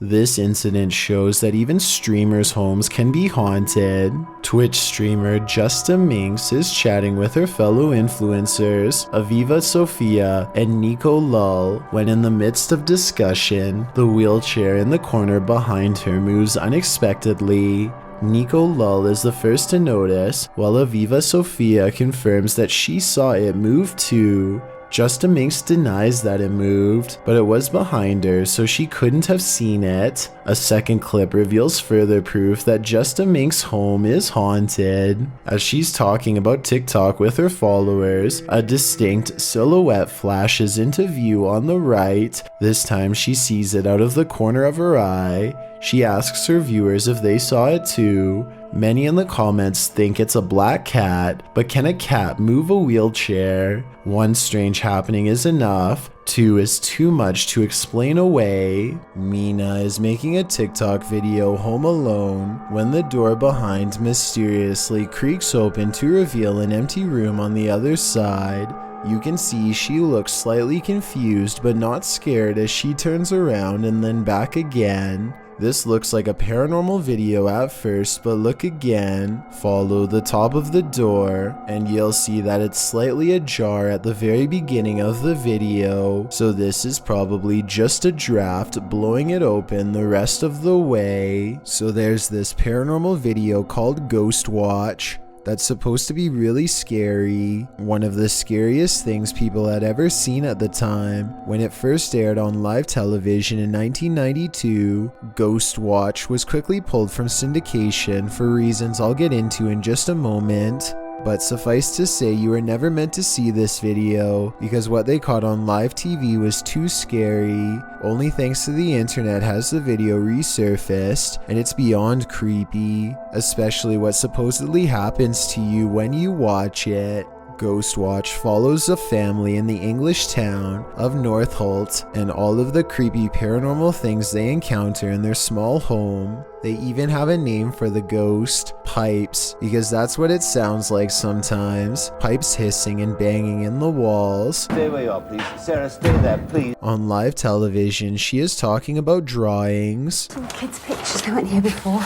This incident shows that even streamers' homes can be haunted. Twitch streamer Justa Minx is chatting with her fellow influencers, Aviva Sophia and Nico Lull, when in the midst of discussion, the wheelchair in the corner behind her moves unexpectedly. Nico Lull is the first to notice, while Aviva Sophia confirms that she saw it move too. Justa Minx denies that it moved, but it was behind her, so she couldn't have seen it. A second clip reveals further proof that Justa Minx's home is haunted. As she's talking about TikTok with her followers, a distinct silhouette flashes into view on the right. This time she sees it out of the corner of her eye. She asks her viewers if they saw it too. Many in the comments think it's a black cat, but can a cat move a wheelchair? One strange happening is enough. Two is too much to explain away. Mina is making a TikTok video home alone when the door behind mysteriously creaks open to reveal an empty room on the other side. You can see she looks slightly confused but not scared as she turns around and then back again. This looks like a paranormal video at first, but look again, follow the top of the door, and you'll see that it's slightly ajar at the very beginning of the video, so this is probably just a draft blowing it open the rest of the way. So there's this paranormal video called Ghost Watch that's supposed to be really scary. One of the scariest things people had ever seen at the time. When it first aired on live television in 1992, Ghost Watch was quickly pulled from syndication for reasons I'll get into in just a moment. But suffice to say, you were never meant to see this video because what they caught on live TV was too scary. Only thanks to the internet has the video resurfaced, and it's beyond creepy, especially what supposedly happens to you when you watch it. Ghost Watch follows a family in the English town of Northolt and all of the creepy paranormal things they encounter in their small home. They even have a name for the ghost, Pipes, because that's what it sounds like sometimes. Pipes hissing and banging in the walls. Stay where you are, please. Sarah, stay there, please. On live television, she is talking about drawings. Some kids' pictures, we weren't here before.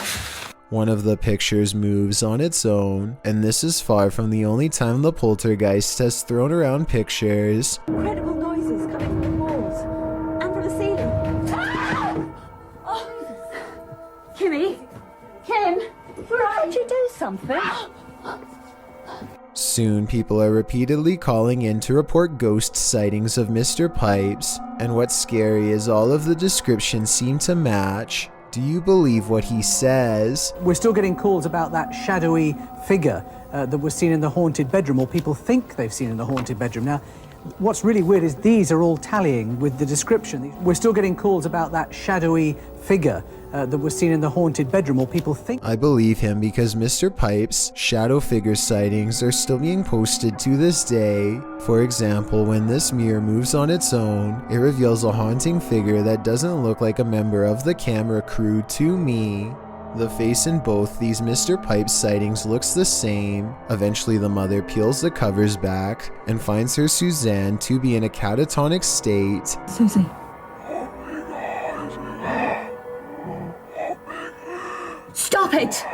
One of the pictures moves on its own, and this is far from the only time the poltergeist has thrown around pictures. Incredible noises coming from the walls and from the ceiling. Ah! Oh. Kimmy? Kim? Could you do something? Soon, people are repeatedly calling in to report ghost sightings of Mr. Pipes, and what's scary is all of the descriptions seem to match. Do you believe what he says? We're still getting calls about that shadowy figure that was seen in the haunted bedroom, or people think they've seen in the haunted bedroom. Now, what's really weird is these are all tallying with the description. We're still getting calls about that shadowy figure that was seen in the haunted bedroom, or people think... I believe him because Mr. Pipes' shadow figure sightings are still being posted to this day. For example, when this mirror moves on its own, it reveals a haunting figure that doesn't look like a member of the camera crew to me. The face in both these Mr. Pipes sightings looks the same. Eventually the mother peels the covers back and finds her Suzanne to be in a catatonic state. Susie. Stop it!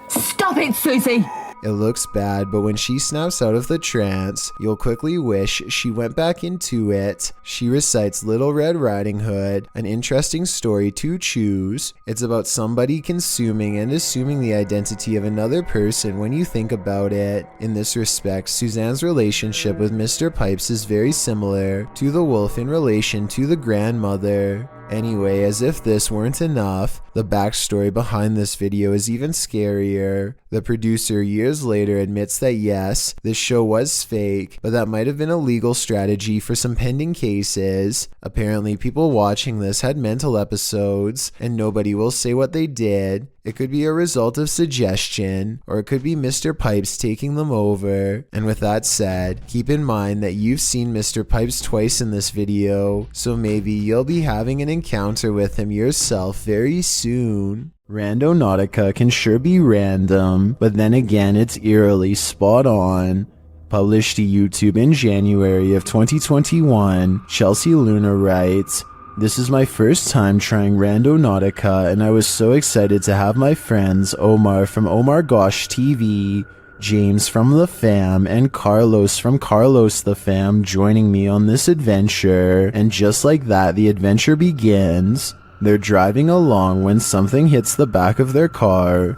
Stop it, Susie! It looks bad, but when she snaps out of the trance, you'll quickly wish she went back into it. She recites Little Red Riding Hood, an interesting story to choose. It's about somebody consuming and assuming the identity of another person when you think about it. In this respect, Suzanne's relationship with Mr. Pipes is very similar to the wolf in relation to the grandmother. Anyway, as if this weren't enough, the backstory behind this video is even scarier. The producer years later admits that yes, this show was fake, but that might have been a legal strategy for some pending cases. Apparently people watching this had mental episodes, and nobody will say what they did. It could be a result of suggestion, or it could be Mr. Pipes taking them over. And with that said, keep in mind that you've seen Mr. Pipes twice in this video, so maybe you'll be having an encounter with him yourself very soon. Randonautica can sure be random, but then again it's eerily spot on. Published to YouTube in January of 2021, Chelsea Luna writes, This is my first time trying Randonautica, and I was so excited to have my friends Omar from Omar Gosh TV, James from The Fam, and Carlos from Carlos The Fam joining me on this adventure. And just like that, the adventure begins. They're driving along when something hits the back of their car.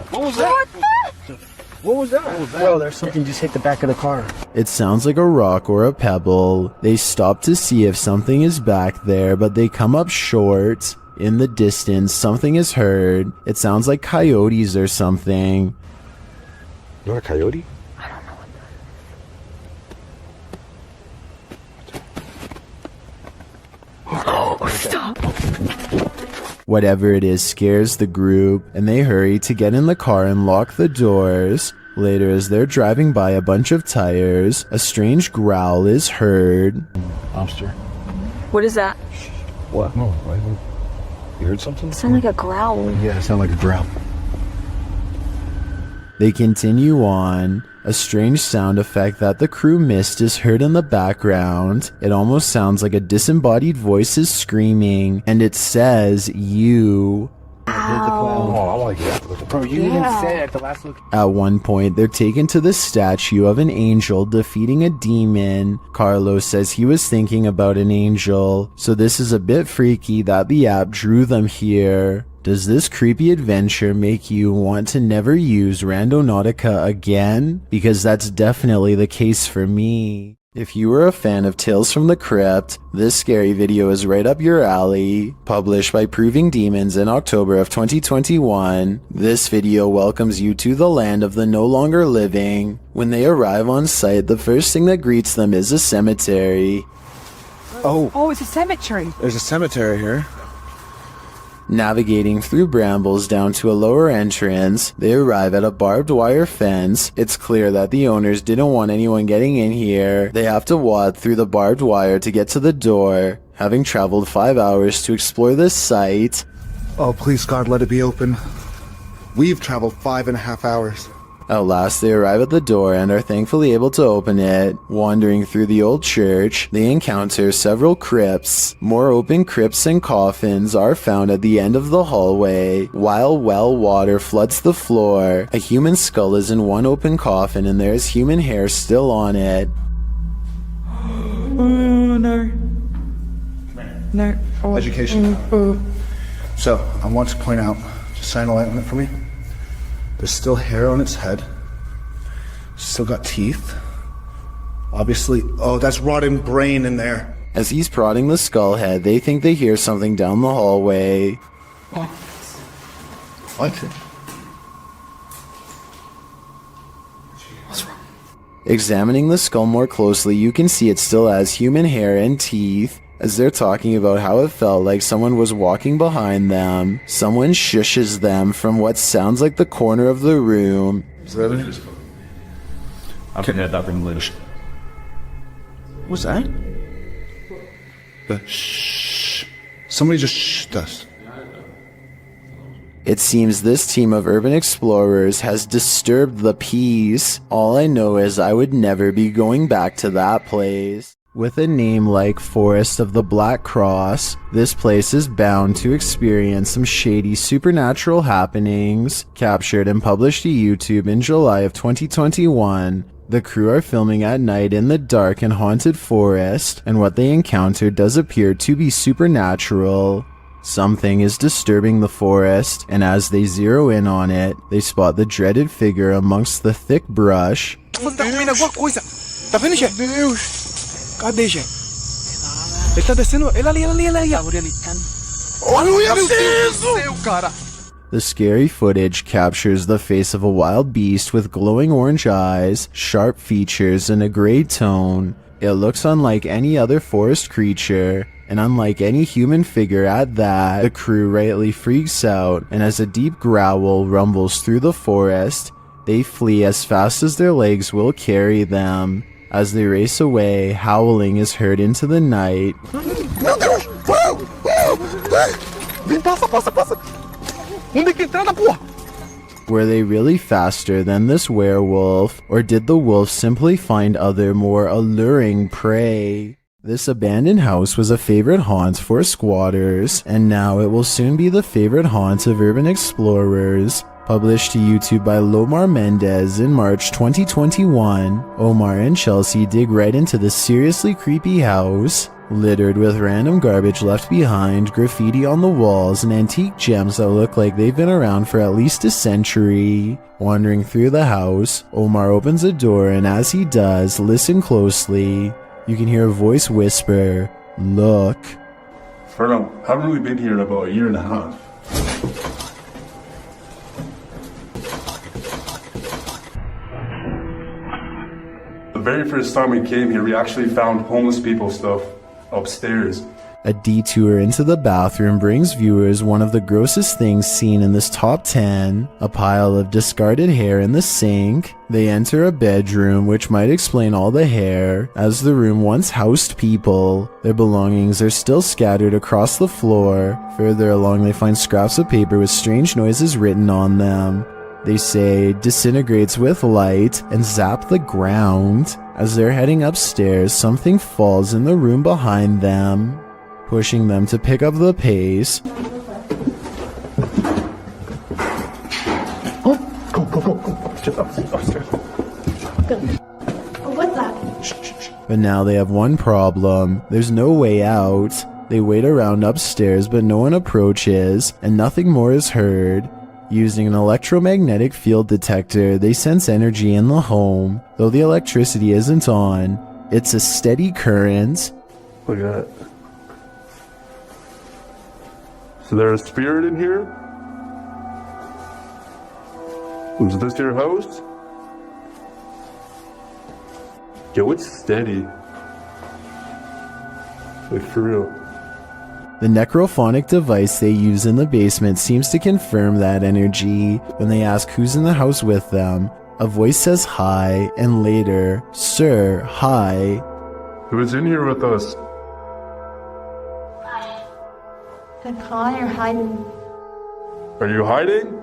What was that? What was that? Bro, there's something just hit the back of the car. It sounds like a rock or a pebble. They stop to see if something is back there, but they come up short. In the distance, something is heard. It sounds like coyotes or something. Not a coyote? Whatever it is scares the group, and they hurry to get in the car and lock the doors. Later, as they're driving by a bunch of tires, a strange growl is heard. Lobster. What is that? What? No, you heard something? It sounded like a growl. Yeah, it sounded like a growl. They continue on. A strange sound effect that the crew missed is heard in the background. It almost sounds like a disembodied voice is screaming, and it says, "You." Oh, I like that. Bro, you even said at the last look. At one point, they're taken to the statue of an angel defeating a demon. Carlos says he was thinking about an angel, so this is a bit freaky that the app drew them here. Does this creepy adventure make you want to never use Randonautica again? Because that's definitely the case for me. If you are a fan of Tales from the Crypt, this scary video is right up your alley. Published by Proving Demons in October of 2021, this video welcomes you to the land of the no longer living. When they arrive on site, the first thing that greets them is a cemetery. Oh, it's a cemetery. There's a cemetery here. Navigating through brambles down to a lower entrance, they arrive at a barbed wire fence. It's clear that the owners didn't want anyone getting in here. They have to wade through the barbed wire to get to the door. Having traveled 5 hours to explore this site, Oh, please, God, let it be open. We've traveled 5.5 hours. at last they arrive at the door and are thankfully able to open it. Wandering through the old church, they encounter several crypts. More open crypts and coffins are found at the end of the hallway. While well water floods the floor, a human skull is in one open coffin and there is human hair still on it. Oh, no. No. Oh. Education. So, I want to point out, just shine a light on it for me. There's still hair on its head. Still got teeth. Obviously, oh, that's rotten brain in there. As he's prodding the skull head, they think they hear something down the hallway. What? Examining the skull more closely, you can see it still has human hair and teeth. As they're talking about how it felt like someone was walking behind them, someone shushes them from what sounds like the corner of the room. Is that it? What's that? The shh. Somebody just shh us. It seems this team of urban explorers has disturbed the peace. All I know is I would never be going back to that place. With a name like Forest of the Black Cross, this place is bound to experience some shady supernatural happenings. Captured and published to YouTube in July of 2021, the crew are filming at night in the dark and haunted forest, and what they encounter does appear to be supernatural. Something is disturbing the forest, and as they zero in on it, they spot the dreaded figure amongst the thick brush. May nagawa coisa. Tá vendo, Che? Deus. Cadê, Che? Ele tá descendo. Ele ali. Olha isso, cara. The scary footage captures the face of a wild beast with glowing orange eyes, sharp features, and a gray tone. It looks unlike any other forest creature, and unlike any human figure at that. The crew rightly freaks out, and as a deep growl rumbles through the forest, they flee as fast as their legs will carry them. As they race away, howling is heard into the night. Were they really faster than this werewolf, or did the wolf simply find other more alluring prey? This abandoned house was a favorite haunt for squatters, and now it will soon be the favorite haunt of urban explorers. Published to YouTube by Lomar Mendez in March 2021, Omar and Chelsea dig right into the seriously creepy house, littered with random garbage left behind, graffiti on the walls, and antique gems that look like they've been around for at least a century. Wandering through the house, Omar opens a door, and as he does, listen closely. You can hear a voice whisper, "Look." Fernando, I haven't really been here in about a year and a half. The very first time we came here, we actually found homeless people stuff upstairs. A detour into the bathroom brings viewers one of the grossest things seen in this top 10, a pile of discarded hair in the sink. They enter a bedroom, which might explain all the hair, as the room once housed people. Their belongings are still scattered across the floor. Further along, they find scraps of paper with strange noises written on them. They say, "disintegrates with light," and zap the ground. As they're heading upstairs, something falls in the room behind them, pushing them to pick up the pace. Go. Just upstairs. What's that? But now they have one problem. There's no way out. They wait around upstairs, but no one approaches, and nothing more is heard. Using an electromagnetic field detector, they sense energy in the home. Though the electricity isn't on, it's a steady current. Look at that. So there's a spirit in here? Is this your house? Yo, it's steady. Like, for real. The necrophonic device they use in the basement seems to confirm that energy. When they ask who's in the house with them, a voice says hi, and later, "Sir, hi." Who is in here with us? Hi, you're hiding. Are you hiding?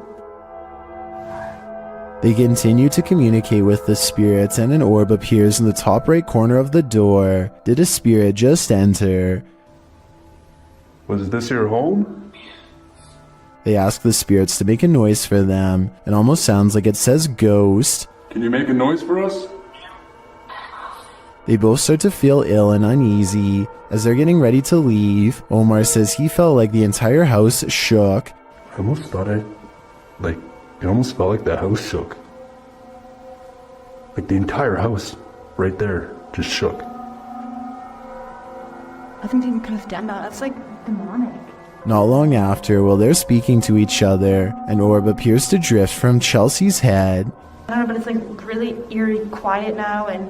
They continue to communicate with the spirits, and an orb appears in the top right corner of the door. Did a spirit just enter? Was this your home? They ask the spirits to make a noise for them. It almost sounds like it says ghost. Can you make a noise for us? They both start to feel ill and uneasy. As they're getting ready to leave, Omar says he felt like the entire house shook. I almost thought it almost felt like the house shook. Like the entire house, right there, just shook. I think you could have done that. That's like demonic. Not long after, while they're speaking to each other, an orb appears to drift from Chelsea's head. I don't know, but it's like really eerie quiet now, and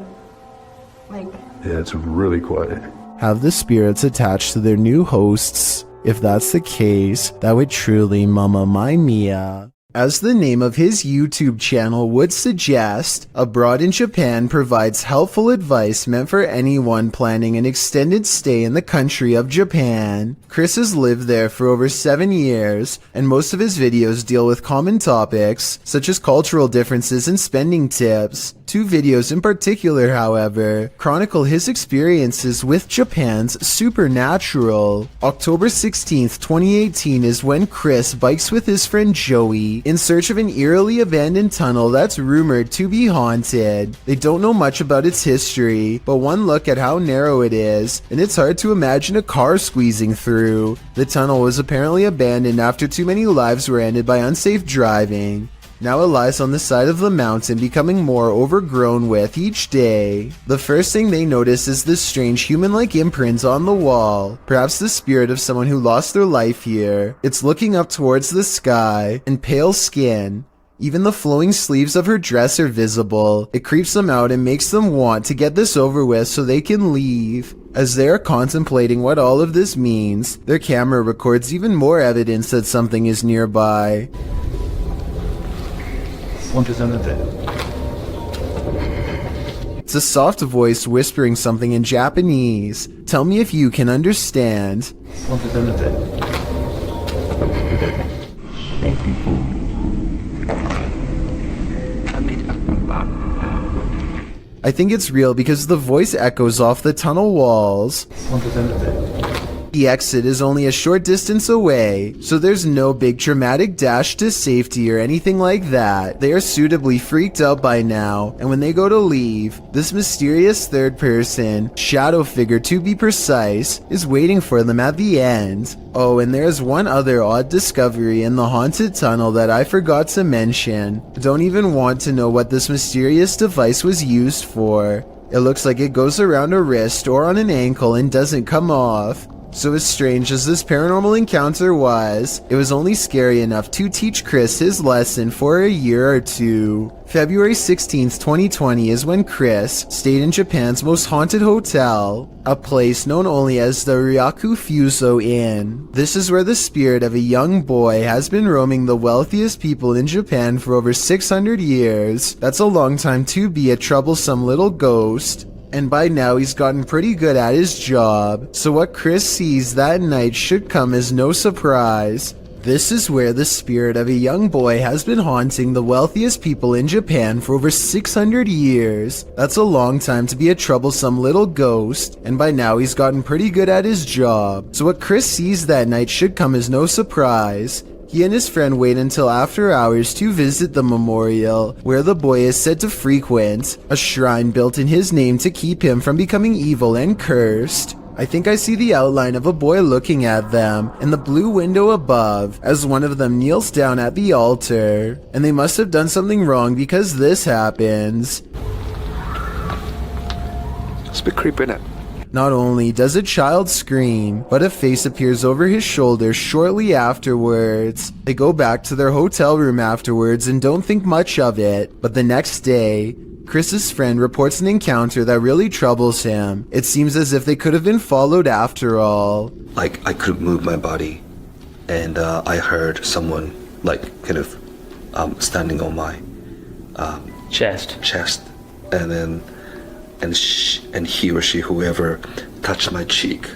like... Yeah, it's really quiet. Have the spirits attached to their new hosts? If that's the case, that would truly Mamma Mia. As the name of his YouTube channel would suggest, Abroad in Japan provides helpful advice meant for anyone planning an extended stay in the country of Japan. Chris has lived there for over 7 years, and most of his videos deal with common topics, such as cultural differences and spending tips. 2 videos in particular, however, chronicle his experiences with Japan's supernatural. October 16th, 2018 is when Chris bikes with his friend Joey in search of an eerily abandoned tunnel that's rumored to be haunted. They don't know much about its history, but one look at how narrow it is, and it's hard to imagine a car squeezing through. The tunnel was apparently abandoned after too many lives were ended by unsafe driving. Now it lies on the side of the mountain, becoming more overgrown with each day. The first thing they notice is this strange human-like imprint on the wall, perhaps the spirit of someone who lost their life here. It's looking up towards the sky, and pale skin. Even the flowing sleeves of her dress are visible. It creeps them out and makes them want to get this over with so they can leave. As they are contemplating what all of this means, their camera records even more evidence that something is nearby. It's a soft voice whispering something in Japanese. Tell me if you can understand. I think it's real because the voice echoes off the tunnel walls. The exit is only a short distance away, so there's no big dramatic dash to safety or anything like that. They are suitably freaked out by now, and when they go to leave, this mysterious third person, shadow figure to be precise, is waiting for them at the end. Oh, and there's one other odd discovery in the haunted tunnel that I forgot to mention. I don't even want to know what this mysterious device was used for. It looks like it goes around a wrist or on an ankle and doesn't come off. So as strange as this paranormal encounter was, it was only scary enough to teach Chris his lesson for a year or two. February 16th, 2020 is when Chris stayed in Japan's most haunted hotel, a place known only as the Ryaku Fuso Inn. This is where the spirit of a young boy has been roaming the wealthiest people in Japan for over 600 years. That's a long time to be a troublesome little ghost. And by now he's gotten pretty good at his job, so what Chris sees that night should come as no surprise. This is where the spirit of a young boy has been haunting the wealthiest people in Japan for over 600 years. That's a long time to be a troublesome little ghost, and by now he's gotten pretty good at his job, so what Chris sees that night should come as no surprise. He and his friend wait until after hours to visit the memorial, where the boy is said to frequent, a shrine built in his name to keep him from becoming evil and cursed. I think I see the outline of a boy looking at them in the blue window above as one of them kneels down at the altar, and they must have done something wrong because this happens. It's a bit creepy, innit? Not only does a child scream, but a face appears over his shoulder shortly afterwards. They go back to their hotel room afterwards and don't think much of it, but the next day, Chris's friend reports an encounter that really troubles him. It seems as if they could have been followed after all. Like, I couldn't move my body, and I heard someone, like, kind of standing on my chest, and then and he or she, whoever, touched my cheek.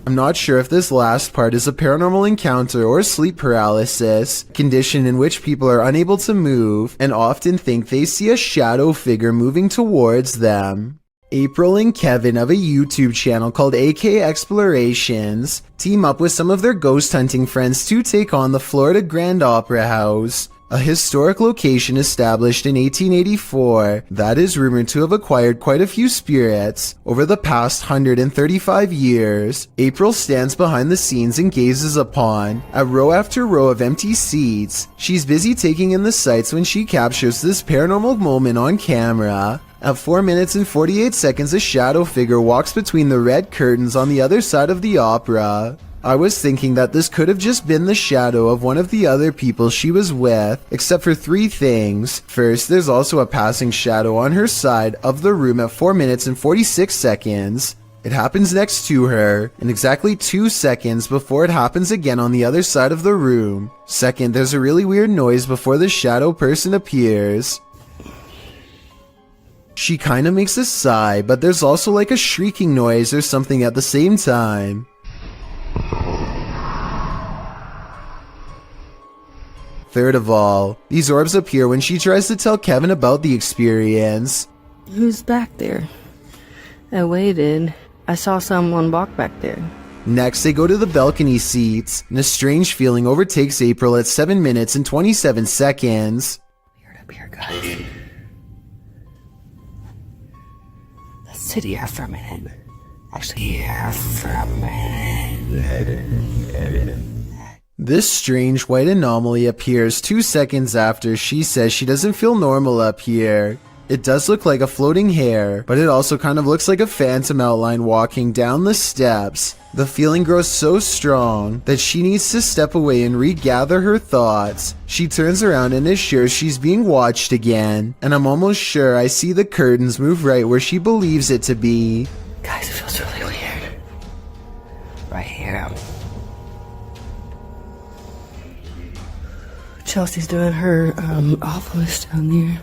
I'm not sure if this last part is a paranormal encounter or sleep paralysis, condition in which people are unable to move and often think they see a shadow figure moving towards them. April and Kevin of a YouTube channel called AK Explorations team up with some of their ghost hunting friends to take on the Florida Grand Opera House, a historic location established in 1884 that is rumored to have acquired quite a few spirits over the past 135 years. April stands behind the scenes and gazes upon a row after row of empty seats. She's busy taking in the sights when she captures this paranormal moment on camera. At 4 minutes and 48 seconds, a shadow figure walks between the red curtains on the other side of the opera. I was thinking that this could have just been the shadow of one of the other people she was with, except for three things. First, there's also a passing shadow on her side of the room at 4 minutes and 46 seconds. It happens next to her, and exactly 2 seconds before it happens again on the other side of the room. Second, there's a really weird noise before the shadow person appears. She kinda makes a sigh, but there's also like a shrieking noise or something at the same time. Third of all, these orbs appear when she tries to tell Kevin about the experience. Who's back there? I waited. I saw someone walk back there. Next, they go to the balcony seats, and a strange feeling overtakes April at 7 minutes and 27 seconds. Weird up here, guys. Let's sit here for a minute. Actually, here for a minute. This strange white anomaly appears 2 seconds after she says she doesn't feel normal up here. It does look like a floating hair, but it also kind of looks like a phantom outline walking down the steps. The feeling grows so strong that she needs to step away and regather her thoughts. She turns around and is sure she's being watched again, and I'm almost sure I see the curtains move right where she believes it to be. Guys, it feels really weird. Right here. Chelsea's doing her awfulest down there.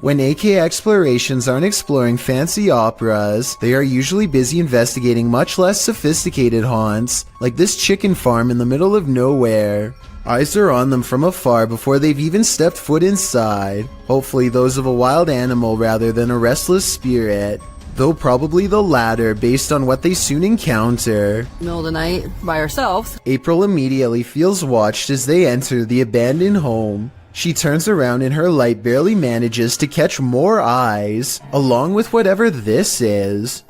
When AK Explorations aren't exploring fancy operas, they are usually busy investigating much less sophisticated haunts, like this chicken farm in the middle of nowhere. Eyes are on them from afar before they've even stepped foot inside. Hopefully those of a wild animal rather than a restless spirit. Though probably the latter based on what they soon encounter. Middle of the night, by ourselves. April immediately feels watched as they enter the abandoned home. She turns around and her light barely manages to catch more eyes, along with whatever this is.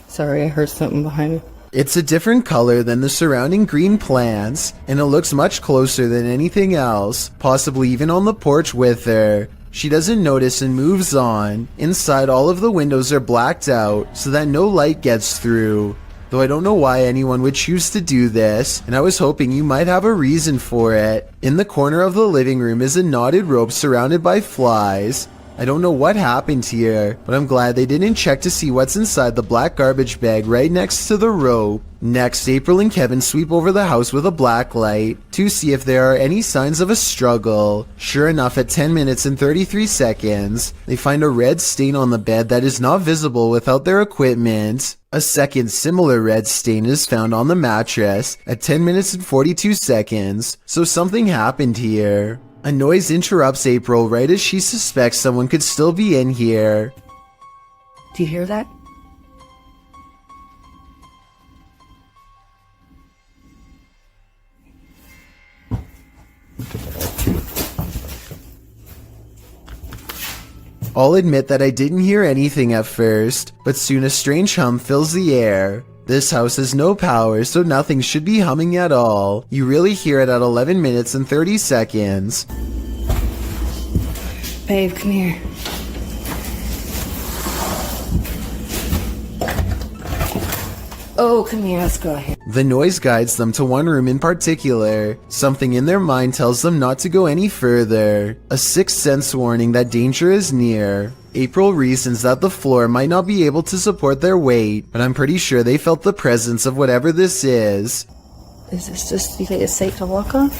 Sorry, I heard something behind me. It's a different color than the surrounding green plants, and it looks much closer than anything else, possibly even on the porch with her. She doesn't notice and moves on. Inside, all of the windows are blacked out so that no light gets through. Though I don't know why anyone would choose to do this, and I was hoping you might have a reason for it. In the corner of the living room is a knotted rope surrounded by flies. I don't know what happened here, but I'm glad they didn't check to see what's inside the black garbage bag right next to the rope. Next, April and Kevin sweep over the house with a black light to see if there are any signs of a struggle. Sure enough, at 10 minutes and 33 seconds, they find a red stain on the bed that is not visible without their equipment. A second similar red stain is found on the mattress at 10 minutes and 42 seconds, so something happened here. A noise interrupts April right as she suspects someone could still be in here. Do you hear that? I'll admit that I didn't hear anything at first, but soon a strange hum fills the air. This house has no power, so nothing should be humming at all. You really hear it at 11 minutes and 30 seconds. Babe, come here. Oh, come here, let's go ahead. The noise guides them to one room in particular. Something in their mind tells them not to go any further. A sixth sense warning that danger is near. April reasons that the floor might not be able to support their weight, but I'm pretty sure they felt the presence of whatever this is. Is this just, you think it's safe to walk on?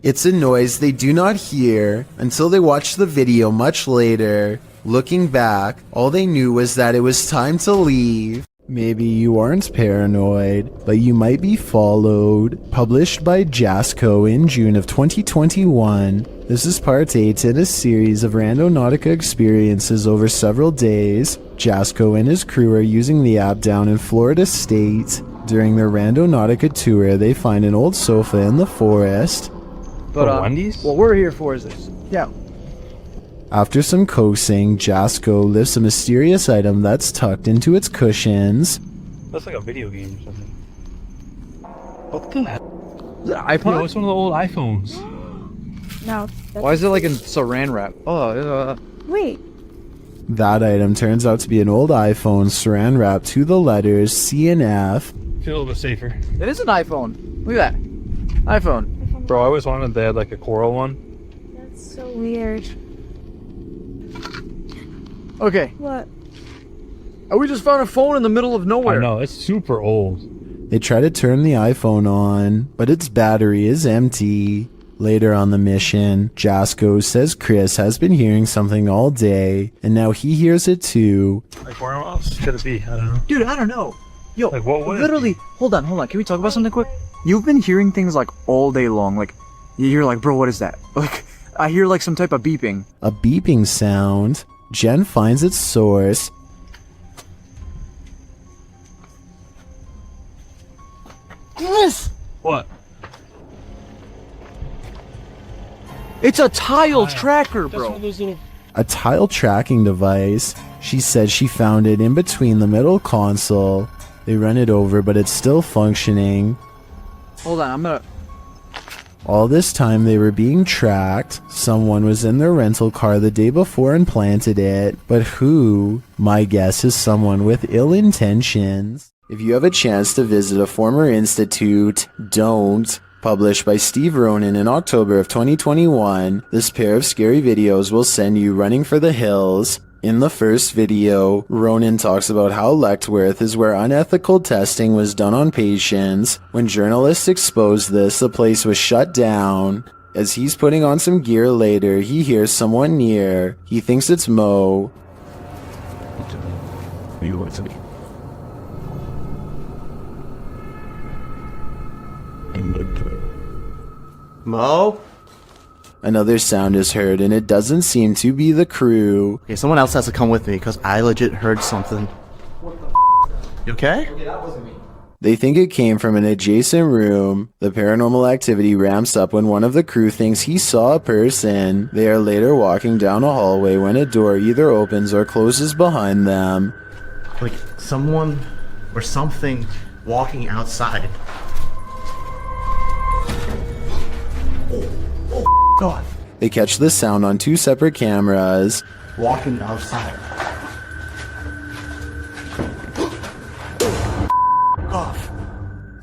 It's a noise they do not hear until they watch the video much later. Looking back, all they knew was that it was time to leave. Maybe you aren't paranoid, but you might be followed. Published by Jasco in June of 2021. This is part 8 in a series of Randonautica experiences over several days. Jasco and his crew are using the app down in Florida State. During their Randonautica tour, they find an old sofa in the forest. But Wendy's? What we're here for is this. Yeah. After some coaxing, Jasco lifts a mysterious item that's tucked into its cushions. That's like a video game or something. What the hell? Is it an iPod? No, it's one of the old iPhones. No. Why is it like in saran wrap? Wait. That item turns out to be an old iPhone saran wrapped to the letters C and F. Feel a little bit safer. It is an iPhone. Look at that. iPhone. Bro, I always wanted they had like a coral one. That's so weird. Okay. What? We just found a phone in the middle of nowhere. I know, it's super old. They try to turn the iPhone on, but its battery is empty. Later on the mission, Jasco says Chris has been hearing something all day, and now he hears it too. Like, where else could it be? I don't know. Dude, I don't know. Yo, like, what would literally, hold on. Can we talk about something quick? You've been hearing things like all day long. Like, you're like, bro, what is that? Like, I hear like some type of beeping. A beeping sound. Jen finds its source. Yes! What? It's a tile tracker, bro. A tile tracking device. She said she found it in between the middle console. They run it over, but it's still functioning. Hold on, I'm gonna... All this time they were being tracked. Someone was in their rental car the day before and planted it. But who? My guess is someone with ill intentions. If you have a chance to visit a former institute, don't. Published by Steve Ronan in October of 2021, this pair of scary videos will send you running for the hills. In the first video, Ronan talks about how Lechtworth is where unethical testing was done on patients. When journalists exposed this, the place was shut down. As he's putting on some gear later, he hears someone near. He thinks it's Mo. You want to me? Mo? Another sound is heard, and it doesn't seem to be the crew. Okay, someone else has to come with me, because I legit heard something. What the You okay? Okay, that wasn't me. They think it came from an adjacent room. The paranormal activity ramps up when one of the crew thinks he saw a person. They are later walking down a hallway when a door either opens or closes behind them. Like, someone or something walking outside. God. They catch the sound on 2 separate cameras. Walking outside.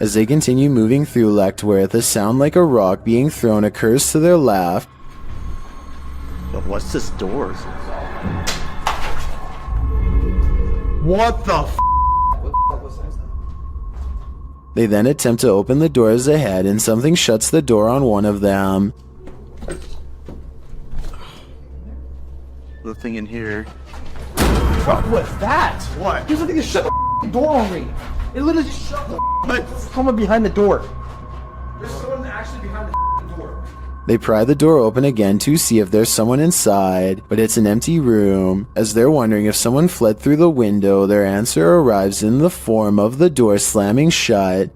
As they continue moving through Lechtworth, a sound like a rock being thrown occurs to their left. But what's this door? What the f? They then attempt to open the doors ahead, and something shuts the door on one of them. Nothing in here. What was that? What? There's something to shut the door on me. It literally just shut the someone behind the door. There's someone actually behind the door. They pry the door open again to see if there's someone inside, but it's an empty room. As they're wondering if someone fled through the window, their answer arrives in the form of the door slamming shut.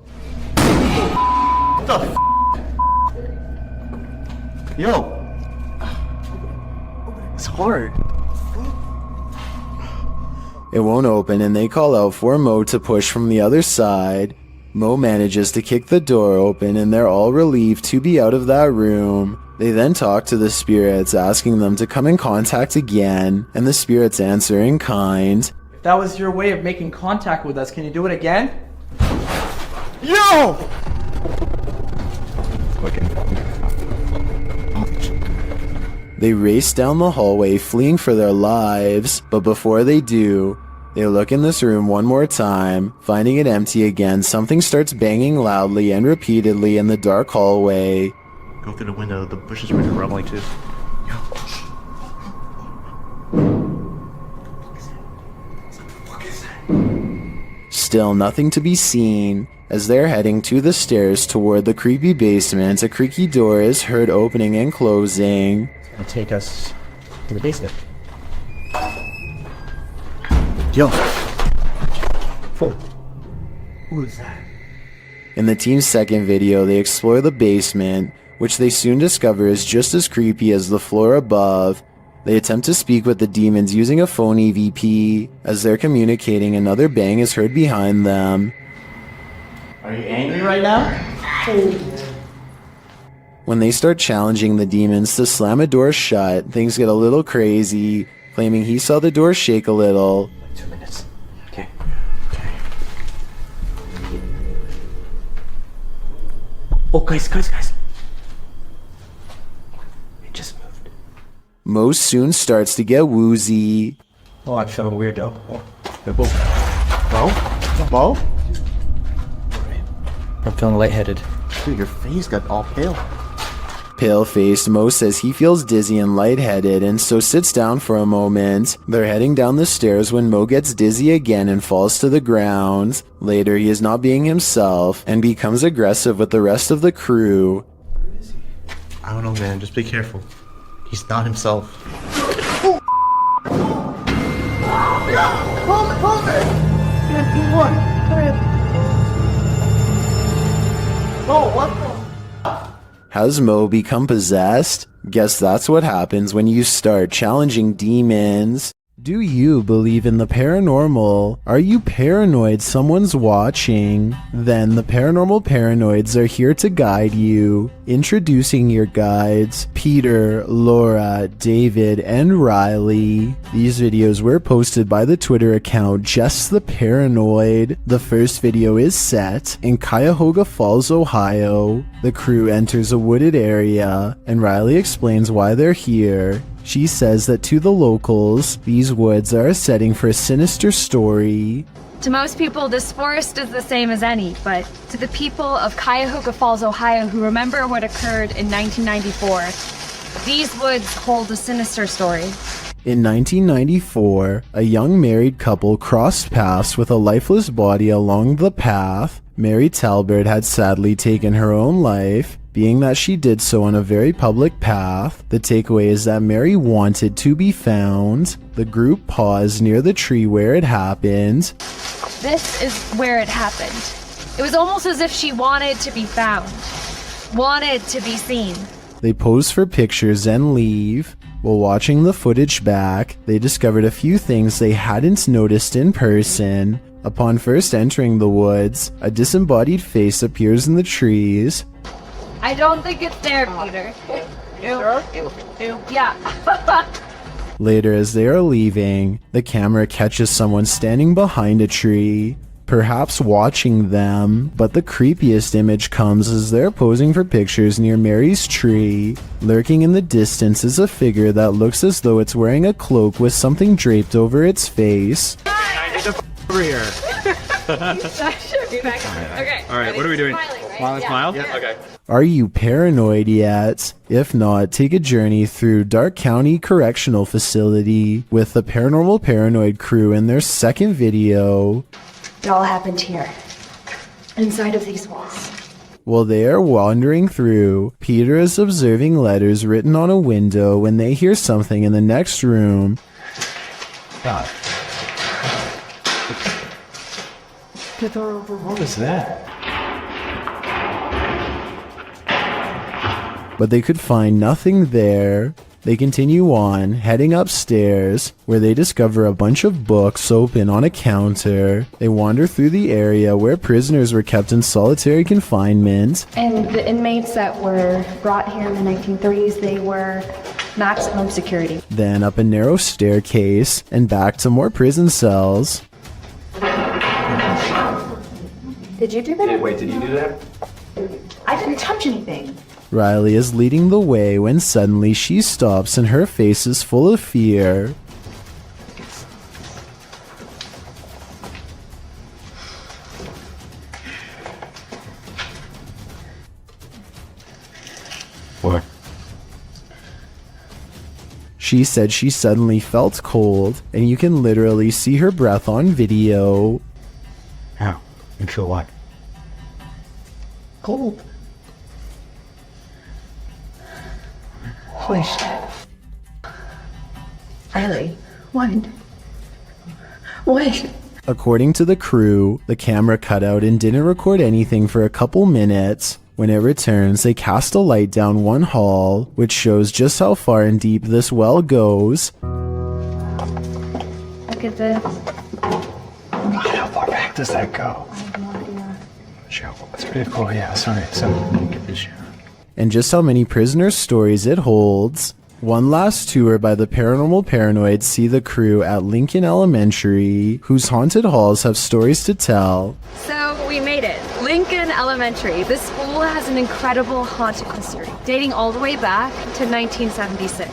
What the f? Yo. It's hard. It won't open, and they call out for Mo to push from the other side. Mo manages to kick the door open, and they're all relieved to be out of that room. They then talk to the spirits, asking them to come in contact again, and the spirits answer in kind. If that was your way of making contact with us, can you do it again? Yo! They race down the hallway, fleeing for their lives, but before they do, they look in this room one more time. Finding it empty again, something starts banging loudly and repeatedly in the dark hallway. Go through the window, the bushes were rumbling too. Still nothing to be seen. As they're heading to the stairs toward the creepy basement, a creaky door is heard opening and closing. It'll take us to the basement. Yo. Who is that? In the team's second video, they explore the basement, which they soon discover is just as creepy as the floor above. They attempt to speak with the demons using a phone EVP. As they're communicating, another bang is heard behind them. Are you angry right now? When they start challenging the demons to slam a door shut, things get a little crazy, claiming he saw the door shake a little. 2 minutes. Okay. Oh, guys. It just moved. Mo soon starts to get woozy. Oh, I feel weird though. Mo? I'm feeling lightheaded. Dude, your face got all pale. Pale-faced, Mo says he feels dizzy and lightheaded, and so sits down for a moment. They're heading down the stairs when Mo gets dizzy again and falls to the ground. Later, he is not being himself and becomes aggressive with the rest of the crew. I don't know, man. Just be careful. He's not himself. Hold it! What? Oh, what the? Has Mo become possessed? Guess that's what happens when you start challenging demons. Do you believe in the paranormal? Are you paranoid someone's watching? Then the Paranormal Paranoids are here to guide you. Introducing your guides, Peter, Laura, David, and Riley. These videos were posted by the Twitter account Just the Paranoid. The first video is set in Cuyahoga Falls, Ohio. The crew enters a wooded area, and Riley explains why they're here. She says that to the locals, these woods are a setting for a sinister story. To most people, this forest is the same as any, but to the people of Cuyahoga Falls, Ohio, who remember what occurred in 1994, these woods hold a sinister story. In 1994, a young married couple crossed paths with a lifeless body along the path. Mary Talbert had sadly taken her own life, being that she did so on a very public path. The takeaway is that Mary wanted to be found. The group paused near the tree where it happened. This is where it happened. It was almost as if she wanted to be found, wanted to be seen. They pose for pictures and leave. While watching the footage back, they discovered a few things they hadn't noticed in person. Upon first entering the woods, a disembodied face appears in the trees. I don't think it's there, Peter. Yeah. Later, as they are leaving, the camera catches someone standing behind a tree, perhaps watching them, but the creepiest image comes as they're posing for pictures near Mary's tree. Lurking in the distance is a figure that looks as though it's wearing a cloak with something draped over its face. Over here. Should be back. Okay. All right, what are we doing? Smiling, right? Smile? Yeah. Okay. Are you paranoid yet? If not, take a journey through Dark County Correctional Facility with the Paranormal Paranoid crew in their second video. It all happened here, inside of these walls. While they are wandering through, Peter is observing letters written on a window when they hear something in the next room. God. What is that? But they could find nothing there. They continue on, heading upstairs, where they discover a bunch of books open on a counter. They wander through the area where prisoners were kept in solitary confinement. And the inmates that were brought here in the 1930s, they were maximum security. Then up a narrow staircase, and back to more prison cells. Did you do that? Wait, did you do that? I didn't touch anything. Riley is leading the way when suddenly she stops and her face is full of fear. What? She said she suddenly felt cold, and you can literally see her breath on video. How? You feel what? Cold. Holy shit. Riley, what? What? According to the crew, the camera cut out and didn't record anything for a couple minutes. When it returns, they cast a light down one hall, which shows just how far and deep this well goes. Look at this. How far back does that go? I have no idea. Sure. That's pretty cool, yeah. Sorry. So, get this shit. And just how many prisoner stories it holds. One last tour by the Paranormal Paranoids see the crew at Lincoln Elementary, whose haunted halls have stories to tell. So we made it. Lincoln Elementary. This school has an incredible haunted history, dating all the way back to 1976.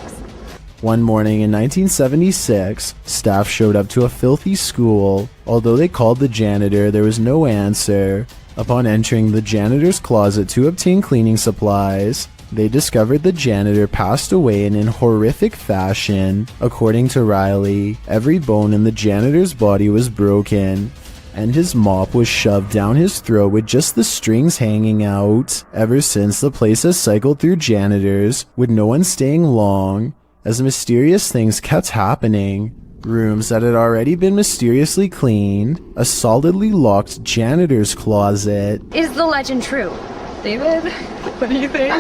One morning in 1976, staff showed up to a filthy school. Although they called the janitor, there was no answer. Upon entering the janitor's closet to obtain cleaning supplies, they discovered the janitor passed away in horrific fashion. According to Riley, every bone in the janitor's body was broken, and his mop was shoved down his throat with just the strings hanging out. Ever since, the place has cycled through janitors, with no one staying long, as mysterious things kept happening. Rooms that had already been mysteriously cleaned, a solidly locked janitor's closet. Is the legend true? David, what do you think?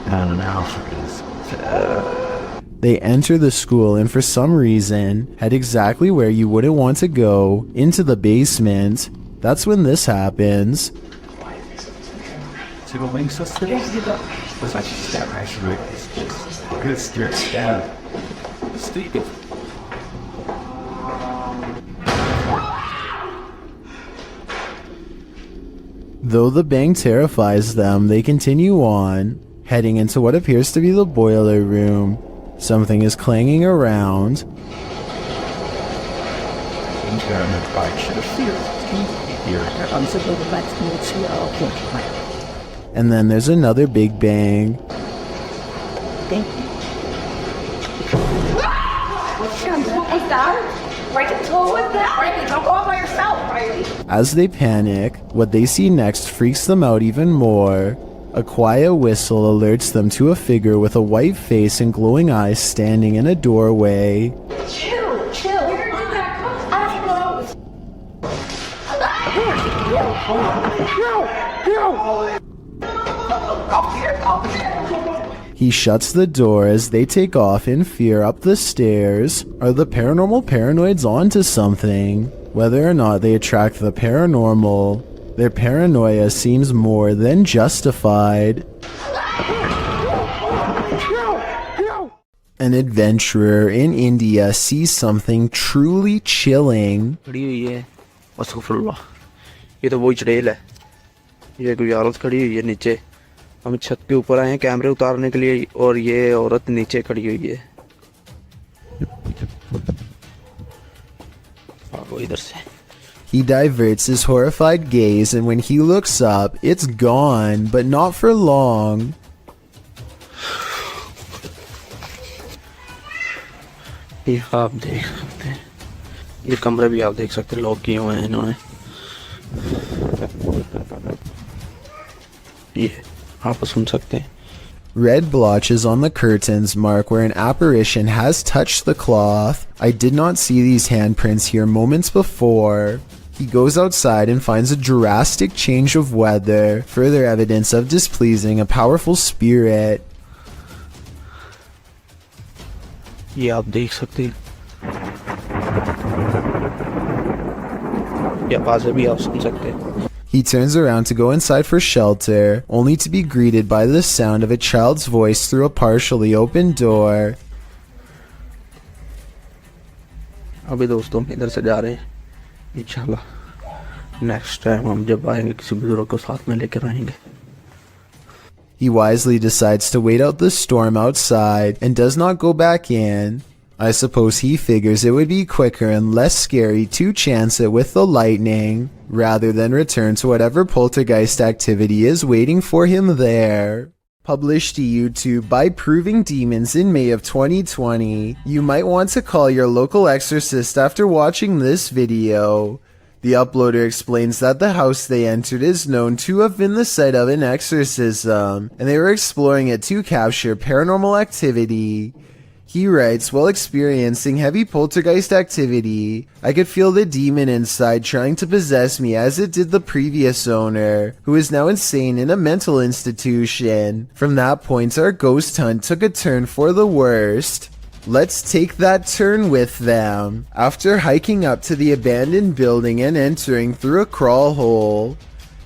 I don't know. They enter the school and for some reason head exactly where you wouldn't want to go, into the basement. That's when this happens. Though the bang terrifies them, they continue on, heading into what appears to be the boiler room. Something is clanging around. And then there's another big bang. As they panic, what they see next freaks them out even more. A quiet whistle alerts them to a figure with a white face and glowing eyes standing in a doorway. Chill, chill. Where did that come He shuts the door as they take off in fear up the stairs. Are the paranormal paranoids onto something? Whether or not they attract the paranormal, their paranoia seems more than justified. An adventurer in India sees something truly chilling. खड़ी हुई है अस्तगफिरुल्लाह ये तो वही चुड़ैल है ये कोई औरत खड़ी हुई है नीचे हम छत के ऊपर आए हैं कैमरे उतारने के लिए और ये औरत नीचे खड़ी हुई है भागो इधर से He diverts his horrified gaze, and when he looks up, it's gone, but not for long. ये आप देख सकते हैं ये कमरे भी आप देख सकते हैं लॉक किए हुए हैं इन्होंने ये आप सुन सकते हैं Red blotches on the curtains mark where an apparition has touched the cloth. I did not see these handprints here moments before. He goes outside and finds a drastic change of weather, further evidence of displeasing a powerful spirit. ये आप देख सकते हैं ये आवाज़ें भी आप सुन सकते हैं He turns around to go inside for shelter, only to be greeted by the sound of a child's voice through a partially open door. अभी दोस्तों हम इधर से जा रहे हैं इंशाल्लाह नेक्स्ट टाइम हम जब आएंगे किसी बुजुर्ग को साथ में लेकर आएंगे He wisely decides to wait out the storm outside and does not go back in. I suppose he figures it would be quicker and less scary to chance it with the lightning, rather than return to whatever poltergeist activity is waiting for him there. Published to YouTube by Proving Demons in May of 2020, you might want to call your local exorcist after watching this video. The uploader explains that the house they entered is known to have been the site of an exorcism, and they were exploring it to capture paranormal activity. He writes, while experiencing heavy poltergeist activity, I could feel the demon inside trying to possess me as it did the previous owner, who is now insane in a mental institution. From that point, our ghost hunt took a turn for the worst. Let's take that turn with them. After hiking up to the abandoned building and entering through a crawl hole,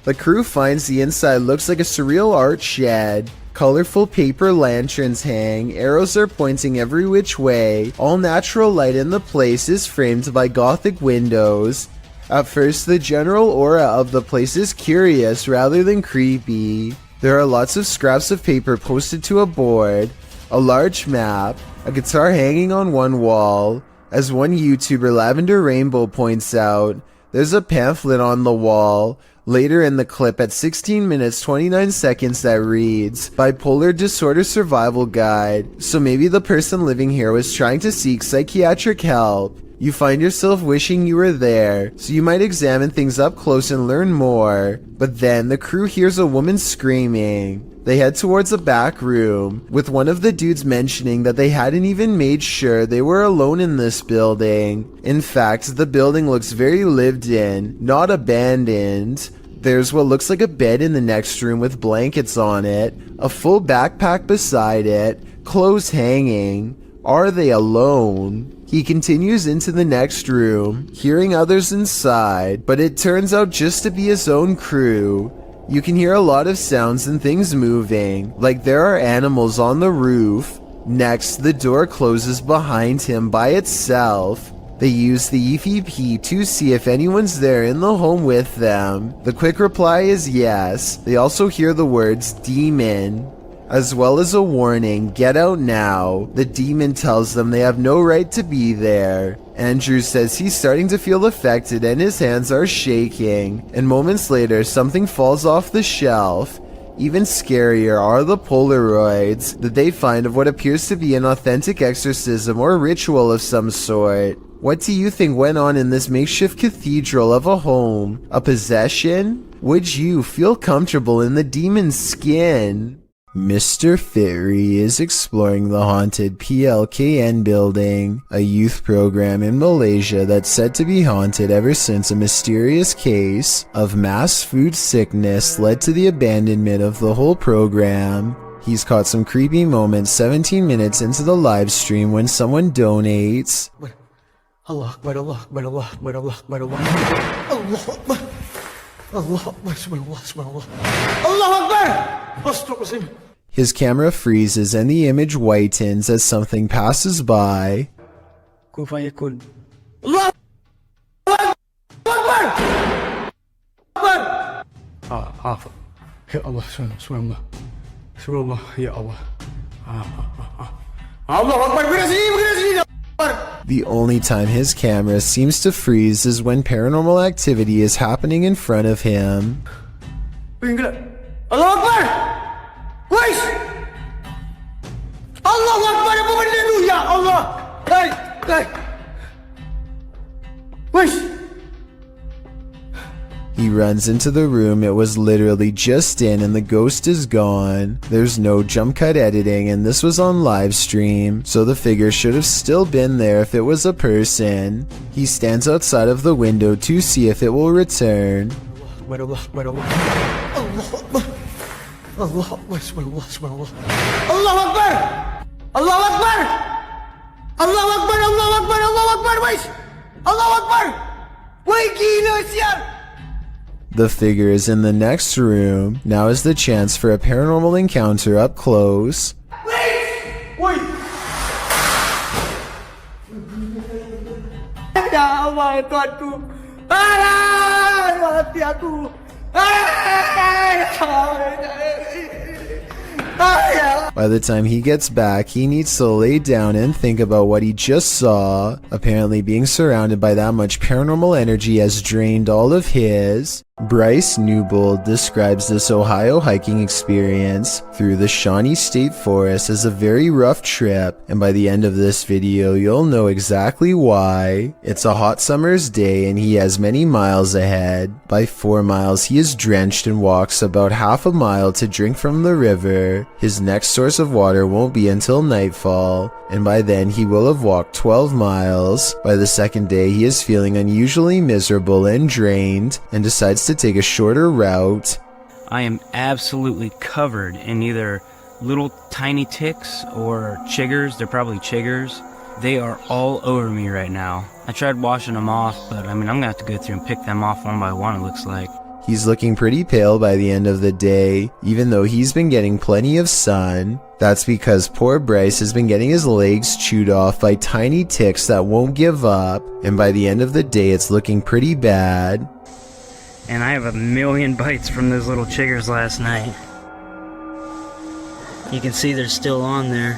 the crew finds the inside looks like a surreal art shed. Colorful paper lanterns hang, arrows are pointing every which way, all natural light in the place is framed by gothic windows. At first, the general aura of the place is curious rather than creepy. There are lots of scraps of paper posted to a board, a large map, a guitar hanging on one wall. As one YouTuber, Lavender Rainbow, points out, there's a pamphlet on the wall. Later in the clip at 16 minutes 29 seconds that reads, Bipolar Disorder Survival Guide. So maybe the person living here was trying to seek psychiatric help. You find yourself wishing you were there, so you might examine things up close and learn more. But then the crew hears a woman screaming. They head towards a back room, with one of the dudes mentioning that they hadn't even made sure they were alone in this building. In fact, the building looks very lived in, not abandoned. There's what looks like a bed in the next room with blankets on it, a full backpack beside it, clothes hanging. Are they alone? He continues into the next room, hearing others inside, but it turns out just to be his own crew. You can hear a lot of sounds and things moving, like there are animals on the roof. Next, the door closes behind him by itself. They use the EVP to see if anyone's there in the home with them. The quick reply is yes. They also hear the words demon. as well as a warning, "Get out now." The demon tells them they have no right to be there. Andrew says he's starting to feel affected and his hands are shaking, and moments later something falls off the shelf. Even scarier are the Polaroids that they find of what appears to be an authentic exorcism or ritual of some sort. What do you think went on in this makeshift cathedral of a home? A possession? Would you feel comfortable in the demon's skin? Mr. Fitry is exploring the haunted PLKN building, a youth program in Malaysia that's said to be haunted ever since a mysterious case of mass food sickness led to the abandonment of the whole program. He's caught some creepy moments 17 minutes into the live stream when someone donates. Allah Akbar, Allah Akbar, Allah Akbar, Allah Akbar, Allah Akbar, Allah Akbar, subhanallah, Allah Akbar, Astaghfirullah. His camera freezes and the image whitens as something passes by. Kun fayakun. Allah Akbar! Akbar! Ya Allah, subhanallah. Subhanallah, ya Allah. Allah Akbar, bergerak sini. The only time his camera seems to freeze is when paranormal activity is happening in front of him. Allah Akbar! Wais! Allah Akbar, apa benda tu? Ya Allah! Hai! Wais! He runs into the room it was literally just in and the ghost is gone. There's no jump cut editing and this was on live stream, so the figure should have still been there if it was a person. He stands outside of the window to see if it will return. Allah Akbar, Allah Akbar. Allah Akbar, subhanallah, subhanallah. Allah Akbar! Allah Akbar! Allah Akbar, Allah Akbar, Allah Akbar, wais! Allah Akbar! Wai gila sial! The figure is in the next room. Now is the chance for a paranormal encounter up close. Wait! Wait! Ya Allah, Tuanku! Mati aku! By the time he gets back, he needs to lay down and think about what he just saw. Apparently being surrounded by that much paranormal energy has drained all of his. Bryce Newbold describes this Ohio hiking experience through the Shawnee State Forest as a very rough trip, and by the end of this video you'll know exactly why. It's a hot summer's day and he has many miles ahead. By 4 miles he is drenched and walks about half a mile to drink from the river. His next source of water won't be until nightfall, and by then he will have walked 12 miles. By the second day he is feeling unusually miserable and drained and decides to take a shorter route. I am absolutely covered in either little tiny ticks or chiggers. They're probably chiggers. They are all over me right now. I tried washing them off, but I mean, I'm gonna have to go through and pick them off one by one, it looks like. He's looking pretty pale by the end of the day, even though he's been getting plenty of sun. That's because poor Bryce has been getting his legs chewed off by tiny ticks that won't give up, and by the end of the day it's looking pretty bad. And I have a million bites from those little chiggers last night. You can see they're still on there.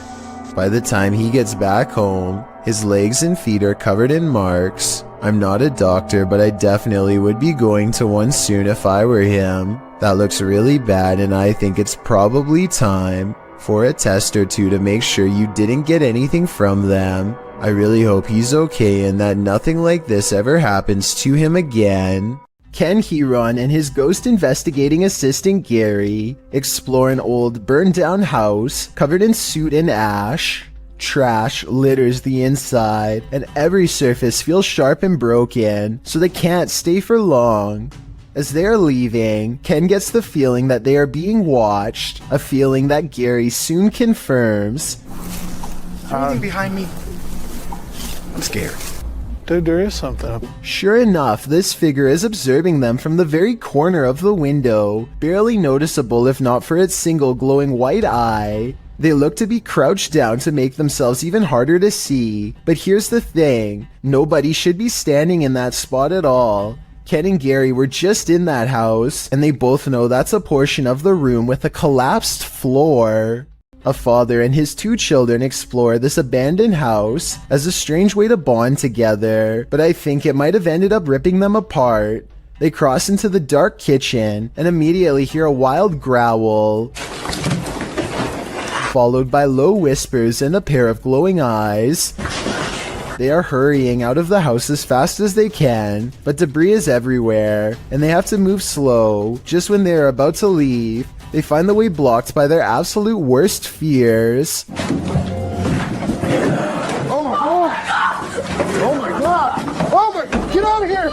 By the time he gets back home, his legs and feet are covered in marks. I'm not a doctor, but I definitely would be going to one soon if I were him. That looks really bad, and I think it's probably time for a test or two to make sure you didn't get anything from them. I really hope he's okay and that nothing like this ever happens to him again. Ken Heron and his ghost investigating assistant Gary explore an old burned down house covered in soot and ash. Trash litters the inside and every surface feels sharp and broken, so they can't stay for long. As they are leaving, Ken gets the feeling that they are being watched, a feeling that Gary soon confirms. Anything behind me? I'm scared. Dude, there is something. Sure enough, this figure is observing them from the very corner of the window, barely noticeable if not for its single glowing white eye. They look to be crouched down to make themselves even harder to see, but here's the thing, nobody should be standing in that spot at all. Ken and Gary were just in that house, and they both know that's a portion of the room with a collapsed floor. A father and his 2 children explore this abandoned house as a strange way to bond together, but I think it might have ended up ripping them apart. They cross into the dark kitchen and immediately hear a wild growl, followed by low whispers and a pair of glowing eyes. They are hurrying out of the house as fast as they can, but debris is everywhere, and they have to move slow. Just when they are about to leave, they find the way blocked by their absolute worst fears. Get out of here!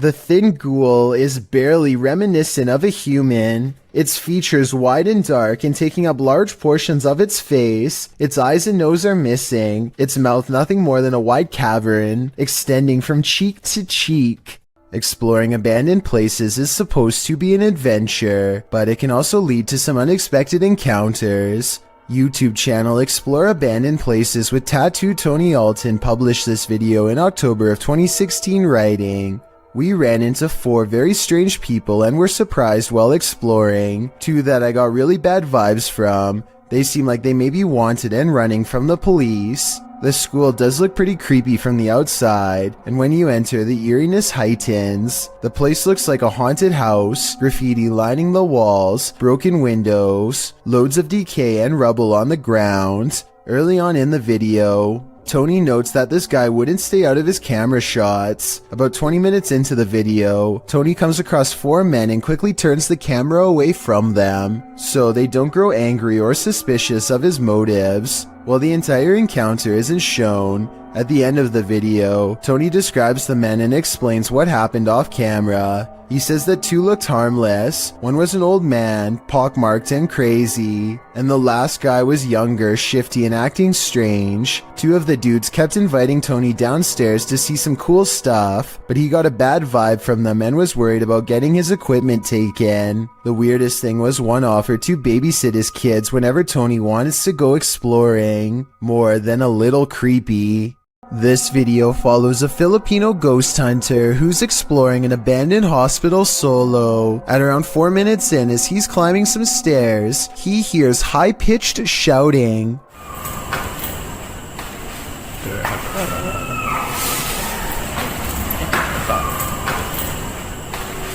The thin ghoul is barely reminiscent of a human. Its features wide and dark and taking up large portions of its face. Its eyes and nose are missing. Its mouth nothing more than a wide cavern, extending from cheek to cheek. Exploring abandoned places is supposed to be an adventure, but it can also lead to some unexpected encounters. YouTube channel Explore Abandoned Places with Tattoo Tony Alton published this video in October of 2016, writing, "We ran into 4 very strange people and were surprised while exploring. 2 that I got really bad vibes from. They seem like they may be wanted and running from the police. The school does look pretty creepy from the outside, and when you enter, the eeriness heightens. The place looks like a haunted house, graffiti lining the walls, broken windows, loads of decay and rubble on the ground." Early on in the video, Tony notes that this guy wouldn't stay out of his camera shots. About 20 minutes into the video, Tony comes across 4 men and quickly turns the camera away from them, so they don't grow angry or suspicious of his motives. While the entire encounter isn't shown, at the end of the video, Tony describes the men and explains what happened off camera. He says that 2 looked harmless, 1 was an old man, pockmarked and crazy, and the last guy was younger, shifty and acting strange. 2 of the dudes kept inviting Tony downstairs to see some cool stuff, but he got a bad vibe from them and was worried about getting his equipment taken. The weirdest thing was 1 offered to babysit his kids whenever Tony wants to go exploring. More than a little creepy. This video follows a Filipino ghost hunter who's exploring an abandoned hospital solo. At around 4 minutes in, as he's climbing some stairs, he hears high-pitched shouting.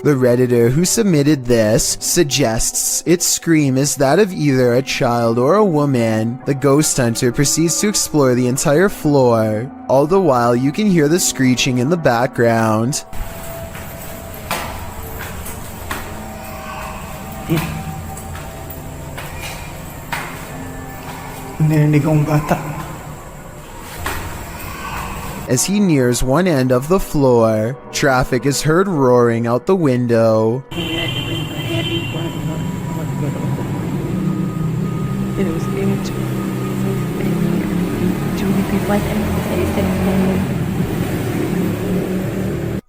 The Redditor who submitted this suggests its scream is that of either a child or a woman. The ghost hunter proceeds to explore the entire floor. All the while, you can hear the screeching in the background. Narinig akong bata. As he nears one end of the floor, traffic is heard roaring out the window.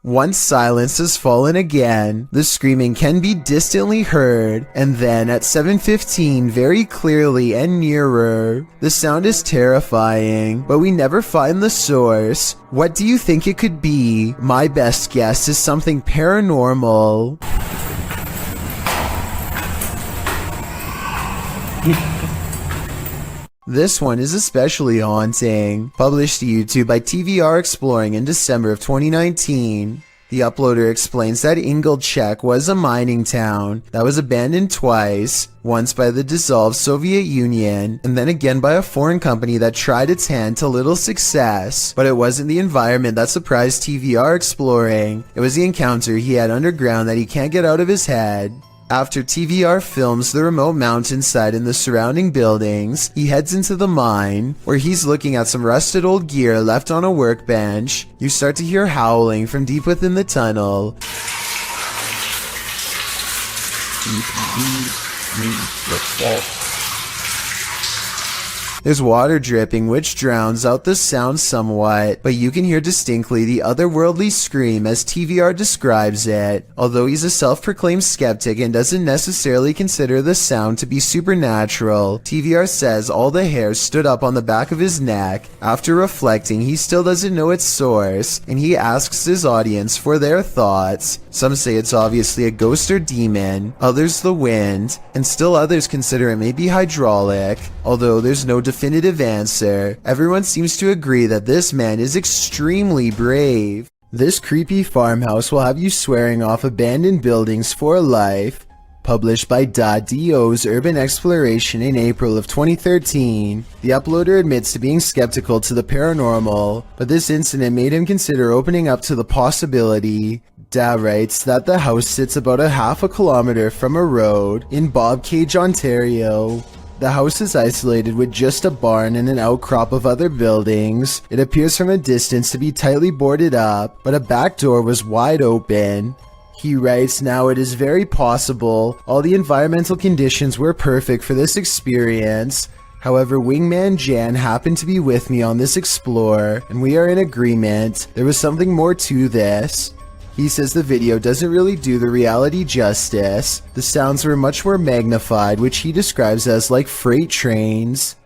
Once silence has fallen again, the screaming can be distantly heard, and then at 7:15 very clearly and nearer. The sound is terrifying, but we never find the source. What do you think it could be? My best guess is something paranormal. This one is especially haunting. Published to YouTube by TVR Exploring in December of 2019. The uploader explains that Ingolchek was a mining town that was abandoned twice, once by the dissolved Soviet Union, and then again by a foreign company that tried its hand to little success. But it wasn't the environment that surprised TVR Exploring. It was the encounter he had underground that he can't get out of his head. After TVR films the remote mountainside and the surrounding buildings, he heads into the mine, where he's looking at some rusted old gear left on a workbench. You start to hear howling from deep within the tunnel. There's water dripping, which drowns out the sound somewhat, but you can hear distinctly the otherworldly scream as TVR describes it. Although he's a self-proclaimed skeptic and doesn't necessarily consider the sound to be supernatural, TVR says all the hairs stood up on the back of his neck. After reflecting, he still doesn't know its source, and he asks his audience for their thoughts. Some say it's obviously a ghost or demon, others the wind, and still others consider it may be hydraulic. Although there's no definitive answer, everyone seems to agree that this man is extremely brave. This creepy farmhouse will have you swearing off abandoned buildings for life. Published by .do's Urban Exploration in April of 2013. The uploader admits to being skeptical to the paranormal, but this incident made him consider opening up to the possibility. Writes that the house sits about a half a kilometer from a road in Bobcage, Ontario. The house is isolated with just a barn and an outcrop of other buildings. It appears from a distance to be tightly boarded up, but a back door was wide open. He writes, now it is very possible all the environmental conditions were perfect for this experience. However, Wingman Jan happened to be with me on this explore, and we are in agreement. There was something more to this. He says the video doesn't really do the reality justice. The sounds were much more magnified, which he describes as like freight trains.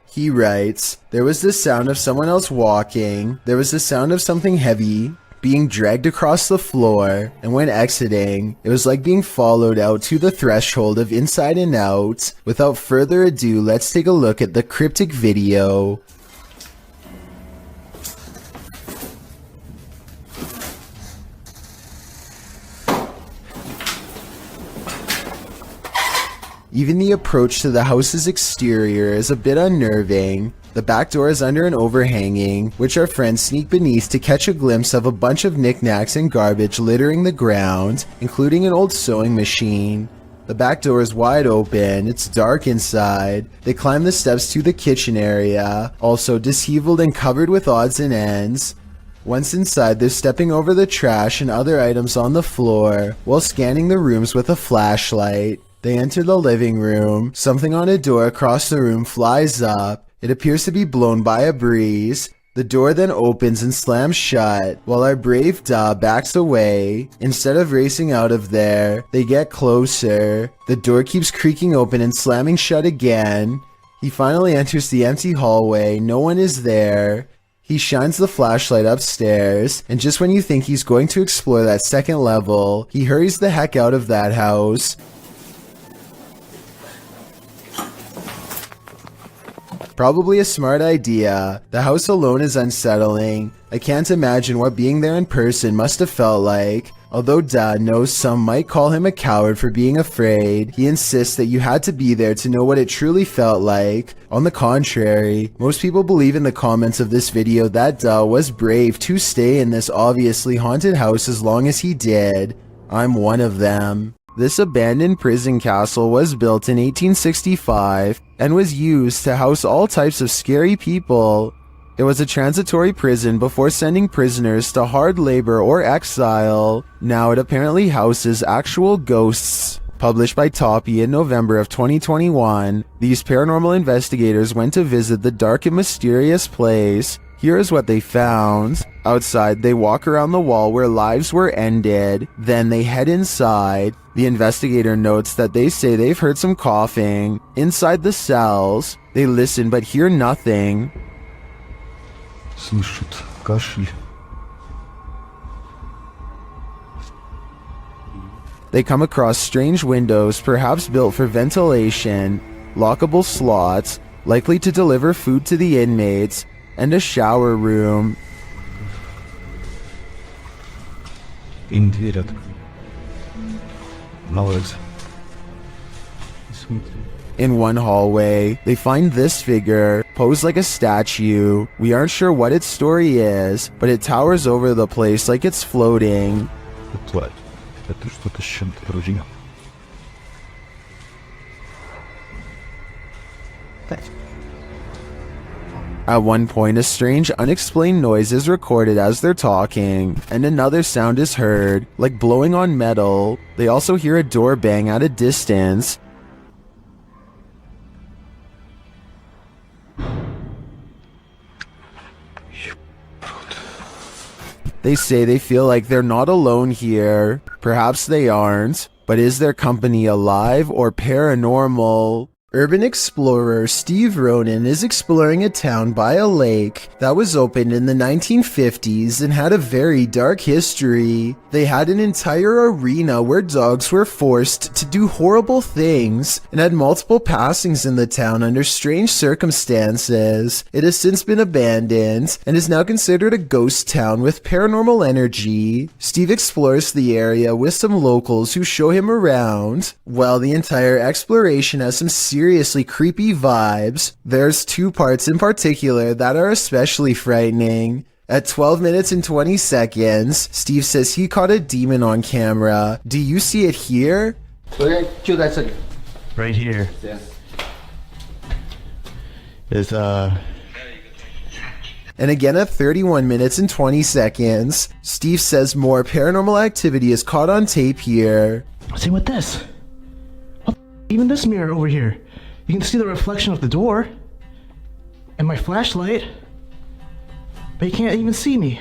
He writes, there was the sound of someone else walking. There was the sound of something heavy being dragged across the floor, and when exiting, it was like being followed out to the threshold of Inside and Out. Without further ado, let's take a look at the cryptic video. Even the approach to the house's exterior is a bit unnerving. The back door is under an overhanging, which our friends sneak beneath to catch a glimpse of a bunch of knickknacks and garbage littering the ground, including an old sewing machine. The back door is wide open, it's dark inside. They climb the steps to the kitchen area, also disheveled and covered with odds and ends. Once inside, they're stepping over the trash and other items on the floor, while scanning the rooms with a flashlight. They enter the living room. Something on a door across the room flies up. It appears to be blown by a breeze. The door then opens and slams shut, while our brave Da backs away. Instead of racing out of there, they get closer. The door keeps creaking open and slamming shut again. He finally enters the empty hallway. No one is there. He shines the flashlight upstairs, and just when you think he's going to explore that second level, he hurries the heck out of that house. Probably a smart idea. The house alone is unsettling. I can't imagine what being there in person must have felt like. Although Dad knows some might call him a coward for being afraid, he insists that you had to be there to know what it truly felt like. On the contrary, most people believe in the comments of this video that Da was brave to stay in this obviously haunted house as long as he did. I'm one of them. This abandoned prison castle was built in 1865 and was used to house all types of scary people. It was a transitory prison before sending prisoners to hard labor or exile. Now it apparently houses actual ghosts. Published by Toppy in November of 2021, these paranormal investigators went to visit the dark and mysterious place. Here is what they found. Outside, they walk around the wall where lives were ended. Then they head inside. The investigator notes that they say they've heard some coughing. Inside the cells, they listen but hear nothing. Слышат кашель. They come across strange windows, perhaps built for ventilation, lockable slots, likely to deliver food to the inmates, and a shower room. In дверь открой. Молодец. In one hallway, they find this figure, posed like a statue. We aren't sure what its story is, but it towers over the place like it's floating. Это что-то с чем-то вроде. At one point, a strange, unexplained noise is recorded as they're talking, and another sound is heard, like blowing on metal. They also hear a door bang at a distance. They say they feel like they're not alone here. Perhaps they aren't, but is their company alive or paranormal? Urban explorer Steve Ronan is exploring a town by a lake that was opened in the 1950s and had a very dark history. They had an entire arena where dogs were forced to do horrible things and had multiple passings in the town under strange circumstances. It has since been abandoned and is now considered a ghost town with paranormal energy. Steve explores the area with some locals who show him around. While the entire exploration has some seriously creepy vibes, there's two parts in particular that are especially frightening. At 12 minutes and 20 seconds, Steve says he caught a demon on camera. Do you see it here? Right here. Yeah. Is And again at 31 minutes and 20 seconds, Steve says more paranormal activity is caught on tape here. See with this. Even this mirror over here. You can see the reflection of the door. And my flashlight. But you can't even see me.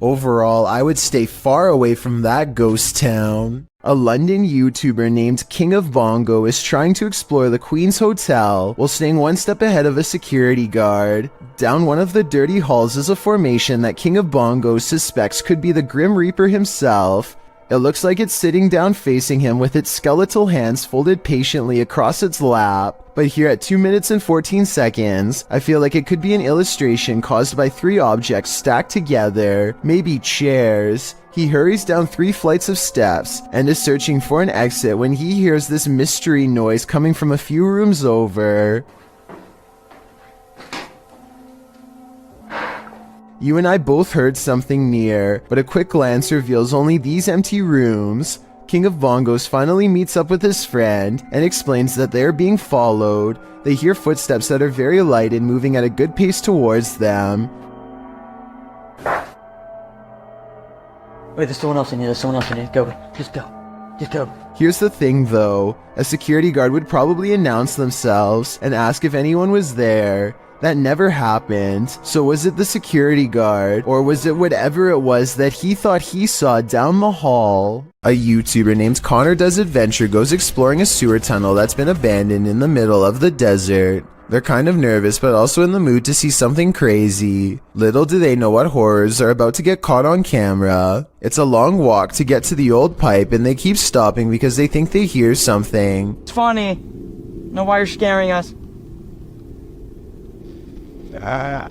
Overall, I would stay far away from that ghost town. A London YouTuber named King of Bongo is trying to explore the Queen's Hotel while staying one step ahead of a security guard. Down one of the dirty halls is a formation that King of Bongo suspects could be the Grim Reaper himself. It looks like it's sitting down facing him with its skeletal hands folded patiently across its lap. But here at 2 minutes and 14 seconds, I feel like it could be an illustration caused by three objects stacked together, maybe chairs. He hurries down 3 flights of steps and is searching for an exit when he hears this mystery noise coming from a few rooms over. You and I both heard something near, but a quick glance reveals only these empty rooms. King of Bongos finally meets up with his friend and explains that they are being followed. They hear footsteps that are very light and moving at a good pace towards them. Wait, there's someone else in here, Go, just go. Here's the thing though, a security guard would probably announce themselves and ask if anyone was there. That never happened. So was it the security guard, or was it whatever it was that he thought he saw down the hall? A YouTuber named Connor Does Adventure goes exploring a sewer tunnel that's been abandoned in the middle of the desert. They're kind of nervous but also in the mood to see something crazy. Little do they know what horrors are about to get caught on camera. It's a long walk to get to the old pipe and they keep stopping because they think they hear something. It's funny. Know why you're scaring us. Oh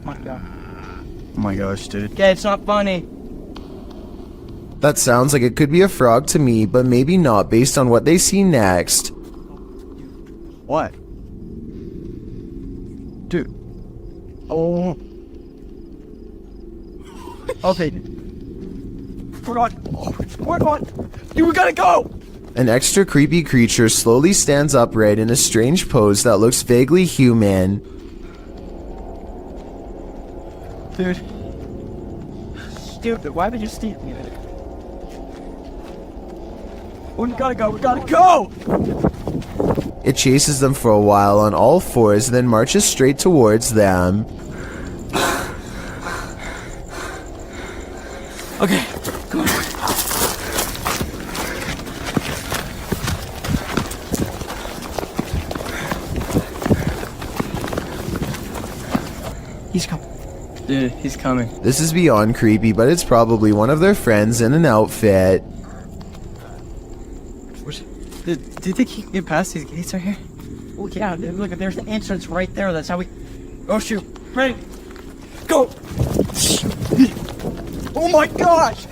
my god. Oh my gosh, dude. Okay, it's not funny. That sounds like it could be a frog to me, but maybe not based on what they see next. What? Dude. Oh. Okay. We're on. You gotta go! An extra creepy creature slowly stands upright in a strange pose that looks vaguely human. Dude. Stupid, why would you steal me? We gotta go! It chases them for a while on all fours, then marches straight towards them. Okay, come on. He's coming. Dude, he's coming. This is beyond creepy, but it's probably one of their friends in an outfit. Do you think he can get past these gates right here? Oh yeah, dude, look, there's the entrance right there. That's how we... Oh shoot. Ready? Go! Oh my gosh!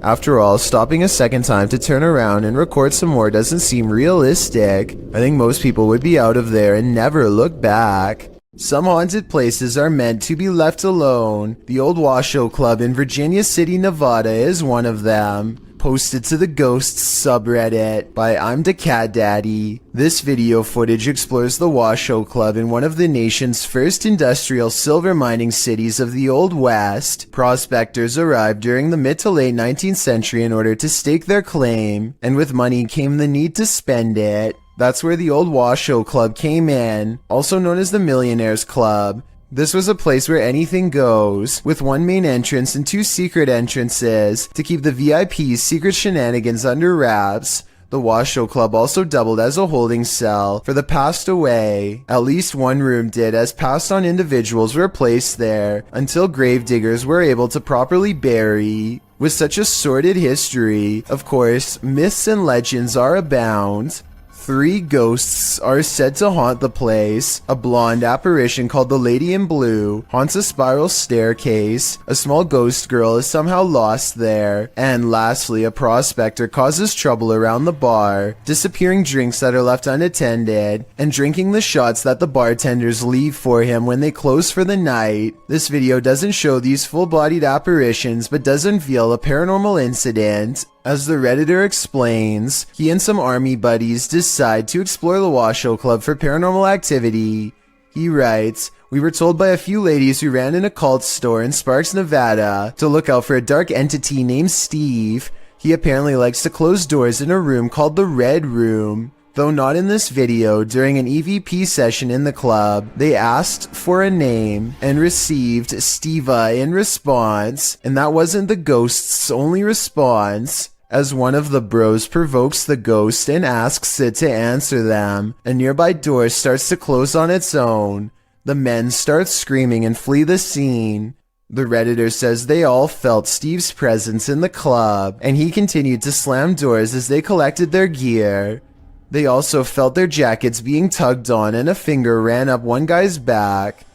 After all, stopping a second time to turn around and record some more doesn't seem realistic. I think most people would be out of there and never look back. Some haunted places are meant to be left alone. The old Washoe Club in Virginia City, Nevada is one of them. Posted to the Ghosts subreddit by I'm the Cat Daddy. This video footage explores the Washoe Club in one of the nation's first industrial silver mining cities of the Old West. Prospectors arrived during the mid to late 19th century in order to stake their claim, and with money came the need to spend it. That's where the old Washoe Club came in, also known as the Millionaires Club. This was a place where anything goes, with one main entrance and 2 secret entrances to keep the VIP's secret shenanigans under wraps. The Washoe Club also doubled as a holding cell for the passed away. At least one room did, as passed on individuals were placed there until gravediggers were able to properly bury. With such a sordid history, of course, myths and legends are abound. 3 ghosts are said to haunt the place. A blonde apparition called the Lady in Blue haunts a spiral staircase. A small ghost girl is somehow lost there. And lastly, a prospector causes trouble around the bar, disappearing drinks that are left unattended, and drinking the shots that the bartenders leave for him when they close for the night. This video doesn't show these full-bodied apparitions, but does unveil a paranormal incident. As the Redditor explains, he and some army buddies decide to explore the Washoe Club for paranormal activity. He writes, "We were told by a few ladies who ran an occult store in Sparks, Nevada, to look out for a dark entity named Steve. He apparently likes to close doors in a room called the Red Room." Though not in this video, during an EVP session in the club, they asked for a name and received Steva in response, and that wasn't the ghost's only response. As one of the bros provokes the ghost and asks it to answer them, a nearby door starts to close on its own. The men start screaming and flee the scene. The Redditor says they all felt Steve's presence in the club, and he continued to slam doors as they collected their gear. They also felt their jackets being tugged on and a finger ran up one guy's back.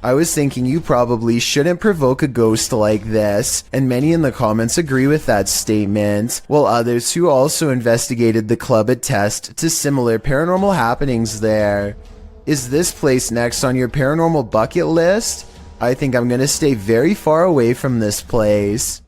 I was thinking you probably shouldn't provoke a ghost like this, and many in the comments agree with that statement, while others who also investigated the club attest to similar paranormal happenings there. Is this place next on your paranormal bucket list? I think I'm gonna stay very far away from this place.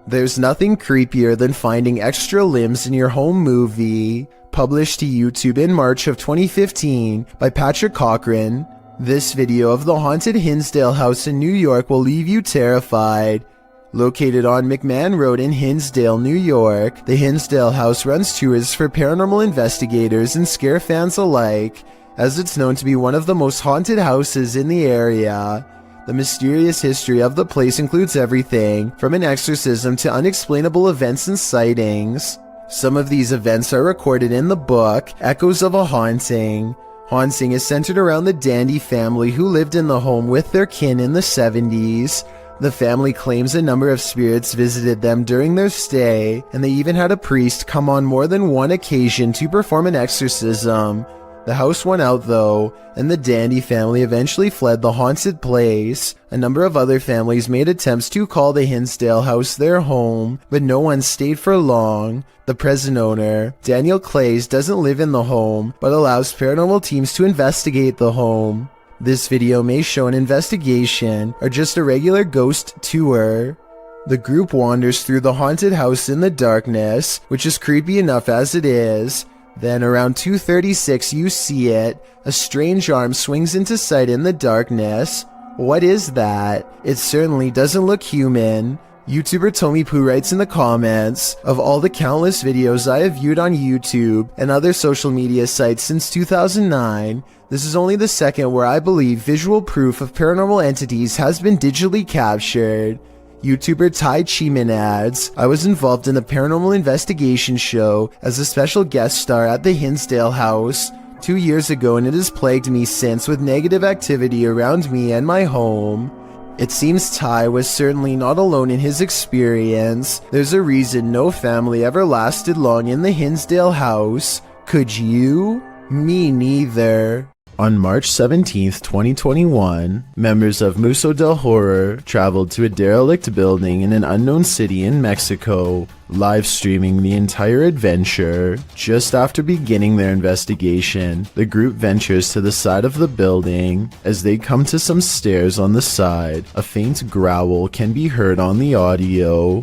There's nothing creepier than finding extra limbs in your home movie. Published to YouTube in March of 2015 by Patrick Cochran. This video of the haunted Hinsdale house in New York will leave you terrified. Located on McMahon Road in Hinsdale, New York, the Hinsdale house runs tours for paranormal investigators and scare fans alike, as it's known to be one of the most haunted houses in the area. The mysterious history of the place includes everything from an exorcism to unexplainable events and sightings. Some of these events are recorded in the book, Echoes of a Haunting. Haunting is centered around the Dandy family who lived in the home with their kin in the 70s. The family claims a number of spirits visited them during their stay, and they even had a priest come on more than one occasion to perform an exorcism. The house won out though, and the Dandy family eventually fled the haunted place. A number of other families made attempts to call the Hinsdale house their home, but no one stayed for long. The present owner, Daniel Clays, doesn't live in the home, but allows paranormal teams to investigate the home. This video may show an investigation, or just a regular ghost tour. The group wanders through the haunted house in the darkness, which is creepy enough as it is. Then around 2:36 you see it. A strange arm swings into sight in the darkness. What is that? It certainly doesn't look human. YouTuber Tommy Poo writes in the comments, "Of all the countless videos I have viewed on YouTube and other social media sites since 2009, this is only the second where I believe visual proof of paranormal entities has been digitally captured." YouTuber Ty Cheeman adds, "I was involved in the paranormal investigation show as a special guest star at the Hinsdale house 2 years ago, and it has plagued me since with negative activity around me and my home." It seems Ty was certainly not alone in his experience. There's a reason no family ever lasted long in the Hinsdale house. Could you? Me neither. On March 17th, 2021, members of Museo del Horror traveled to a derelict building in an unknown city in Mexico, live streaming the entire adventure. Just after beginning their investigation, the group ventures to the side of the building. As they come to some stairs on the side, a faint growl can be heard on the audio.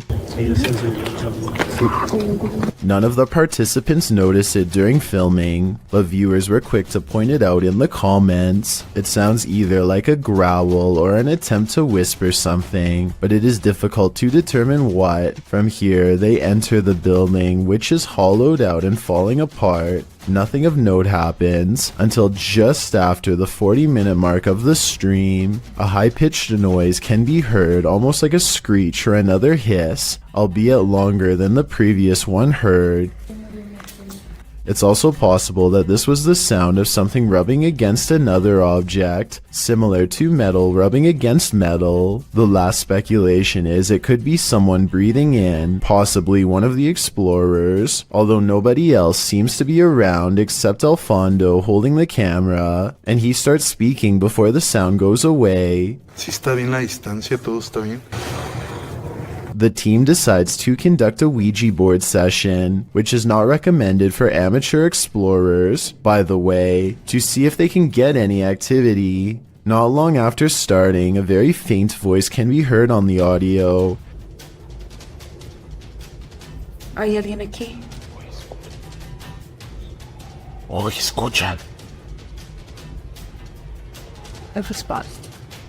None of the participants noticed it during filming, but viewers were quick to point it out in the comments. It sounds either like a growl or an attempt to whisper something, but it is difficult to determine what. From here, they enter the building, which is hollowed out and falling apart. Nothing of note happens until just after the 40-minute mark of the stream. A high-pitched noise can be heard, almost like a screech or another hiss, albeit longer than the previous one heard. It's also possible that this was the sound of something rubbing against another object, similar to metal rubbing against metal. The last speculation is it could be someone breathing in, possibly one of the explorers, although nobody else seems to be around except Alfondo holding the camera, and he starts speaking before the sound goes away. Si está bien la distancia, todo está bien. The team decides to conduct a Ouija board session, which is not recommended for amateur explorers, by the way, to see if they can get any activity. Not long after starting, a very faint voice can be heard on the audio. ¿Hay alguien aquí? Oh, escuchan. I've responded.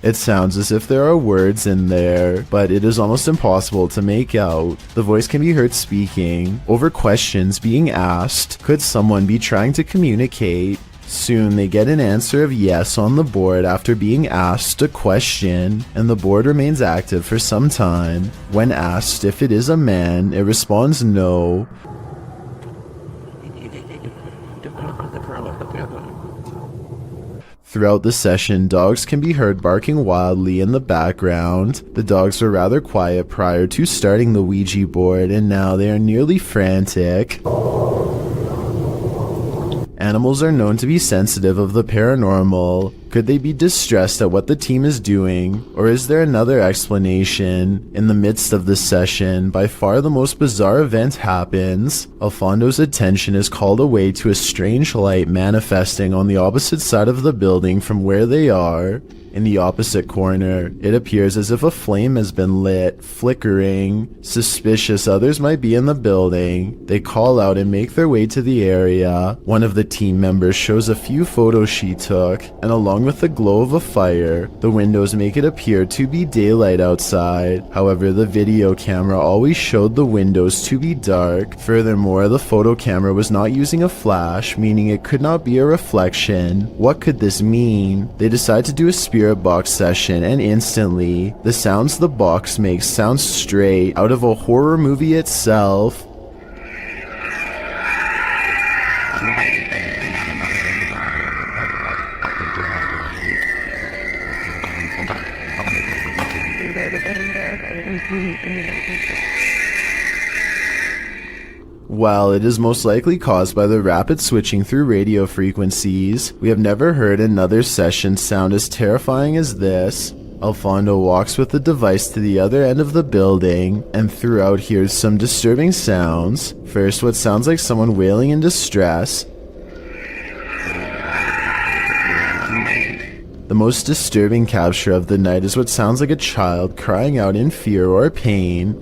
It sounds as if there are words in there, but it is almost impossible to make out. The voice can be heard speaking over questions being asked. Could someone be trying to communicate? Soon they get an answer of yes on the board after being asked a question, and the board remains active for some time. When asked if it is a man, it responds no. Throughout the session, dogs can be heard barking wildly in the background. The dogs were rather quiet prior to starting the Ouija board, and now they are nearly frantic. Animals are known to be sensitive of the paranormal. Could they be distressed at what the team is doing? Or is there another explanation? In the midst of this session, by far the most bizarre event happens. Alfondo's attention is called away to a strange light manifesting on the opposite side of the building from where they are. In the opposite corner, it appears as if a flame has been lit, flickering. Suspicious others might be in the building. They call out and make their way to the area. One of the team members shows a few photos she took, and along with the glow of a fire, the windows make it appear to be daylight outside. However, the video camera always showed the windows to be dark. Furthermore, the photo camera was not using a flash, meaning it could not be a reflection. What could this mean? They decide to do a spirit box session, and instantly, the sounds the box makes sound straight out of a horror movie itself. While it is most likely caused by the rapid switching through radio frequencies, we have never heard another session sound as terrifying as this. Alfondo walks with the device to the other end of the building, and throughout hears some disturbing sounds. First, what sounds like someone wailing in distress. The most disturbing capture of the night is what sounds like a child crying out in fear or pain.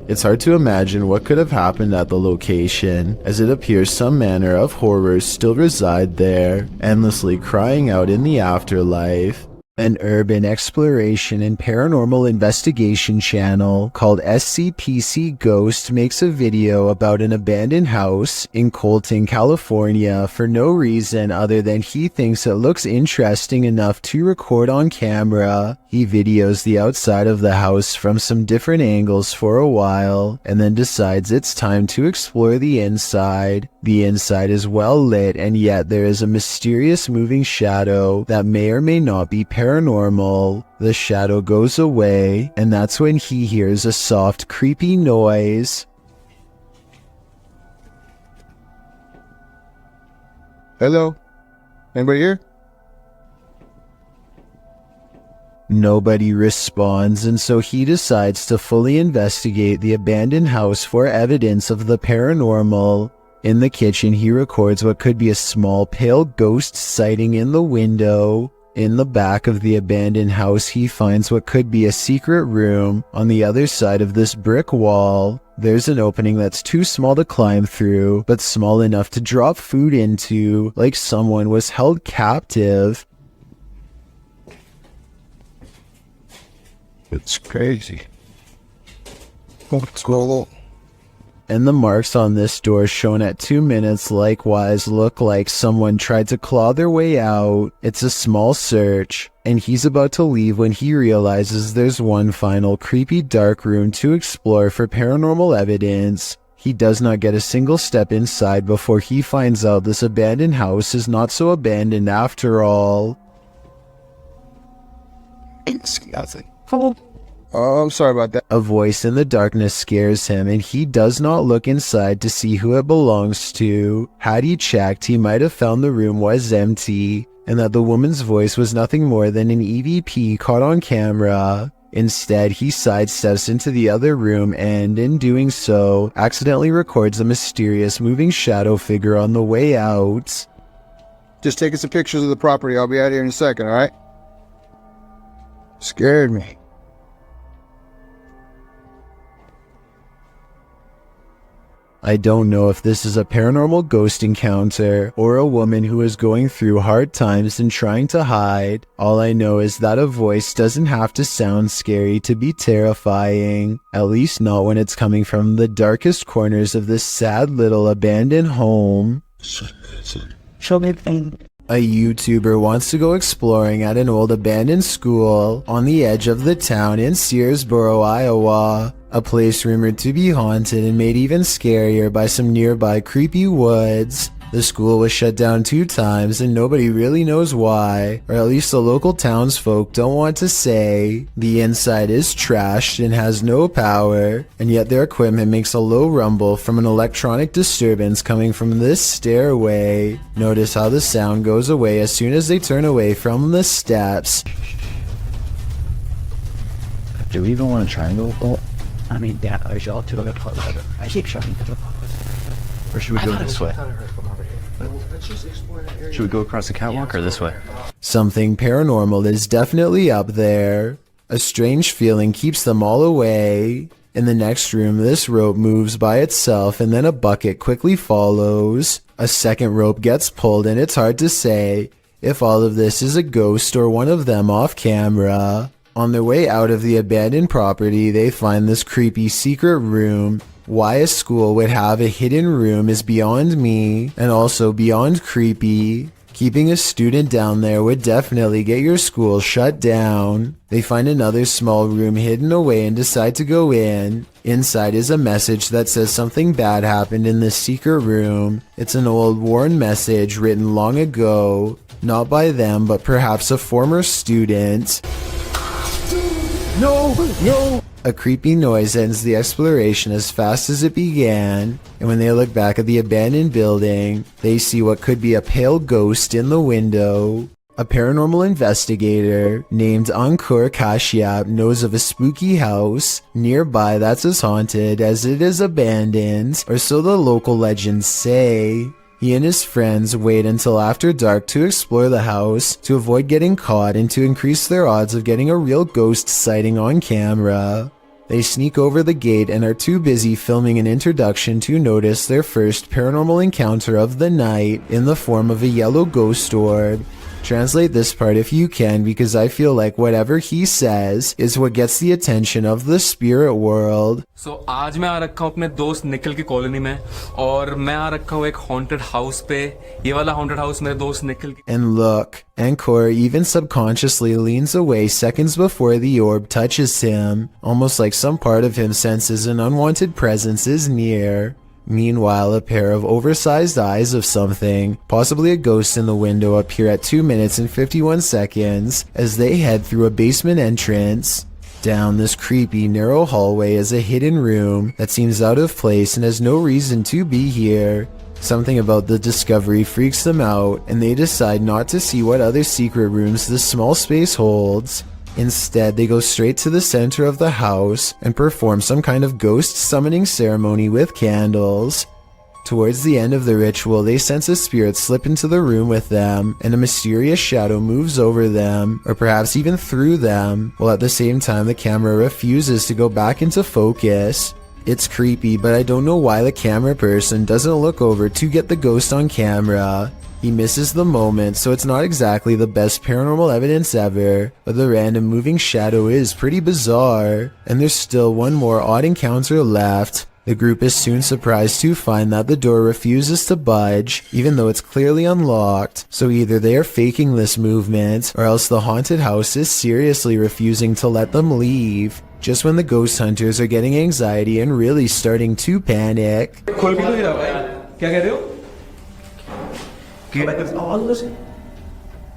It's hard to imagine what could have happened at the location, as it appears some manner of horrors still reside there, endlessly crying out in the afterlife. An urban exploration and paranormal investigation channel called SCPC Ghost makes a video about an abandoned house in Colton, California for no reason other than he thinks it looks interesting enough to record on camera. He videos the outside of the house from some different angles for a while, and then decides it's time to explore the inside. The inside is well lit, and yet there is a mysterious moving shadow that may or may not be paranormal. The shadow goes away, and that's when he hears a soft, creepy noise. Hello? Anybody here? Nobody responds, and so he decides to fully investigate the abandoned house for evidence of the paranormal. In the kitchen, he records what could be a small pale ghost sighting in the window. In the back of the abandoned house, he finds what could be a secret room. On the other side of this brick wall, there's an opening that's too small to climb through, but small enough to drop food into, like someone was held captive. It's crazy. And the marks on this door shown at 2 minutes likewise look like someone tried to claw their way out. It's a small search, and he's about to leave when he realizes there's one final creepy dark room to explore for paranormal evidence. He does not get a single step inside before he finds out this abandoned house is not so abandoned after all. Oh, I'm sorry about that. A voice in the darkness scares him, and he does not look inside to see who it belongs to. Had he checked, he might have found the room was empty, and that the woman's voice was nothing more than an EVP caught on camera. Instead, he sidesteps into the other room and, in doing so, accidentally records a mysterious moving shadow figure on the way out. Just taking some pictures of the property. I'll be out here in a second, alright? Scared me. I don't know if this is a paranormal ghost encounter or a woman who is going through hard times and trying to hide. All I know is that a voice doesn't have to sound scary to be terrifying, at least not when it's coming from the darkest corners of this sad little abandoned home. Show me. A YouTuber wants to go exploring at an old abandoned school on the edge of the town in Searsboro, Iowa. A place rumored to be haunted and made even scarier by some nearby creepy woods. The school was shut down 2 times and nobody really knows why, or at least the local townsfolk don't want to say. The inside is trashed and has no power, and yet their equipment makes a low rumble from an electronic disturbance coming from this stairway. Notice how the sound goes away as soon as they turn away from the steps. Do we even want to try and go? I mean, yeah, I keep showing. Or should we go this way? Should we go across the catwalk or this way? Something paranormal is definitely up there. A strange feeling keeps them all away. In the next room, this rope moves by itself and then a bucket quickly follows. A second rope gets pulled and it's hard to say if all of this is a ghost or one of them off camera. On their way out of the abandoned property, they find this creepy secret room. Why a school would have a hidden room is beyond me, and also beyond creepy. Keeping a student down there would definitely get your school shut down. They find another small room hidden away and decide to go in. Inside is a message that says something bad happened in this secret room. It's an old worn message written long ago, not by them, but perhaps a former student. No! No! A creepy noise ends the exploration as fast as it began, and when they look back at the abandoned building, they see what could be a pale ghost in the window. A paranormal investigator named Ankur Kashyap knows of a spooky house nearby that's as haunted as it is abandoned, or so the local legends say. He and his friends wait until after dark to explore the house to avoid getting caught and to increase their odds of getting a real ghost sighting on camera. They sneak over the gate and are too busy filming an introduction to notice their first paranormal encounter of the night in the form of a yellow ghost orb. Translate this part if you can, because I feel like whatever he says is what gets the attention of the spirit world. So आज मैं आ रखा हूँ अपने दोस्त निखिल की colony में और मैं आ रखा हूँ एक haunted house पे ये वाला haunted house मेरे दोस्त निखिल की And look, Ankur even subconsciously leans away seconds before the orb touches him, almost like some part of him senses an unwanted presence is near. Meanwhile, a pair of oversized eyes of something, possibly a ghost in the window, appear at 2 minutes and 51 seconds as they head through a basement entrance. Down this creepy, narrow hallway is a hidden room that seems out of place and has no reason to be here. Something about the discovery freaks them out, and they decide not to see what other secret rooms this small space holds. Instead, they go straight to the center of the house and perform some kind of ghost summoning ceremony with candles. Towards the end of the ritual, they sense a spirit slip into the room with them, and a mysterious shadow moves over them, or perhaps even through them, while at the same time the camera refuses to go back into focus. It's creepy, but I don't know why the camera person doesn't look over to get the ghost on camera. He misses the moment, so it's not exactly the best paranormal evidence ever, but the random moving shadow is pretty bizarre. And there's still one more odd encounter left. The group is soon surprised to find that the door refuses to budge, even though it's clearly unlocked. So either they are faking this movement, or else the haunted house is seriously refusing to let them leave. Just when the ghost hunters are getting anxiety and really starting to panic.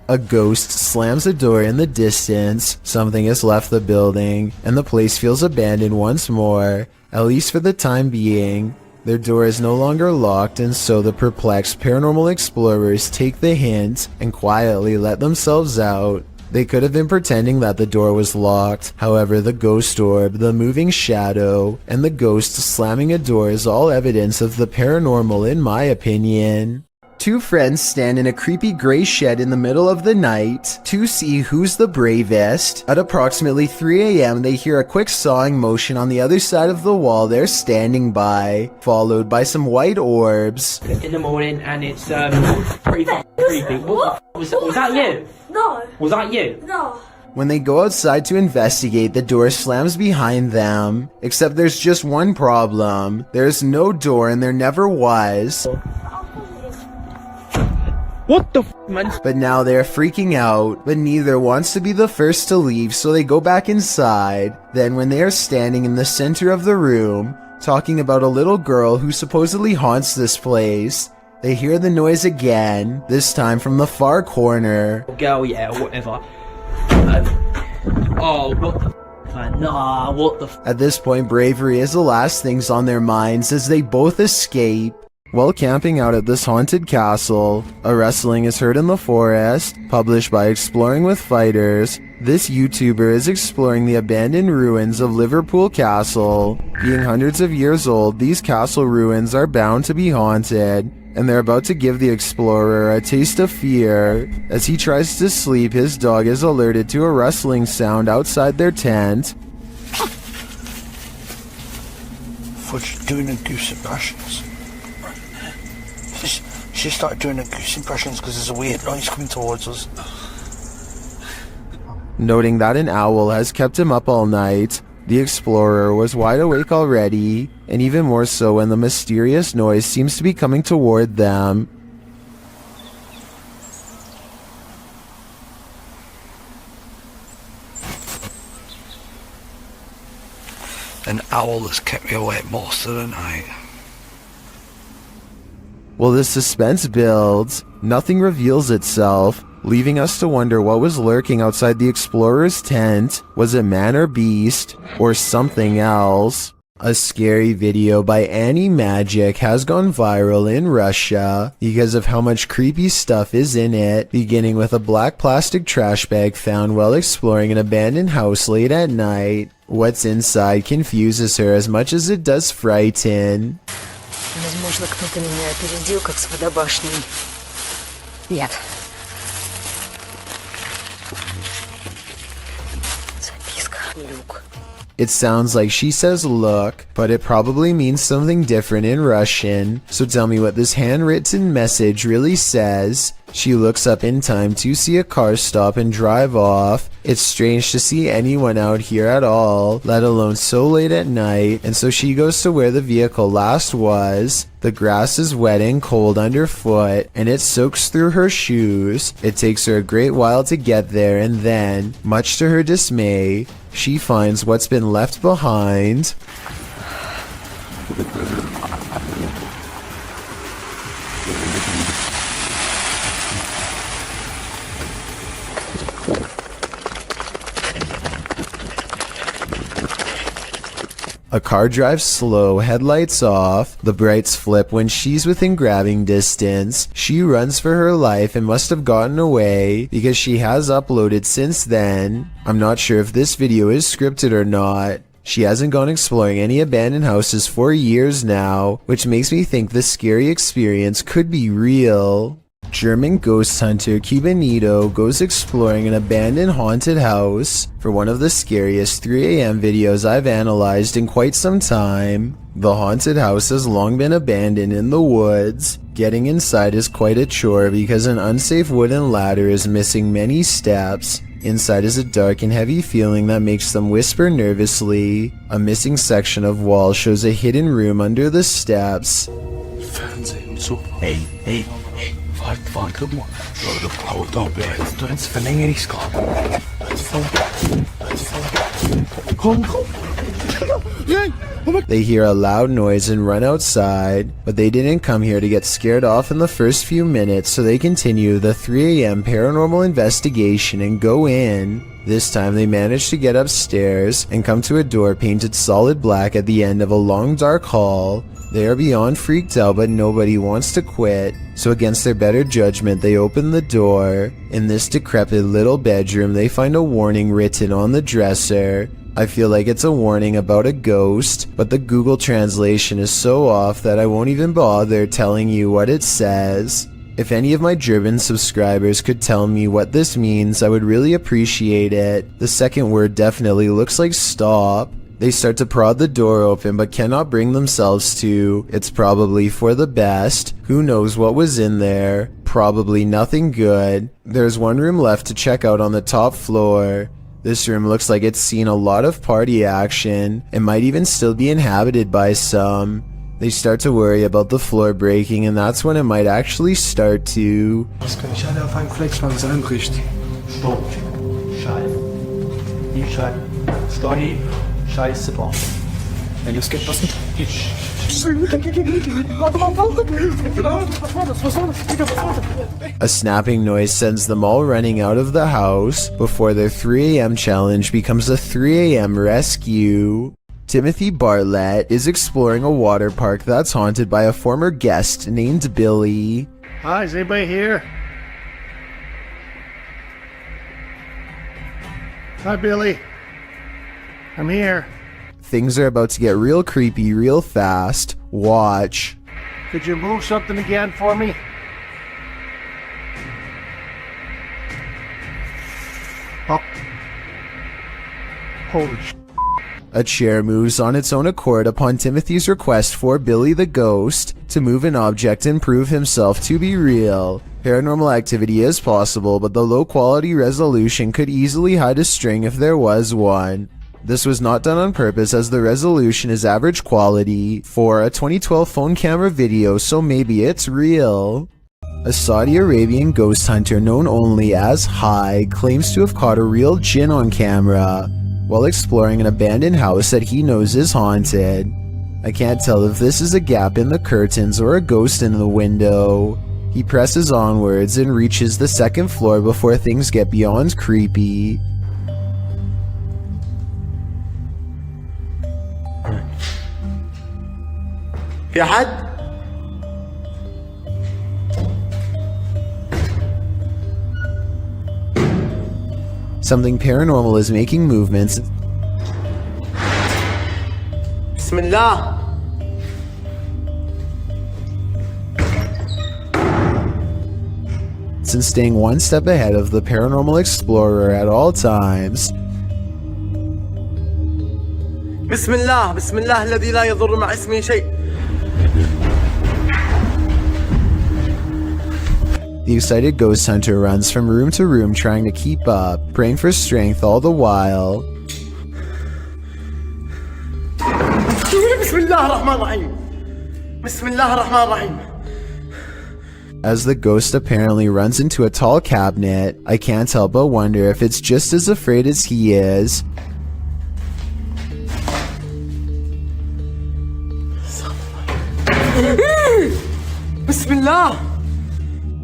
A ghost slams a door in the distance, something has left the building, and the place feels abandoned once more, at least for the time being. Their door is no longer locked, and so the perplexed paranormal explorers take the hint and quietly let themselves out. They could have been pretending that the door was locked, however the ghost orb, the moving shadow, and the ghost slamming a door is all evidence of the paranormal in my opinion. Two friends stand in a creepy gray shed in the middle of the night to see who's the bravest. At approximately 3 a.m. they hear a quick sawing motion on the other side of the wall they're standing by, followed by some white orbs. In the morning and it's pretty creepy. Was that you? No. Was that you? No. When they go outside to investigate, the door slams behind them. Except there's just one problem. There's no door and there never was. What the f, man? But now they're freaking out, but neither wants to be the first to leave, so they go back inside. Then when they are standing in the center of the room, talking about a little girl who supposedly haunts this place, they hear the noise again, this time from the far corner. Girl, yeah, whatever. Oh, what the f, man? Nah, what the f. At this point, bravery is the last things on their minds as they both escape. While camping out at this haunted castle, a wrestling is heard in the forest, published by Exploring with Fighters. This YouTuber is exploring the abandoned ruins of Liverpool Castle. Being hundreds of years old, these castle ruins are bound to be haunted, and they're about to give the explorer a taste of fear. As he tries to sleep, his dog is alerted to a rustling sound outside their tent. Fudge doing the goose impressions. She started doing the goose impressions because there's a weird noise coming towards us. Noting that an owl has kept him up all night, the explorer was wide awake already, and even more so when the mysterious noise seems to be coming toward them. An owl has kept me awake most of the night. While the suspense builds, nothing reveals itself, leaving us to wonder what was lurking outside the explorer's tent. Was it man or beast, or something else? A scary video by Annie Magic has gone viral in Russia because of how much creepy stuff is in it, beginning with a black plastic trash bag found while exploring an abandoned house late at night. What's inside confuses her as much as it does frighten. Возможно, кто-то меня опередил, как с водобашней. Нет. Записка. Люк. It sounds like she says look, but it probably means something different in Russian. So tell me what this handwritten message really says. She looks up in time to see a car stop and drive off. It's strange to see anyone out here at all, let alone so late at night, and so she goes to where the vehicle last was. The grass is wet and cold underfoot, and it soaks through her shoes. It takes her a great while to get there, and then, much to her dismay, she finds what's been left behind. A car drives slow, headlights off. The brights flip when she's within grabbing distance. She runs for her life and must have gotten away because she has uploaded since then. I'm not sure if this video is scripted or not. She hasn't gone exploring any abandoned houses for years now, which makes me think this scary experience could be real. German ghost hunter Cubanito goes exploring an abandoned haunted house for one of the scariest 3 a.m. videos I've analyzed in quite some time. The haunted house has long been abandoned in the woods. Getting inside is quite a chore because an unsafe wooden ladder is missing many steps. Inside is a dark and heavy feeling that makes them whisper nervously. A missing section of wall shows a hidden room under the steps. Hey. Fahren, guck mal. Haut ab, ey. Jetzt verlängere ich's gerade. Komm. They hear a loud noise and run outside, but they didn't come here to get scared off in the first few minutes, so they continue the 3 a.m. paranormal investigation and go in. This time they manage to get upstairs and come to a door painted solid black at the end of a long dark hall. They are beyond freaked out, but nobody wants to quit, so against their better judgment they open the door. In this decrepit little bedroom they find a warning written on the dresser. I feel like it's a warning about a ghost, but the Google translation is so off that I won't even bother telling you what it says. If any of my German subscribers could tell me what this means, I would really appreciate it. The second word definitely looks like stop. They start to prod the door open but cannot bring themselves to. It's probably for the best. Who knows what was in there? Probably nothing good. There's one room left to check out on the top floor. This room looks like it's seen a lot of party action. It might even still be inhabited by some. They start to worry about the floor breaking, and that's when it might actually start to. Was kann ich alle auf einen Flex von seinem Gericht? Stopp. Scheiße. Die Scheiße. Story. Scheiße, boah. Wenn du es geht, was nicht? A snapping noise sends them all running out of the house before their 3 a.m. challenge becomes a 3 a.m. rescue. Timothy Bartlett is exploring a water park that's haunted by a former guest named Billy. Hi, is anybody here? Hi, Billy. I'm here. Things are about to get real creepy real fast. Watch. Could you move something again for me? Oh. Holy sh**. A chair moves on its own accord upon Timothy's request for Billy the Ghost to move an object and prove himself to be real. Paranormal activity is possible, but the low quality resolution could easily hide a string if there was one. This was not done on purpose as the resolution is average quality for a 2012 phone camera video, so maybe it's real. A Saudi Arabian ghost hunter known only as Hai claims to have caught a real jinn on camera while exploring an abandoned house that he knows is haunted. I can't tell if this is a gap in the curtains or a ghost in the window. He presses onwards and reaches the second floor before things get beyond creepy. في حد؟ Something paranormal is making movements. بسم الله. And staying one step ahead of the paranormal explorer at all times. بسم الله بسم الله الذي لا يضر مع اسمه شيء. The excited ghost hunter runs from room to room trying to keep up, praying for strength all the while. بسم الله الرحمن الرحيم. بسم الله الرحمن الرحيم. As the ghost apparently runs into a tall cabinet, I can't help but wonder if it's just as afraid as he is. Bismillah!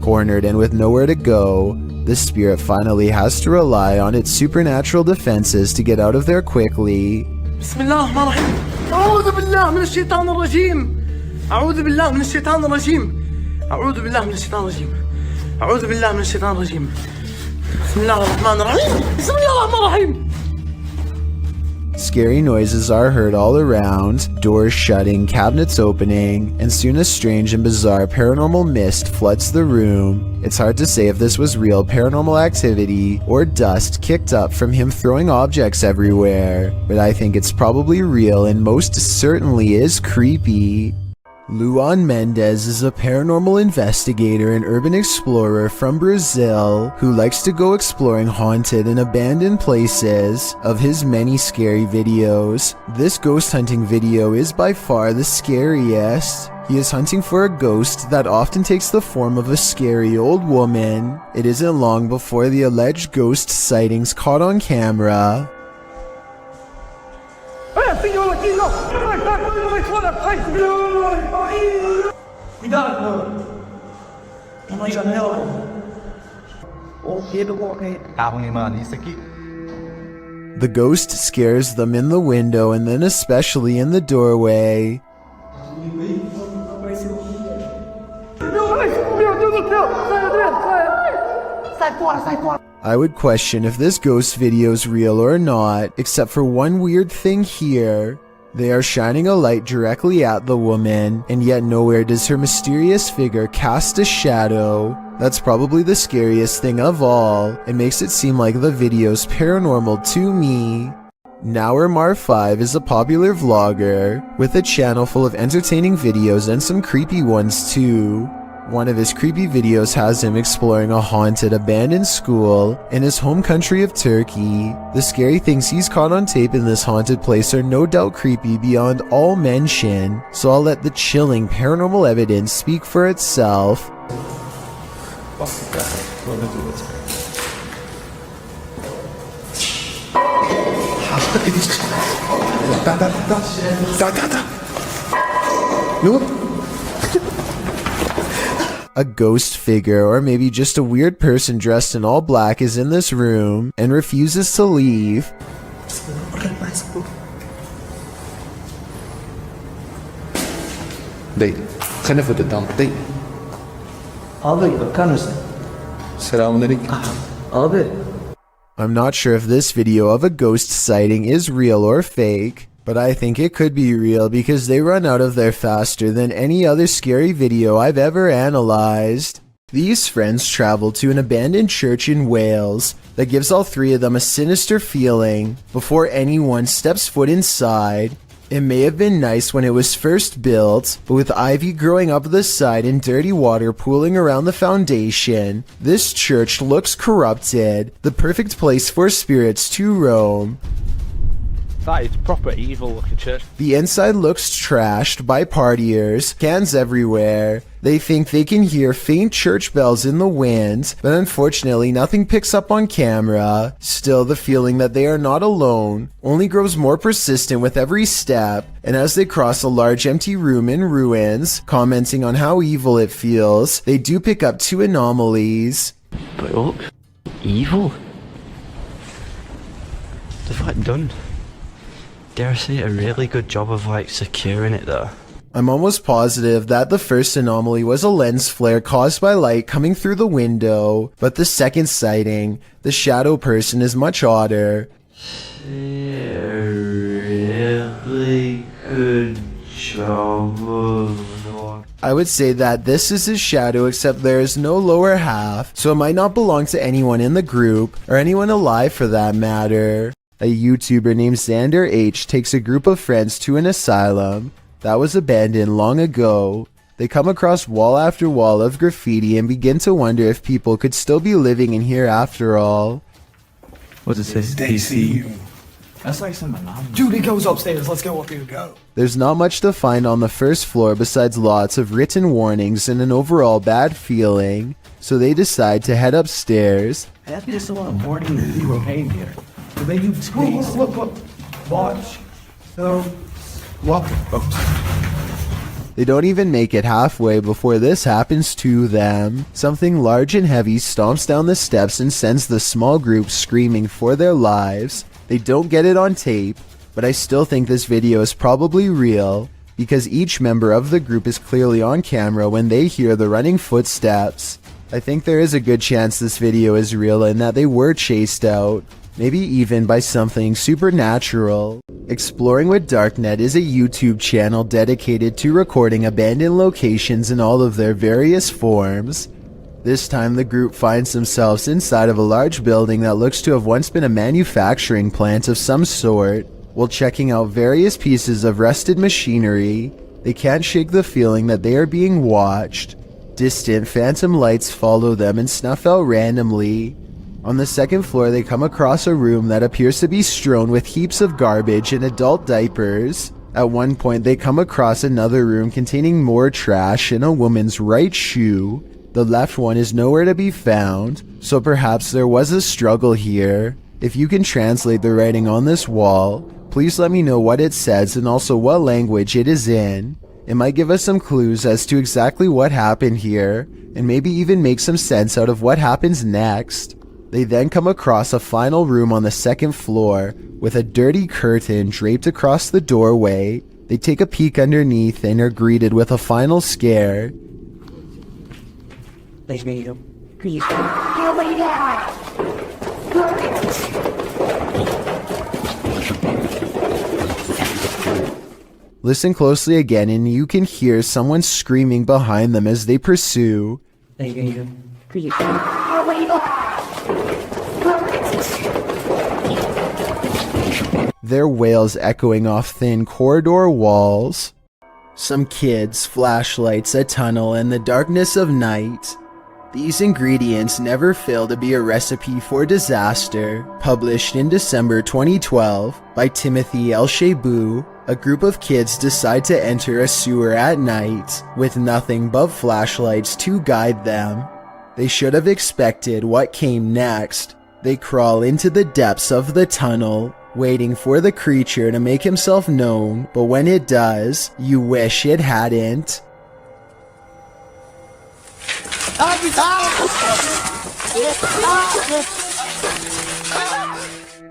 Cornered and with nowhere to go, the spirit finally has to rely on its supernatural defenses to get out of there quickly. Bismillah الرحمن الرحيم. أعوذ بالله من الشيطان الرجيم. أعوذ بالله من الشيطان الرجيم. أعوذ بالله من الشيطان الرجيم. أعوذ بالله من الشيطان الرجيم. بسم الله الرحمن الرحيم. بسم الله الرحمن الرحيم. Scary noises are heard all around, doors shutting, cabinets opening, and soon a strange and bizarre paranormal mist floods the room. It's hard to say if this was real paranormal activity or dust kicked up from him throwing objects everywhere, but I think it's probably real and most certainly is creepy. Luan Mendez is a paranormal investigator and urban explorer from Brazil who likes to go exploring haunted and abandoned places. Of his many scary videos, this ghost hunting video is by far the scariest. He is hunting for a ghost that often takes the form of a scary old woman. It isn't long before the alleged ghost sightings caught on camera. The ghost scares them in the window and then especially in the doorway. I would question if this ghost video is real or not, except for one weird thing here. They are shining a light directly at the woman, and yet nowhere does her mysterious figure cast a shadow. That's probably the scariest thing of all. It makes it seem like the video's paranormal to me. Nourmar5 is a popular vlogger with a channel full of entertaining videos and some creepy ones too. One of his creepy videos has him exploring a haunted abandoned school in his home country of Turkey. The scary things he's caught on tape in this haunted place are no doubt creepy beyond all mention, so I'll let the chilling paranormal evidence speak for itself. A ghost figure, or maybe just a weird person dressed in all black, is in this room and refuses to leave. I'm not sure if this video of a ghost sighting is real or fake, but I think it could be real because they run out of there faster than any other scary video I've ever analyzed. These friends travel to an abandoned church in Wales that gives all three of them a sinister feeling before anyone steps foot inside. It may have been nice when it was first built, but with ivy growing up the side and dirty water pooling around the foundation, this church looks corrupted, the perfect place for spirits to roam. That is proper evil looking church. The inside looks trashed by partiers, cans everywhere. They think they can hear faint church bells in the wind, but unfortunately nothing picks up on camera. Still, the feeling that they are not alone only grows more persistent with every step, and as they cross a large empty room in ruins, commenting on how evil it feels, they do pick up two anomalies. But look, evil? They've like done, dare I say, a really good job of like securing it though. I'm almost positive that the first anomaly was a lens flare caused by light coming through the window, but the second sighting, the shadow person, is much odder. A really good job of... I would say that this is his shadow, except there is no lower half, so it might not belong to anyone in the group, or anyone alive for that matter. A YouTuber named Xander H takes a group of friends to an asylum that was abandoned long ago. They come across wall after wall of graffiti and begin to wonder if people could still be living in here after all. What does it say? They see you. That's like some anomaly. Dude, it goes upstairs. Let's go up here. Go. There's not much to find on the first floor besides lots of written warnings and an overall bad feeling, so they decide to head upstairs. That's just a lot of boarding that you were paying here. So they do space. Look. Watch. So, walk. They don't even make it halfway before this happens to them. Something large and heavy stomps down the steps and sends the small group screaming for their lives. They don't get it on tape, but I still think this video is probably real, because each member of the group is clearly on camera when they hear the running footsteps. I think there is a good chance this video is real and that they were chased out. maybe even by something supernatural. Exploring with Darknet is a YouTube channel dedicated to recording abandoned locations in all of their various forms. This time the group finds themselves inside of a large building that looks to have once been a manufacturing plant of some sort. While checking out various pieces of rusted machinery, they can't shake the feeling that they are being watched. Distant phantom lights follow them and snuff out randomly. On the second floor they come across a room that appears to be strewn with heaps of garbage and adult diapers. At one point they come across another room containing more trash and a woman's right shoe. The left one is nowhere to be found, so perhaps there was a struggle here. If you can translate the writing on this wall, please let me know what it says and also what language it is in. It might give us some clues as to exactly what happened here, and maybe even make some sense out of what happens next. They then come across a final room on the second floor, with a dirty curtain draped across the doorway. They take a peek underneath and are greeted with a final scare. Nice meeting you. Please. Help me down. Listen closely again and you can hear someone screaming behind them as they pursue. Nice meeting you. Please. Help me down. Their wails echoing off thin corridor walls. Some kids, flashlights, a tunnel, and the darkness of night. These ingredients never fail to be a recipe for disaster. Published in December 2012 by Timothy L. Shabu, a group of kids decide to enter a sewer at night with nothing but flashlights to guide them. They should have expected what came next. They crawl into the depths of the tunnel, waiting for the creature to make himself known, but when it does, you wish it hadn't.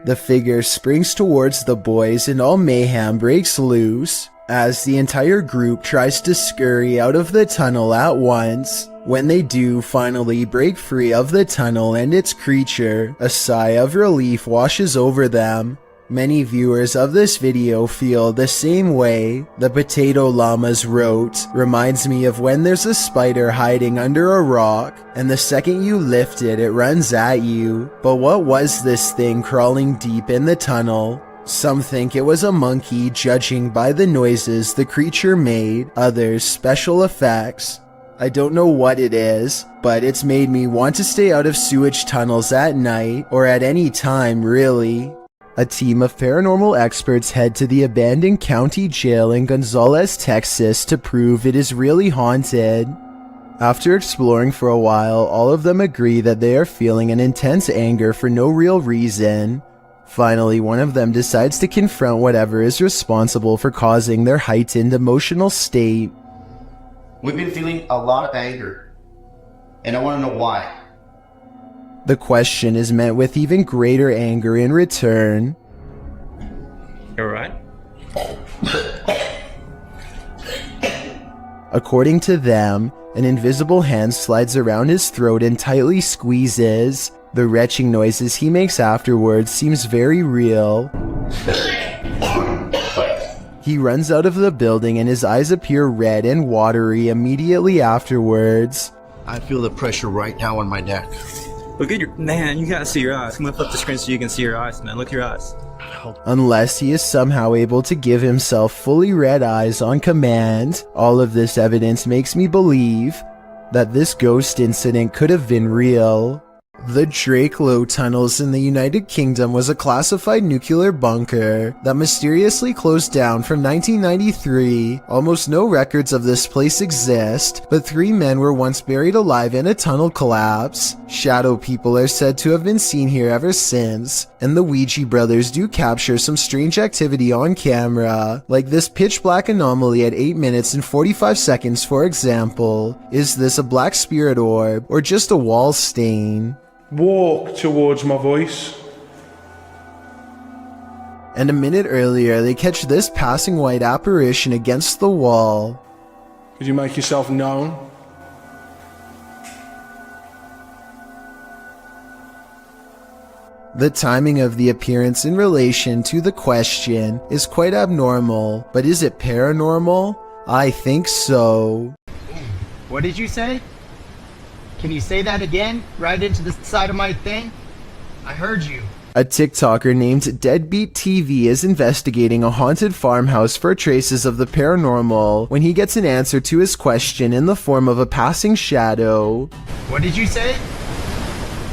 The figure springs towards the boys and all mayhem breaks loose as the entire group tries to scurry out of the tunnel at once. When they do finally break free of the tunnel and its creature, a sigh of relief washes over them. Many viewers of this video feel the same way. The Potato Llamas wrote, "Reminds me of when there's a spider hiding under a rock, and the second you lift it, it runs at you. But what was this thing crawling deep in the tunnel?" Some think it was a monkey, judging by the noises the creature made, others special effects. I don't know what it is, but it's made me want to stay out of sewage tunnels at night, or at any time really. A team of paranormal experts head to the abandoned county jail in Gonzales, Texas to prove it is really haunted. After exploring for a while, all of them agree that they are feeling an intense anger for no real reason. Finally, one of them decides to confront whatever is responsible for causing their heightened emotional state. We've been feeling a lot of anger, and I want to know why. The question is met with even greater anger in return. You alright? According to them, an invisible hand slides around his throat and tightly squeezes. The retching noises he makes afterwards seems very real. He runs out of the building and his eyes appear red and watery immediately afterwards. I feel the pressure right now on my neck. Look at your man. You gotta see your eyes. I'm gonna flip the screen so you can see your eyes, man. Look at your eyes. Unless he is somehow able to give himself fully red eyes on command, all of this evidence makes me believe that this ghost incident could have been real. The Drake Low tunnels in the United Kingdom was a classified nuclear bunker that mysteriously closed down from 1993. Almost no records of this place exist, but 3 men were once buried alive in a tunnel collapse. Shadow people are said to have been seen here ever since, and the Ouija brothers do capture some strange activity on camera, like this pitch black anomaly at 8 minutes and 45 seconds for example. Is this a black spirit orb, or just a wall stain? Walk towards my voice. And a minute earlier, they catch this passing white apparition against the wall. Could you make yourself known? The timing of the appearance in relation to the question is quite abnormal, but is it paranormal? I think so. What did you say? Can you say that again? Right into the side of my thing? I heard you. A TikToker named Deadbeat TV is investigating a haunted farmhouse for traces of the paranormal when he gets an answer to his question in the form of a passing shadow. What did you say?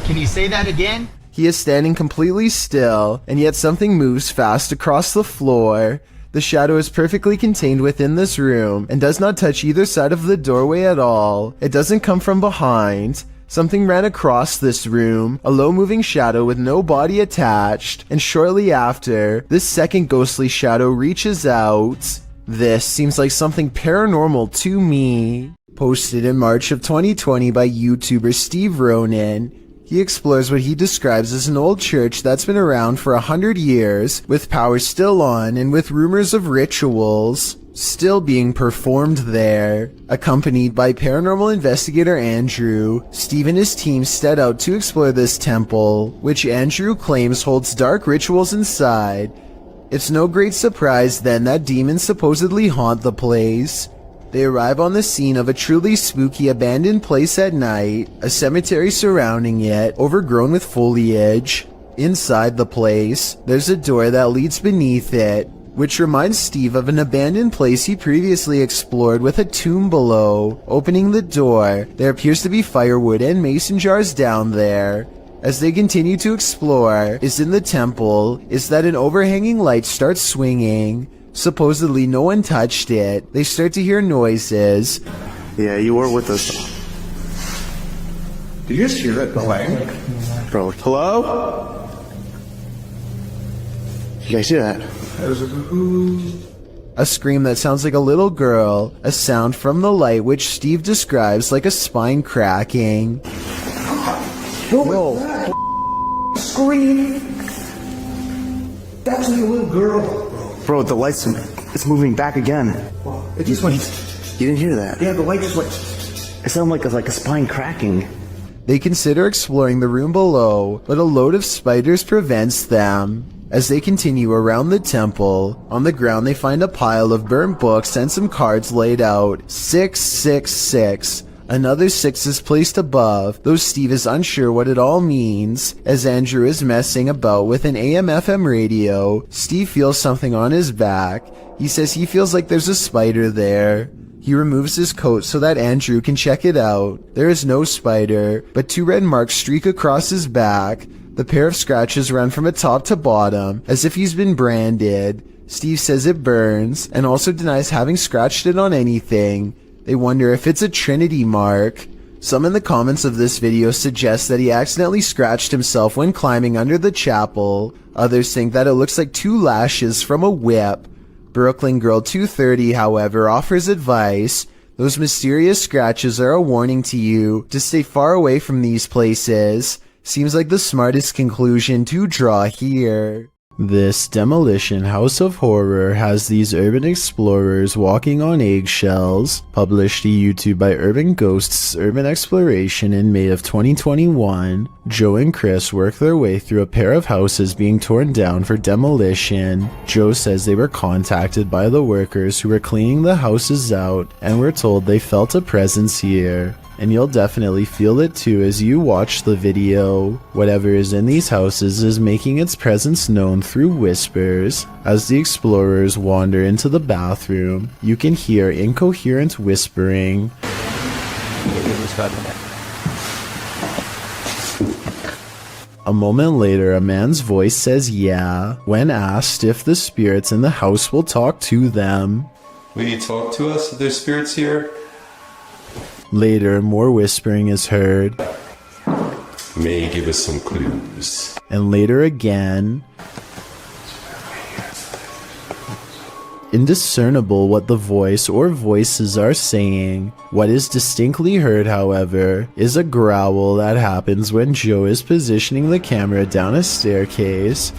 Can you say that again? He is standing completely still, and yet something moves fast across the floor. The shadow is perfectly contained within this room and does not touch either side of the doorway at all. It doesn't come from behind. Something ran across this room, a low-moving shadow with no body attached, and shortly after, this second ghostly shadow reaches out. This seems like something paranormal to me. Posted in March of 2020 by YouTuber Steve Ronan, he explores what he describes as an old church that's been around for 100 years, with power still on and with rumors of rituals still being performed there. Accompanied by paranormal investigator Andrew, Steve and his team set out to explore this temple, which Andrew claims holds dark rituals inside. It's no great surprise then that demons supposedly haunt the place. They arrive on the scene of a truly spooky abandoned place at night, a cemetery surrounding it, overgrown with foliage. Inside the place, there's a door that leads beneath it, which reminds Steve of an abandoned place he previously explored with a tomb below. Opening the door, there appears to be firewood and mason jars down there. As they continue to explore, in the temple, is that an overhanging light starts swinging. Supposedly no one touched it. They start to hear noises. Yeah, you were with us. Did you just hear that bang? Bro, hello? You guys hear that? A scream that sounds like a little girl, a sound from the light which Steve describes like a spine cracking. Whoa! Scream! That's a little girl. Bro, the light's it's moving back again. It just went. You didn't hear that? Yeah, the light just went. It sounded like a spine cracking. They consider exploring the room below, but a load of spiders prevents them. As they continue around the temple, on the ground they find a pile of burnt books and some cards laid out. 666. Another 6 is placed above, though Steve is unsure what it all means. As Andrew is messing about with an AM/FM radio, Steve feels something on his back. He says he feels like there's a spider there. He removes his coat so that Andrew can check it out. There is no spider, but 2 red marks streak across his back. The pair of scratches run from top to bottom, as if he's been branded. Steve says it burns, and also denies having scratched it on anything. They wonder if it's a Trinity mark. Some in the comments of this video suggest that he accidentally scratched himself when climbing under the chapel. Others think that it looks like 2 lashes from a whip. Brooklyn Girl 230, however, offers advice. Those mysterious scratches are a warning to you to stay far away from these places. Seems like the smartest conclusion to draw here. This demolition house of horror has these urban explorers walking on eggshells. Published to YouTube by Urban Ghosts Urban Exploration in May of 2021, Joe and Chris work their way through a pair of houses being torn down for demolition. Joe says they were contacted by the workers who were cleaning the houses out and were told they felt a presence here. And you'll definitely feel it too as you watch the video. Whatever is in these houses is making its presence known through whispers. As the explorers wander into the bathroom, you can hear incoherent whispering. A moment later, a man's voice says yeah, when asked if the spirits in the house will talk to them. Will you talk to us if there's spirits here? Later, more whispering is heard. May give us some clues. And later again. Indiscernible what the voice or voices are saying. What is distinctly heard, however, is a growl that happens when Joe is positioning the camera down a staircase.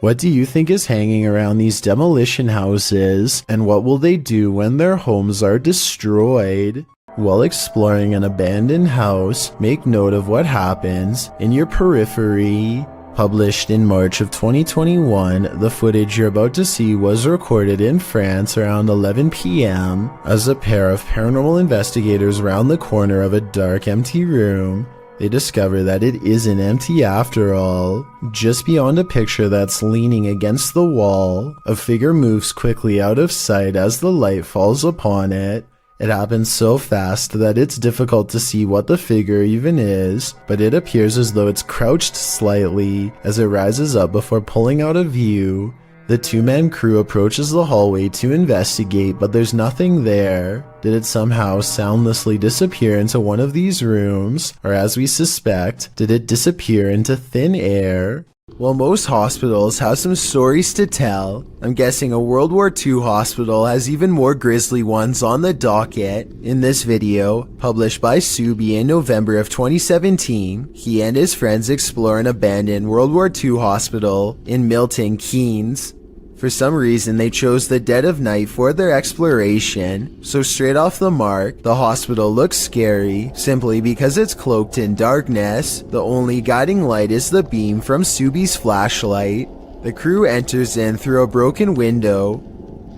What do you think is hanging around these demolition houses, and what will they do when their homes are destroyed? While exploring an abandoned house, make note of what happens in your periphery. Published in March of 2021, the footage you're about to see was recorded in France around 11 p.m. as a pair of paranormal investigators round the corner of a dark, empty room. They discover that it isn't empty after all. Just beyond a picture that's leaning against the wall, a figure moves quickly out of sight as the light falls upon it. It happens so fast that it's difficult to see what the figure even is, but it appears as though it's crouched slightly as it rises up before pulling out of view. The two-man crew approaches the hallway to investigate, but there's nothing there. Did it somehow soundlessly disappear into one of these rooms? Or as we suspect, did it disappear into thin air? While most hospitals have some stories to tell, I'm guessing a World War II hospital has even more grisly ones on the docket. In this video, published by Subi in November of 2017, he and his friends explore an abandoned World War II hospital in Milton Keynes. For some reason, they chose the dead of night for their exploration, so straight off the mark, the hospital looks scary, simply because it's cloaked in darkness. The only guiding light is the beam from Subi's flashlight. The crew enters in through a broken window.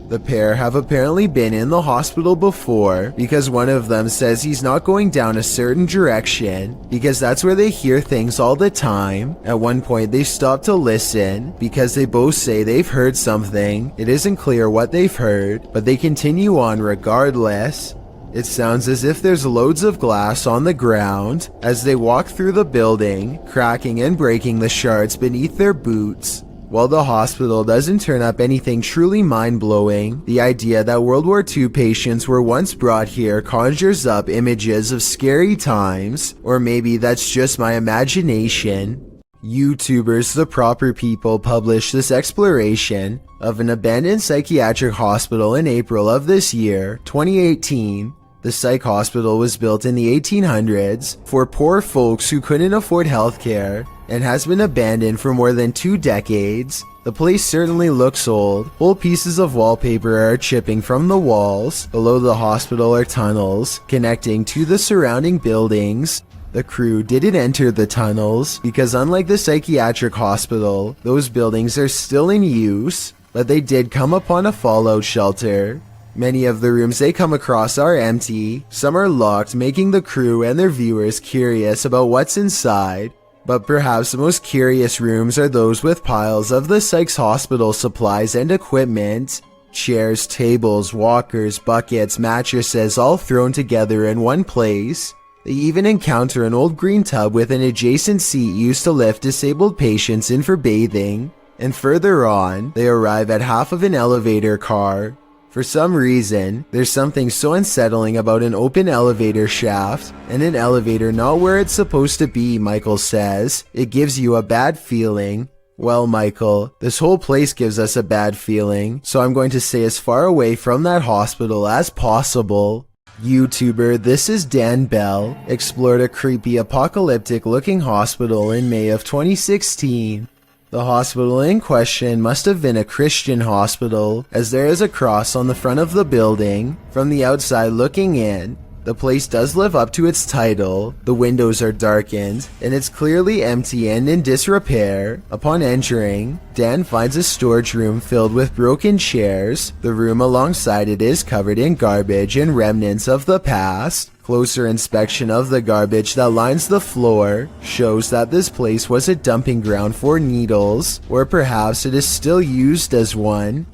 The pair have apparently been in the hospital before, because one of them says he's not going down a certain direction, because that's where they hear things all the time. At one point they stop to listen, because they both say they've heard something. It isn't clear what they've heard, but they continue on regardless. It sounds as if there's loads of glass on the ground as they walk through the building, cracking and breaking the shards beneath their boots. While the hospital doesn't turn up anything truly mind-blowing, the idea that World War II patients were once brought here conjures up images of scary times, or maybe that's just my imagination. YouTubers The Proper People published this exploration of an abandoned psychiatric hospital in April of this year, 2018. The psych hospital was built in the 1800s for poor folks who couldn't afford healthcare and has been abandoned for more than 2 decades. The place certainly looks old. Whole pieces of wallpaper are chipping from the walls. Below the hospital are tunnels connecting to the surrounding buildings. The crew didn't enter the tunnels because unlike the psychiatric hospital, those buildings are still in use, but they did come upon a fallout shelter. Many of the rooms they come across are empty. Some are locked, making the crew and their viewers curious about what's inside. But perhaps the most curious rooms are those with piles of the psych's hospital supplies and equipment. Chairs, tables, walkers, buckets, mattresses all thrown together in one place. They even encounter an old green tub with an adjacent seat used to lift disabled patients in for bathing. And further on, they arrive at half of an elevator car. For some reason, there's something so unsettling about an open elevator shaft, and an elevator not where it's supposed to be, Michael says. It gives you a bad feeling. Well, Michael, this whole place gives us a bad feeling, so I'm going to stay as far away from that hospital as possible. YouTuber This Is Dan Bell explored a creepy apocalyptic looking hospital in May of 2016. The hospital in question must have been a Christian hospital, as there is a cross on the front of the building. From the outside looking in, the place does live up to its title. The windows are darkened, and it's clearly empty and in disrepair. Upon entering, Dan finds a storage room filled with broken chairs. The room alongside it is covered in garbage and remnants of the past. Closer inspection of the garbage that lines the floor shows that this place was a dumping ground for needles, or perhaps it is still used as one.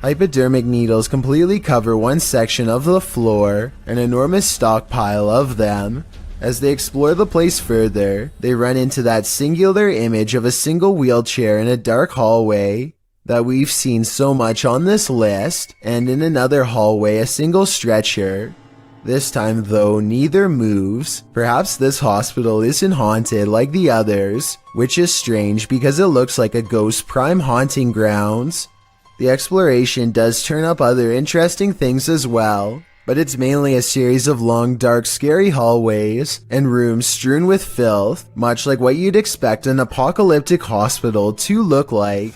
Hypodermic needles completely cover one section of the floor, an enormous stockpile of them. As they explore the place further, they run into that singular image of a single wheelchair in a dark hallway that we've seen so much on this list, and in another hallway a single stretcher. This time though, neither moves. Perhaps this hospital isn't haunted like the others, which is strange because it looks like a ghost prime haunting grounds. The exploration does turn up other interesting things as well, but it's mainly a series of long, dark, scary hallways and rooms strewn with filth, much like what you'd expect an apocalyptic hospital to look like.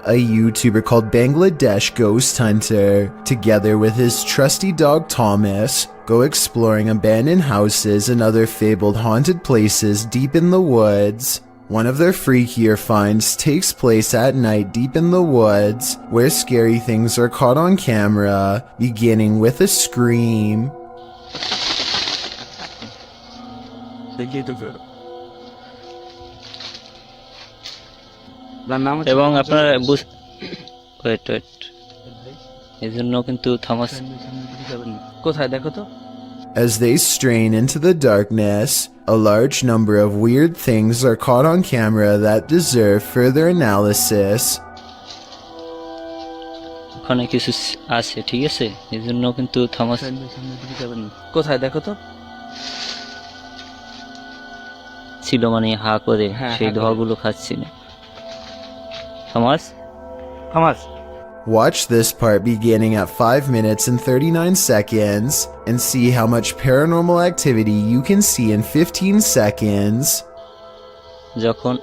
a YouTuber called Bangladesh Ghost Hunter, together with his trusty dog Thomas, go exploring abandoned houses and other fabled haunted places deep in the woods. One of their freakier finds takes place at night deep in the woods, where scary things are caught on camera, beginning with a scream. এবং আপনারা wait এই জন্য কিন্তু Thomas কোথায় দেখো তো। As they strain into the darkness, a large number of weird things are caught on camera that deserve further analysis. ওখানে কিছু আছে, ঠিক আছে, এই জন্য কিন্তু থমাস কোথায় দেখো তো ছিল, মানে হা করে সেই ধোঁয়াগুলো খাচ্ছিল। Thomas? Watch this part beginning at 5 minutes and 39 seconds and see how much paranormal activity you can see in 15 seconds. যখন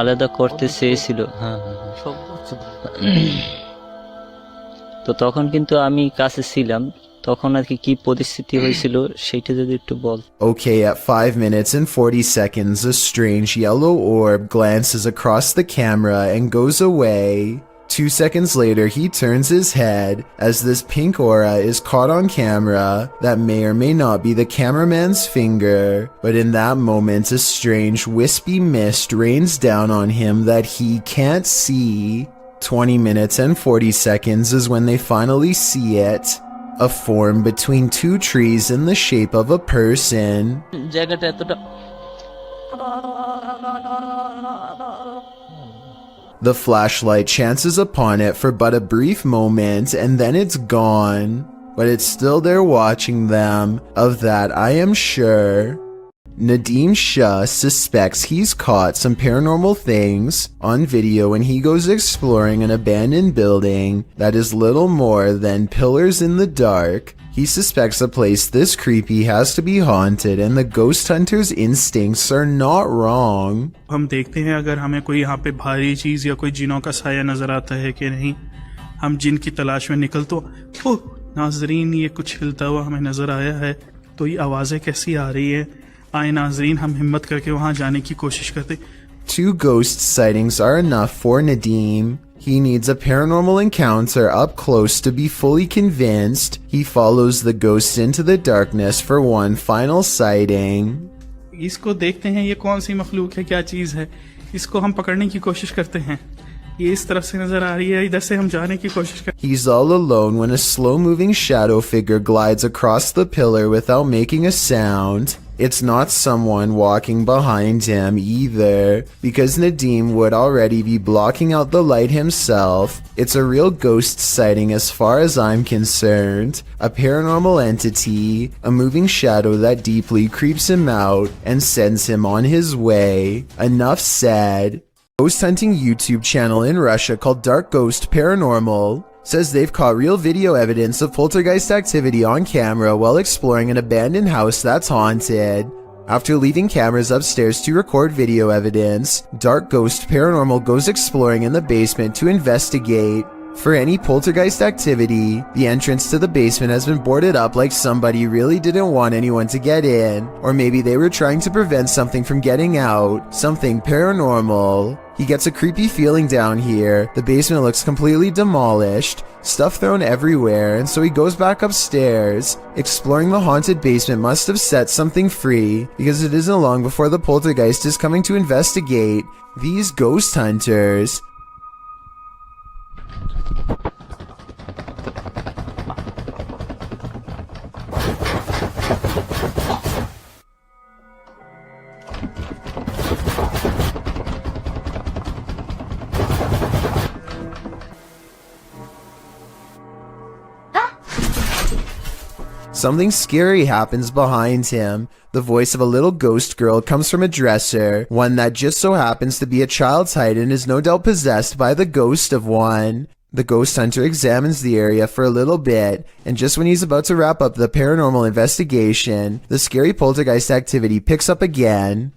আলাদা করতে চেয়েছিল, তো তখন কিন্তু আমি কাছে ছিলাম, তখন আর কি পরিস্থিতি হয়েছিল সেইটা যদি একটু বল। Okay, at 5 minutes and 40 seconds, a strange yellow orb glances across the camera and goes away. 2 seconds later, he turns his head as this pink aura is caught on camera that may or may not be the cameraman's finger, but in that moment, a strange wispy mist rains down on him that he can't see. 20 minutes and 40 seconds is when they finally see it. A form between two trees in the shape of a person. The flashlight chances upon it for but a brief moment and then it's gone. But it's still there watching them, of that I am sure. Nadeem Shah suspects he's caught some paranormal things on video when he goes exploring an abandoned building that is little more than pillars in the dark. He suspects a place this creepy has to be haunted and the ghost hunter's instincts are not wrong. हम देखते हैं अगर हमें कोई यहाँ पे भारी चीज या कोई जिनों का साया नजर आता है कि नहीं। हम जिन की तलाश में निकल तो नाजरीन ये कुछ हिलता हुआ हमें नजर आया है, तो ये आवाजें कैसी आ रही है। आए नाजरीन, हम हिम्मत करके वहां जाने की कोशिश करते। 2 ghost sightings are enough for Nadeem. He needs a paranormal encounter up close to be fully convinced. He follows the ghost into the darkness for one final sighting. इसको देखते हैं ये कौन सी मखलूक है, क्या चीज है, इसको हम पकड़ने की कोशिश करते हैं। ये इस तरफ से नजर आ रही है, इधर से हम जाने की कोशिश करते हैं। He's all alone when a slow-moving shadow figure glides across the pillar without making a sound. It's not someone walking behind him either, because Nadeem would already be blocking out the light himself. It's a real ghost sighting as far as I'm concerned. A paranormal entity, a moving shadow that deeply creeps him out and sends him on his way. Enough said. Ghost hunting YouTube channel in Russia called Dark Ghost Paranormal says they've caught real video evidence of poltergeist activity on camera while exploring an abandoned house that's haunted. After leaving cameras upstairs to record video evidence, Dark Ghost Paranormal goes exploring in the basement to investigate. For any poltergeist activity, the entrance to the basement has been boarded up like somebody really didn't want anyone to get in, or maybe they were trying to prevent something from getting out, something paranormal. He gets a creepy feeling down here. The basement looks completely demolished, stuff thrown everywhere, and so he goes back upstairs. Exploring the haunted basement must have set something free, because it isn't long before the poltergeist is coming to investigate. These ghost hunters. Something scary happens behind him. The voice of a little ghost girl comes from a dresser, one that just so happens to be a child's height and is no doubt possessed by the ghost of one. The ghost hunter examines the area for a little bit, and just when he's about to wrap up the paranormal investigation, the scary poltergeist activity picks up again.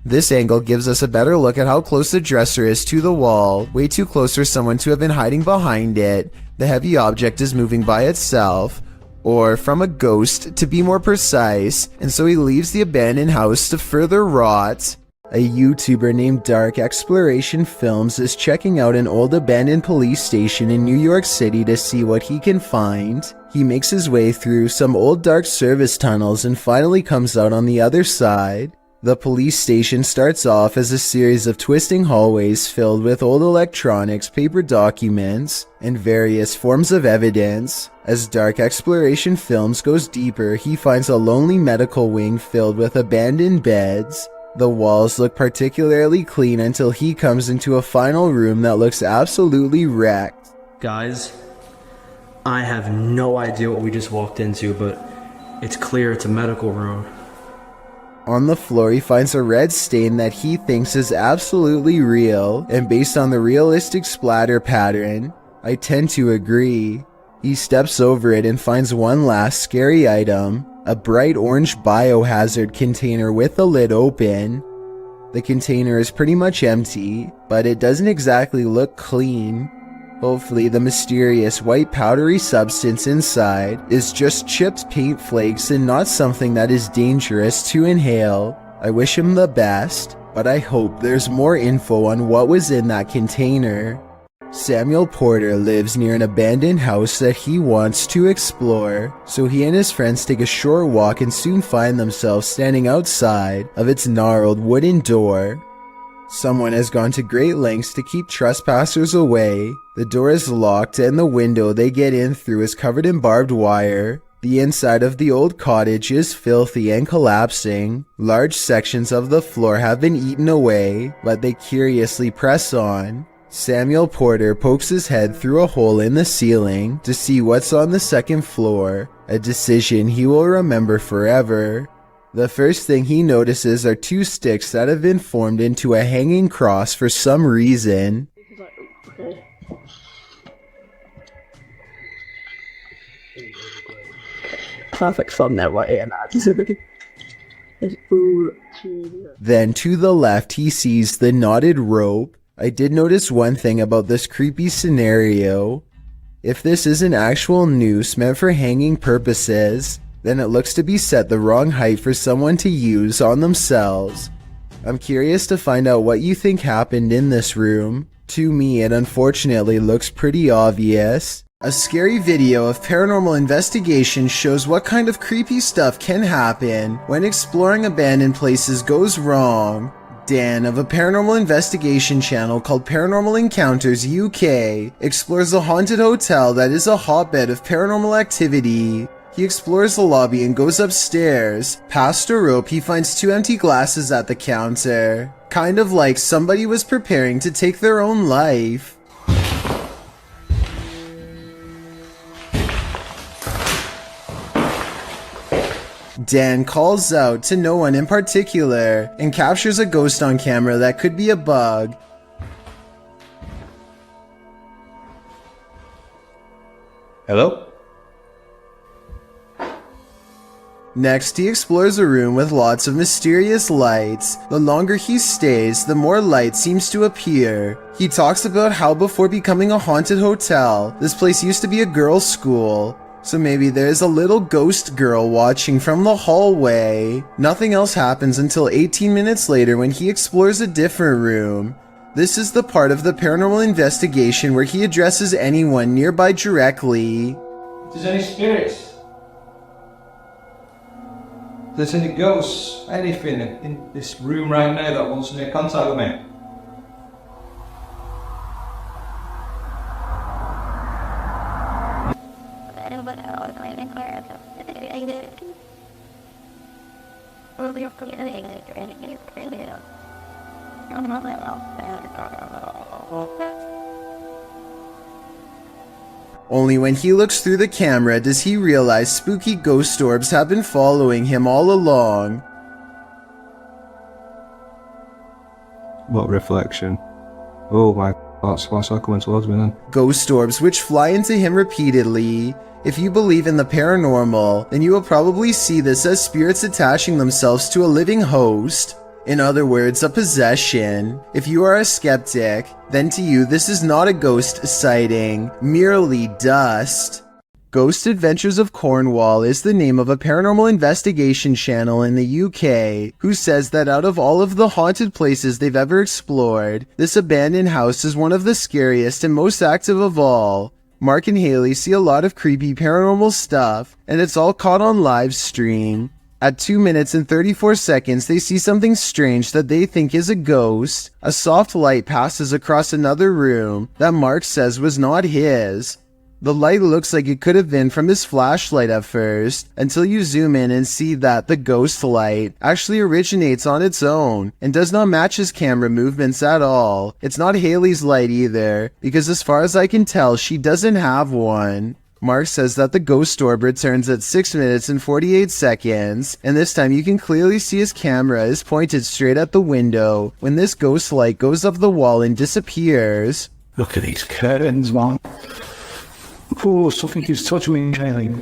This angle gives us a better look at how close the dresser is to the wall, way too close for someone to have been hiding behind it. The heavy object is moving by itself, or from a ghost to be more precise, and so he leaves the abandoned house to further rot. A YouTuber named Dark Exploration Films is checking out an old abandoned police station in New York City to see what he can find. He makes his way through some old dark service tunnels and finally comes out on the other side. The police station starts off as a series of twisting hallways filled with old electronics, paper documents, and various forms of evidence. As Dark Exploration Films goes deeper, he finds a lonely medical wing filled with abandoned beds. The walls look particularly clean until he comes into a final room that looks absolutely wrecked. Guys, I have no idea what we just walked into, but it's clear it's a medical room. On the floor, he finds a red stain that he thinks is absolutely real, and based on the realistic splatter pattern, I tend to agree. He steps over it and finds one last scary item, a bright orange biohazard container with the lid open. The container is pretty much empty, but it doesn't exactly look clean. Hopefully the mysterious white powdery substance inside is just chipped paint flakes and not something that is dangerous to inhale. I wish him the best, but I hope there's more info on what was in that container. Samuel Porter lives near an abandoned house that he wants to explore, so he and his friends take a short walk and soon find themselves standing outside of its gnarled wooden door. Someone has gone to great lengths to keep trespassers away. The door is locked and the window they get in through is covered in barbed wire. The inside of the old cottage is filthy and collapsing. Large sections of the floor have been eaten away, but they curiously press on. Samuel Porter pokes his head through a hole in the ceiling to see what's on the second floor, a decision he will remember forever. The first thing he notices are two sticks that have been formed into a hanging cross for some reason. Perfect thumbnail right here now. Then to the left he sees the knotted rope. I did notice one thing about this creepy scenario. If this is an actual noose meant for hanging purposes, then it looks to be set the wrong height for someone to use on themselves. I'm curious to find out what you think happened in this room. To me, it unfortunately looks pretty obvious. A scary video of paranormal investigation shows what kind of creepy stuff can happen when exploring abandoned places goes wrong. Dan of a paranormal investigation channel called Paranormal Encounters UK explores a haunted hotel that is a hotbed of paranormal activity. He explores the lobby and goes upstairs. Past a rope, he finds two empty glasses at the counter. Kind of like somebody was preparing to take their own life. Dan calls out to no one in particular and captures a ghost on camera that could be a bug. Hello? Next, he explores a room with lots of mysterious lights. The longer he stays, the more light seems to appear. He talks about how before becoming a haunted hotel, this place used to be a girls' school. So maybe there's a little ghost girl watching from the hallway. Nothing else happens until 18 minutes later when he explores a different room. This is the part of the paranormal investigation where he addresses anyone nearby directly. If there's any spirits, if there's any ghosts, anything in this room right now that wants to make contact with me. Only when he looks through the camera does he realize spooky ghost orbs have been following him all along. What reflection? Oh my, that's coming towards me then. Ghost orbs which fly into him repeatedly. If you believe in the paranormal, then you will probably see this as spirits attaching themselves to a living host. In other words, a possession. If you are a skeptic, then to you this is not a ghost sighting, merely dust. Ghost Adventures of Cornwall is the name of a paranormal investigation channel in the UK who says that out of all of the haunted places they've ever explored, this abandoned house is one of the scariest and most active of all. Mark and Haley see a lot of creepy paranormal stuff, and it's all caught on live stream. At 2 minutes and 34 seconds, they see something strange that they think is a ghost. A soft light passes across another room that Mark says was not his. The light looks like it could have been from his flashlight at first, until you zoom in and see that the ghost light actually originates on its own and does not match his camera movements at all. It's not Haley's light either, because as far as I can tell, she doesn't have one. Mark says that the ghost orb returns at 6 minutes and 48 seconds, and this time you can clearly see his camera is pointed straight at the window when this ghost light goes up the wall and disappears. Look at these curtains, man. Oh, something is touching me, Haley.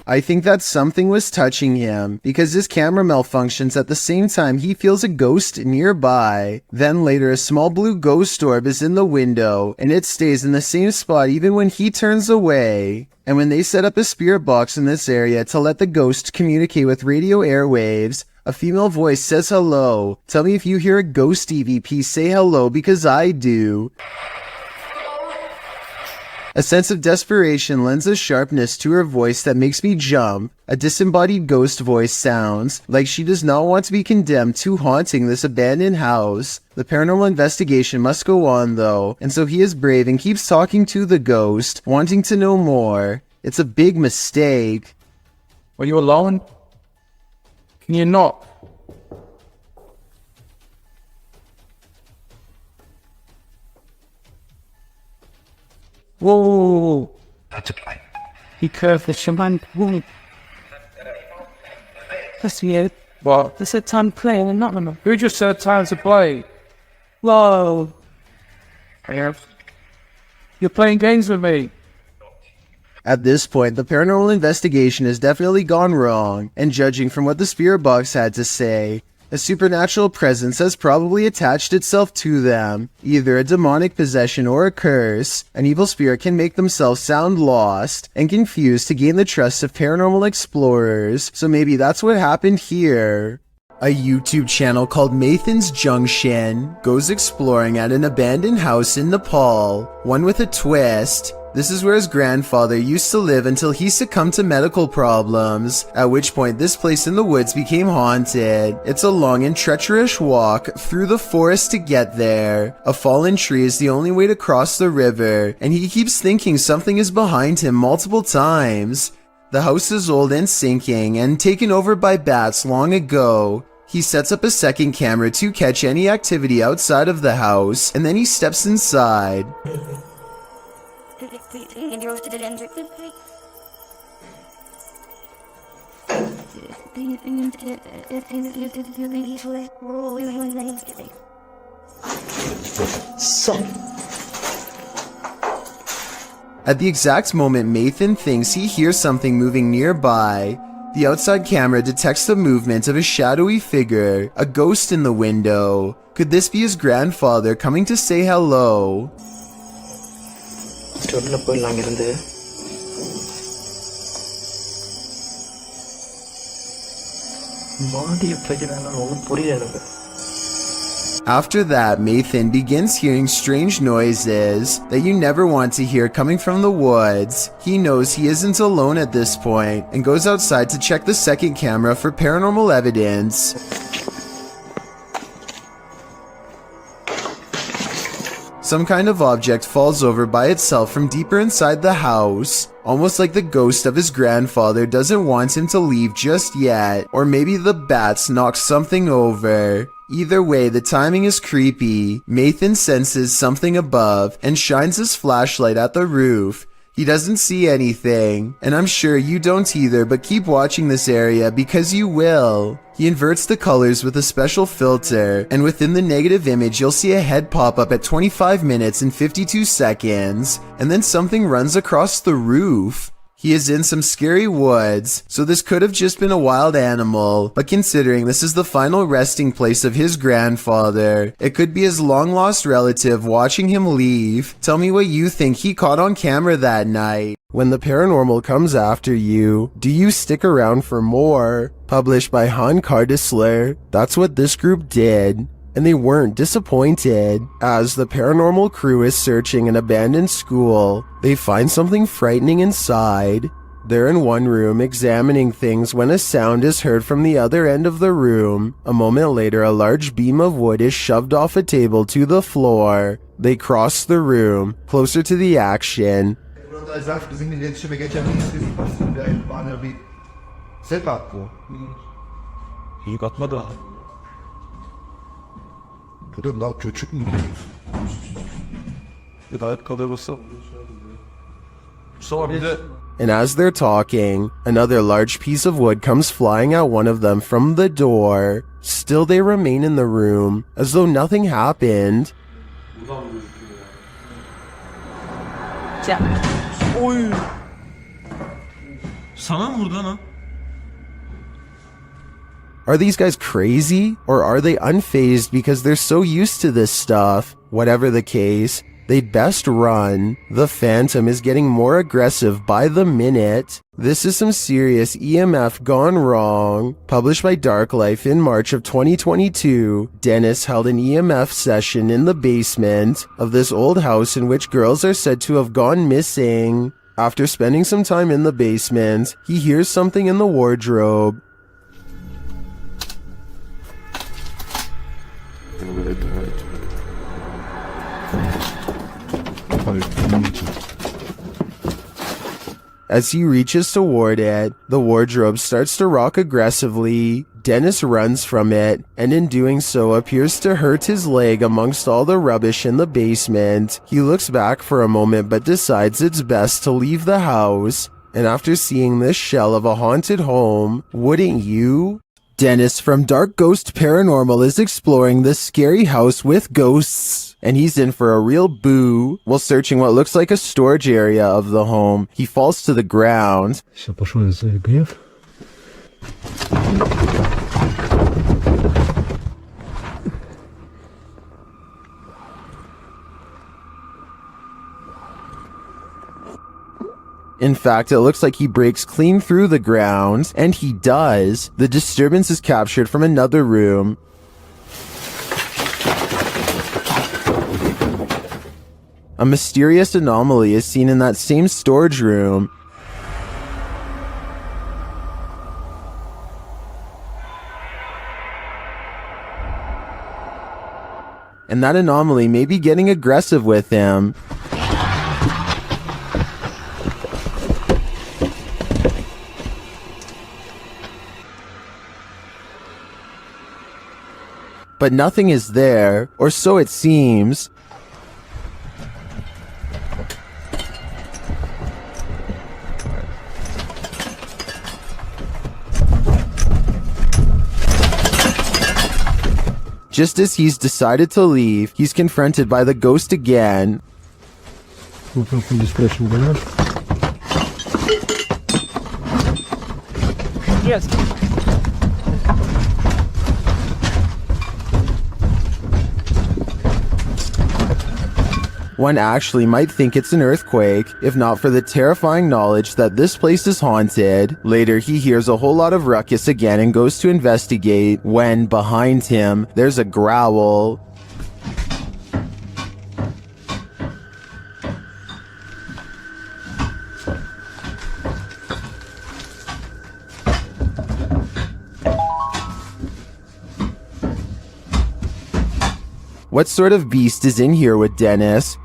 I think that something was touching him because his camera malfunctions at the same time he feels a ghost nearby. Then later a small blue ghost orb is in the window and it stays in the same spot even when he turns away. And when they set up a spirit box in this area to let the ghost communicate with radio airwaves, a female voice says hello. Tell me if you hear a ghost EVP say hello because I do. A sense of desperation lends a sharpness to her voice that makes me jump. A disembodied ghost voice sounds like she does not want to be condemned to haunting this abandoned house. The paranormal investigation must go on though, and so he is brave and keeps talking to the ghost, wanting to know more. It's a big mistake. Are you alone? Can you not? Whoa! That's a plane. He curved the shaman. Whoa! That's weird. What? They said time to play and not remember. Who just said time to play? Whoa! You're playing games with me. At this point, the paranormal investigation has definitely gone wrong, and judging from what the spirit box had to say, a supernatural presence has probably attached itself to them, either a demonic possession or a curse. An evil spirit can make themselves sound lost and confused to gain the trust of paranormal explorers, so maybe that's what happened here. A YouTube channel called Mathan's Junction goes exploring at an abandoned house in Nepal, one with a twist. This is where his grandfather used to live until he succumbed to medical problems, at which point this place in the woods became haunted. It's a long and treacherous walk through the forest to get there. A fallen tree is the only way to cross the river, and he keeps thinking something is behind him multiple times. The house is old and sinking and taken over by bats long ago. He sets up a second camera to catch any activity outside of the house, and then he steps inside. At the exact moment Mathan thinks he hears something moving nearby, the outside camera detects the movement of a shadowy figure, a ghost in the window. Could this be his grandfather coming to say hello? After that, Mathan begins hearing strange noises that you never want to hear coming from the woods. He knows he isn't alone at this point and goes outside to check the second camera for paranormal evidence. Some kind of object falls over by itself from deeper inside the house, almost like the ghost of his grandfather doesn't want him to leave just yet, or maybe the bats knocked something over. Either way, the timing is creepy. Mathan senses something above and shines his flashlight at the roof. He doesn't see anything, and I'm sure you don't either, but keep watching this area because you will. He inverts the colors with a special filter, and within the negative image you'll see a head pop up at 25 minutes and 52 seconds, and then something runs across the roof. He is in some scary woods, so this could have just been a wild animal, but considering this is the final resting place of his grandfather, it could be his long-lost relative watching him leave. Tell me what you think he caught on camera that night. When the paranormal comes after you, do you stick around for more? Published by Han Cardisler. That's what this group did. And they weren't disappointed. As the paranormal crew is searching an abandoned school, they find something frightening inside. They're in one room examining things when a sound is heard from the other end of the room. A moment later, a large beam of wood is shoved off a table to the floor. They cross the room, closer to the action. And as they're talking, another large piece of wood comes flying at one of them from the door. Still they remain in the room, as though nothing happened. Are these guys crazy? Or are they unfazed because they're so used to this stuff? Whatever the case, they'd best run. The Phantom is getting more aggressive by the minute. This is some serious EMF gone wrong. Published by Dark Life in March of 2022, Dennis held an EMF session in the basement of this old house in which girls are said to have gone missing. After spending some time in the basement, he hears something in the wardrobe. As he reaches toward it, the wardrobe starts to rock aggressively. Dennis runs from it, and in doing so appears to hurt his leg amongst all the rubbish in the basement. He looks back for a moment but decides it's best to leave the house. And after seeing this shell of a haunted home, wouldn't you? Dennis from Dark Ghost Paranormal is exploring this scary house with ghosts, and he's in for a real boo. While searching what looks like a storage area of the home, he falls to the ground. In fact, it looks like he breaks clean through the ground, and he does. The disturbance is captured from another room. A mysterious anomaly is seen in that same storage room. And that anomaly may be getting aggressive with him. But nothing is there, or so it seems. Just as he's decided to leave, he's confronted by the ghost again. Yes. One actually might think it's an earthquake, if not for the terrifying knowledge that this place is haunted. Later, he hears a whole lot of ruckus again and goes to investigate, when, behind him, there's a growl. What sort of beast is in here with Dennis?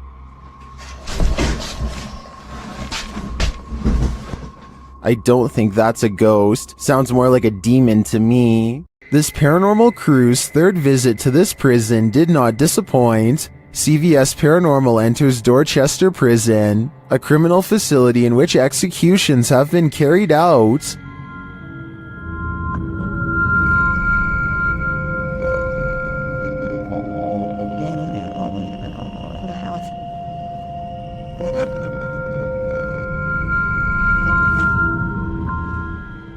I don't think that's a ghost. Sounds more like a demon to me. This paranormal crew's third visit to this prison did not disappoint. CVS Paranormal enters Dorchester Prison, a criminal facility in which executions have been carried out.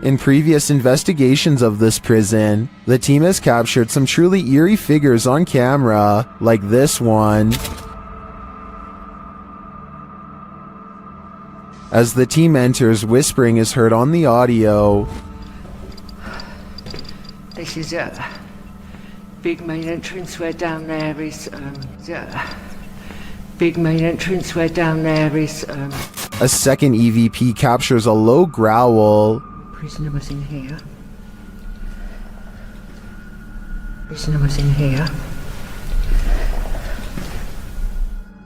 In previous investigations of this prison, the team has captured some truly eerie figures on camera, like this one. As the team enters, whispering is heard on the audio. This is a big main entrance where down there is, big main entrance where down there is, A second EVP captures a low growl. prisoner was in here. Prisoner was in here.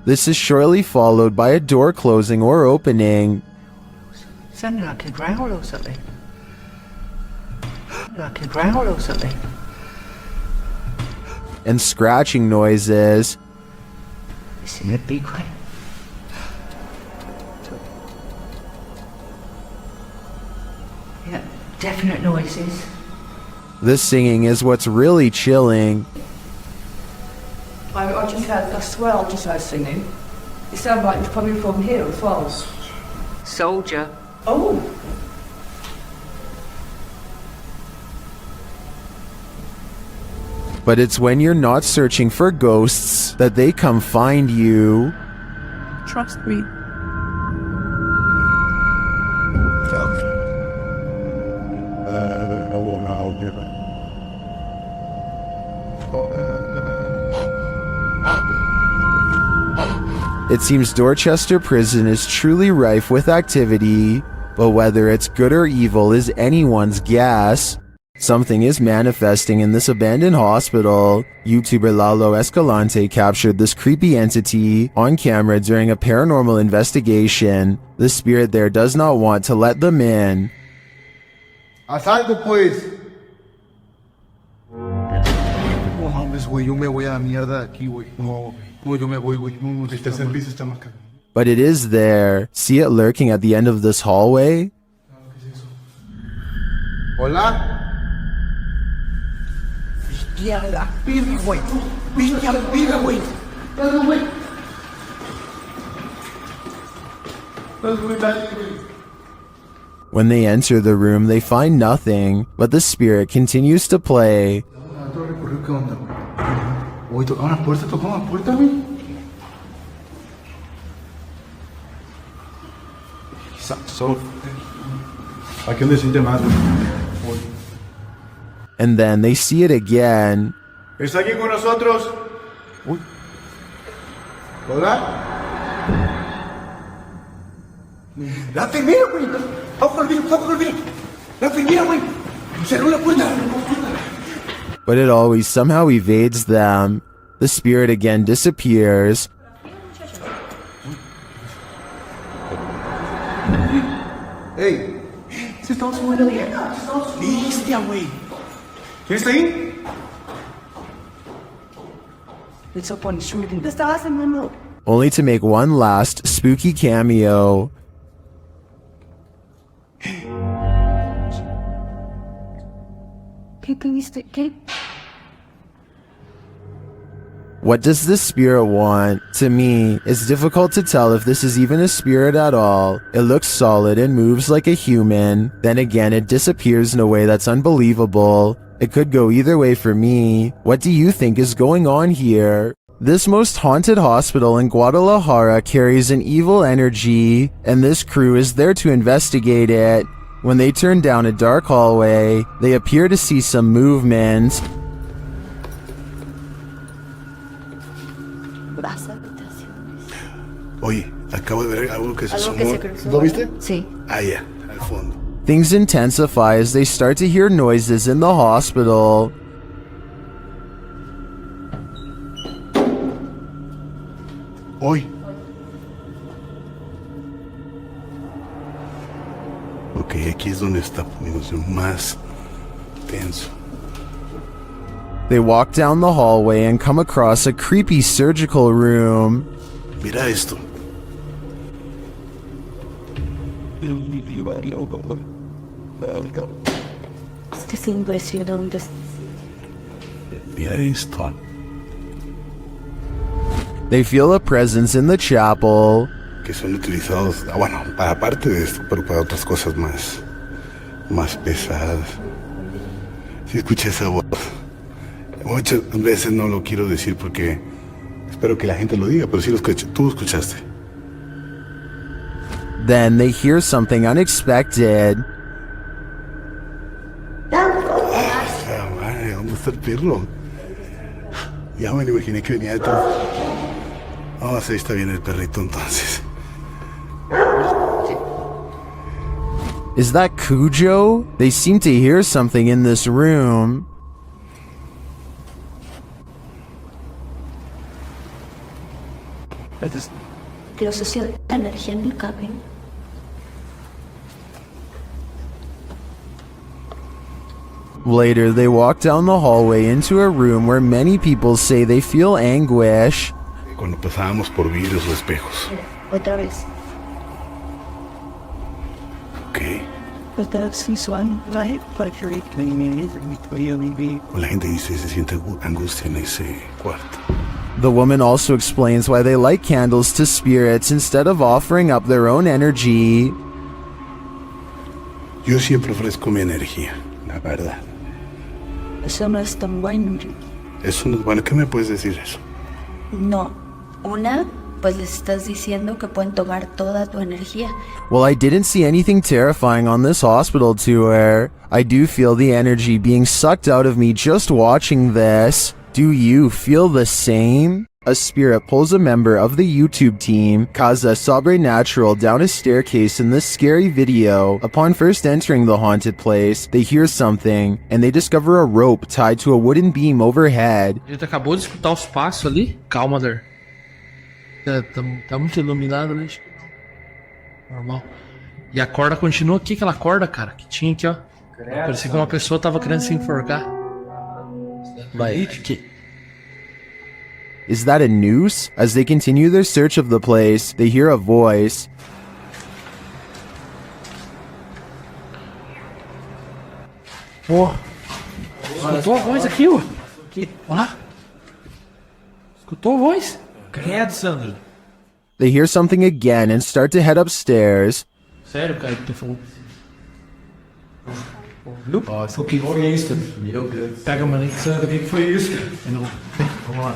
This is shortly followed by a door closing or opening. Sounded like a growl or something. Like a growl or something. And scratching noises. This is a big one. Yeah, definite noises. This singing is what's really chilling. I just heard, I swear I just heard singing. It sounded like it was coming from here as well. Soldier. Oh! But it's when you're not searching for ghosts that they come find you. Trust me. It seems Dorchester Prison is truly rife with activity, but whether it's good or evil is anyone's guess. Something is manifesting in this abandoned hospital. YouTuber Lalo Escalante captured this creepy entity on camera during a paranormal investigation. The spirit there does not want to let them in. Asalto, pues. No mames, güey, yo me voy a la mierda de aquí, güey. No, yo me voy, güey. No, el tercer piso está más caro. But it is there. See it lurking at the end of this hallway? Hola. Viste a la pibe, güey. Viste a la pibe, güey. Dale, güey. When they enter the room, they find nothing, but the spirit continues to play. Güey, tocaron la puerta, güey. So, ¿a quién le siente más, güey? And then they see it again. ¿Está aquí con nosotros? Uy. ¿Hola? La enfermera, güey. Vamos con el vidrio. La enfermera, güey. Cerró la puerta. But it always somehow evades them. The spirit again disappears. Hey, se estamos subiendo bien. Bestia, güey. ¿Quién está ahí? It's up on the street. Te estaba haciendo. Only to make one last spooky cameo. What does this spirit want? To me, it's difficult to tell if this is even a spirit at all. It looks solid and moves like a human. Then again, it disappears in a way that's unbelievable. It could go either way for me. What do you think is going on here? This most haunted hospital in Guadalajara carries an evil energy, and this crew is there to investigate it. When they turn down a dark hallway, they appear to see some movement. Oye, acabo de ver algo que se asomó. ¿Lo viste? Sí. Allá, al fondo. Things intensify as they start to hear noises in the hospital. Hoy. Ok, aquí es donde está poniéndose más tenso. They walk down the hallway and come across a creepy surgical room. Mira esto. Este imbécil, ¿dónde está? Mira esto. They feel a presence in the chapel. Que son utilizados, bueno, para parte de esto, pero para otras cosas más más pesadas. Sí escuché esa voz. Muchas veces no lo quiero decir porque espero que la gente lo diga, pero sí lo escuché. Tú lo escuchaste. Then they hear something unexpected. Madre, ¿dónde está el perro? Ya me lo imaginé que venía detrás. Oh, sí, está bien el perrito entonces. Is that Cujo? They seem to hear something in this room. Lo social, la energía en el cabello. Later, they walk down the hallway into a room where many people say they feel anguish. Cuando pasábamos por vidrios o espejos. Otra vez. Ok. Otra vez visual, right? La gente dice se siente angustia en ese cuarto. The woman also explains why they light candles to spirits instead of offering up their own energy. Yo siempre ofrezco mi energía, la verdad. Eso no es tan bueno. Eso no es bueno. ¿Qué me puedes decir eso? No. Una, pues les estás diciendo que pueden tomar toda tu energía. Well, I didn't see anything terrifying on this hospital tour. I do feel the energy being sucked out of me just watching this. Do you feel the same? A spirit pulls a member of the YouTube team, Kaza Sobrenatural, down a staircase in this scary video. Upon first entering the haunted place, they hear something, and they discover a rope tied to a wooden beam overhead. A gente acabou de escutar os passos ali. Calma, Der. Tá muito iluminado ali. Normal. E a corda continua aqui, aquela corda, cara, que tinha aqui, ó. Parecia que uma pessoa tava querendo se enforcar. Vai, que... Is that a noose? As they continue their search of the place, they hear a voice. Pô, escutou a voz aqui, ó. Aqui, olha lá. Escutou a voz? Credo, Sandro. They hear something again and start to head upstairs. Sério, cara, que tu falou? Nossa, o que foi isso? Meu Deus. Pega a mãe, Sandro, o que foi isso? Vamos lá.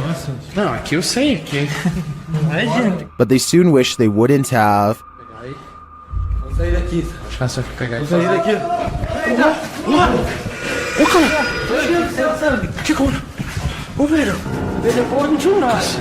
Nossa. Não, aqui eu sei, aqui. Não é, gente. But they soon wish they wouldn't have. Vamos sair daqui. Deixa eu pegar isso. Vamos sair daqui. Ô, cara! Que coisa? Ô, velho! Ele pode de nós.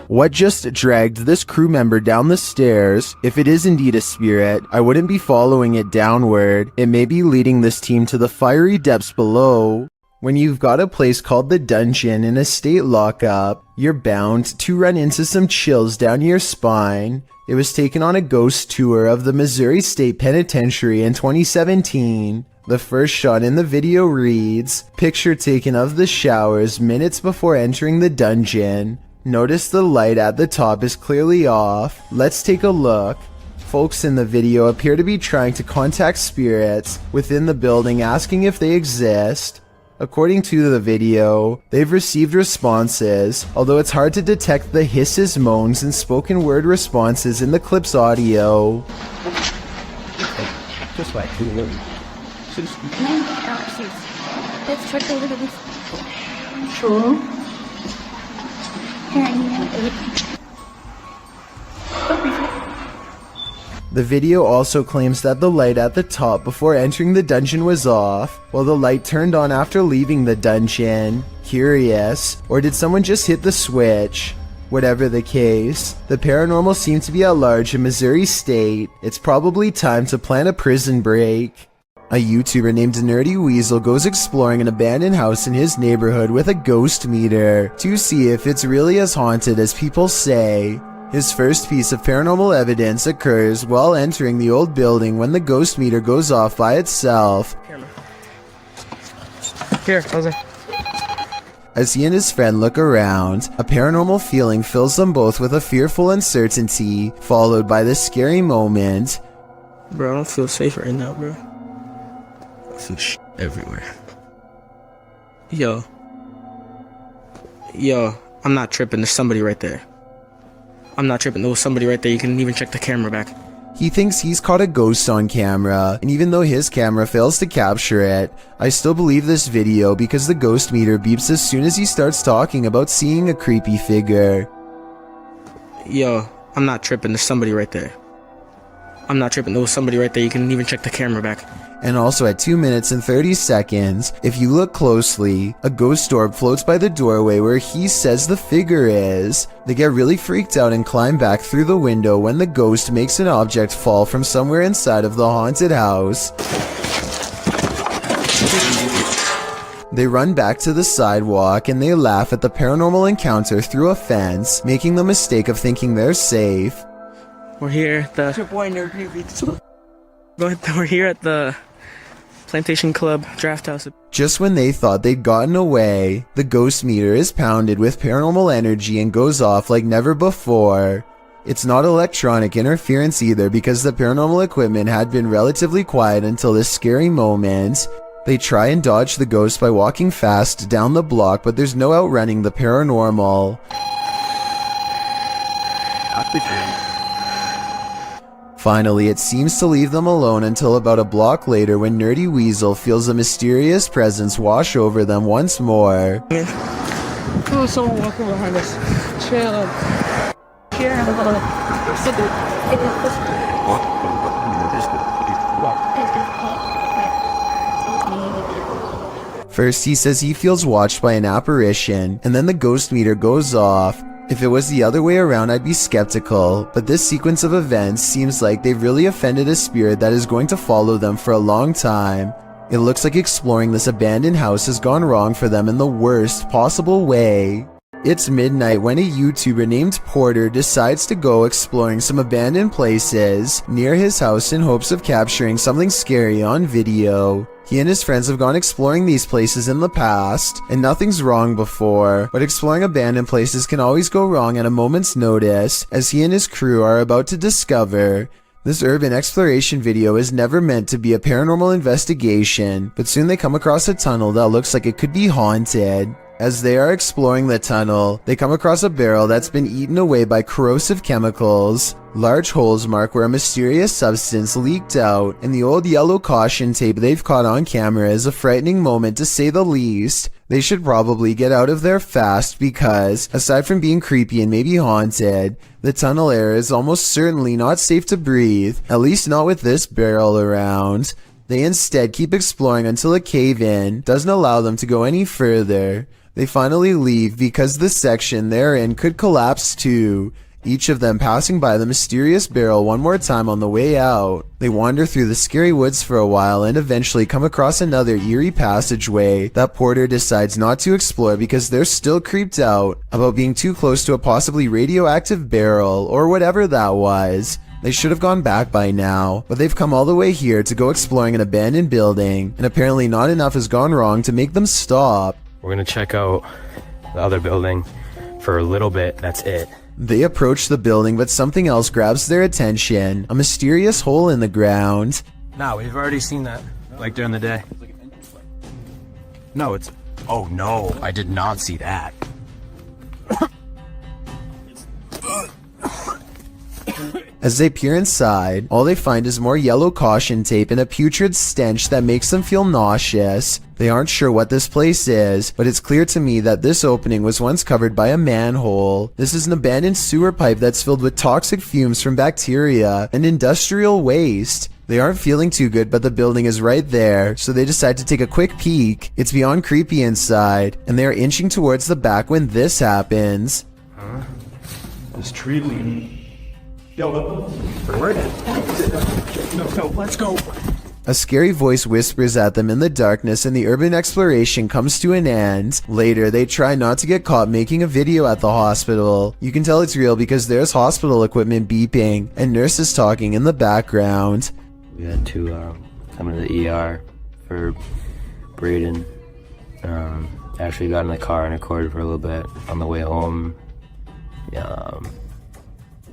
What just dragged this crew member down the stairs? If it is indeed a spirit, I wouldn't be following it downward. It may be leading this team to the fiery depths below. When you've got a place called the Dungeon in a state lockup, you're bound to run into some chills down your spine. It was taken on a ghost tour of the Missouri State Penitentiary in 2017. The first shot in the video reads, "Picture taken of the showers minutes before entering the dungeon. Notice the light at the top is clearly off. Let's take a look." Folks in the video appear to be trying to contact spirits within the building, asking if they exist. According to the video, they've received responses, although it's hard to detect the hisses, moans, and spoken word responses in the clip's audio. Just like let's check a little bit. Sure. The video also claims that the light at the top before entering the dungeon was off, while the light turned on after leaving the dungeon. Curious, or did someone just hit the switch? Whatever the case, the paranormal seems to be at large in Missouri State. It's probably time to plan a prison break. A YouTuber named Nerdy Weasel goes exploring an abandoned house in his neighborhood with a ghost meter to see if it's really as haunted as people say. His first piece of paranormal evidence occurs while entering the old building when the ghost meter goes off by itself. Here, Jose. As he and his friend look around, a paranormal feeling fills them both with a fearful uncertainty, followed by this scary moment. Bro, I don't feel safe right now, bro. I feel everywhere. Yo, I'm not tripping. There's somebody right there. I'm not tripping. There was somebody right there. You can even check the camera back. He thinks he's caught a ghost on camera, and even though his camera fails to capture it, I still believe this video because the ghost meter beeps as soon as he starts talking about seeing a creepy figure. Yo, I'm not tripping. There's somebody right there. I'm not tripping. There was somebody right there. You can even check the camera back. And also at 2 minutes and 30 seconds, if you look closely, a ghost orb floats by the doorway where he says the figure is. They get really freaked out and climb back through the window when the ghost makes an object fall from somewhere inside of the haunted house. They run back to the sidewalk and they laugh at the paranormal encounter through a fence, making the mistake of thinking they're safe. We're here at the... We're here at the Plantation Club Draft House. Just when they thought they'd gotten away, the ghost meter is pounded with paranormal energy and goes off like never before. It's not electronic interference either because the paranormal equipment had been relatively quiet until this scary moment. They try and dodge the ghost by walking fast down the block, but there's no outrunning the paranormal. Finally, it seems to leave them alone until about a block later when Nerdy Weasel feels a mysterious presence wash over them once more. Oh, someone walking behind us. Chill. First, he says he feels watched by an apparition, and then the ghost meter goes off. If it was the other way around, I'd be skeptical, but this sequence of events seems like they've really offended a spirit that is going to follow them for a long time. It looks like exploring this abandoned house has gone wrong for them in the worst possible way. It's midnight when a YouTuber named Porter decides to go exploring some abandoned places near his house in hopes of capturing something scary on video. He and his friends have gone exploring these places in the past, and nothing's wrong before, but exploring abandoned places can always go wrong at a moment's notice, as he and his crew are about to discover. This urban exploration video is never meant to be a paranormal investigation, but soon they come across a tunnel that looks like it could be haunted. As they are exploring the tunnel, they come across a barrel that's been eaten away by corrosive chemicals. Large holes mark where a mysterious substance leaked out, and the old yellow caution tape they've caught on camera is a frightening moment to say the least. They should probably get out of there fast because, aside from being creepy and maybe haunted, the tunnel air is almost certainly not safe to breathe, at least not with this barrel around. They instead keep exploring until a cave-in doesn't allow them to go any further. They finally leave because the section they're in could collapse too, each of them passing by the mysterious barrel one more time on the way out. They wander through the scary woods for a while and eventually come across another eerie passageway that Porter decides not to explore because they're still creeped out about being too close to a possibly radioactive barrel or whatever that was. They should have gone back by now, but they've come all the way here to go exploring an abandoned building, and apparently not enough has gone wrong to make them stop. We're gonna check out the other building for a little bit, that's it. They approach the building, but something else grabs their attention, a mysterious hole in the ground. No, we've already seen that, like during the day. No, it's... Oh no, I did not see that. As they peer inside, all they find is more yellow caution tape and a putrid stench that makes them feel nauseous. They aren't sure what this place is, but it's clear to me that this opening was once covered by a manhole. This is an abandoned sewer pipe that's filled with toxic fumes from bacteria and industrial waste. They aren't feeling too good, but the building is right there, so they decide to take a quick peek. It's beyond creepy inside, and they are inching towards the back when this happens. Huh? This tree leaning. Yo, let's go. A scary voice whispers at them in the darkness and the urban exploration comes to an end. Later, they try not to get caught making a video at the hospital. You can tell it's real because there's hospital equipment beeping and nurses talking in the background. We had to come to the ER for Braden. Actually got in the car and recorded for a little bit. On the way home,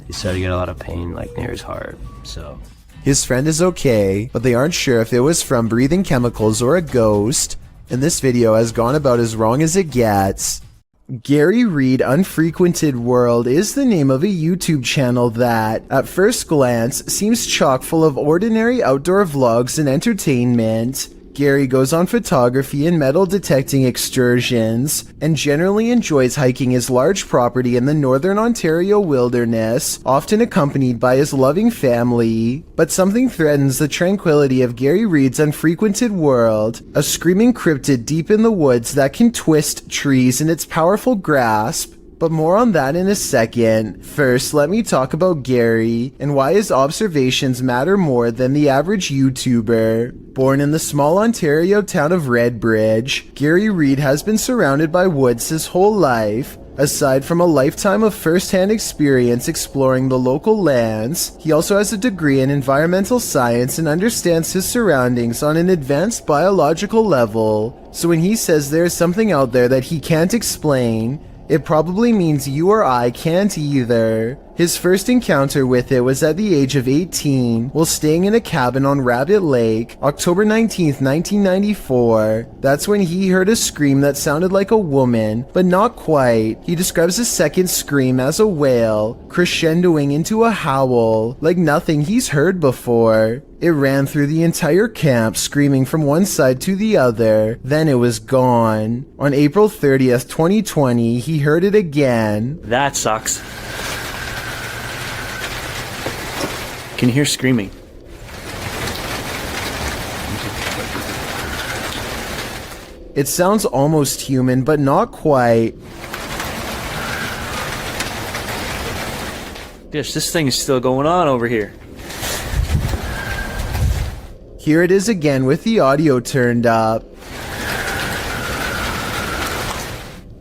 he started to get a lot of pain like near his heart, so... His friend is okay, but they aren't sure if it was from breathing chemicals or a ghost, and this video has gone about as wrong as it gets. Gary Reed Unfrequented World is the name of a YouTube channel that, at first glance, seems chock full of ordinary outdoor vlogs and entertainment. Gary goes on photography and metal detecting excursions, and generally enjoys hiking his large property in the northern Ontario wilderness, often accompanied by his loving family. But something threatens the tranquility of Gary Reed's Unfrequented World, a screaming cryptid deep in the woods that can twist trees in its powerful grasp. But more on that in a second. First, let me talk about Gary and why his observations matter more than the average YouTuber. Born in the small Ontario town of Redbridge, Gary Reed has been surrounded by woods his whole life. Aside from a lifetime of first-hand experience exploring the local lands, he also has a degree in environmental science and understands his surroundings on an advanced biological level. So when he says there is something out there that he can't explain, it probably means you or I can't either. His first encounter with it was at the age of 18, while staying in a cabin on Rabbit Lake, October 19th, 1994. That's when he heard a scream that sounded like a woman, but not quite. He describes the second scream as a wail, crescendoing into a howl, like nothing he's heard before. It ran through the entire camp, screaming from one side to the other, then it was gone. On April 30th, 2020, he heard it again. That sucks. Can you hear screaming? It sounds almost human, but not quite. Gosh, this thing is still going on over here. Here it is again with the audio turned up.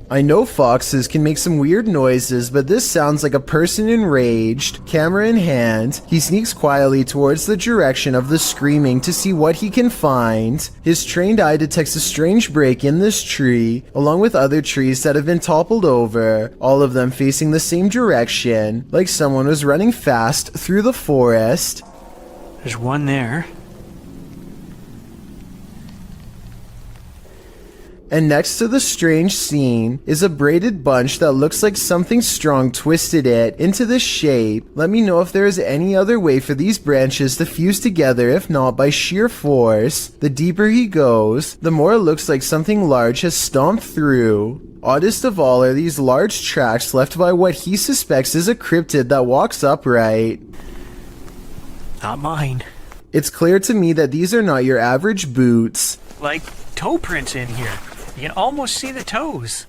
I know foxes can make some weird noises, but this sounds like a person enraged. Camera in hand, he sneaks quietly towards the direction of the screaming to see what he can find. His trained eye detects a strange break in this tree, along with other trees that have been toppled over, all of them facing the same direction, like someone was running fast through the forest. There's one there. And next to the strange scene is a braided bunch that looks like something strong twisted it into this shape. Let me know if there is any other way for these branches to fuse together, if not by sheer force. The deeper he goes, the more it looks like something large has stomped through. Oddest of all are these large tracks left by what he suspects is a cryptid that walks upright. Not mine. It's clear to me that these are not your average boots. Like toe prints in here. You can almost see the toes.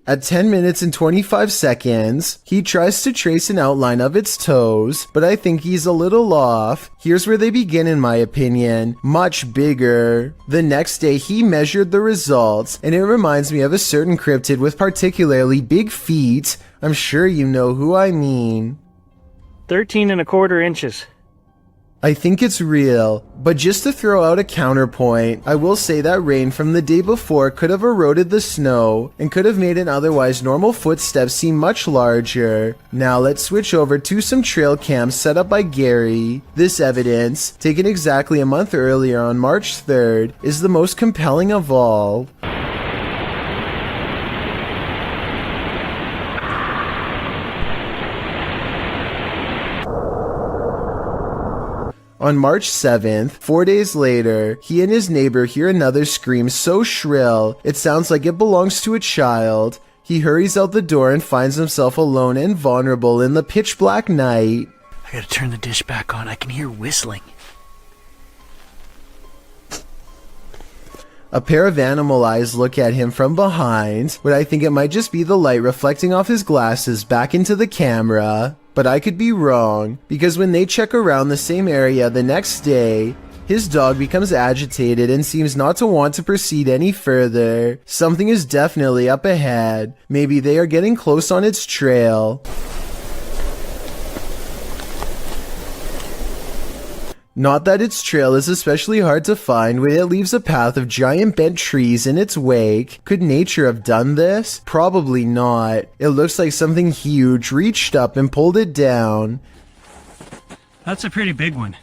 At 10 minutes and 25 seconds, he tries to trace an outline of its toes, but I think he's a little off. Here's where they begin in my opinion, much bigger. The next day he measured the results, and it reminds me of a certain cryptid with particularly big feet. I'm sure you know who I mean. 13¼ inches. I think it's real, but just to throw out a counterpoint, I will say that rain from the day before could have eroded the snow and could have made an otherwise normal footstep seem much larger. Now let's switch over to some trail cams set up by Gary. This evidence, taken exactly a month earlier on March 3rd, is the most compelling of all. On March 7th, 4 days later, he and his neighbor hear another scream so shrill, it sounds like it belongs to a child. He hurries out the door and finds himself alone and vulnerable in the pitch black night. I gotta turn the dish back on. I can hear whistling. A pair of animal eyes look at him from behind, but I think it might just be the light reflecting off his glasses back into the camera. But I could be wrong, because when they check around the same area the next day, his dog becomes agitated and seems not to want to proceed any further. Something is definitely up ahead. Maybe they are getting close on its trail. Not that its trail is especially hard to find when it leaves a path of giant bent trees in its wake. Could nature have done this? Probably not. It looks like something huge reached up and pulled it down. That's a pretty big one.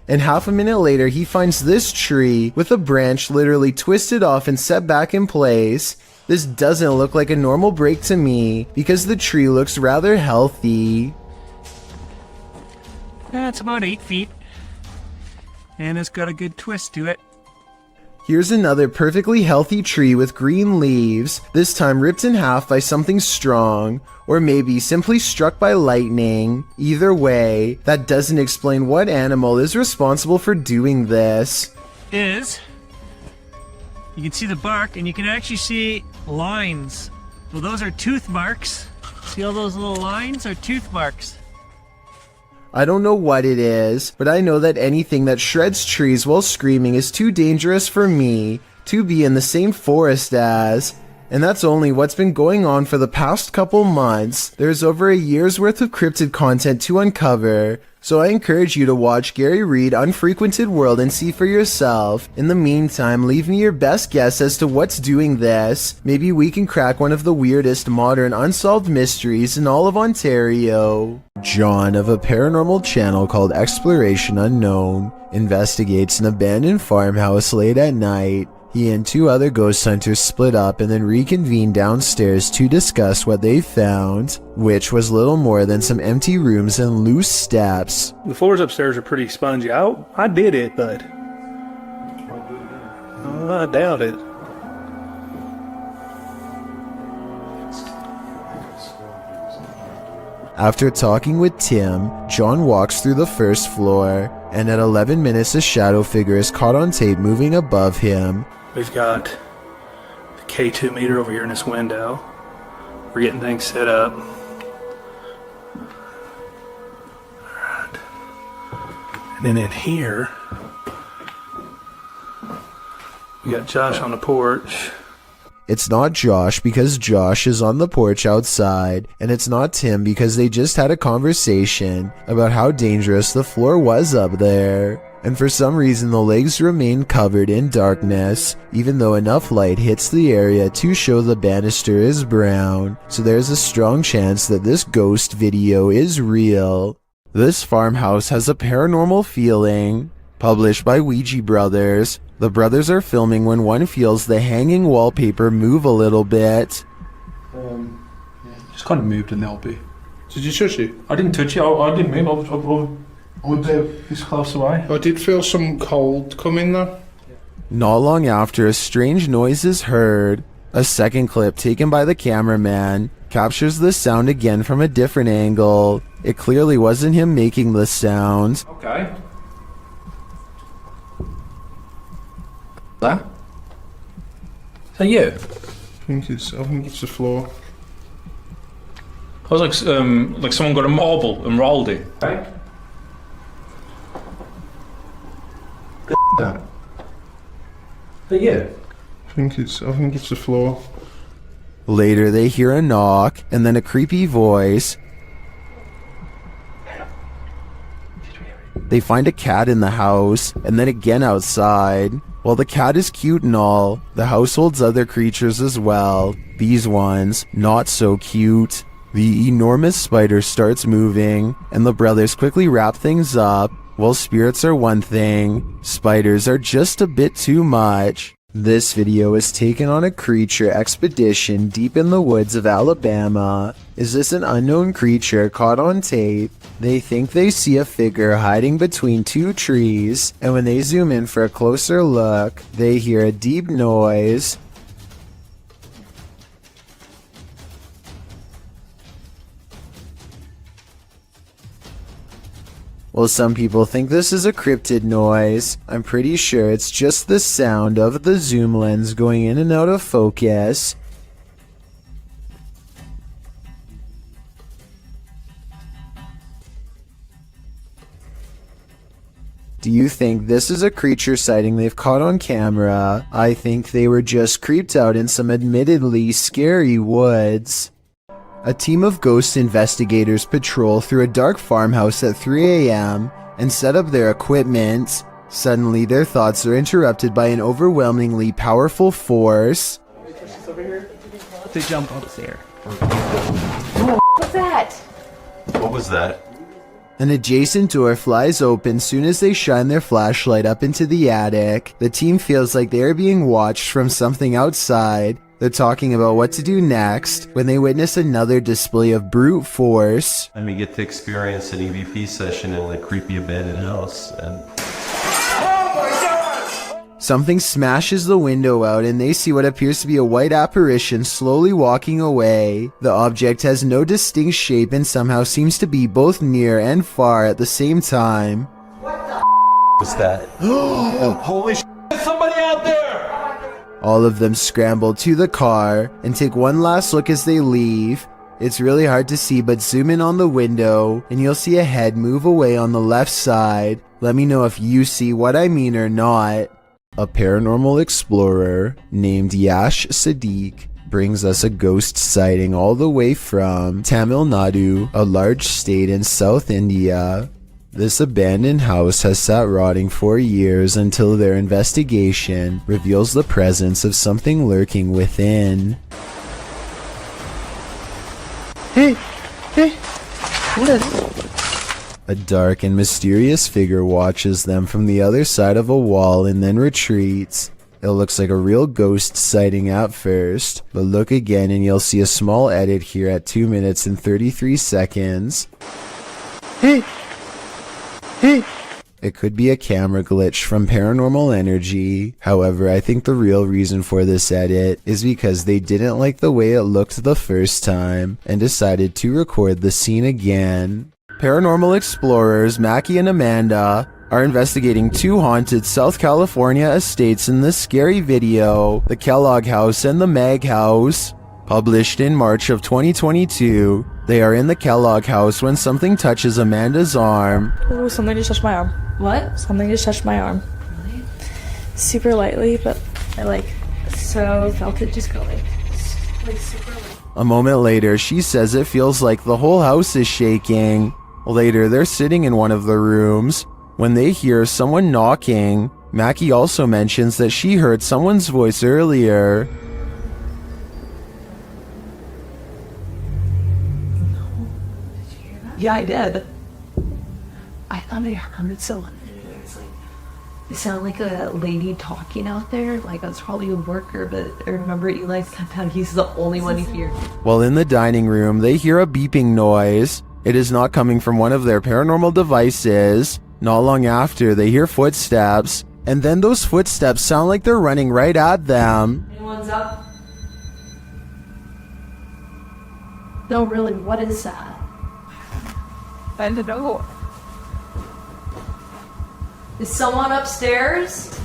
And half a minute later, he finds this tree with a branch literally twisted off and set back in place. This doesn't look like a normal break to me because the tree looks rather healthy. That's about 8 feet. And it's got a good twist to it. Here's another perfectly healthy tree with green leaves, this time ripped in half by something strong, or maybe simply struck by lightning. Either way, that doesn't explain what animal is responsible for doing this. You can see the bark and you can actually see lines. Well, those are tooth marks. See all those little lines are tooth marks. I don't know what it is, but I know that anything that shreds trees while screaming is too dangerous for me to be in the same forest as. And that's only what's been going on for the past couple months. There's over a year's worth of cryptid content to uncover, so I encourage you to watch Gary Reed Unfrequented World and see for yourself. In the meantime, leave me your best guess as to what's doing this. Maybe we can crack one of the weirdest modern unsolved mysteries in all of Ontario. John of a paranormal channel called Exploration Unknown investigates an abandoned farmhouse late at night. He and 2 other ghost hunters split up and then reconvened downstairs to discuss what they found, which was little more than some empty rooms and loose steps. The floors upstairs are pretty spongy. I did it, but I doubt it. After talking with Tim, John walks through the first floor, and at 11 minutes a shadow figure is caught on tape moving above him. We've got the K2 meter over here in this window. We're getting things set up. Alright. And then in here, we got Josh on the porch. It's not Josh because Josh is on the porch outside, and it's not Tim because they just had a conversation about how dangerous the floor was up there. And for some reason the legs remain covered in darkness, even though enough light hits the area to show the banister is brown, so there's a strong chance that this ghost video is real. This farmhouse has a paranormal feeling. Published by Ouija Brothers. The brothers are filming when one feels the hanging wallpaper move a little bit. Just kind of moved in the LP. Did you touch it? I didn't touch it. I didn't move. I was this close away. I did feel some cold come in though. Not long after, a strange noise is heard. A second clip taken by the cameraman captures the sound again from a different angle. It clearly wasn't him making the sound. Okay. That? Is that you? I think it's the floor. I was like someone got a marble and rolled it. Okay. That? Is that you? I think it's the floor. Later they hear a knock and then a creepy voice. They find a cat in the house and then again outside. While the cat is cute and all, the house holds other creatures as well. These ones, not so cute. The enormous spider starts moving, and the brothers quickly wrap things up. While spirits are one thing, spiders are just a bit too much. This video is taken on a creature expedition deep in the woods of Alabama. Is this an unknown creature caught on tape? They think they see a figure hiding between 2 trees, and when they zoom in for a closer look, they hear a deep noise. Well, some people think this is a cryptid noise. I'm pretty sure it's just the sound of the zoom lens going in and out of focus. Do you think this is a creature sighting they've caught on camera? I think they were just creeped out in some admittedly scary woods. A team of ghost investigators patrol through a dark farmhouse at 3 a.m. and set up their equipment. Suddenly, their thoughts are interrupted by an overwhelmingly powerful force. To jump up there. What's that? What was that? An adjacent door flies open soon as they shine their flashlight up into the attic. The team feels like they are being watched from something outside. They're talking about what to do next when they witness another display of brute force. And we get to experience an EVP session in a creepy abandoned house. And something smashes the window out and they see what appears to be a white apparition slowly walking away. The object has no distinct shape and somehow seems to be both near and far at the same time. what's that? Holy shit, somebody out there! All of them scramble to the car and take one last look as they leave. It's really hard to see, but zoom in on the window and you'll see a head move away on the left side. Let me know if you see what I mean or not. A paranormal explorer named Yash Sadiq brings us a ghost sighting all the way from Tamil Nadu, a large state in South India. This abandoned house has sat rotting for years until their investigation reveals the presence of something lurking within. Hey, what is it? A dark and mysterious figure watches them from the other side of a wall and then retreats. It looks like a real ghost sighting at first, but look again and you'll see a small edit here at 2 minutes and 33 seconds. Hey! It could be a camera glitch from Paranormal Energy. However, I think the real reason for this edit is because they didn't like the way it looked the first time and decided to record the scene again. Paranormal explorers Mackie and Amanda are investigating 2 haunted South California estates in this scary video, the Kellogg House and the Mag House. Published in March of 2022, they are in the Kellogg House when something touches Amanda's arm. Oh, something just touched my arm. What? Something just touched my arm. Really? Super lightly, but I felt it just go like super light. A moment later, she says it feels like the whole house is shaking. Later, they're sitting in one of the rooms when they hear someone knocking. Mackie also mentions that she heard someone's voice earlier. Yeah, I did. I thought I heard someone. It sounded like a lady talking out there. Like I was probably a worker, but I remember Eli kept out. He's the only one who hears. While in the dining room, they hear a beeping noise. It is not coming from one of their paranormal devices. Not long after, they hear footsteps, and then those footsteps sound like they're running right at them. Anyone's up? No, really, what is that? I don't know. Is someone upstairs?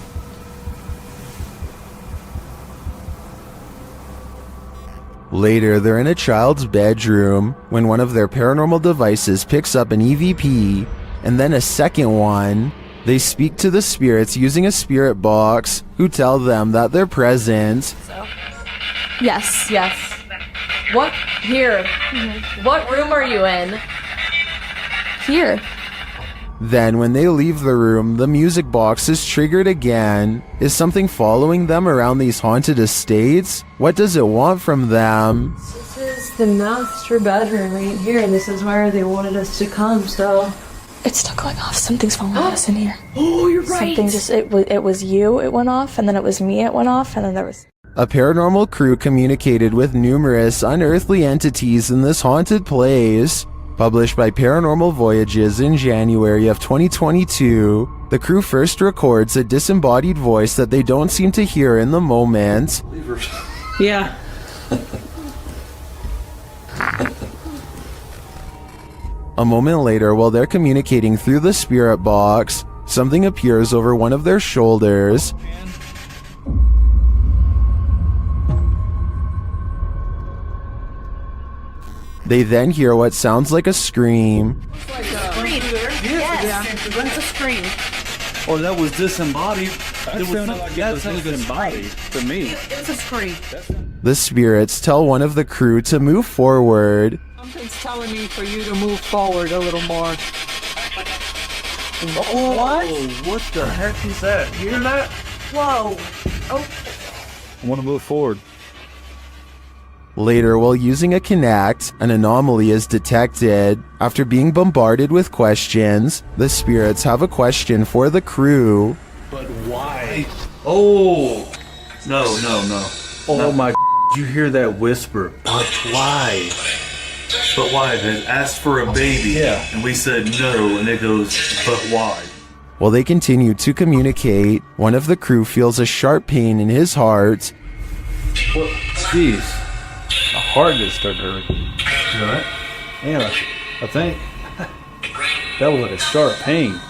Later, they're in a child's bedroom when one of their paranormal devices picks up an EVP, and then a second one. They speak to the spirits using a spirit box, who tell them that they're present. Yes. What? Here. What room are you in? Here. Then, when they leave the room, the music box is triggered again. Is something following them around these haunted estates? What does it want from them? This is the master bedroom right here. This is where they wanted us to come, so... It's still going off. Something's following us in here. Oh, you're right. Something just, it was you, it went off, and then it was me, it went off, and then there was... A paranormal crew communicated with numerous unearthly entities in this haunted place. Published by Paranormal Voyages in January of 2022, the crew first records a disembodied voice that they don't seem to hear in the moment. Yeah. A moment later, while they're communicating through the spirit box, something appears over one of their shoulders. They then hear what sounds like a scream. Yes, it's a scream. Oh, that was disembodied. That's disembodied to me. It's a scream. The spirits tell one of the crew to move forward. Something's telling me for you to move forward a little more. Oh, what the heck is that? Hear that? Whoa. Oh. I want to move forward. Later, while using a Kinect, an anomaly is detected. After being bombarded with questions, the spirits have a question for the crew. But why? Oh! No. Oh my, did you hear that whisper? But why? But why? They asked for a baby. Yeah. And we said no, and it goes, but why? While they continue to communicate, one of the crew feels a sharp pain in his heart. What? Jeez. My heart just started hurting. You alright? Yeah, I think. That was like a sharp pain.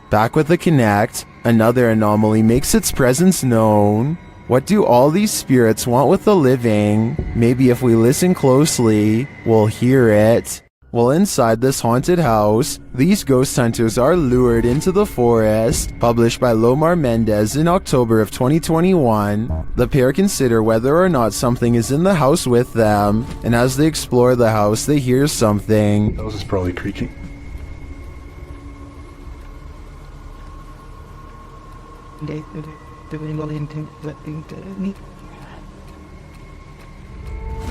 Back with the Kinect, another anomaly makes its presence known. What do all these spirits want with the living? Maybe if we listen closely, we'll hear it. While inside this haunted house, these ghost hunters are lured into the forest. Published by Lomar Mendez in October of 2021, the pair consider whether or not something is in the house with them, and as they explore the house, they hear something. The house is probably creaking.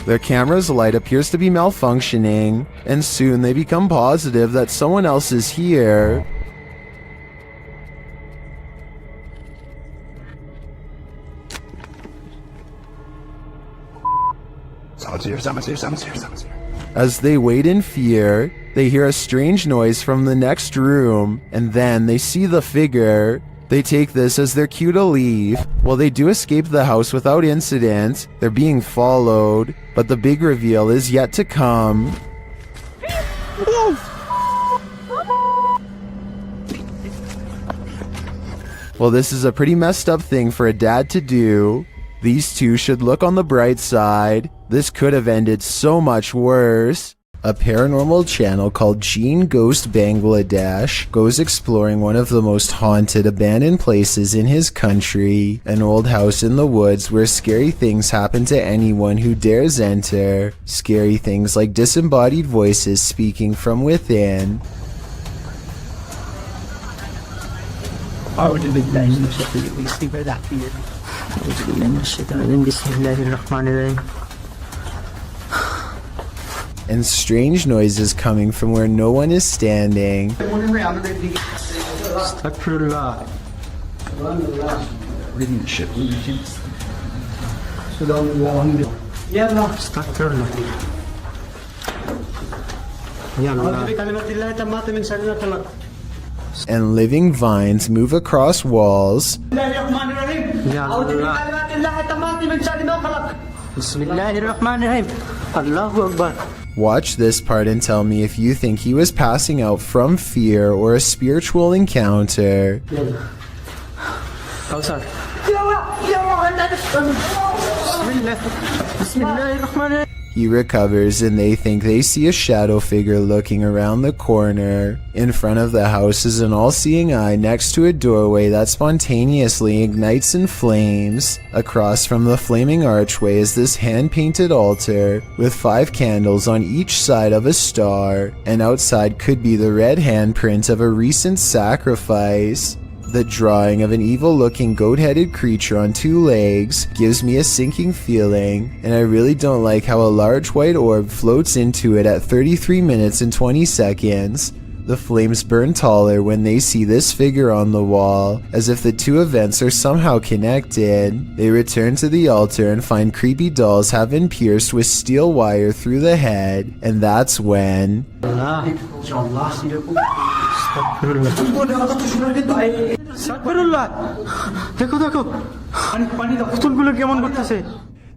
Their camera's light appears to be malfunctioning, and soon they become positive that someone else is here. Someone's here. As they wait in fear, they hear a strange noise from the next room, and then they see the figure. They take this as their cue to leave. While they do escape the house without incident, they're being followed, but the big reveal is yet to come. Well, this is a pretty messed up thing for a dad to do. These two should look on the bright side. This could have ended so much worse. A paranormal channel called Gene Ghost Bangladesh goes exploring one of the most haunted abandoned places in his country, an old house in the woods where scary things happen to anyone who dares enter. Scary things like disembodied voices speaking from within. And strange noises coming from where no one is standing. And living vines move across walls. Watch this part and tell me if you think he was passing out from fear or a spiritual encounter. He recovers and they think they see a shadow figure looking around the corner. In front of the house is an all-seeing eye next to a doorway that spontaneously ignites in flames. Across from the flaming archway is this hand-painted altar with 5 candles on each side of a star, and outside could be the red handprint of a recent sacrifice. The drawing of an evil-looking goat-headed creature on 2 legs gives me a sinking feeling, and I really don't like how a large white orb floats into it at 33 minutes and 20 seconds. The flames burn taller when they see this figure on the wall, as if the 2 events are somehow connected. They return to the altar and find creepy dolls have been pierced with steel wire through the head, and that's when...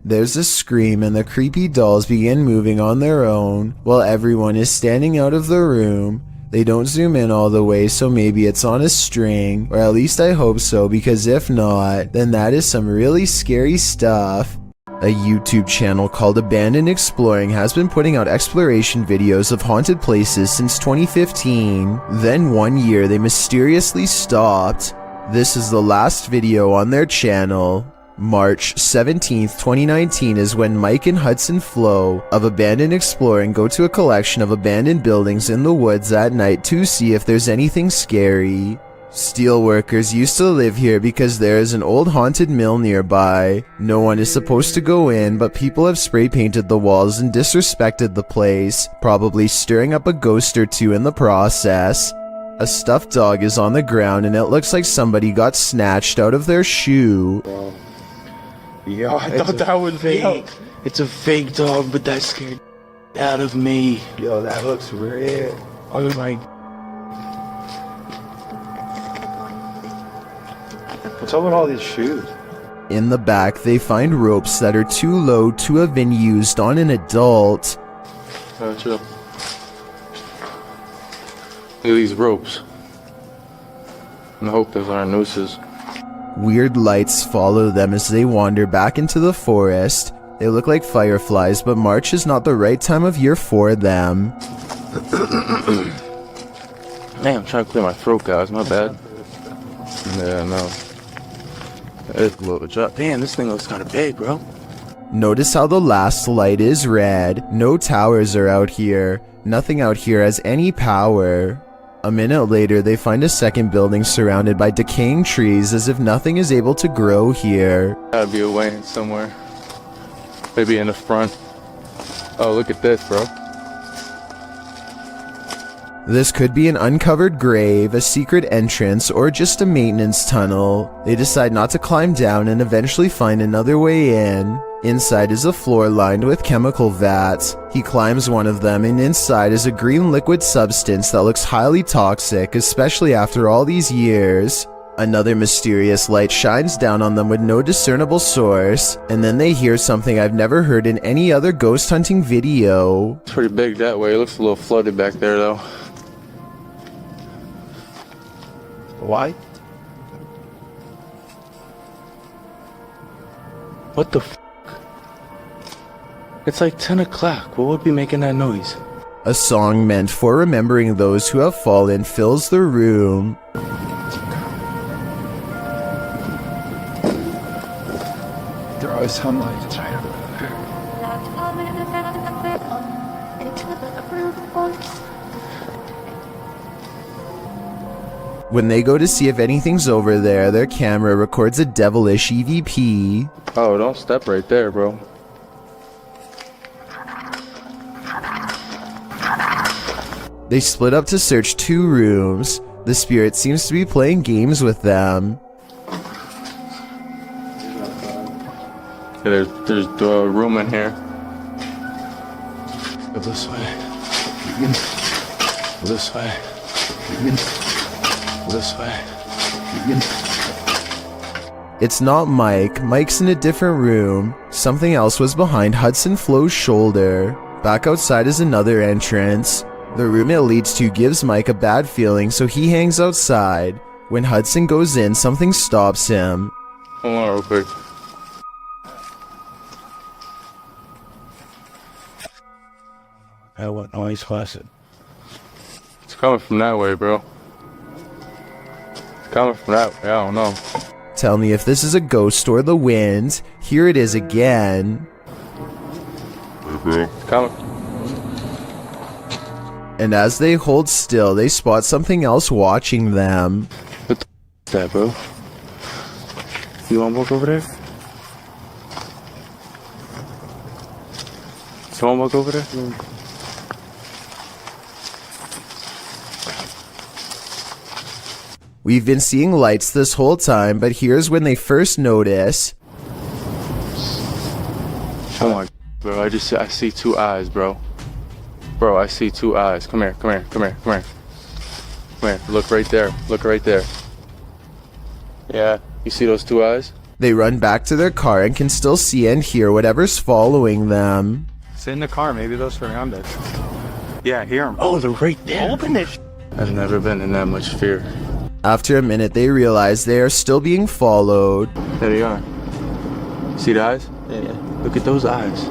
There's a scream and the creepy dolls begin moving on their own while everyone is standing out of the room. They don't zoom in all the way, so maybe it's on a string, or at least I hope so, because if not, then that is some really scary stuff. A YouTube channel called Abandoned Exploring has been putting out exploration videos of haunted places since 2015. Then one year they mysteriously stopped. This is the last video on their channel. March 17th, 2019 is when Mike and Hudson Flo of Abandoned Exploring go to a collection of abandoned buildings in the woods at night to see if there's anything scary. Steelworkers used to live here because there is an old haunted mill nearby. No one is supposed to go in, but people have spray painted the walls and disrespected the place, probably stirring up a ghost or two in the process. A stuffed dog is on the ground and it looks like somebody got snatched out of their shoe. Yo, I thought that was fake. It's a fake dog, but that scared out of me. Yo, that looks real. Oh my. What's up with all these shoes? In the back, they find ropes that are too low to have been used on an adult. Chill. Look at these ropes. I hope those aren't nooses. Weird lights follow them as they wander back into the forest. They look like fireflies, but March is not the right time of year for them. Man, I'm trying to clear my throat, guys. My bad. Yeah, no. It's a little drop. Damn, this thing looks kind of big, bro. Notice how the last light is red. No towers are out here. Nothing out here has any power. A minute later, they find a second building surrounded by decaying trees as if nothing is able to grow here. Gotta be a way in somewhere. Maybe in the front. Oh, look at this, bro. This could be an uncovered grave, a secret entrance, or just a maintenance tunnel. They decide not to climb down and eventually find another way in. Inside is a floor lined with chemical vats. He climbs one of them and inside is a green liquid substance that looks highly toxic, especially after all these years. Another mysterious light shines down on them with no discernible source, and then they hear something I've never heard in any other ghost hunting video. It's pretty big that way. It looks a little flooded back there, though. Why? What the f***? It's like 10 o'clock. What would be making that noise? A song meant for remembering those who have fallen fills the room. There are some lights right over there. When they go to see if anything's over there, their camera records a devilish EVP. Oh, don't step right there, bro. They split up to search 2 rooms. The spirit seems to be playing games with them. Yeah, there's a room in here. Go this way. Go this way. Go this way. It's not Mike. Mike's in a different room. Something else was behind Hudson Flo's shoulder. Back outside is another entrance. The room it leads to gives Mike a bad feeling, so he hangs outside. When Hudson goes in, something stops him. Hold on real quick. What noise was it? It's coming from that way, bro. It's coming from that way, I don't know. Tell me if this is a ghost or the wind. Here it is again. It's coming. And as they hold still, they spot something else watching them. What the is that, bro? You wanna walk over there? You wanna walk over there? We've been seeing lights this whole time, but here's when they first notice. Oh my, bro, I see 2 eyes, bro. Bro, I see 2 eyes. Come here, come here, come here, come here. Come here, look right there, look right there. Yeah, you see those 2 eyes? They run back to their car and can still see and hear whatever's following them. Sit in the car, maybe they'll surround it. Yeah, I hear them. Oh, they're right there. Open this. I've never been in that much fear. After a minute, they realize they are still being followed. There they are. See the eyes? Yeah. Look at those eyes.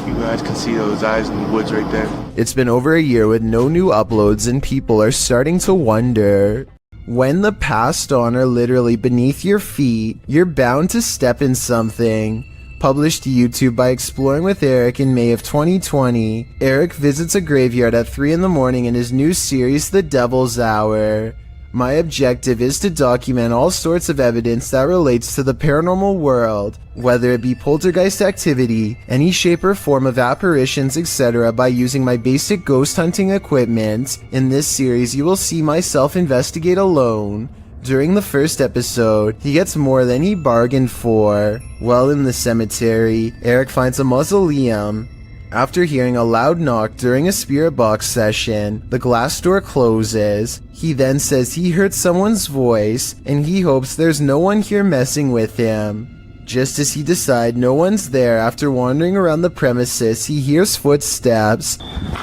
You guys can see those eyes in the woods right there. It's been over a year with no new uploads and people are starting to wonder. When the past on are literally beneath your feet, you're bound to step in something. Published to YouTube by Exploring with Eric in May of 2020, Eric visits a graveyard at 3 in the morning in his new series, The Devil's Hour. My objective is to document all sorts of evidence that relates to the paranormal world, whether it be poltergeist activity, any shape or form of apparitions, etc. by using my basic ghost hunting equipment. In this series, you will see myself investigate alone. During the first episode, he gets more than he bargained for. While in the cemetery, Eric finds a mausoleum. After hearing a loud knock during a spirit box session, the glass door closes. He then says he heard someone's voice, and he hopes there's no one here messing with him. Just as he decides no one's there, after wandering around the premises, he hears footsteps. I'm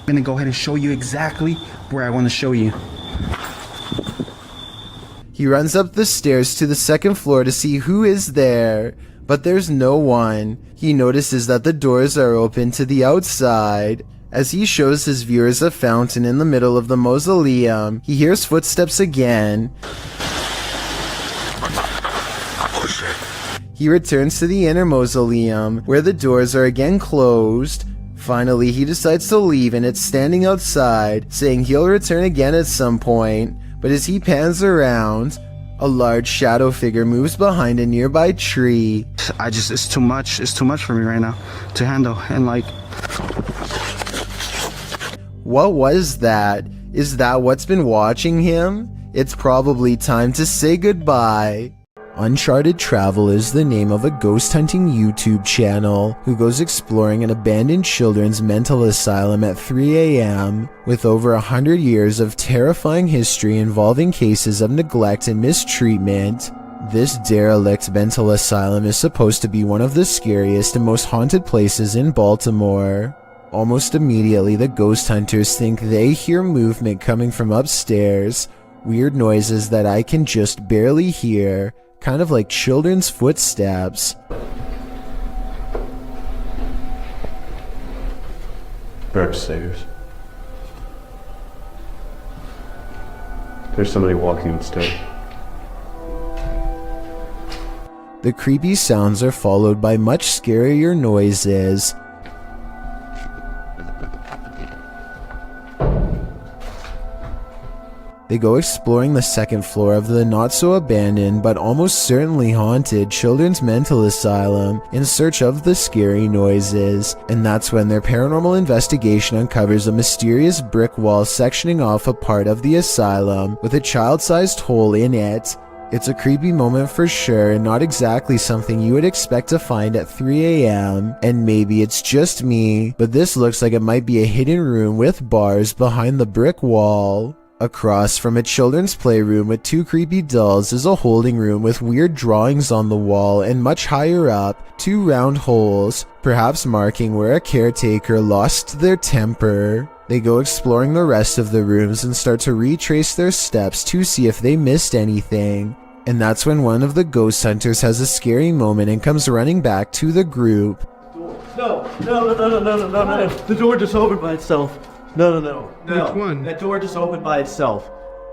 gonna go ahead and show you exactly where I want to show you. He runs up the stairs to the second floor to see who is there, but there's no one. He notices that the doors are open to the outside. As he shows his viewers a fountain in the middle of the mausoleum, he hears footsteps again. He returns to the inner mausoleum, where the doors are again closed. Finally, he decides to leave, and it's standing outside, saying he'll return again at some point. But as he pans around, a large shadow figure moves behind a nearby tree. It's too much for me right now to handle, and like... What was that? Is that what's been watching him? It's probably time to say goodbye. Uncharted Travel is the name of a ghost hunting YouTube channel who goes exploring an abandoned children's mental asylum at 3 a.m. With over 100 years of terrifying history involving cases of neglect and mistreatment, this derelict mental asylum is supposed to be one of the scariest and most haunted places in Baltimore. Almost immediately, the ghost hunters think they hear movement coming from upstairs, weird noises that I can just barely hear, kind of like children's footsteps. We're upstairs. There's somebody walking upstairs. The creepy sounds are followed by much scarier noises. They go exploring the second floor of the not-so-abandoned but almost certainly haunted children's mental asylum in search of the scary noises, and that's when their paranormal investigation uncovers a mysterious brick wall sectioning off a part of the asylum with a child-sized hole in it. It's a creepy moment for sure, and not exactly something you would expect to find at 3 a.m. And maybe it's just me, but this looks like it might be a hidden room with bars behind the brick wall. Across from a children's playroom with 2 creepy dolls is a holding room with weird drawings on the wall, and much higher up, 2 round holes, perhaps marking where a caretaker lost their temper. They go exploring the rest of the rooms and start to retrace their steps to see if they missed anything. And that's when one of the ghost hunters has a scary moment and comes running back to the group. No. The door just opened by itself. No. Which one? That door just opened by itself.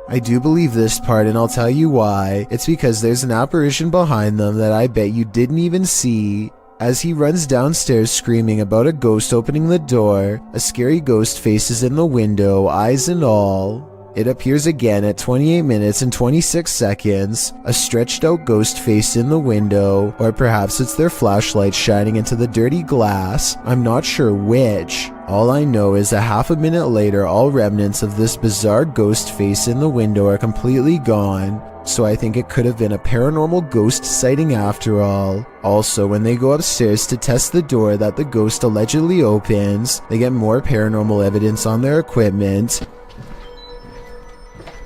I do believe this part, and I'll tell you why. It's because there's an apparition behind them that I bet you didn't even see. As he runs downstairs screaming about a ghost opening the door, a scary ghost face is in the window, eyes and all. It appears again at 28 minutes and 26 seconds, a stretched out ghost face in the window, or perhaps it's their flashlight shining into the dirty glass. I'm not sure which. All I know is a half a minute later, all remnants of this bizarre ghost face in the window are completely gone. So I think it could have been a paranormal ghost sighting after all. Also, when they go upstairs to test the door that the ghost allegedly opens, they get more paranormal evidence on their equipment.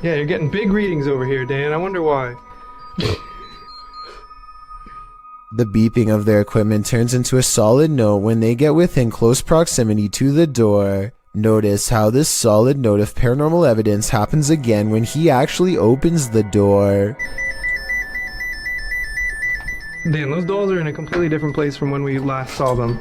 Yeah, you're getting big readings over here, Dan. I wonder why. The beeping of their equipment turns into a solid note when they get within close proximity to the door. Notice how this solid note of paranormal evidence happens again when he actually opens the door. Dan, those dolls are in a completely different place from when we last saw them.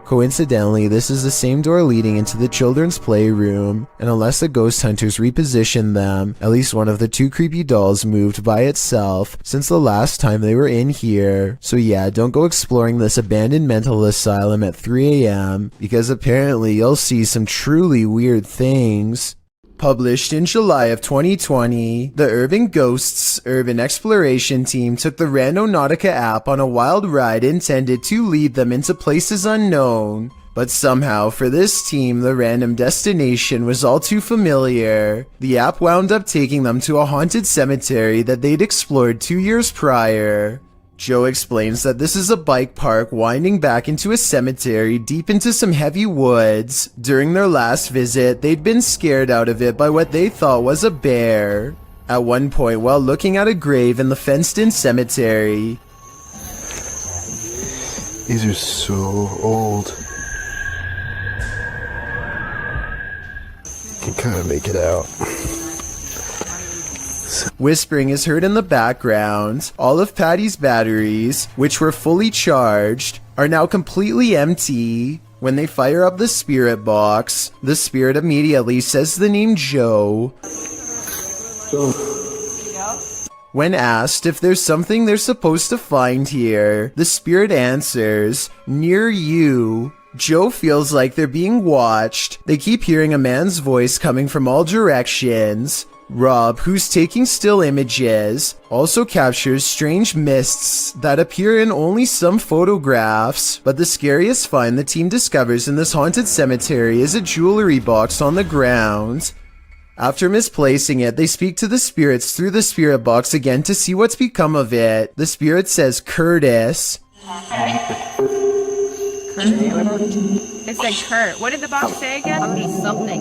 Coincidentally, this is the same door leading into the children's playroom, and unless the ghost hunters repositioned them, at least one of the two creepy dolls moved by itself since the last time they were in here. So yeah, don't go exploring this abandoned mental asylum at 3 a.m. because apparently you'll see some truly weird things. Published in July of 2020, the Urban Ghosts Urban Exploration Team took the Randonautica app on a wild ride intended to lead them into places unknown. But somehow, for this team, the random destination was all too familiar. The app wound up taking them to a haunted cemetery that they'd explored 2 years prior. Joe explains that this is a bike park winding back into a cemetery deep into some heavy woods. During their last visit, they'd been scared out of it by what they thought was a bear. At one point, while looking at a grave in the fenced-in cemetery, these are so old. You can kind of make it out. whispering is heard in the background. All of Patty's batteries, which were fully charged, are now completely empty. When they fire up the spirit box, the spirit immediately says the name Joe. When asked if there's something they're supposed to find here, the spirit answers, "Near you." Joe feels like they're being watched. They keep hearing a man's voice coming from all directions. Rob, who's taking still images, also captures strange mists that appear in only some photographs. But the scariest find the team discovers in this haunted cemetery is a jewelry box on the ground. After misplacing it, they speak to the spirits through the spirit box again to see what's become of it. The spirit says Curtis. It said Kurt. What did the box say again? Something.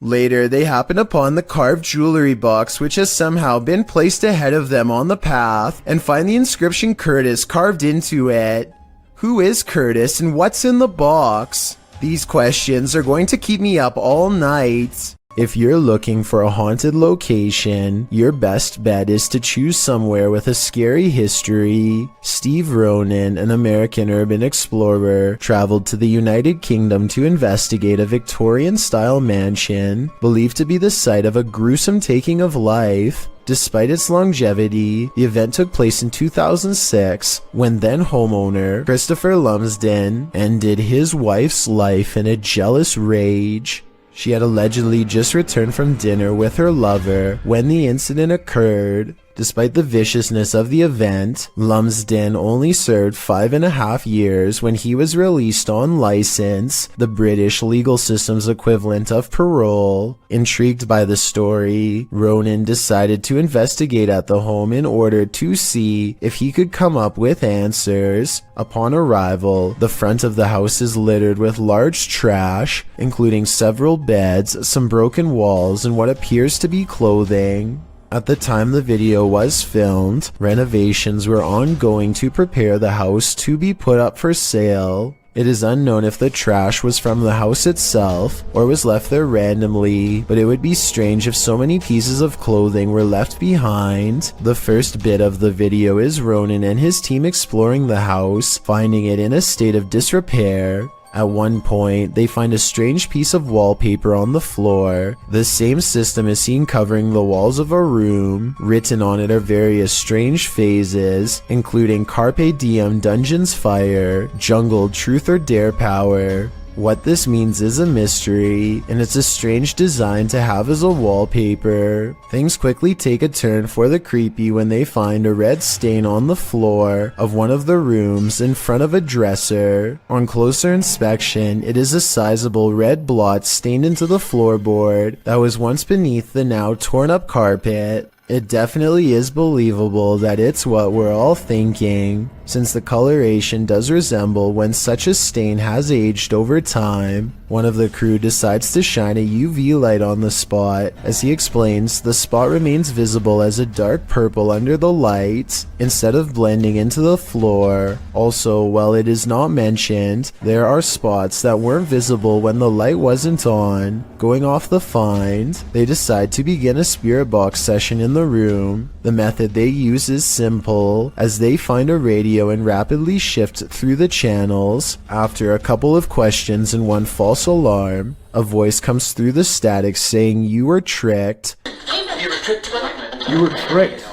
Later, they happen upon the carved jewelry box, which has somehow been placed ahead of them on the path, and find the inscription Curtis carved into it. Who is Curtis and what's in the box? These questions are going to keep me up all night. If you're looking for a haunted location, your best bet is to choose somewhere with a scary history. Steve Ronan, an American urban explorer, traveled to the United Kingdom to investigate a Victorian-style mansion believed to be the site of a gruesome taking of life. Despite its longevity, the event took place in 2006 when then homeowner Christopher Lumsden ended his wife's life in a jealous rage. She had allegedly just returned from dinner with her lover when the incident occurred. Despite the viciousness of the event, Lumsden only served 5.5 years when he was released on license, the British legal system's equivalent of parole. Intrigued by the story, Ronan decided to investigate at the home in order to see if he could come up with answers. Upon arrival, the front of the house is littered with large trash, including several beds, some broken walls, and what appears to be clothing. At the time the video was filmed, renovations were ongoing to prepare the house to be put up for sale. It is unknown if the trash was from the house itself or was left there randomly, but it would be strange if so many pieces of clothing were left behind. The first bit of the video is Ronan and his team exploring the house, finding it in a state of disrepair. At one point, they find a strange piece of wallpaper on the floor. The same system is seen covering the walls of a room. Written on it are various strange phrases, including Carpe Diem Dungeons Fire, Jungle Truth or Dare Power. What this means is a mystery, and it's a strange design to have as a wallpaper. Things quickly take a turn for the creepy when they find a red stain on the floor of one of the rooms in front of a dresser. On closer inspection, it is a sizable red blot stained into the floorboard that was once beneath the now torn up carpet. It definitely is believable that it's what we're all thinking, since the coloration does resemble when such a stain has aged over time. One of the crew decides to shine a UV light on the spot. As he explains, the spot remains visible as a dark purple under the light, instead of blending into the floor. Also, while it is not mentioned, there are spots that weren't visible when the light wasn't on. Going off the find, they decide to begin a spirit box session in the room. The method they use is simple, as they find a radio radio and rapidly shift through the channels. After a couple of questions and one false alarm, a voice comes through the static saying you were tricked. You were tricked. You were tricked.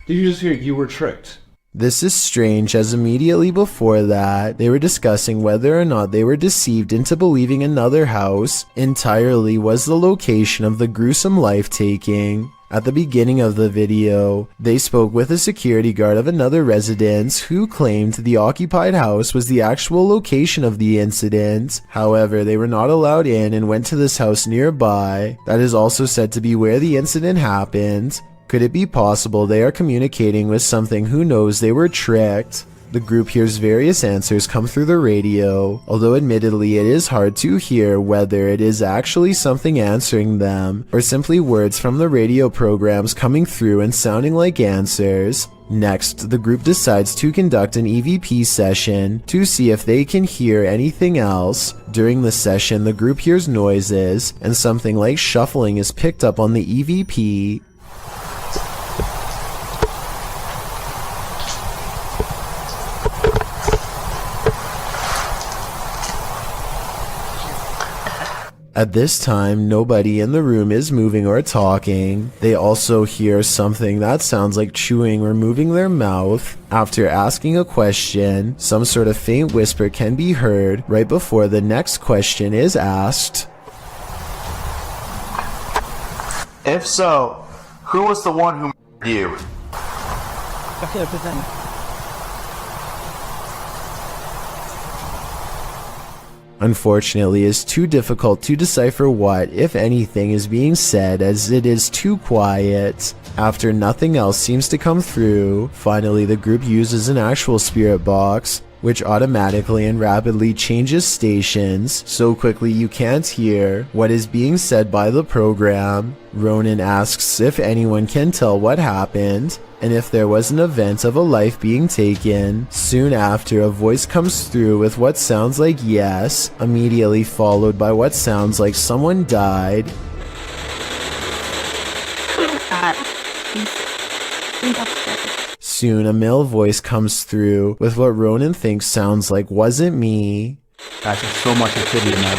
Did you just hear you were tricked? This is strange, as immediately before that, they were discussing whether or not they were deceived into believing another house entirely was the location of the gruesome life-taking. At the beginning of the video, they spoke with a security guard of another residence who claimed the occupied house was the actual location of the incident. However, they were not allowed in and went to this house nearby that is also said to be where the incident happened. Could it be possible they are communicating with something who knows they were tricked? The group hears various answers come through the radio, although admittedly it is hard to hear whether it is actually something answering them or simply words from the radio programs coming through and sounding like answers. Next, the group decides to conduct an EVP session to see if they can hear anything else. During the session, the group hears noises and something like shuffling is picked up on the EVP. At this time, nobody in the room is moving or talking. They also hear something that sounds like chewing or moving their mouth. After asking a question, some sort of faint whisper can be heard right before the next question is asked. If so, who was the one who murdered you? Okay, but then. Unfortunately, it is too difficult to decipher what, if anything, is being said, as it is too quiet. After nothing else seems to come through, finally the group uses an actual spirit box, which automatically and rapidly changes stations so quickly you can't hear what is being said by the program. Ronan asks if anyone can tell what happened and if there was an event of a life being taken. Soon after, a voice comes through with what sounds like yes, immediately followed by what sounds like someone died. Soon, a male voice comes through with what Ronan thinks sounds like wasn't me. Guys, there's so much activity in there.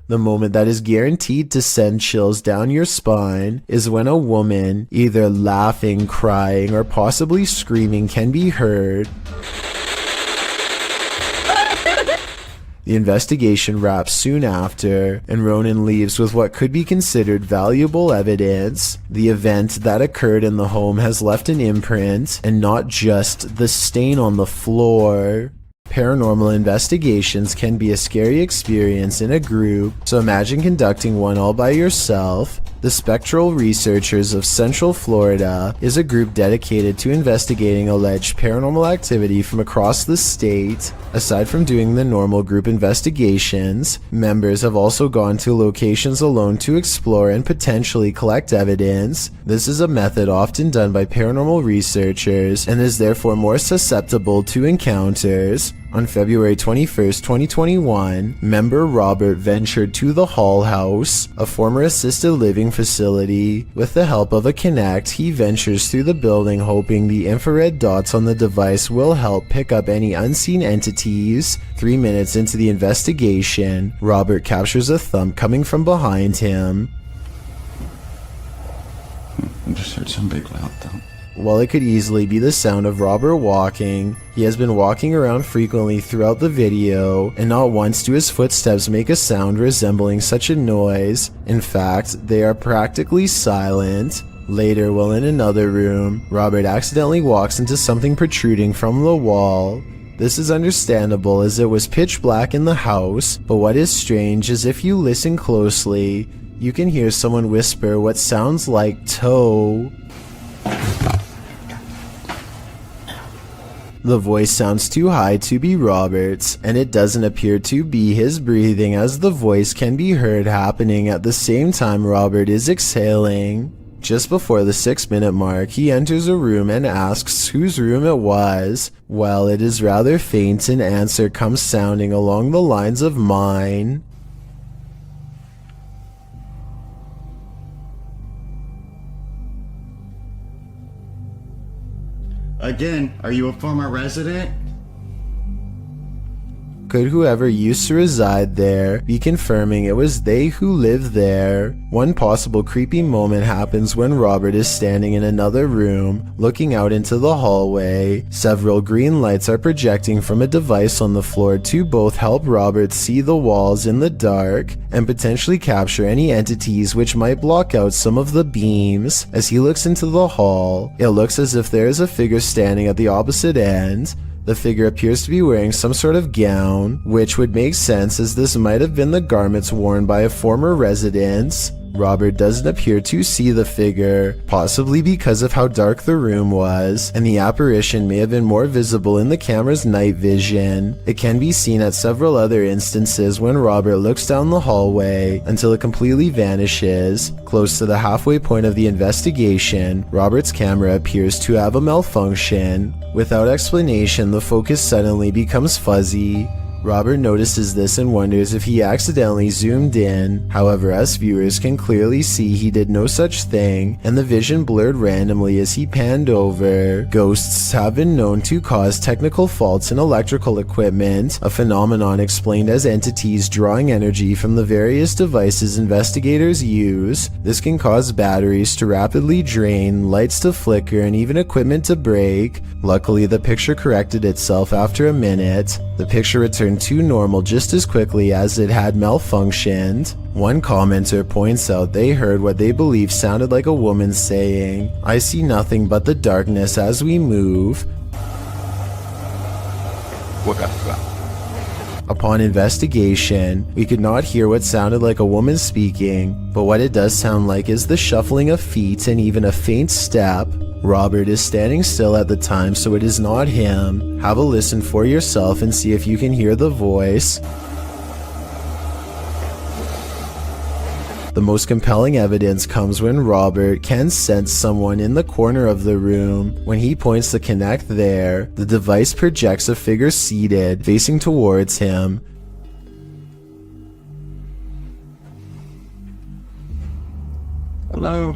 The moment that is guaranteed to send chills down your spine is when a woman, either laughing, crying, or possibly screaming, can be heard. The investigation wraps soon after, and Ronan leaves with what could be considered valuable evidence. The event that occurred in the home has left an imprint, and not just the stain on the floor. Paranormal investigations can be a scary experience in a group, so imagine conducting one all by yourself. The Spectral Researchers of Central Florida is a group dedicated to investigating alleged paranormal activity from across the state. Aside from doing the normal group investigations, members have also gone to locations alone to explore and potentially collect evidence. This is a method often done by paranormal researchers and is therefore more susceptible to encounters. On February 21st, 2021, member Robert ventured to the Hall House, a former assisted living facility. With the help of a Kinect, he ventures through the building hoping the infrared dots on the device will help pick up any unseen entities. 3 minutes into the investigation, Robert captures a thump coming from behind him. I just heard some big loud thump. While it could easily be the sound of Robert walking, he has been walking around frequently throughout the video, and not once do his footsteps make a sound resembling such a noise. In fact, they are practically silent. Later, while in another room, Robert accidentally walks into something protruding from the wall. This is understandable as it was pitch black in the house, but what is strange is if you listen closely, you can hear someone whisper what sounds like toe. The voice sounds too high to be Robert's, and it doesn't appear to be his breathing, as the voice can be heard happening at the same time Robert is exhaling. Just before the 6-minute mark, he enters a room and asks whose room it was. Well, it is rather faint, an answer comes sounding along the lines of mine. Again, are you a former resident? Could whoever used to reside there be confirming it was they who lived there? One possible creepy moment happens when Robert is standing in another room, looking out into the hallway. Several green lights are projecting from a device on the floor to both help Robert see the walls in the dark and potentially capture any entities which might block out some of the beams. As he looks into the hall, it looks as if there is a figure standing at the opposite end. The figure appears to be wearing some sort of gown, which would make sense as this might have been the garments worn by a former resident. Robert doesn't appear to see the figure, possibly because of how dark the room was, and the apparition may have been more visible in the camera's night vision. It can be seen at several other instances when Robert looks down the hallway until it completely vanishes. Close to the halfway point of the investigation, Robert's camera appears to have a malfunction. Without explanation, the focus suddenly becomes fuzzy. Robert notices this and wonders if he accidentally zoomed in. However, us viewers can clearly see he did no such thing, and the vision blurred randomly as he panned over. Ghosts have been known to cause technical faults in electrical equipment, a phenomenon explained as entities drawing energy from the various devices investigators use. This can cause batteries to rapidly drain, lights to flicker, and even equipment to break. Luckily, the picture corrected itself after a minute. The picture returned to normal just as quickly as it had malfunctioned. One commenter points out they heard what they believe sounded like a woman saying, "I see nothing but the darkness as we move." Upon investigation, we could not hear what sounded like a woman speaking, but what it does sound like is the shuffling of feet and even a faint step. Robert is standing still at the time, so it is not him. Have a listen for yourself and see if you can hear the voice. The most compelling evidence comes when Robert can sense someone in the corner of the room. When he points the Kinect there, the device projects a figure seated, facing towards him. Hello?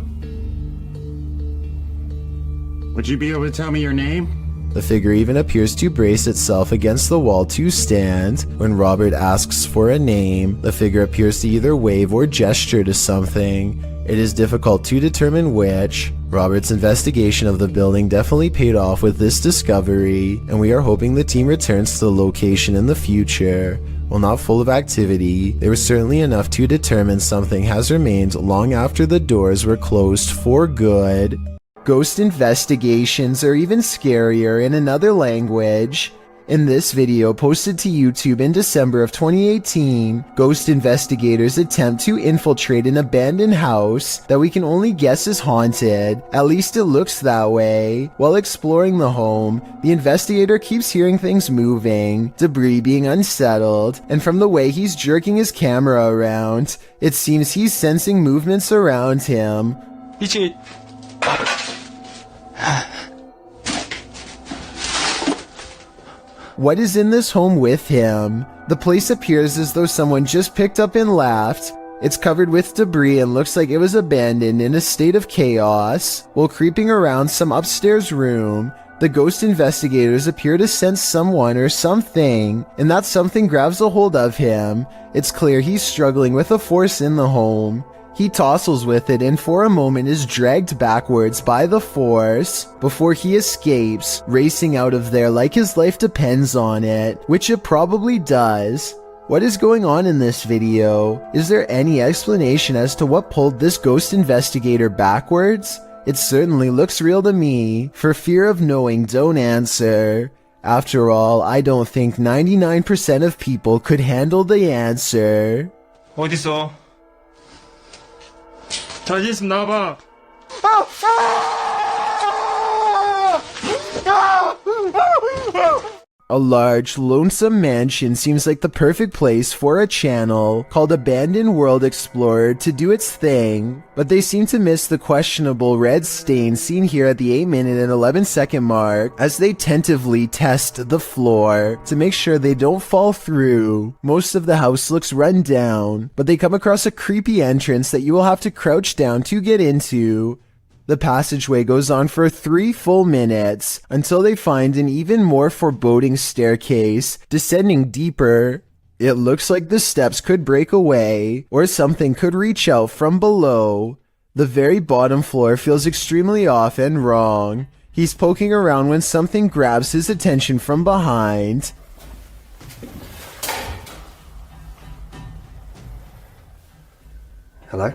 Would you be able to tell me your name? The figure even appears to brace itself against the wall to stand. When Robert asks for a name, the figure appears to either wave or gesture to something. It is difficult to determine which. Robert's investigation of the building definitely paid off with this discovery, and we are hoping the team returns to the location in the future. While not full of activity, there was certainly enough to determine something has remained long after the doors were closed for good. Ghost investigations are even scarier in another language. In this video posted to YouTube in December of 2018, ghost investigators attempt to infiltrate an abandoned house that we can only guess is haunted. At least it looks that way. While exploring the home, the investigator keeps hearing things moving, debris being unsettled, and from the way he's jerking his camera around, it seems he's sensing movements around him. What is in this home with him? The place appears as though someone just picked up and left. It's covered with debris and looks like it was abandoned in a state of chaos. While creeping around some upstairs room, the ghost investigators appear to sense someone or something, and that something grabs a hold of him. It's clear he's struggling with a force in the home. He tussles with it and for a moment is dragged backwards by the force before he escapes, racing out of there like his life depends on it, which it probably does. What is going on in this video? Is there any explanation as to what pulled this ghost investigator backwards? It certainly looks real to me. For fear of knowing, don't answer. After all, I don't think 99% of people could handle the answer. 어딨어? 저기 있으면 나와봐. A large, lonesome mansion seems like the perfect place for a channel called Abandoned World Explorer to do its thing, but they seem to miss the questionable red stain seen here at the 8-minute and 11-second mark as they tentatively test the floor to make sure they don't fall through. Most of the house looks run down, but they come across a creepy entrance that you will have to crouch down to get into. The passageway goes on for 3 full minutes until they find an even more foreboding staircase descending deeper. It looks like the steps could break away or something could reach out from below. The very bottom floor feels extremely off and wrong. He's poking around when something grabs his attention from behind. Hello?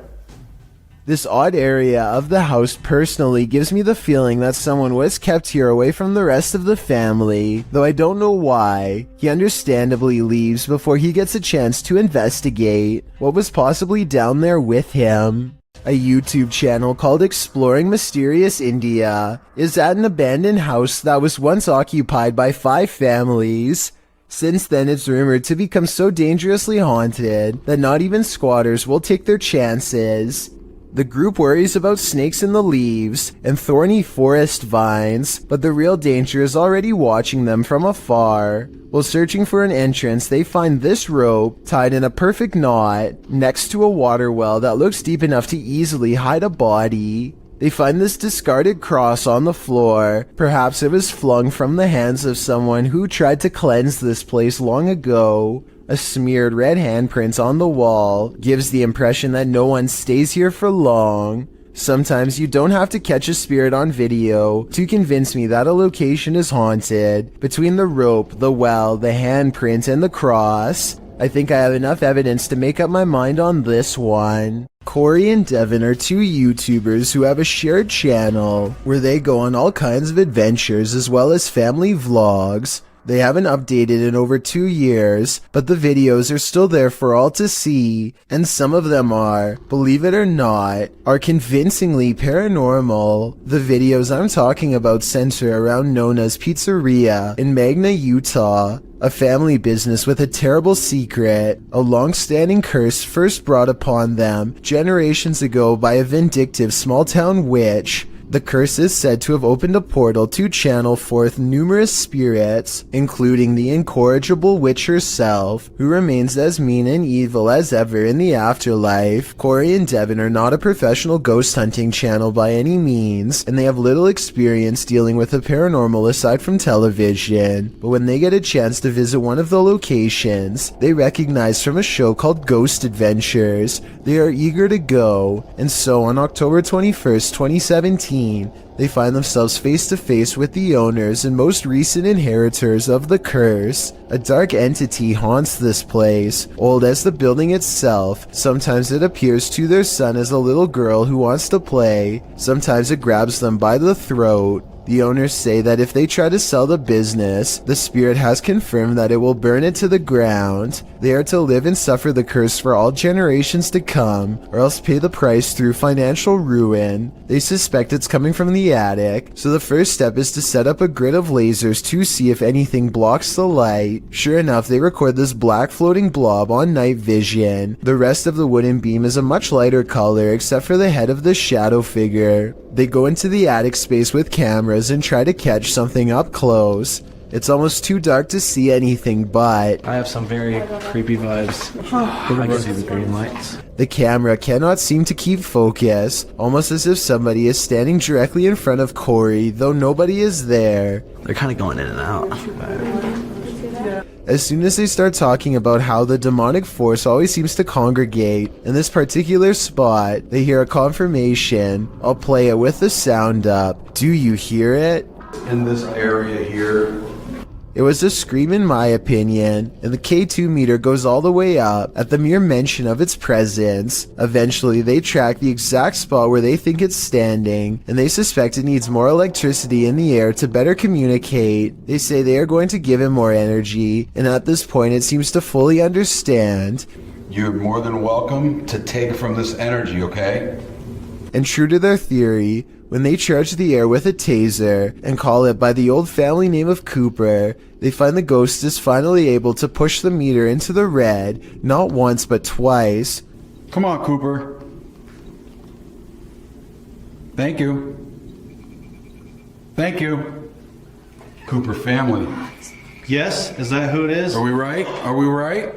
This odd area of the house personally gives me the feeling that someone was kept here away from the rest of the family, though I don't know why. He understandably leaves before he gets a chance to investigate what was possibly down there with him. A YouTube channel called Exploring Mysterious India is at an abandoned house that was once occupied by 5 families. Since then, it's rumored to become so dangerously haunted that not even squatters will take their chances. The group worries about snakes in the leaves and thorny forest vines, but the real danger is already watching them from afar. While searching for an entrance, they find this rope tied in a perfect knot next to a water well that looks deep enough to easily hide a body. They find this discarded cross on the floor. Perhaps it was flung from the hands of someone who tried to cleanse this place long ago. A smeared red handprint on the wall gives the impression that no one stays here for long. Sometimes you don't have to catch a spirit on video to convince me that a location is haunted. Between the rope, the well, the handprint, and the cross, I think I have enough evidence to make up my mind on this one. Corey and Devin are 2 YouTubers who have a shared channel where they go on all kinds of adventures as well as family vlogs. They haven't updated in over 2 years, but the videos are still there for all to see, and some of them are, believe it or not, are convincingly paranormal. The videos I'm talking about center around Nona's Pizzeria in Magna, Utah, a family business with a terrible secret, a long-standing curse first brought upon them generations ago by a vindictive small-town witch. The curse is said to have opened a portal to channel forth numerous spirits, including the incorrigible witch herself, who remains as mean and evil as ever in the afterlife. Corey and Devin are not a professional ghost hunting channel by any means, and they have little experience dealing with the paranormal aside from television, but when they get a chance to visit one of the locations they recognize from a show called Ghost Adventures, they are eager to go, and so on October 21st, 2017, they find themselves face to face with the owners and most recent inheritors of the curse. A dark entity haunts this place, old as the building itself. Sometimes it appears to their son as a little girl who wants to play. Sometimes it grabs them by the throat. The owners say that if they try to sell the business, the spirit has confirmed that it will burn it to the ground. They are to live and suffer the curse for all generations to come, or else pay the price through financial ruin. They suspect it's coming from the attic, so the first step is to set up a grid of lasers to see if anything blocks the light. Sure enough, they record this black floating blob on night vision. The rest of the wooden beam is a much lighter color except for the head of the shadow figure. They go into the attic space with cameras and try to catch something up close. It's almost too dark to see anything, but I have some very creepy vibes. I can see the green lights. The camera cannot seem to keep focus, almost as if somebody is standing directly in front of Corey, though nobody is there. They're kind of going in and out. As soon as they start talking about how the demonic force always seems to congregate in this particular spot, they hear a confirmation. I'll play it with the sound up. Do you hear it? In this area here. It was a scream in my opinion, and the K2 meter goes all the way up at the mere mention of its presence. Eventually, they track the exact spot where they think it's standing, and they suspect it needs more electricity in the air to better communicate. They say they are going to give it more energy, and at this point it seems to fully understand. You're more than welcome to take from this energy, okay? And true to their theory, when they charge the air with a taser and call it by the old family name of Cooper, they find the ghost is finally able to push the meter into the red, not once but twice. Come on, Cooper. Thank you. Thank you. Cooper family. Yes? Is that who it is? Are we right? Are we right?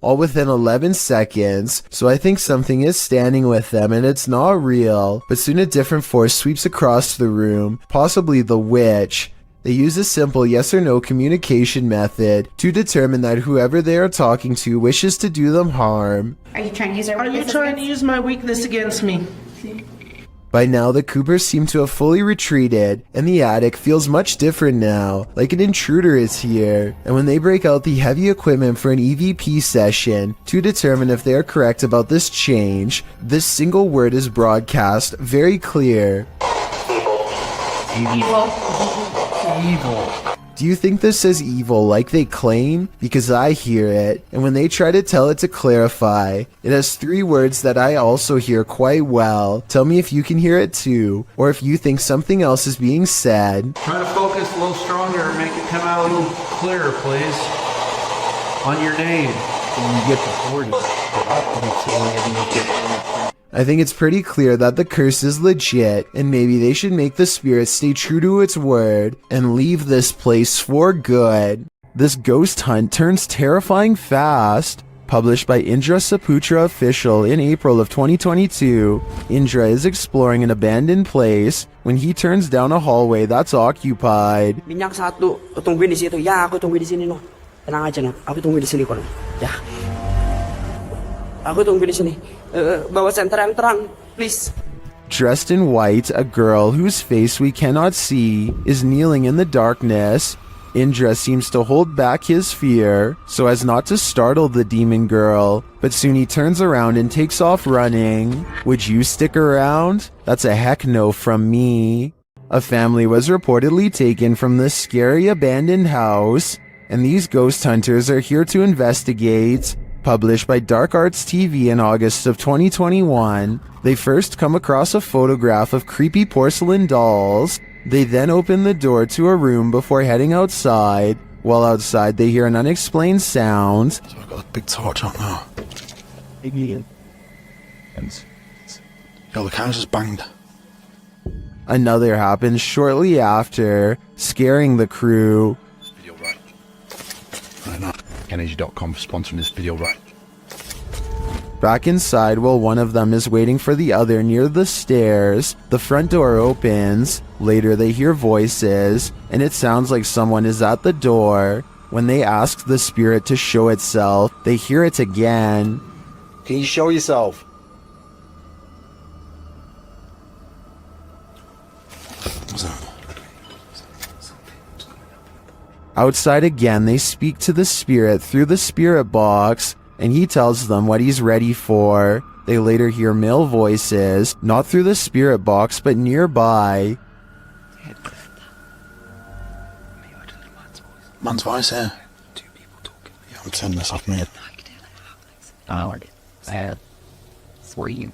all within 11 seconds, so I think something is standing with them and it's not real. But soon a different force sweeps across the room, possibly the witch. They use a simple yes or no communication method to determine that whoever they are talking to wishes to do them harm. Are you trying to use our Are you trying to use my weakness against me? By now, the Coopers seem to have fully retreated, and the attic feels much different now, like an intruder is here. And when they break out the heavy equipment for an EVP session to determine if they are correct about this change, this single word is broadcast very clear. Evil. Evil. Do you think this says evil like they claim? Because I hear it, and when they try to tell it to clarify, it has 3 words that I also hear quite well. Tell me if you can hear it too, or if you think something else is being said. Try to focus a little stronger and make it come out a little clearer, please. On your name. When you get to 40, I think it's pretty clear that the curse is legit, and maybe they should make the spirit stay true to its word and leave this place for good. This ghost hunt turns terrifying fast. Published by Indra Saputra Official in April of 2022, Indra is exploring an abandoned place when he turns down a hallway that's occupied. Minyak satu, tungguin di situ. Ya, aku tunggu di sini, no. Tenang aja, no. Aku tunggu di sini, kok. Ya. Aku tunggu di sini. Bawa senter yang terang, please. Dressed in white, a girl whose face we cannot see is kneeling in the darkness. Indra seems to hold back his fear so as not to startle the demon girl, but soon he turns around and takes off running. Would you stick around? That's a heck no from me. A family was reportedly taken from this scary abandoned house, and these ghost hunters are here to investigate. Published by Dark Arts TV in August of 2021, they first come across a photograph of creepy porcelain dolls. They then open the door to a room before heading outside. While outside, they hear an unexplained sound. So I've got a big torch out now. Yo, the camera's just banged. Another happens shortly after, scaring the crew. Video right. I know. Energy.com for sponsoring this video right. Back inside, while one of them is waiting for the other near the stairs, the front door opens. Later they hear voices, and it sounds like someone is at the door. When they ask the spirit to show itself, they hear it again. Can you show yourself? Outside again, they speak to the spirit through the spirit box, and he tells them what he's ready for. They later hear male voices, not through the spirit box, but nearby. Man's voice here. 2 people talking. Yeah, I'm turning this off, mate. I like it. Bad. For you.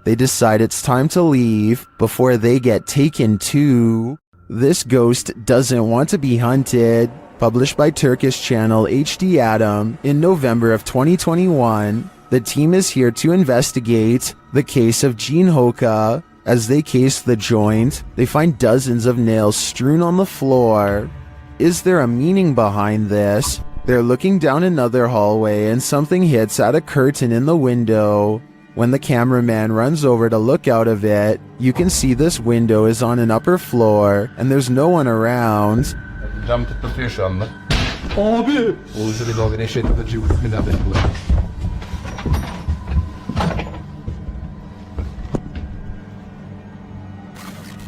They decide it's time to leave before they get taken too. This ghost doesn't want to be hunted. Published by Turkish channel HD Adam in November of 2021, the team is here to investigate the case of Jean Hoka. As they case the joint, they find dozens of nails strewn on the floor. Is there a meaning behind this? They're looking down another hallway and something hits at a curtain in the window. When the cameraman runs over to look out of it, you can see this window is on an upper floor and there's no one around. Cam tıklatıyor şu anda. Abi! Olursa bir dalga neşet atıcı bir daha bekliyor.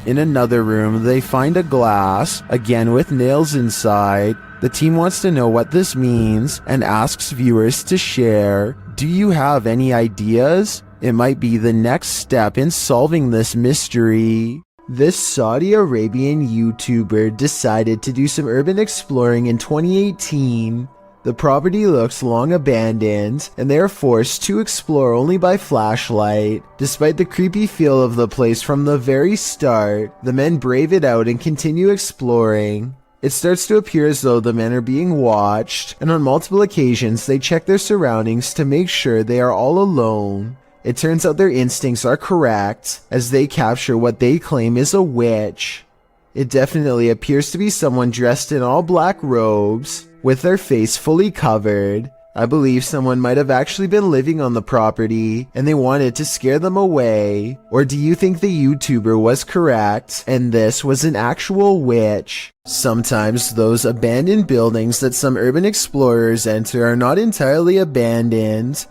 In another room, they find a glass, again with nails inside. The team wants to know what this means and asks viewers to share. Do you have any ideas? It might be the next step in solving this mystery. This Saudi Arabian YouTuber decided to do some urban exploring in 2018. The property looks long abandoned, and they are forced to explore only by flashlight. Despite the creepy feel of the place from the very start, the men brave it out and continue exploring. It starts to appear as though the men are being watched, and on multiple occasions they check their surroundings to make sure they are all alone. It turns out their instincts are correct, as they capture what they claim is a witch. It definitely appears to be someone dressed in all black robes, with their face fully covered. I believe someone might have actually been living on the property and they wanted to scare them away. Or do you think the YouTuber was correct and this was an actual witch? Sometimes those abandoned buildings that some urban explorers enter are not entirely abandoned.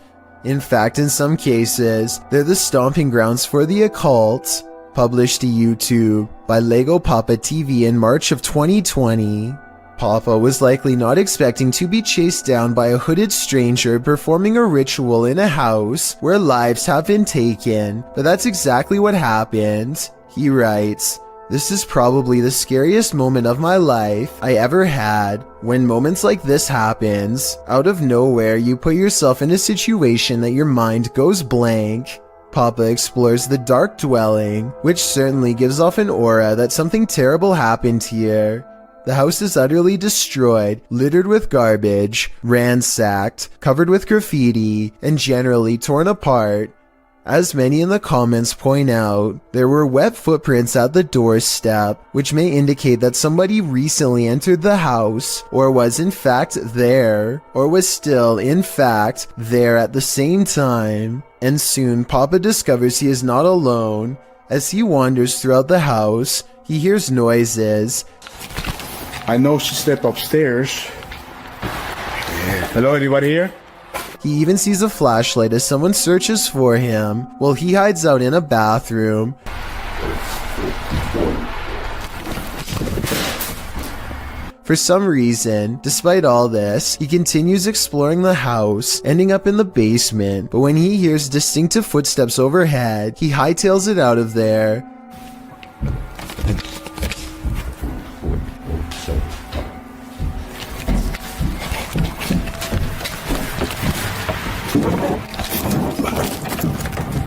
In fact, in some cases, they're the stomping grounds for the occult. Published to YouTube by Lego Papa TV in March of 2020. Papa was likely not expecting to be chased down by a hooded stranger performing a ritual in a house where lives have been taken, but that's exactly what happened. He writes, "This is probably the scariest moment of my life I ever had. When moments like this happens, out of nowhere you put yourself in a situation that your mind goes blank." Papa explores the dark dwelling, which certainly gives off an aura that something terrible happened here. The house is utterly destroyed, littered with garbage, ransacked, covered with graffiti, and generally torn apart. As many in the comments point out, there were wet footprints at the doorstep, which may indicate that somebody recently entered the house, or was in fact there, or was still in fact there at the same time. And soon Papa discovers he is not alone. As he wanders throughout the house, he hears noises. I know she stepped upstairs. Yeah. Hello, anybody here? He even sees a flashlight as someone searches for him, while he hides out in a bathroom. For some reason, despite all this, he continues exploring the house, ending up in the basement, but when he hears distinctive footsteps overhead, he hightails it out of there.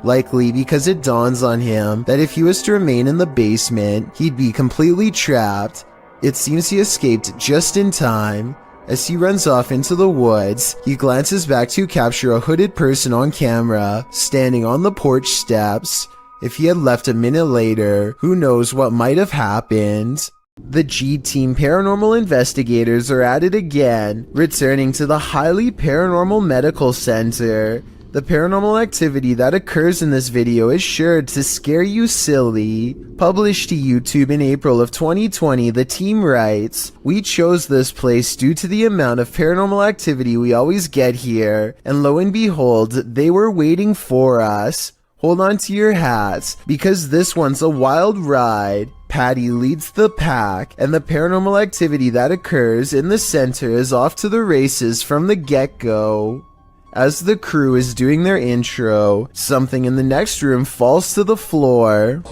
Likely because it dawns on him that if he was to remain in the basement, he'd be completely trapped. It seems he escaped just in time. As he runs off into the woods, he glances back to capture a hooded person on camera, standing on the porch steps. If he had left a minute later, who knows what might have happened. The G-Team paranormal investigators are at it again, returning to the highly paranormal medical center. The paranormal activity that occurs in this video is sure to scare you silly. Published to YouTube in April of 2020, the team writes, "We chose this place due to the amount of paranormal activity we always get here, and lo and behold, they were waiting for us. Hold on to your hats, because this one's a wild ride." Patty leads the pack, and the paranormal activity that occurs in the center is off to the races from the get-go. As the crew is doing their intro, something in the next room falls to the floor.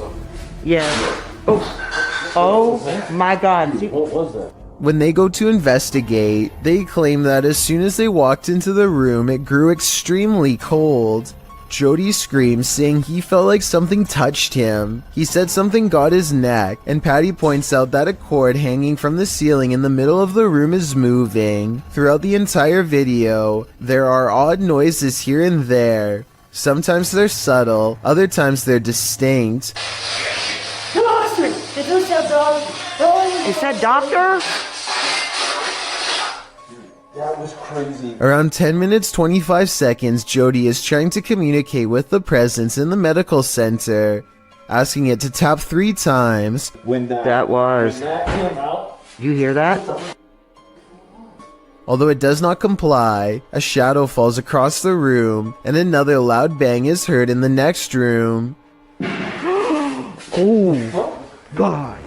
Yeah. Oh my God. What was that? When they go to investigate, they claim that as soon as they walked into the room, it grew extremely cold. Jody screams, saying he felt like something touched him. He said something got his neck, and Patty points out that a cord hanging from the ceiling in the middle of the room is moving. Throughout the entire video, there are odd noises here and there. Sometimes they're subtle, other times they're distinct. Come on, the two steps on. Is that doctor? That was crazy. Around 10 minutes 25 seconds, Jody is trying to communicate with the presence in the medical center, asking it to tap 3 times. When that was. You hear that? Although it does not comply, a shadow falls across the room, and another loud bang is heard in the next room. Oh, God.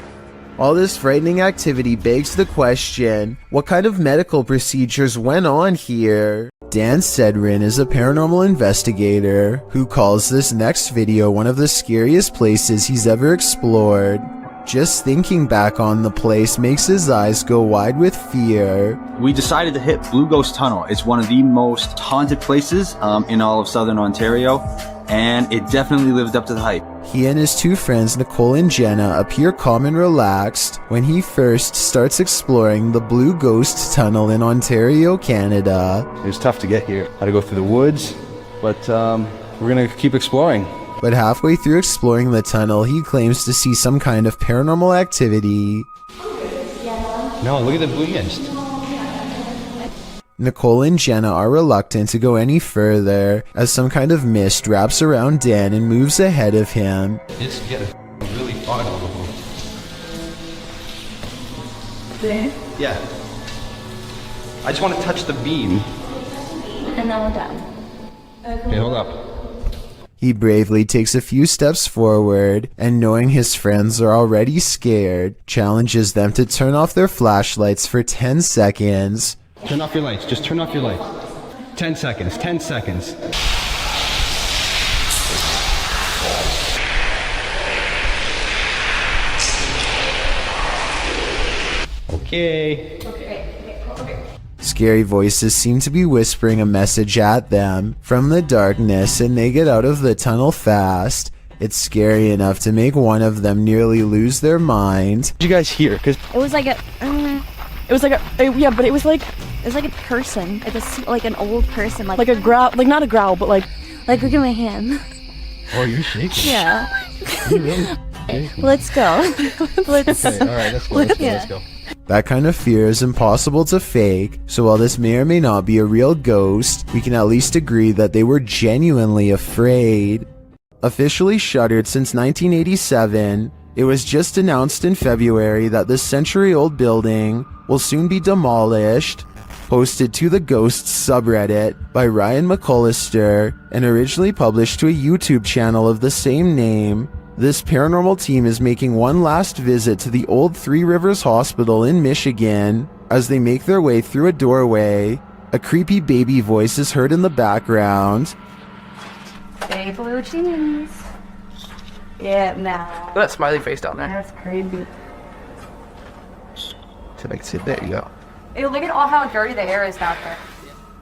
All this frightening activity begs the question, what kind of medical procedures went on here? Dan Sedrin is a paranormal investigator who calls this next video one of the scariest places he's ever explored. Just thinking back on the place makes his eyes go wide with fear. We decided to hit Blue Ghost Tunnel. It's one of the most haunted places in all of Southern Ontario, and it definitely lived up to the hype. He and his 2 friends, Nicole and Jenna, appear calm and relaxed when he first starts exploring the Blue Ghost Tunnel in Ontario, Canada. It was tough to get here. Had to go through the woods, but we're gonna keep exploring. But halfway through exploring the tunnel, he claims to see some kind of paranormal activity. No, look at the blue mist. Nicole and Jenna are reluctant to go any further as some kind of mist wraps around Dan and moves ahead of him. It's getting really hot on the home. Dan? Yeah. I just want to touch the beam. And then we're done. Okay, hold up. He bravely takes a few steps forward and, knowing his friends are already scared, challenges them to turn off their flashlights for 10 seconds. Turn off your lights. Just turn off your lights. 10 seconds. 10 seconds. Okay. Scary voices seem to be whispering a message at them from the darkness, and they get out of the tunnel fast. It's scary enough to make one of them nearly lose their mind. Did you guys hear? Cause It was like a, yeah, but it was like a person, like an old person, like a growl, like not a growl, but like look at my hand. Oh, you're shaking. Yeah. You're really shaking. Let's go. Let's. Okay, all right, let's go. Let's go. That kind of fear is impossible to fake, so while this may or may not be a real ghost, we can at least agree that they were genuinely afraid. Officially shuttered since 1987, it was just announced in February that this century-old building will soon be demolished. Posted to the Ghosts subreddit by Ryan McCullister and originally published to a YouTube channel of the same name, this paranormal team is making one last visit to the old Three Rivers Hospital in Michigan. As they make their way through a doorway, a creepy baby voice is heard in the background. Hey, blue cheese. Yeah, nah. Look at that smiley face down there. That's crazy. So I can sit there, you go. Ew, look at all how dirty the air is out there.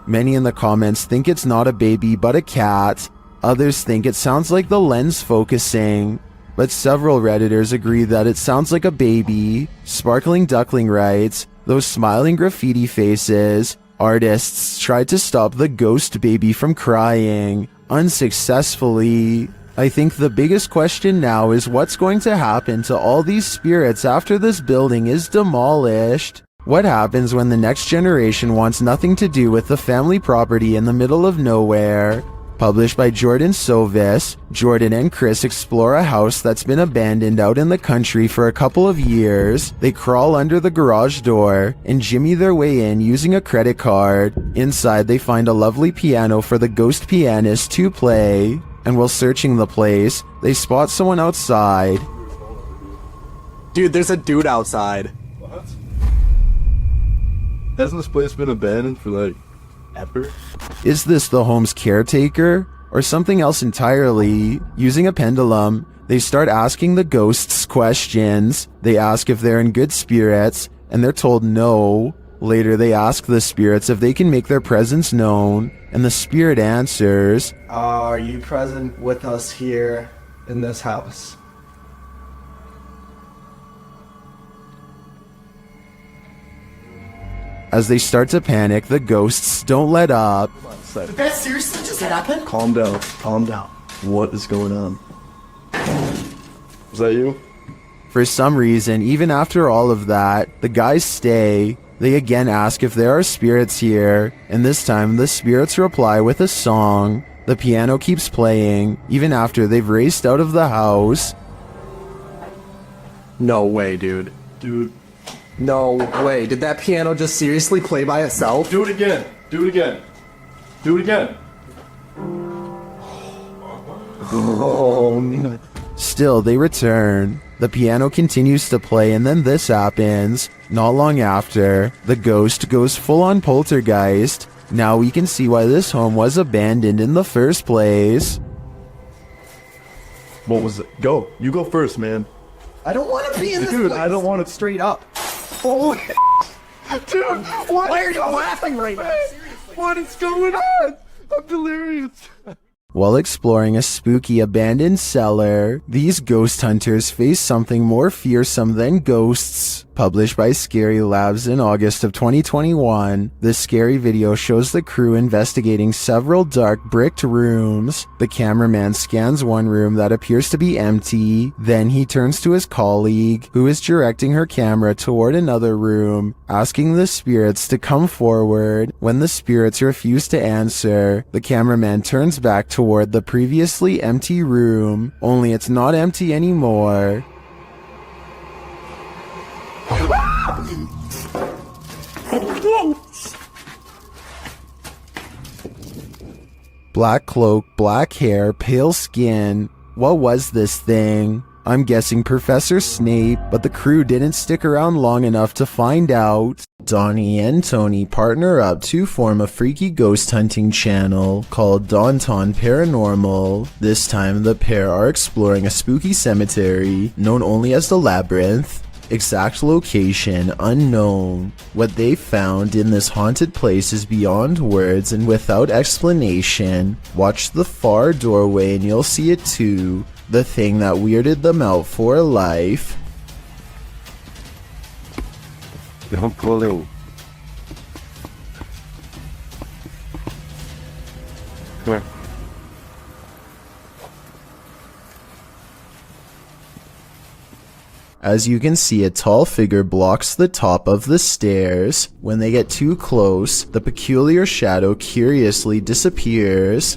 Many in the comments think it's not a baby but a cat. Others think it sounds like the lens focusing, but several Redditors agree that it sounds like a baby. Sparkling Duckling writes, those smiling graffiti faces. Artists tried to stop the ghost baby from crying, unsuccessfully. I think the biggest question now is what's going to happen to all these spirits after this building is demolished? What happens when the next generation wants nothing to do with the family property in the middle of nowhere? Published by Jordan Sovis, Jordan and Chris explore a house that's been abandoned out in the country for a couple of years. They crawl under the garage door and jimmy their way in using a credit card. Inside, they find a lovely piano for the ghost pianist to play. And while searching the place, they spot someone outside. Dude, there's a dude outside. What? Hasn't this place been abandoned for like ever? Is this the home's caretaker or something else entirely? Using a pendulum, they start asking the ghosts questions. They ask if they're in good spirits, and they're told no. Later, they ask the spirits if they can make their presence known, and the spirit answers, Are you present with us here in this house? As they start to panic, the ghosts don't let up. Did that seriously just happen? Calm down. Calm down. What is going on? Was that you? For some reason, even after all of that, the guys stay. They again ask if there are spirits here, and this time the spirits reply with a song. The piano keeps playing, even after they've raced out of the house. No way, dude. Dude. No way. Did that piano just seriously play by itself? Do it again. Do it again. Do it again. Oh, man. Still, they return. The piano continues to play, and then this happens. Not long after, the ghost goes full-on poltergeist. Now we can see why this home was abandoned in the first place. What was it? Go. You go first, man. I don't want to be in this Dude, place. I don't want it. Straight up. Holy dude, what? Why are you laughing right now? What is going on? I'm delirious. While exploring a spooky abandoned cellar, these ghost hunters face something more fearsome than ghosts. Published by Scary Labs in August of 2021, this scary video shows the crew investigating several dark bricked rooms. The cameraman scans one room that appears to be empty, then he turns to his colleague, who is directing her camera toward another room, asking the spirits to come forward. When the spirits refuse to answer, the cameraman turns back toward the previously empty room, only it's not empty anymore. Black cloak, black hair, pale skin. What was this thing? I'm guessing Professor Snape, but the crew didn't stick around long enough to find out. Donnie and Tony partner up to form a freaky ghost hunting channel called Downright Paranormal. This time the pair are exploring a spooky cemetery known only as the Labyrinth. Exact location unknown. What they found in this haunted place is beyond words and without explanation. Watch the far doorway and you'll see it too. The thing that weirded them out for life. Don't pull in. Come here. As you can see, a tall figure blocks the top of the stairs. When they get too close, the peculiar shadow curiously disappears.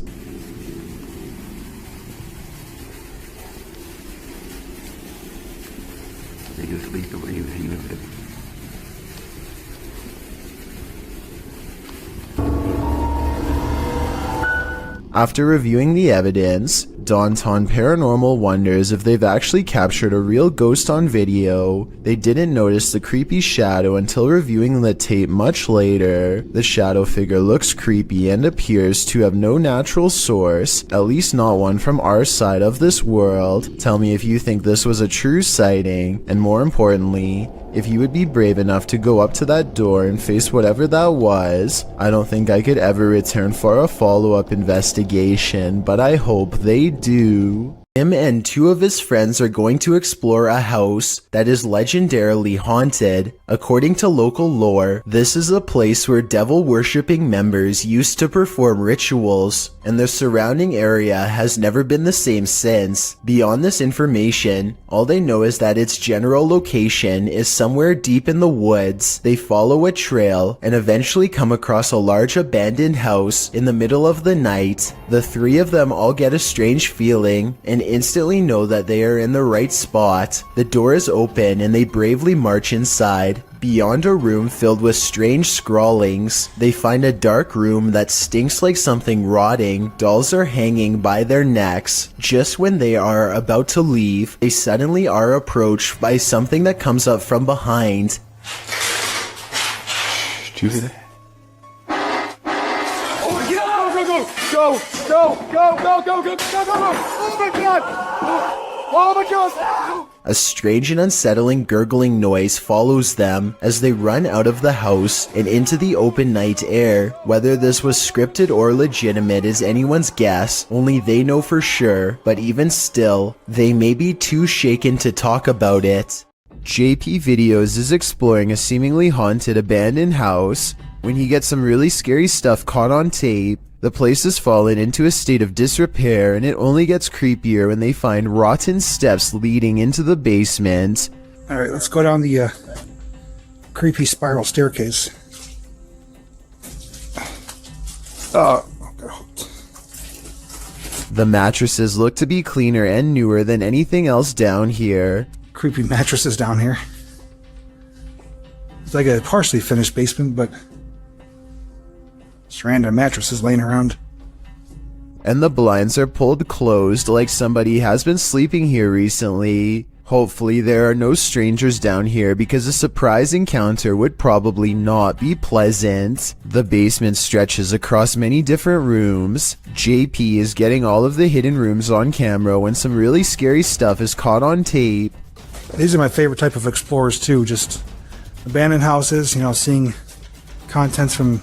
After reviewing the evidence, Downright Paranormal wonders if they've actually captured a real ghost on video. They didn't notice the creepy shadow until reviewing the tape much later. The shadow figure looks creepy and appears to have no natural source, at least not one from our side of this world. Tell me if you think this was a true sighting, and more importantly, if you would be brave enough to go up to that door and face whatever that was. I don't think I could ever return for a follow-up investigation, but I hope they do. Him and two of his friends are going to explore a house that is legendarily haunted. According to local lore, this is a place where devil-worshipping members used to perform rituals, and the surrounding area has never been the same since. Beyond this information, all they know is that its general location is somewhere deep in the woods. They follow a trail and eventually come across a large abandoned house in the middle of the night. The three of them all get a strange feeling and instantly know that they are in the right spot. The door is open and they bravely march inside. Beyond a room filled with strange scrawlings, they find a dark room that stinks like something rotting. Dolls are hanging by their necks. Just when they are about to leave, they suddenly are approached by something that comes up from behind. Did you hear that? Go! Oh my god! Oh my god! A strange and unsettling gurgling noise follows them as they run out of the house and into the open night air. Whether this was scripted or legitimate is anyone's guess, only they know for sure, but even still, they may be too shaken to talk about it. JP Videos is exploring a seemingly haunted abandoned house when he gets some really scary stuff caught on tape. The place has fallen into a state of disrepair, and it only gets creepier when they find rotten steps leading into the basement. Alright, let's go down the creepy spiral staircase. The mattresses look to be cleaner and newer than anything else down here. Creepy mattresses down here. It's like a partially finished basement, but just random mattresses laying around. And the blinds are pulled closed like somebody has been sleeping here recently. Hopefully there are no strangers down here because a surprise encounter would probably not be pleasant. The basement stretches across many different rooms. JP is getting all of the hidden rooms on camera when some really scary stuff is caught on tape. These are my favorite type of explorers too, just abandoned houses, you know, seeing contents from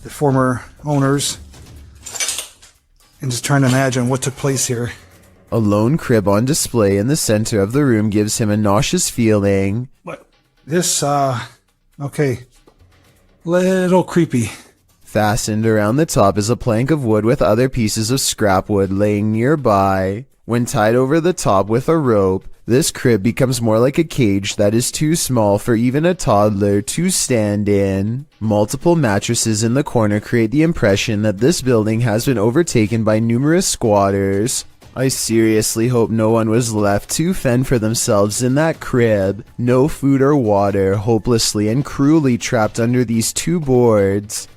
the former owners and just trying to imagine what took place here. A lone crib on display in the center of the room gives him a nauseous feeling. What? This, okay. Little creepy. Fastened around the top is a plank of wood with other pieces of scrap wood laying nearby. When tied over the top with a rope, this crib becomes more like a cage that is too small for even a toddler to stand in. Multiple mattresses in the corner create the impression that this building has been overtaken by numerous squatters. I seriously hope no one was left to fend for themselves in that crib. No food or water, hopelessly and cruelly trapped under these two boards.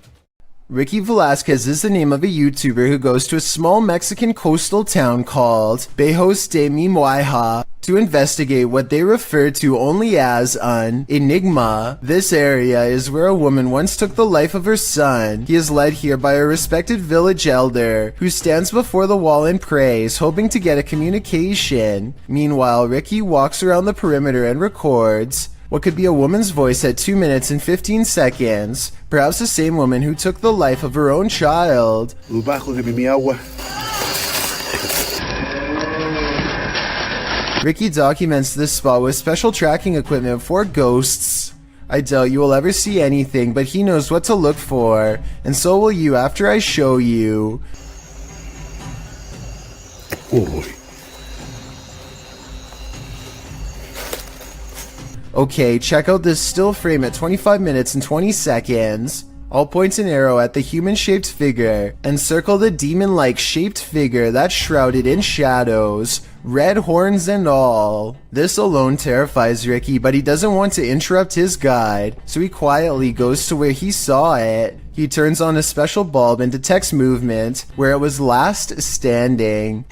Ricky Velasquez is the name of a YouTuber who goes to a small Mexican coastal town called Bejos de Mimuaja to investigate what they refer to only as an enigma. This area is where a woman once took the life of her son. He is led here by a respected village elder who stands before the wall and prays, hoping to get a communication. Meanwhile, Ricky walks around the perimeter and records what could be a woman's voice at 2 minutes and 15 seconds. Perhaps the same woman who took the life of her own child. Ricky documents this spot with special tracking equipment for ghosts. I doubt you will ever see anything, but he knows what to look for, and so will you after I show you. Okay, check out this still frame at 25 minutes and 20 seconds. I'll point an arrow at the human-shaped figure and circle the demon-like shaped figure that's shrouded in shadows, red horns and all. This alone terrifies Ricky, but he doesn't want to interrupt his guide, so he quietly goes to where he saw it. He turns on a special bulb and detects movement where it was last standing.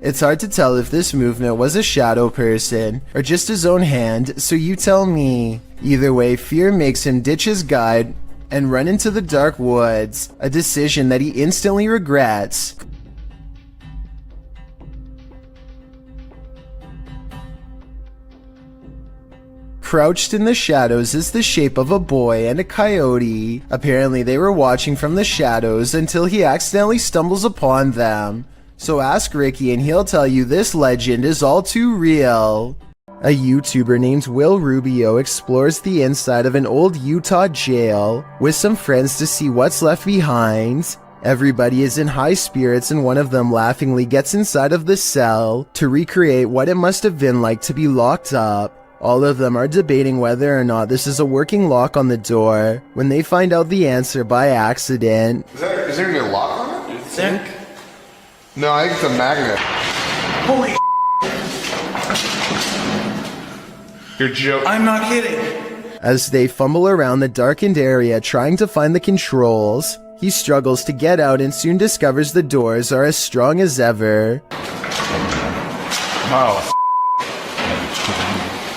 It's hard to tell if this movement was a shadow person or just his own hand, so you tell me. Either way, fear makes him ditch his guide and run into the dark woods, a decision that he instantly regrets. Crouched in the shadows is the shape of a boy and a coyote. Apparently they were watching from the shadows until he accidentally stumbles upon them. So ask Ricky and he'll tell you this legend is all too real. A YouTuber named Will Rubio explores the inside of an old Utah jail with some friends to see what's left behind. Everybody is in high spirits and one of them laughingly gets inside of the cell to recreate what it must have been like to be locked up. All of them are debating whether or not this is a working lock on the door when they find out the answer by accident. Is there gonna be a lock on it? You think? No, I think it's a magnet. Holy You're joking. I'm not kidding. As they fumble around the darkened area trying to find the controls, he struggles to get out and soon discovers the doors are as strong as ever. Oh.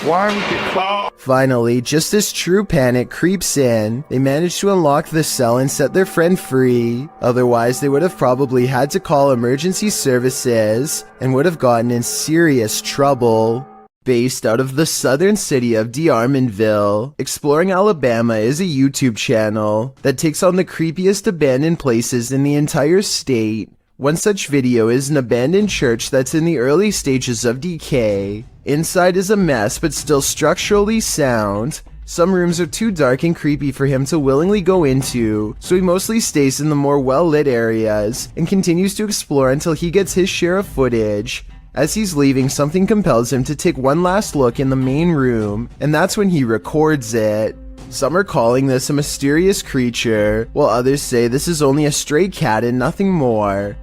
Why would you call? Finally, just as true panic creeps in, they manage to unlock the cell and set their friend free. Otherwise, they would have probably had to call emergency services and would have gotten in serious trouble. Based out of the southern city of DeArmonville, Exploring Alabama is a YouTube channel that takes on the creepiest abandoned places in the entire state. One such video is an abandoned church that's in the early stages of decay. Inside is a mess but still structurally sound. Some rooms are too dark and creepy for him to willingly go into, so he mostly stays in the more well-lit areas and continues to explore until he gets his share of footage. As he's leaving, something compels him to take one last look in the main room, and that's when he records it. Some are calling this a mysterious creature, while others say this is only a stray cat and nothing more.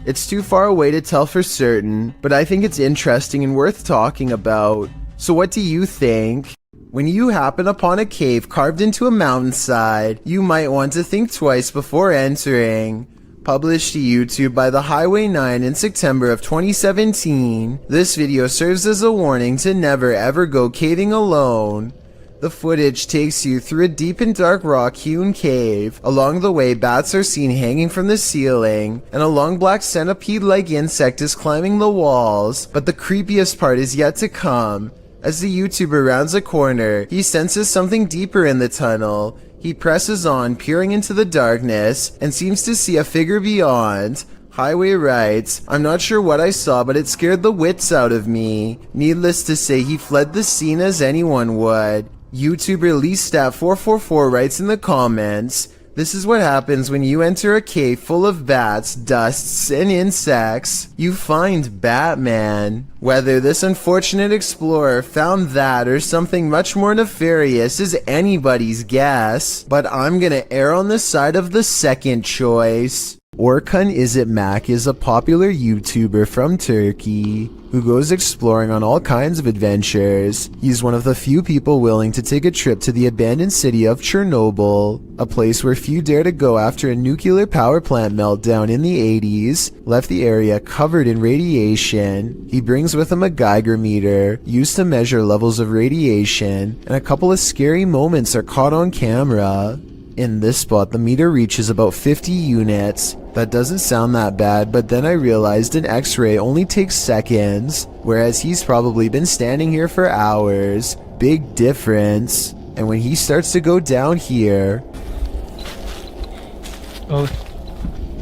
It's too far away to tell for certain, but I think it's interesting and worth talking about. So what do you think? When you happen upon a cave carved into a mountainside, you might want to think twice before entering. Published to YouTube by the Highway 9 in September of 2017, this video serves as a warning to never ever go caving alone. The footage takes you through a deep and dark rock-hewn cave. Along the way, bats are seen hanging from the ceiling, and a long black centipede-like insect is climbing the walls. But the creepiest part is yet to come. As the YouTuber rounds a corner, he senses something deeper in the tunnel. He presses on, peering into the darkness, and seems to see a figure beyond. Highway writes, I'm not sure what I saw, but it scared the wits out of me. Needless to say, he fled the scene as anyone would. YouTuber LeeStat444 writes in the comments, this is what happens when you enter a cave full of bats, dusts, and insects. You find Batman. Whether this unfortunate explorer found that or something much more nefarious is anybody's guess, but I'm gonna err on the side of the second choice. Orkun Izitmak is a popular YouTuber from Turkey who goes exploring on all kinds of adventures. He's one of the few people willing to take a trip to the abandoned city of Chernobyl, a place where few dare to go after a nuclear power plant meltdown in the 80s left the area covered in radiation. He brings with him a Geiger meter used to measure levels of radiation, and a couple of scary moments are caught on camera. In this spot, the meter reaches about 50 units. That doesn't sound that bad, but then I realized an X-ray only takes seconds, whereas he's probably been standing here for hours. Big difference. And when he starts to go down here...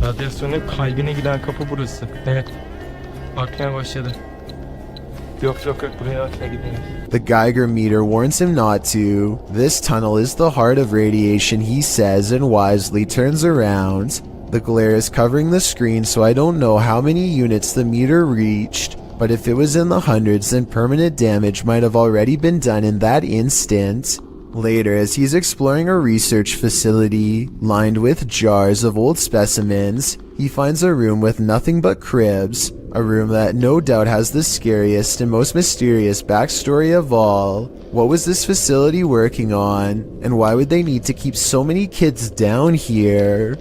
radyasyon hep kalbine giden kapı burası. Evet. Akmaya başladı. Yok, buraya akmaya gidelim. The Geiger meter warns him not to. This tunnel is the heart of radiation, he says, and wisely turns around. The glare is covering the screen, so I don't know how many units the meter reached, but if it was in the hundreds, then permanent damage might have already been done in that instant. Later, as he's exploring a research facility lined with jars of old specimens, he finds a room with nothing but cribs, a room that no doubt has the scariest and most mysterious backstory of all. What was this facility working on, and why would they need to keep so many kids down here?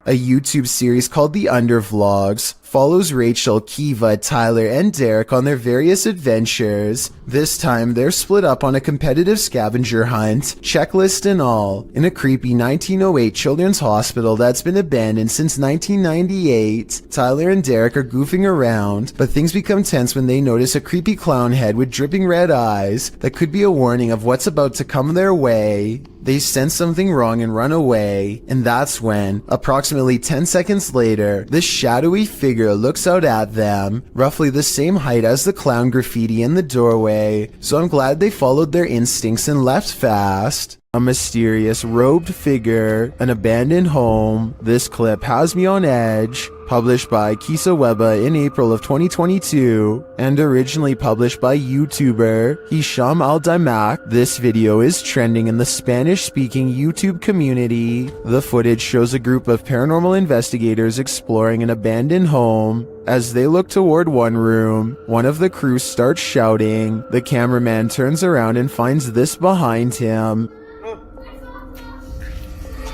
A YouTube series called The Undervlogs follows Rachel, Kiva, Tyler, and Derek on their various adventures. This time, they're split up on a competitive scavenger hunt, checklist and all, in a creepy 1908 children's hospital that's been abandoned since 1998. Tyler and Derek are goofing around, but things become tense when they notice a creepy clown head with dripping red eyes that could be a warning of what's about to come their way. They sense something wrong and run away, and that's when, approximately 10 seconds later, this shadowy figure looks out at them, roughly the same height as the clown graffiti in the doorway, so I'm glad they followed their instincts and left fast. A mysterious robed figure, an abandoned home. This clip has me on edge. Published by Kisa Weba in April of 2022, and originally published by YouTuber Hisham Al-Daimak. This video is trending in the Spanish-speaking YouTube community. The footage shows a group of paranormal investigators exploring an abandoned home. As they look toward one room, one of the crew starts shouting. The cameraman turns around and finds this behind him.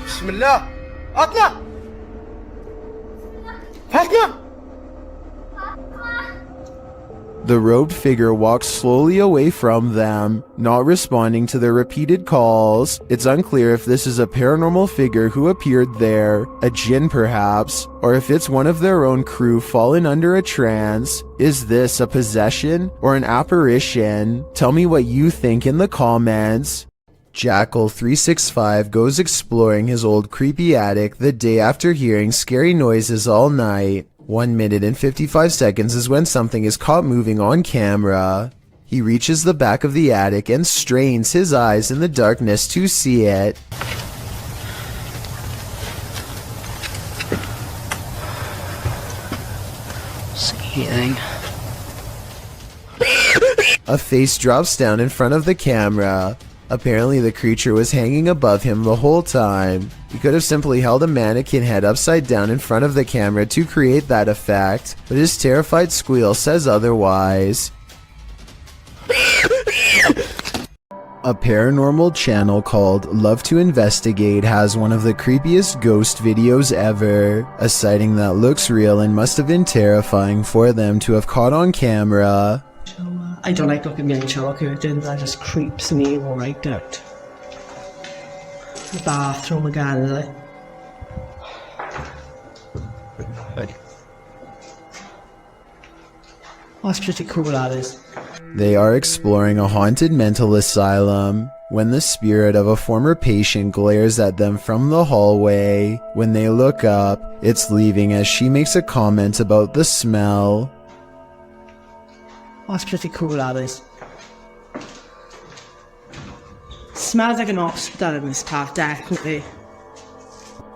Bismillah! Atla! Atla! The robed figure walks slowly away from them, not responding to their repeated calls. It's unclear if this is a paranormal figure who appeared there, a jinn perhaps, or if it's one of their own crew fallen under a trance. Is this a possession or an apparition? Tell me what you think in the comments. Jackal365 goes exploring his old creepy attic the day after hearing scary noises all night. 1 minute and 55 seconds is when something is caught moving on camera. He reaches the back of the attic and strains his eyes in the darkness to see it. See anything? A face drops down in front of the camera. Apparently the creature was hanging above him the whole time. He could have simply held a mannequin head upside down in front of the camera to create that effect, but his terrified squeal says otherwise. A paranormal channel called Love to Investigate has one of the creepiest ghost videos ever. A sighting that looks real and must have been terrifying for them to have caught on camera. I don't like looking behind shower curtains, that just creeps me right out. The bathroom again, is it? That's pretty cool, that is. They are exploring a haunted mental asylum. when the spirit of a former patient glares at them from the hallway. When they look up, it's leaving as she makes a comment about the smell. That's pretty cool, that is. Smells like an hospital in this part, definitely.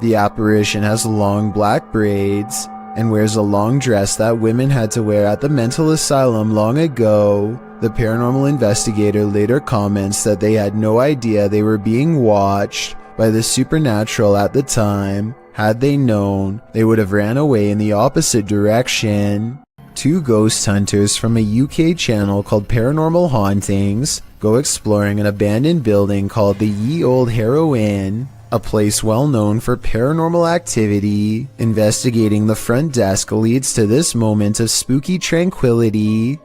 The apparition has long black braids and wears a long dress that women had to wear at the mental asylum long ago. The paranormal investigator later comments that they had no idea they were being watched by the supernatural at the time. Had they known, they would have ran away in the opposite direction. Two ghost hunters from a UK channel called Paranormal Hauntings go exploring an abandoned building called the Ye Old Harrow Inn, a place well known for paranormal activity. Investigating the front desk leads to this moment of spooky tranquility.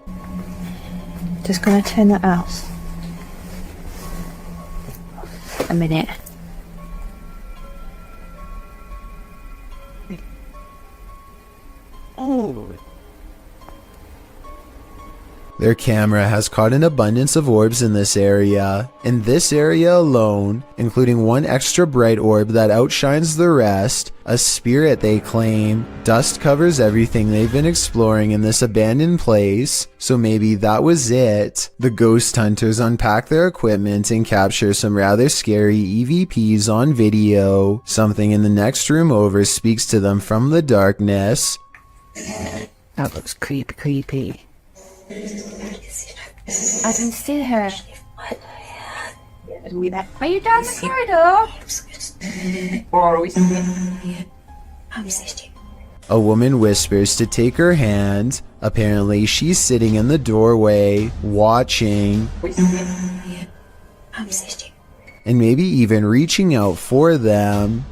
Just gonna turn that off. A minute. Oh. Their camera has caught an abundance of orbs in this area. In this area alone, including one extra bright orb that outshines the rest, a spirit they claim. Dust covers everything they've been exploring in this abandoned place, so maybe that was it. The ghost hunters unpack their equipment and capture some rather scary EVPs on video. Something in the next room over speaks to them from the darkness. That looks creepy. I can see her. Are you down the corridor? Or are we A woman whispers to take her hand. Apparently, she's sitting in the doorway, watching, and maybe even reaching out for them.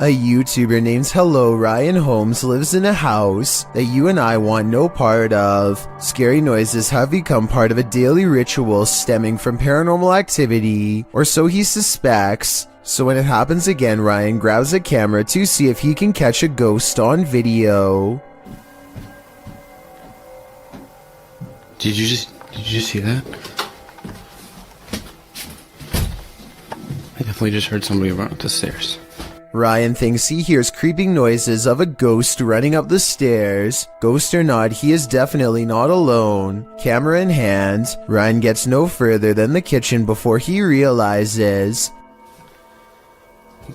A YouTuber named Hello Ryan Holmes lives in a house that you and I want no part of. Scary noises have become part of a daily ritual stemming from paranormal activity, or so he suspects. So when it happens again, Ryan grabs a camera to see if he can catch a ghost on video. Did you just see that? I definitely just heard somebody run up the stairs. Ryan thinks he hears creeping noises of a ghost running up the stairs. Ghost or not, he is definitely not alone. Camera in hand, Ryan gets no further than the kitchen before he realizes.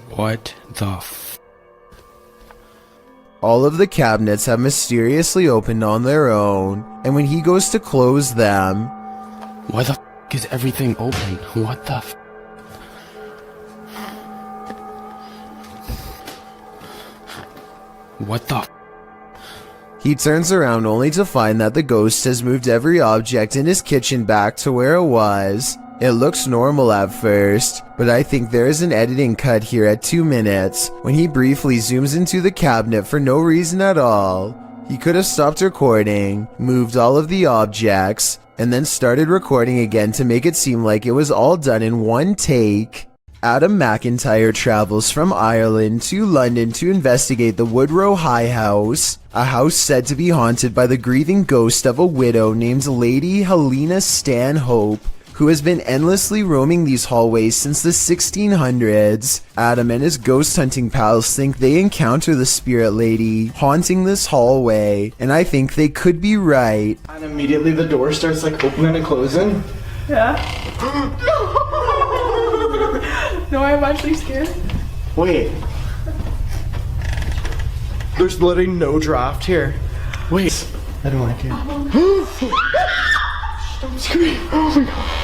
What the All of the cabinets have mysteriously opened on their own, and when he goes to close them... Why the is everything open? What the What the He turns around only to find that the ghost has moved every object in his kitchen back to where it was. It looks normal at first, but I think there is an editing cut here at 2 minutes when he briefly zooms into the cabinet for no reason at all. He could have stopped recording, moved all of the objects, and then started recording again to make it seem like it was all done in one take. Adam McIntyre travels from Ireland to London to investigate the Woodrow High House, a house said to be haunted by the grieving ghost of a widow named Lady Helena Stanhope, who has been endlessly roaming these hallways since the 1600s. Adam and his ghost hunting pals think they encounter the spirit lady haunting this hallway, and I think they could be right. And immediately the door starts like opening and closing. Yeah. No, I'm actually scared. Wait. There's literally no draft here. Wait. I don't like it. Don't scream. Oh my god.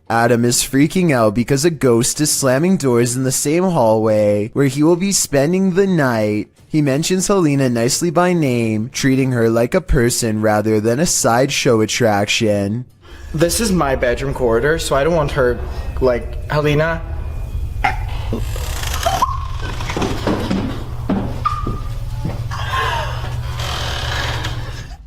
Adam is freaking out because a ghost is slamming doors in the same hallway where he will be spending the night. He mentions Helena nicely by name, treating her like a person rather than a sideshow attraction. This is my bedroom corridor, so I don't want her, like, Helena.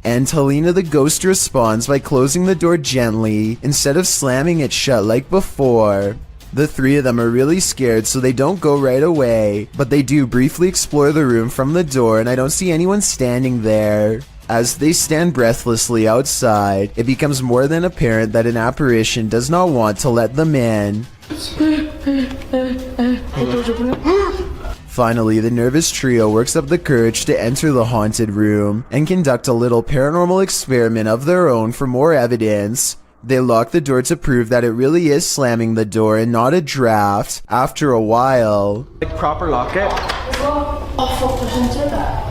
And Helena the ghost responds by closing the door gently instead of slamming it shut like before. The three of them are really scared, so they don't go right away, but they do briefly explore the room from the door, and I don't see anyone standing there. As they stand breathlessly outside, it becomes more than apparent that an apparition does not want to let them in. Finally, the nervous trio works up the courage to enter the haunted room and conduct a little paranormal experiment of their own for more evidence. They lock the door to prove that it really is slamming the door and not a draft. After a while, Like proper lock it. Oh fuck, there's into that.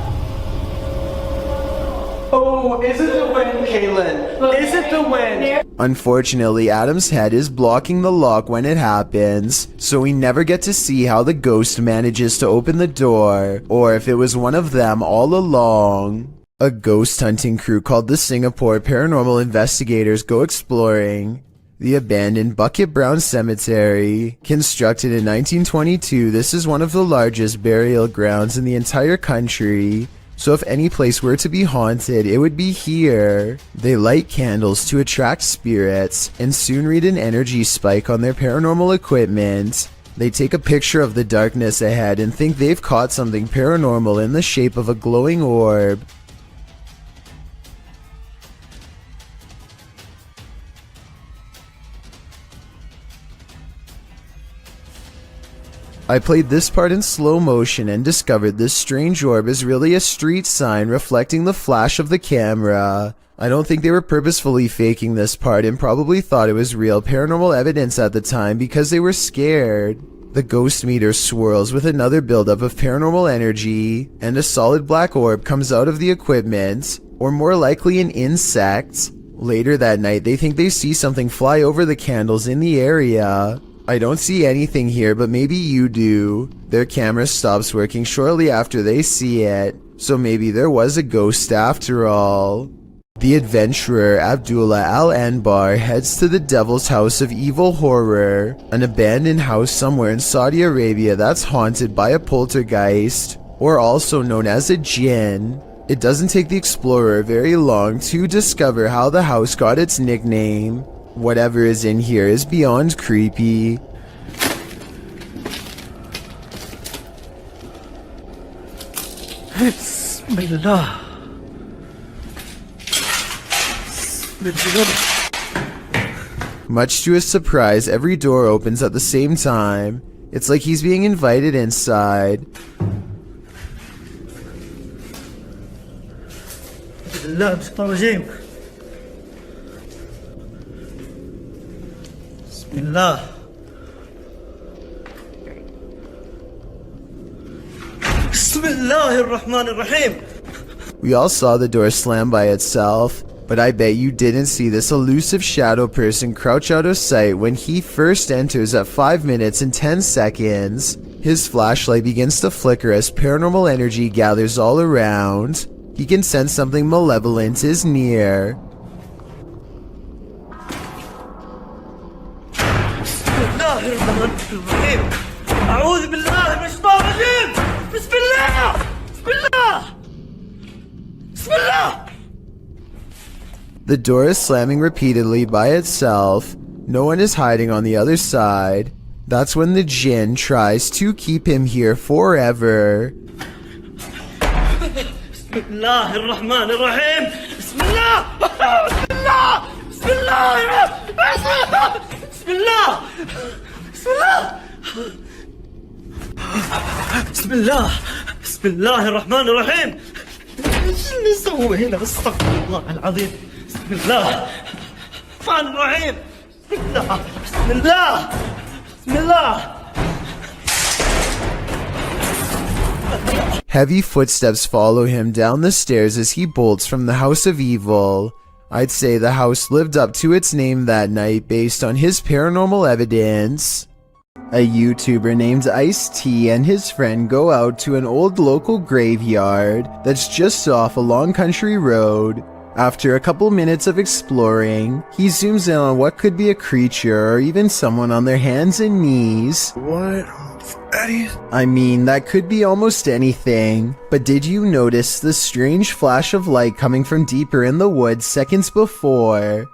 Oh, is it the wind, Kaylin? Is it the wind? unfortunately, Adam's head is blocking the lock when it happens, so we never get to see how the ghost manages to open the door, or if it was one of them all along. A ghost hunting crew called the Singapore Paranormal Investigators go exploring the abandoned Bucket Brown Cemetery. Constructed in 1922, this is one of the largest burial grounds in the entire country. So if any place were to be haunted, it would be here. They light candles to attract spirits and soon read an energy spike on their paranormal equipment. They take a picture of the darkness ahead and think they've caught something paranormal in the shape of a glowing orb. I played this part in slow motion and discovered this strange orb is really a street sign reflecting the flash of the camera. I don't think they were purposefully faking this part and probably thought it was real paranormal evidence at the time because they were scared. The ghost meter swirls with another buildup of paranormal energy, and a solid black orb comes out of the equipment, or more likely an insect. Later that night, they think they see something fly over the candles in the area. I don't see anything here, but maybe you do. Their camera stops working shortly after they see it, so maybe there was a ghost after all. The adventurer Abdullah Al-Anbar heads to the Devil's House of Evil Horror, an abandoned house somewhere in Saudi Arabia that's haunted by a poltergeist, or also known as a jinn. It doesn't take the explorer very long to discover how the house got its nickname. Whatever is in here is beyond creepy. Bismillah. Much to his surprise, every door opens at the same time. It's like he's being invited inside. Bismillah. Bismillahirrahmanirrahim. We all saw the door slam by itself, but I bet you didn't see this elusive shadow person crouch out of sight when he first enters at 5 minutes and 10 seconds. His flashlight begins to flicker as paranormal energy gathers all around. He can sense something malevolent is near. Bismillahirrahmanirrahim. A'udhu billahi minash shaitanir rajim. Bismillah. Bismillah. Bismillah. The door is slamming repeatedly by itself. No one is hiding on the other side. That's when the jinn tries to keep him here forever. Bismillahirrahmanirrahim. Bismillah. Bismillah. Bismillah. Bismillah. Bismillah. Bismillah. Bismillahirrahmanirrahim. ايش اللي سوى هنا؟ استغفر الله العظيم. بسم الله الرحمن الرحيم. بسم الله. بسم الله. بسم الله. Heavy footsteps follow him down the stairs as he bolts from the House of Evil. I'd say the house lived up to its name that night based on his paranormal evidence. A YouTuber named Ice-T and his friend go out to an old local graveyard that's just off a long country road. After a couple minutes of exploring, he zooms in on what could be a creature or even someone on their hands and knees. What? I mean, that could be almost anything, but did you notice the strange flash of light coming from deeper in the woods seconds before?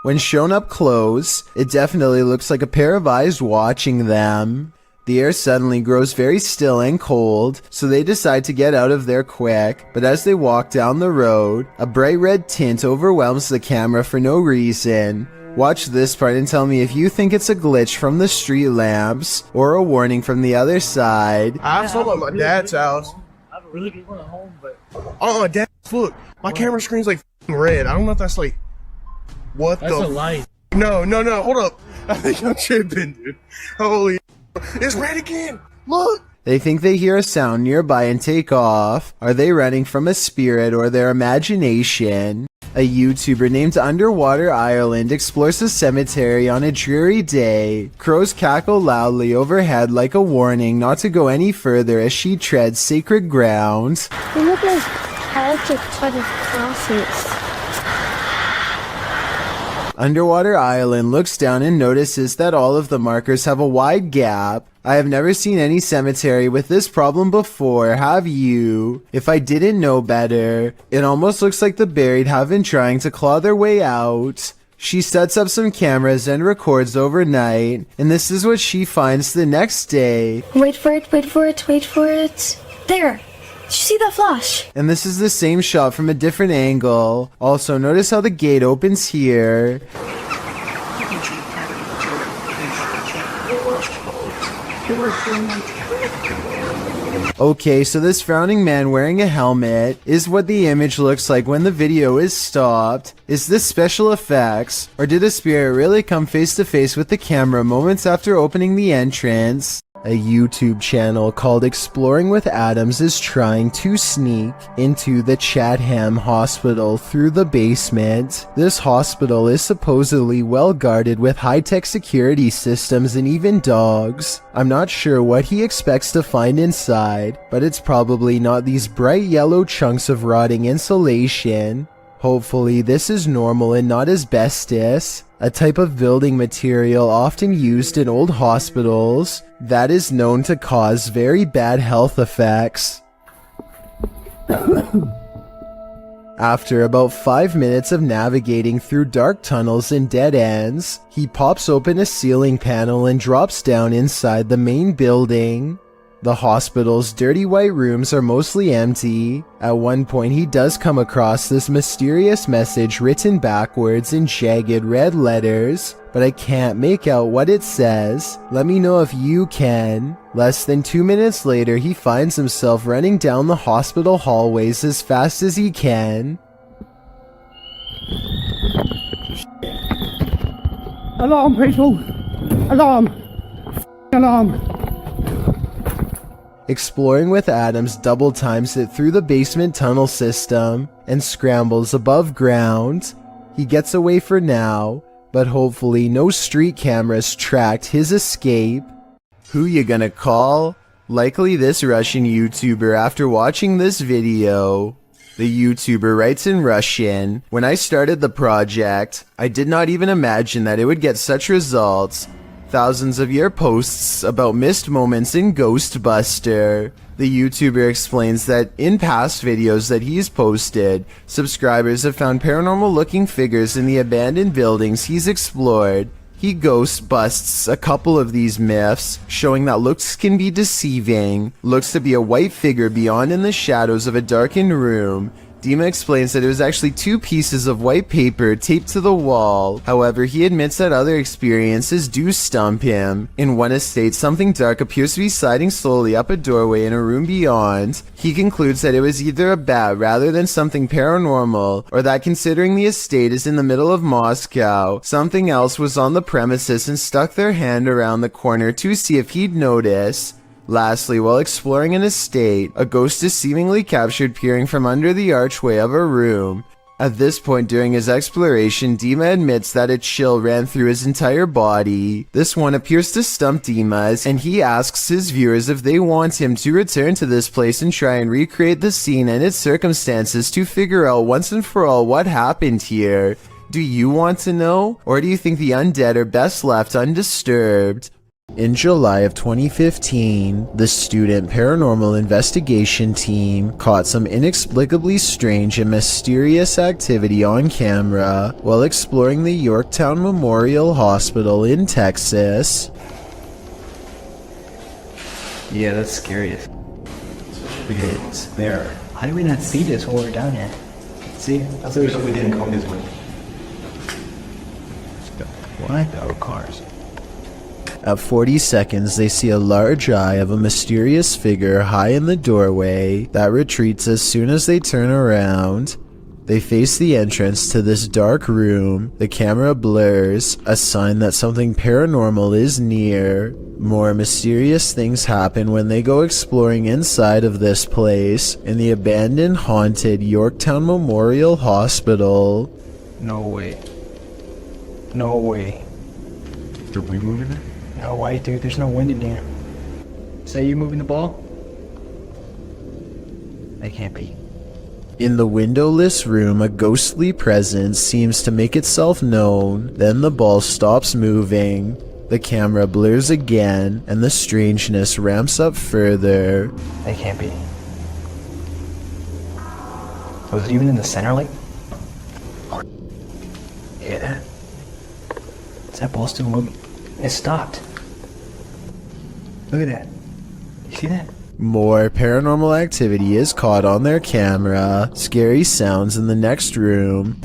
When shown up close, it definitely looks like a pair of eyes watching them. The air suddenly grows very still and cold, so they decide to get out of there quick, but as they walk down the road, a bright red tint overwhelms the camera for no reason. Watch this part and tell me if you think it's a glitch from the street lamps or a warning from the other side. I saw at my dad's house. I have a really good one at home, but Oh, Dad, look, my camera screen's like red. I don't know if that's like, what that's the a light. No, hold up. I think I'm tripping, dude. Holy, it's red again. Look. They think they hear a sound nearby and take off. Are they running from a spirit or their imagination? A YouTuber named Underwater Ireland explores a cemetery on a dreary day. Crows cackle loudly overhead like a warning not to go any further as she treads sacred ground. They look like Celtic sort of crosses. Underwater Island looks down and notices that all of the markers have a wide gap. I have never seen any cemetery with this problem before, have you? If I didn't know better, it almost looks like the buried have been trying to claw their way out. She sets up some cameras and records overnight, and this is what she finds the next day. Wait for it, wait for it, wait for it. There! Did you see that flash? And this is the same shot from a different angle. Also, notice how the gate opens here. Okay, so this frowning man wearing a helmet is what the image looks like when the video is stopped. Is this special effects, or did a spirit really come face to face with the camera moments after opening the entrance? A YouTube channel called Exploring with Adams is trying to sneak into the Chatham Hospital through the basement. This hospital is supposedly well guarded with high-tech security systems and even dogs. I'm not sure what he expects to find inside, but it's probably not these bright yellow chunks of rotting insulation. Hopefully this is normal and not asbestos, a type of building material often used in old hospitals that is known to cause very bad health effects. After about 5 minutes of navigating through dark tunnels and dead ends, he pops open a ceiling panel and drops down inside the main building. The hospital's dirty white rooms are mostly empty. At one point he does come across this mysterious message written backwards in jagged red letters, but I can't make out what it says. Let me know if you can. Less than 2 minutes later he finds himself running down the hospital hallways as fast as he can. Alarm, people! Alarm! Alarm! Exploring with Adams double times it through the basement tunnel system and scrambles above ground. He gets away for now, but hopefully no street cameras tracked his escape. Who you gonna call? Likely this Russian YouTuber after watching this video. The YouTuber writes in Russian, "When I started the project, I did not even imagine that it would get such results. Thousands of your posts about missed moments in Ghostbuster." The YouTuber explains that in past videos that he's posted, subscribers have found paranormal looking figures in the abandoned buildings he's explored. He ghost busts a couple of these myths, showing that looks can be deceiving. Looks to be a white figure beyond in the shadows of a darkened room. Dima explains that it was actually 2 pieces of white paper taped to the wall. However, he admits that other experiences do stump him. In one estate, something dark appears to be sliding slowly up a doorway in a room beyond. He concludes that it was either a bat rather than something paranormal, or that considering the estate is in the middle of Moscow, something else was on the premises and stuck their hand around the corner to see if he'd notice. Lastly, while exploring an estate, a ghost is seemingly captured peering from under the archway of a room. At this point during his exploration, Dima admits that a chill ran through his entire body. This one appears to stump Dima, and he asks his viewers if they want him to return to this place and try and recreate the scene and its circumstances to figure out once and for all what happened here. Do you want to know? Or do you think the undead are best left undisturbed? In July of 2015, the student paranormal investigation team caught some inexplicably strange and mysterious activity on camera while exploring the Yorktown Memorial Hospital in Texas. Yeah, that's scariest. Look at it, it's there. How did we not see this while we're down here? See? That's the reason we didn't come this way. What? Our cars. At 40 seconds, they see a large eye of a mysterious figure high in the doorway that retreats as soon as they turn around. They face the entrance to this dark room. The camera blurs, a sign that something paranormal is near. More mysterious things happen when they go exploring inside of this place in the abandoned, haunted Yorktown Memorial Hospital. No way. No way. Did we move in there? No way, dude. There's no wind in here. Say you moving the ball? They can't be. In the windowless room, a ghostly presence seems to make itself known. Then the ball stops moving. The camera blurs again, and the strangeness ramps up further. They can't be. Was it even in the center, like? Yeah, that. Is that ball still moving? It stopped. Look at that. You see that? More paranormal activity is caught on their camera. Scary sounds in the next room.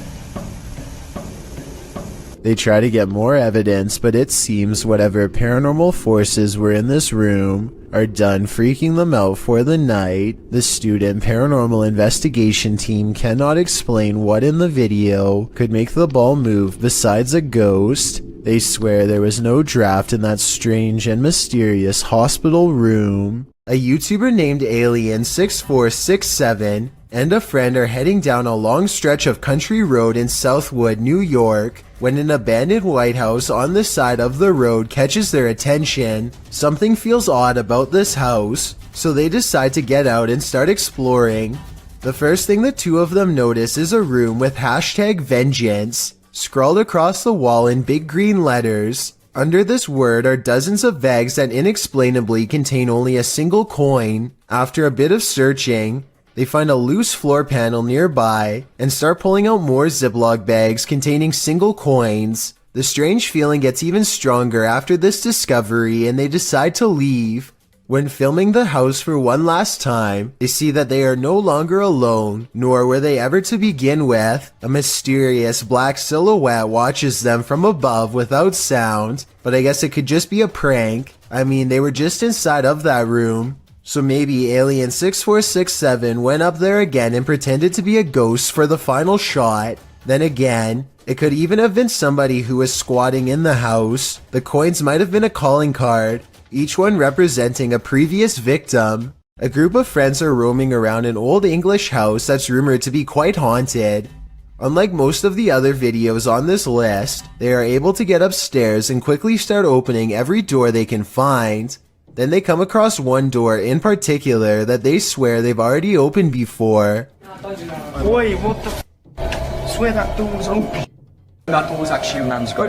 They try to get more evidence, but it seems whatever paranormal forces were in this room are done freaking them out for the night. The student paranormal investigation team cannot explain what in the video could make the ball move besides a ghost. They swear there was no draft in that strange and mysterious hospital room. A YouTuber named Alien6467 and a friend are heading down a long stretch of country road in Southwood, New York, when an abandoned White House on the side of the road catches their attention. Something feels odd about this house, so they decide to get out and start exploring. The first thing the two of them notice is a room with #vengeance scrawled across the wall in big green letters. Under this word are dozens of bags that inexplainably contain only a single coin. After a bit of searching, they find a loose floor panel nearby and start pulling out more Ziploc bags containing single coins. The strange feeling gets even stronger after this discovery, and they decide to leave. When filming the house for one last time, they see that they are no longer alone, nor were they ever to begin with. A mysterious black silhouette watches them from above without sound, but I guess it could just be a prank. I mean, they were just inside of that room. So maybe Alien6467 went up there again and pretended to be a ghost for the final shot. Then again, it could even have been somebody who was squatting in the house. The coins might have been a calling card, each one representing a previous victim. A group of friends are roaming around an old English house that's rumored to be quite haunted. Unlike most of the other videos on this list, they are able to get upstairs and quickly start opening every door they can find. Then they come across one door in particular that they swear they've already opened before. Boy, what the I swear that door was open. That door was actually a man's go.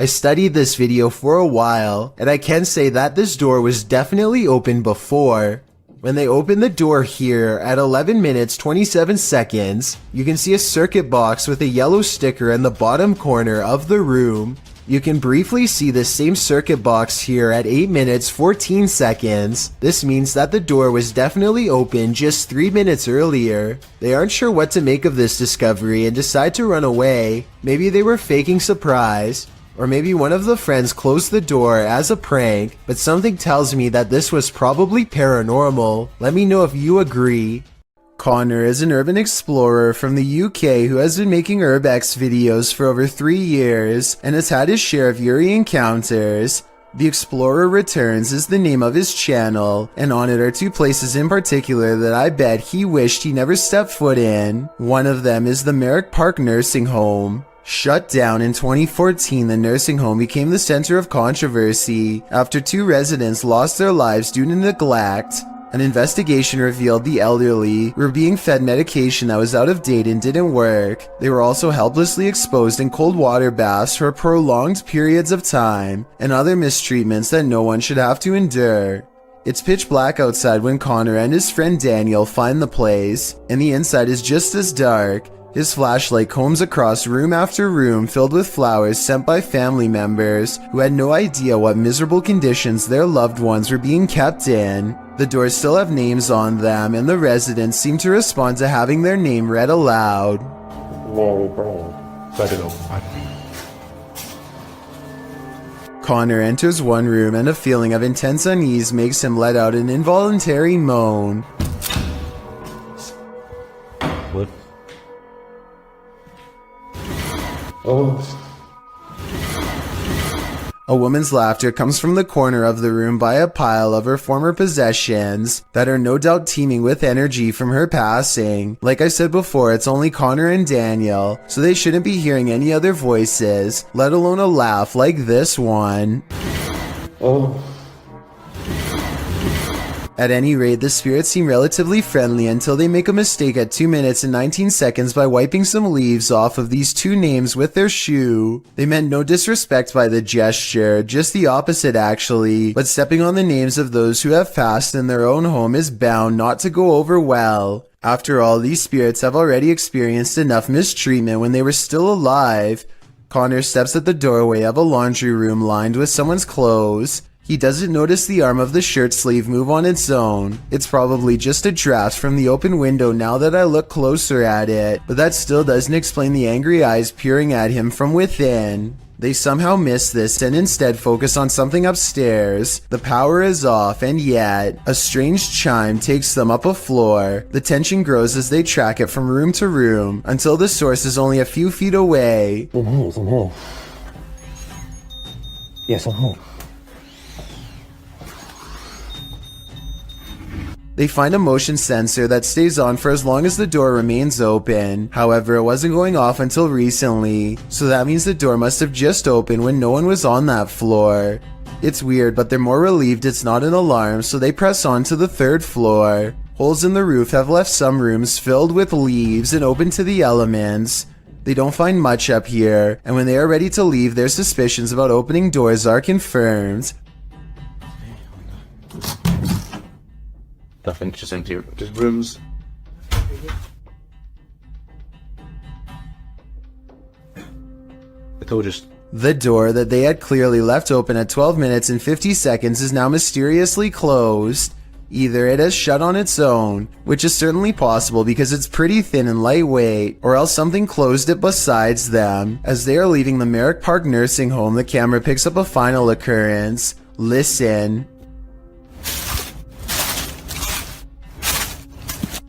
I studied this video for a while, and I can say that this door was definitely open before. When they open the door here at 11 minutes 27 seconds, you can see a circuit box with a yellow sticker in the bottom corner of the room. You can briefly see the same circuit box here at 8 minutes 14 seconds. This means that the door was definitely open just 3 minutes earlier. They aren't sure what to make of this discovery and decide to run away. Maybe they were faking surprise. Or maybe one of the friends closed the door as a prank, but something tells me that this was probably paranormal. Let me know if you agree. Connor is an urban explorer from the UK who has been making urbex videos for over 3 years and has had his share of eerie encounters. The Explorer Returns is the name of his channel, and on it are 2 places in particular that I bet he wished he never stepped foot in. One of them is the Merrick Park Nursing Home. Shut down in 2014, the nursing home became the center of controversy after 2 residents lost their lives due to neglect. An investigation revealed the elderly were being fed medication that was out of date and didn't work. They were also helplessly exposed in cold water baths for prolonged periods of time, and other mistreatments that no one should have to endure. It's pitch black outside when Connor and his friend Daniel find the place, and the inside is just as dark. His flashlight combs across room after room filled with flowers sent by family members who had no idea what miserable conditions their loved ones were being kept in. The doors still have names on them, and the residents seem to respond to having their name read aloud. Mary Brown. Connor enters one room and a feeling of intense unease makes him let out an involuntary moan. What? Oh. A woman's laughter comes from the corner of the room by a pile of her former possessions that are no doubt teeming with energy from her passing. Like I said before, it's only Connor and Daniel, so they shouldn't be hearing any other voices, let alone a laugh like this one. Oh. At any rate, the spirits seem relatively friendly until they make a mistake at 2 minutes and 19 seconds by wiping some leaves off of these two names with their shoe. They meant no disrespect by the gesture, just the opposite actually, but stepping on the names of those who have passed in their own home is bound not to go over well. After all, these spirits have already experienced enough mistreatment when they were still alive. Connor steps at the doorway of a laundry room lined with someone's clothes. He doesn't notice the arm of the shirt sleeve move on its own. It's probably just a draft from the open window now that I look closer at it, but that still doesn't explain the angry eyes peering at him from within. They somehow miss this and instead focus on something upstairs. The power is off, and yet a strange chime takes them up a floor. The tension grows as they track it from room to room until the source is only a few feet away. I'm here. Yes, I'm home. They find a motion sensor that stays on for as long as the door remains open. However, it wasn't going off until recently, so that means the door must have just opened when no one was on that floor. It's weird, but they're more relieved it's not an alarm, so they press on to the 3rd floor. Holes in the roof have left some rooms filled with leaves and open to the elements. They don't find much up here, and when they are ready to leave, their suspicions about opening doors are confirmed. Nothing, just empty. Just rooms. I told you. The door that they had clearly left open at 12 minutes and 50 seconds is now mysteriously closed. Either it has shut on its own, which is certainly possible because it's pretty thin and lightweight, or else something closed it besides them. As they are leaving the Merrick Park nursing home, the camera picks up a final occurrence. Listen.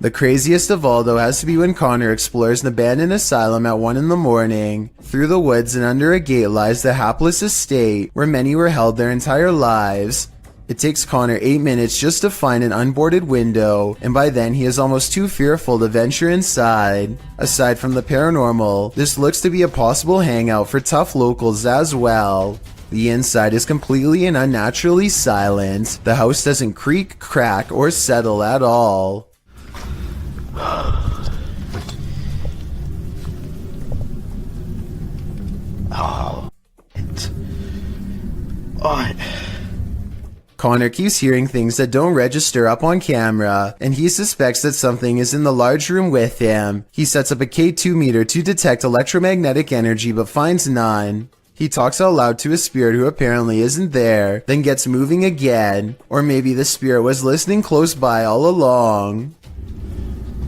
The craziest of all, though, has to be when Connor explores an abandoned asylum at 1 in the morning. Through the woods and under a gate lies the hapless estate, where many were held their entire lives. It takes Connor 8 minutes just to find an unboarded window, and by then he is almost too fearful to venture inside. Aside from the paranormal, this looks to be a possible hangout for tough locals as well. The inside is completely and unnaturally silent. The house doesn't creak, crack, or settle at all. Connor keeps hearing things that don't register up on camera, and he suspects that something is in the large room with him. He sets up a K2 meter to detect electromagnetic energy but finds none. He talks out loud to a spirit who apparently isn't there, then gets moving again. Or maybe the spirit was listening close by all along.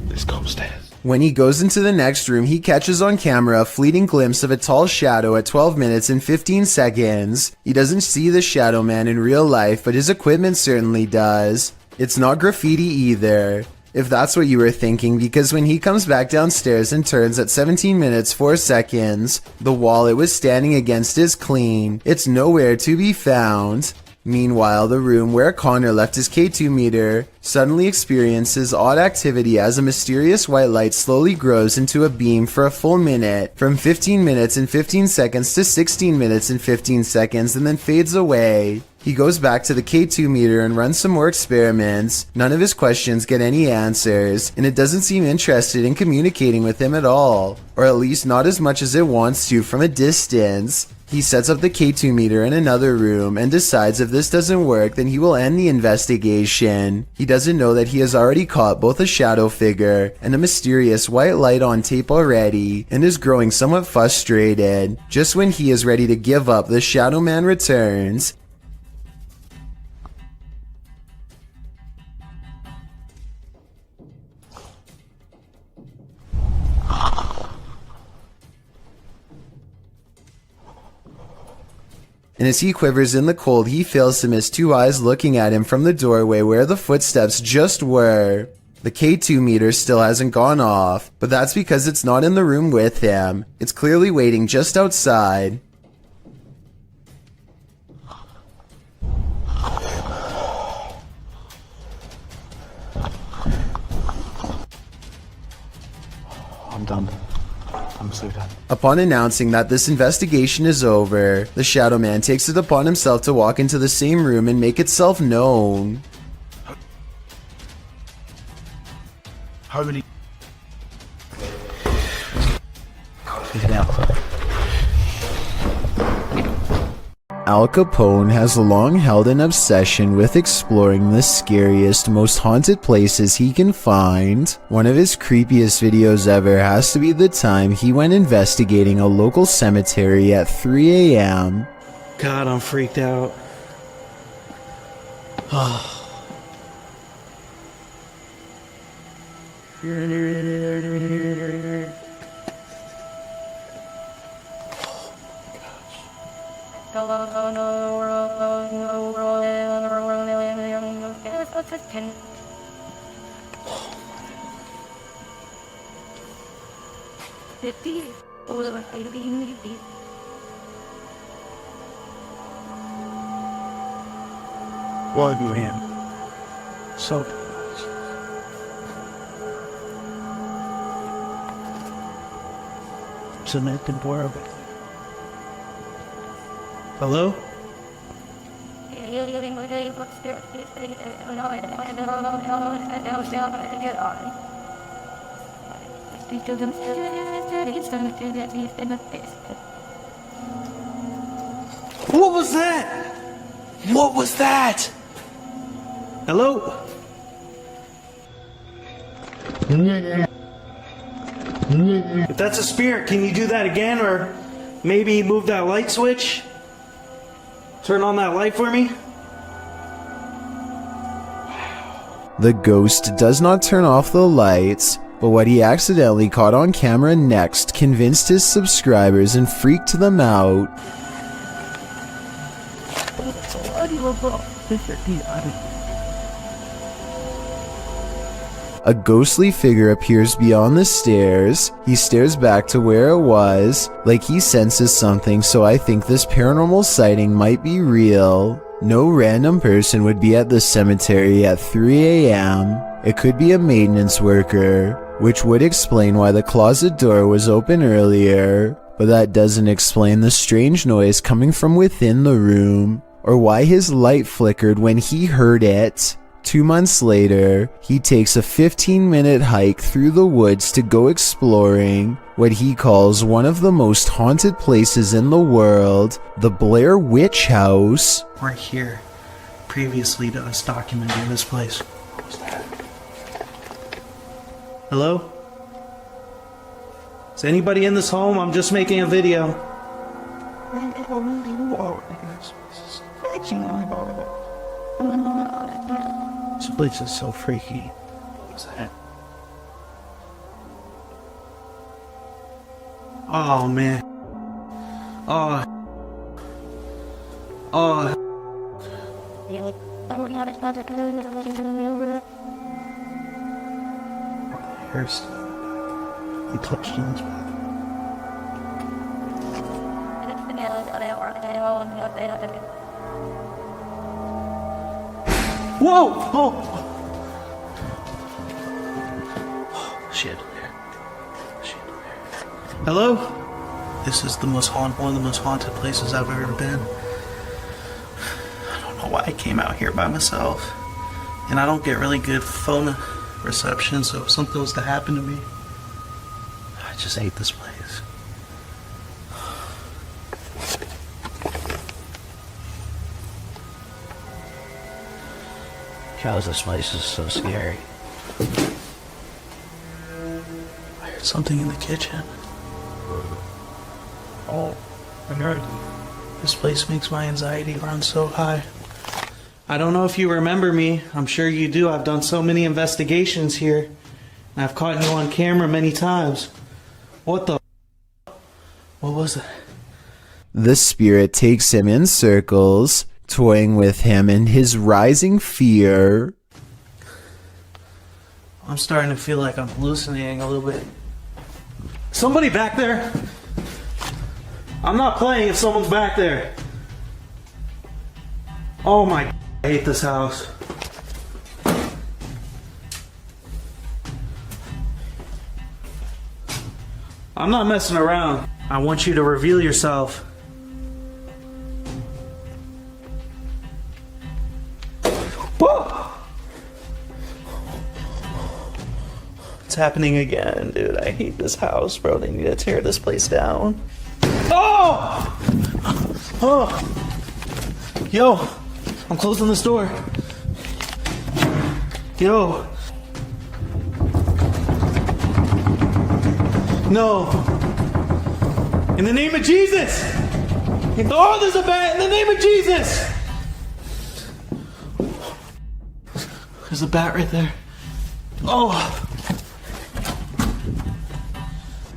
Let's go upstairs. When he goes into the next room, he catches on camera a fleeting glimpse of a tall shadow at 12 minutes and 15 seconds. He doesn't see the shadow man in real life, but his equipment certainly does. It's not graffiti either, if that's what you were thinking, because when he comes back downstairs and turns at 17 minutes 4 seconds, the wall it was standing against is clean. It's nowhere to be found. Meanwhile, the room where Connor left his K2 meter suddenly experiences odd activity as a mysterious white light slowly grows into a beam for a full minute, from 15 minutes and 15 seconds to 16 minutes and 15 seconds, and then fades away. He goes back to the K2 meter and runs some more experiments. None of his questions get any answers, and it doesn't seem interested in communicating with him at all, or at least not as much as it wants to from a distance. He sets up the K2 meter in another room and decides if this doesn't work, then he will end the investigation. He doesn't know that he has already caught both a shadow figure and a mysterious white light on tape already, and is growing somewhat frustrated. Just when he is ready to give up, the shadow man returns. And as he quivers in the cold, he fails to miss two eyes looking at him from the doorway where the footsteps just were. The K2 meter still hasn't gone off, but that's because it's not in the room with him. It's clearly waiting just outside. I'm done. I'm so done. Upon announcing that this investigation is over, the Shadow Man takes it upon himself to walk into the same room and make itself known. How many? Al Capone has long held an obsession with exploring the scariest, most haunted places he can find. One of his creepiest videos ever has to be the time he went investigating a local cemetery at 3 a.m. God, I'm freaked out. What, man? So. Cement and world. Hello? What was that? What was that? Hello? If that's a spirit, can you do that again? Or maybe move that light switch? Turn on that light for me? The ghost does not turn off the lights, but what he accidentally caught on camera next convinced his subscribers and freaked them out. A ghostly figure appears beyond the stairs. He stares back to where it was, like he senses something, so I think this paranormal sighting might be real. No random person would be at the cemetery at 3 a.m. It could be a maintenance worker, which would explain why the closet door was open earlier, but that doesn't explain the strange noise coming from within the room, or why his light flickered when he heard it. 2 months later, he takes a 15-minute hike through the woods to go exploring what he calls one of the most haunted places in the world, the Blair Witch House. We're here. Previously to us documenting this place. What was that? Hello? Is anybody in this home? I'm just making a video. This place is so freaky. What was that? Oh man. Oh. Oh. Here's. You touched on this. Whoa! Oh! Shit. Hello? This is the most one of the most haunted places I've ever been. I don't know why I came out here by myself. And I don't get really good phone reception, so if something was to happen to me, I just hate this place. Cows, this place is so scary. I heard something in the kitchen. Oh, I heard. This place makes my anxiety run so high. I don't know if you remember me. I'm sure you do. I've done so many investigations here. And I've caught you on camera many times. What the? What was it? The spirit takes him in circles, toying with him in his rising fear. I'm starting to feel like I'm hallucinating a little bit. Somebody back there? I'm not playing if someone's back there. Oh my, I hate this house. I'm not messing around. I want you to reveal yourself. Whoa! It's happening again, dude. I hate this house, bro. They need to tear this place down. Oh! Oh! Yo! I'm closing this door. Yo! No! In the name of Jesus! Oh, there's a bat! In the name of Jesus! There's a bat right there. Oh!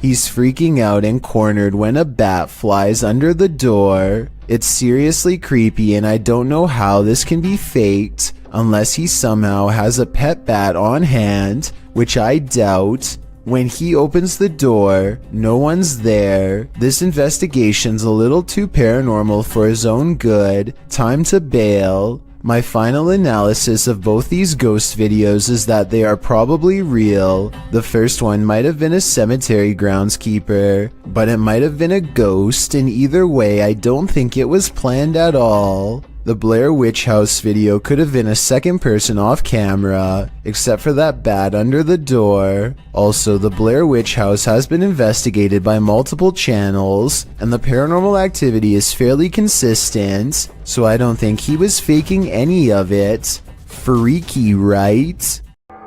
He's freaking out and cornered when a bat flies under the door. It's seriously creepy, and I don't know how this can be faked unless he somehow has a pet bat on hand, which I doubt. When he opens the door, no one's there. This investigation's a little too paranormal for his own good. Time to bail. My final analysis of both these ghost videos is that they are probably real. The first one might have been a cemetery groundskeeper, but it might have been a ghost, and either way I don't think it was planned at all. The Blair Witch House video could have been a second person off camera, except for that bat under the door. Also, the Blair Witch House has been investigated by multiple channels, and the paranormal activity is fairly consistent, so I don't think he was faking any of it. Freaky, right?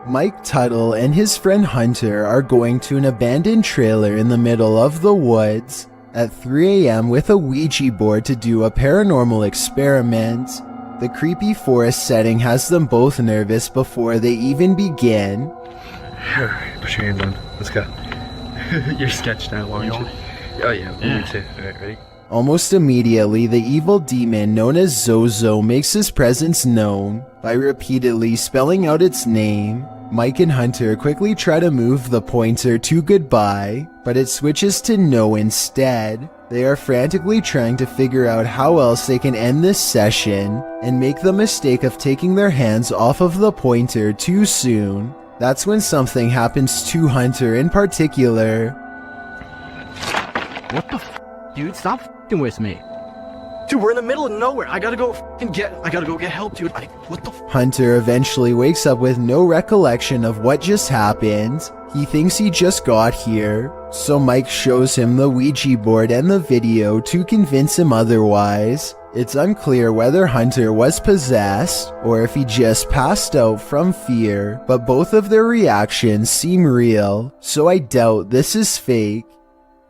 Mike Tuttle and his friend Hunter are going to an abandoned trailer in the middle of the woods at 3 a.m. with a Ouija board to do a paranormal experiment. The creepy forest setting has them both nervous before they even begin. Put your hand on. Let's go. You're sketched out, aren't you? Oh yeah, me too. Alright, ready? Almost immediately, the evil demon known as Zozo makes his presence known by repeatedly spelling out its name. Mike and Hunter quickly try to move the pointer to goodbye, but it switches to no instead. They are frantically trying to figure out how else they can end this session, and make the mistake of taking their hands off of the pointer too soon. That's when something happens to Hunter in particular. What the f***, dude? Stop f***ing with me. Dude, we're in the middle of nowhere. I gotta go get help, dude. What the f***? Hunter eventually wakes up with no recollection of what just happened. He thinks he just got here, so Mike shows him the Ouija board and the video to convince him otherwise. It's unclear whether Hunter was possessed or if he just passed out from fear, but both of their reactions seem real, so I doubt this is fake.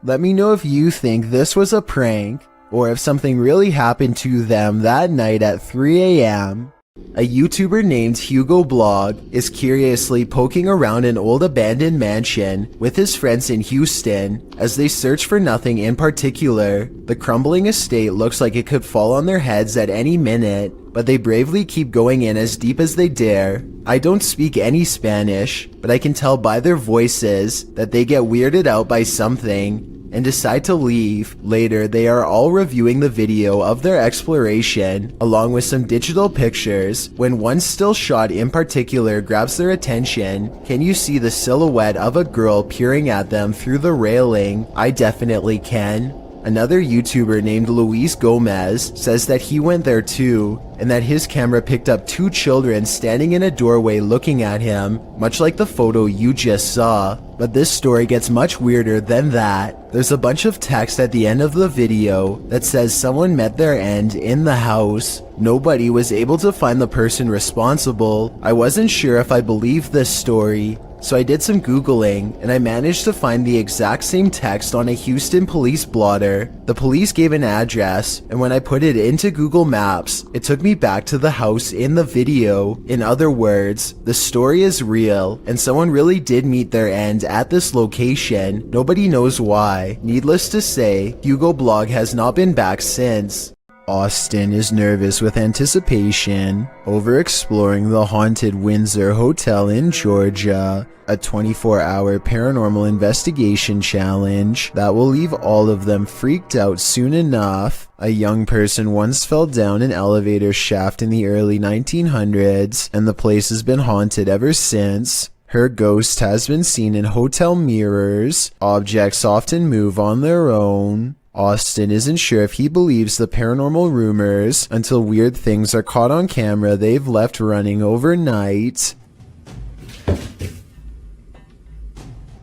Let me know if you think this was a prank, or if something really happened to them that night at 3 a.m. A YouTuber named Hugo Blog is curiously poking around an old abandoned mansion with his friends in Houston as they search for nothing in particular. The crumbling estate looks like it could fall on their heads at any minute, but they bravely keep going in as deep as they dare. I don't speak any Spanish, but I can tell by their voices that they get weirded out by something and decide to leave. Later, they are all reviewing the video of their exploration, along with some digital pictures, when one still shot in particular grabs their attention. Can you see the silhouette of a girl peering at them through the railing? I definitely can. Another YouTuber named Luis Gomez says that he went there too, and that his camera picked up 2 children standing in a doorway looking at him, much like the photo you just saw. But this story gets much weirder than that. There's a bunch of text at the end of the video that says someone met their end in the house. Nobody was able to find the person responsible. I wasn't sure if I believed this story, so I did some Googling, and I managed to find the exact same text on a Houston police blotter. The police gave an address, and when I put it into Google Maps, it took me back to the house in the video. In other words, the story is real, and someone really did meet their end at this location. Nobody knows why. Needless to say, Hugo Blog has not been back since. Austin is nervous with anticipation over exploring the haunted Windsor Hotel in Georgia, a 24-hour paranormal investigation challenge that will leave all of them freaked out soon enough. A young person once fell down an elevator shaft in the early 1900s, and the place has been haunted ever since. Her ghost has been seen in hotel mirrors. Objects often move on their own. Austin isn't sure if he believes the paranormal rumors until weird things are caught on camera they've left running overnight.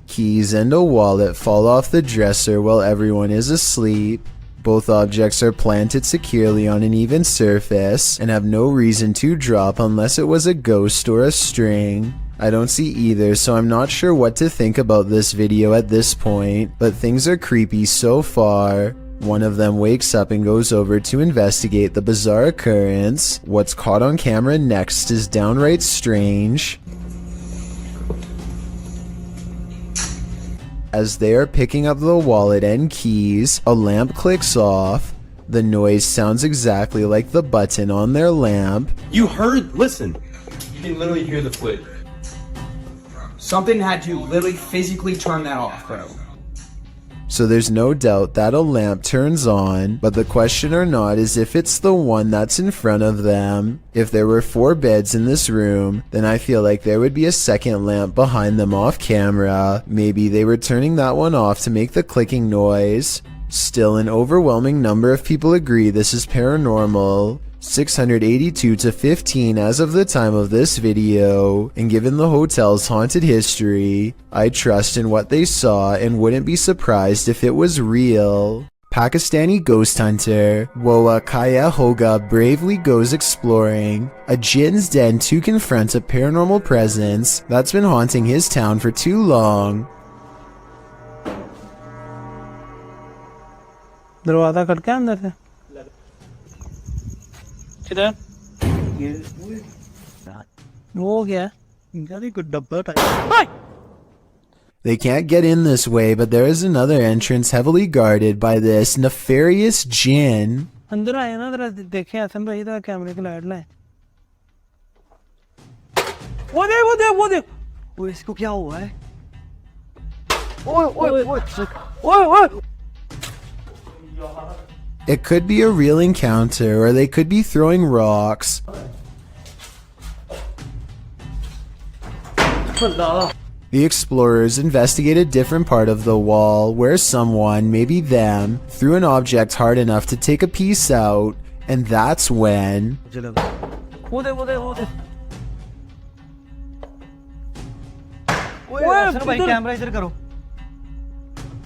Keys and a wallet fall off the dresser while everyone is asleep. Both objects are planted securely on an even surface and have no reason to drop unless it was a ghost or a string. I don't see either, so I'm not sure what to think about this video at this point, but things are creepy so far. One of them wakes up and goes over to investigate the bizarre occurrence. What's caught on camera next is downright strange. As they are picking up the wallet and keys, a lamp clicks off. The noise sounds exactly like the button on their lamp. You heard? Listen. You can literally hear the flip. Something had to literally physically turn that off, bro. So there's no doubt that a lamp turns on, but the question or not is if it's the one that's in front of them. If there were 4 beds in this room, then I feel like there would be a second lamp behind them off camera. Maybe they were turning that one off to make the clicking noise. Still, an overwhelming number of people agree this is paranormal. 682 to 15 as of the time of this video, and given the hotel's haunted history, I trust in what they saw and wouldn't be surprised if it was real. Pakistani ghost hunter Woa Kaya Hoga bravely goes exploring a jinn's den to confront a paranormal presence that's been haunting his town for too long. दरवाजा खटका अंदर से किधर वो क्या इनका कोई डब्बा type They can't get in this way, but there is another entrance heavily guarded by this nefarious jinn. अंदर आए ना जरा देखें हसन भाई इधर कैमरे की लाइट लाए वो देख वो इसको क्या हुआ है ओए It could be a real encounter, or they could be throwing rocks. The explorers investigate a different part of the wall where someone, maybe them, threw an object hard enough to take a piece out, and that's when...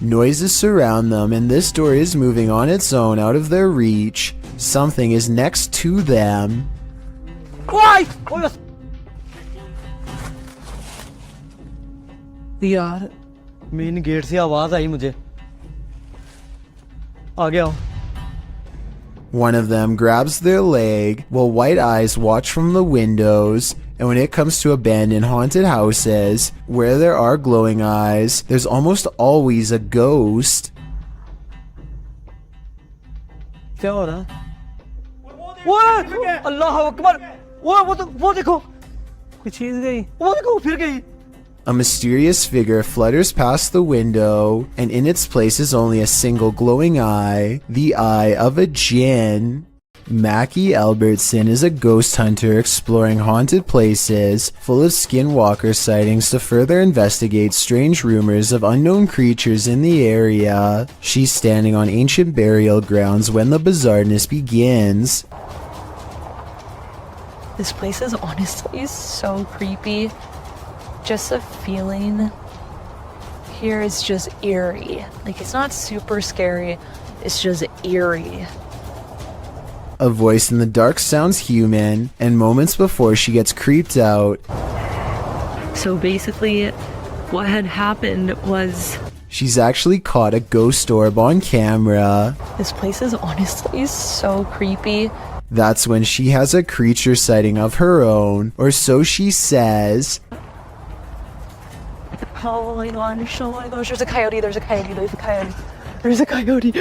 Noises surround them, and this door is moving on its own out of their reach. Something is next to them. यार main gate से आवाज आई मुझे आ गया One of them grabs their leg while white eyes watch from the windows. And when it comes to abandoned haunted houses, where there are glowing eyes, there's almost always a ghost. क्या हो रहा वो अल्लाह अकबर वो देखो कोई चीज गई वो देखो फिर गई A mysterious figure flutters past the window, and in its place is only a single glowing eye, the eye of a jinn. Mackie Albertson is a ghost hunter exploring haunted places, full of skinwalker sightings to further investigate strange rumors of unknown creatures in the area. She's standing on ancient burial grounds when the bizarreness begins. This place is honestly so creepy. Just the feeling here is just eerie. Like, it's not super scary, it's just eerie. A voice in the dark sounds human, and moments before she gets creeped out. So basically, what had happened was... she's actually caught a ghost orb on camera. This place is honestly so creepy. That's when she has a creature sighting of her own, or so she says. Oh my gosh, oh my gosh, there's a coyote, there's a coyote, there's a coyote. There's a coyote.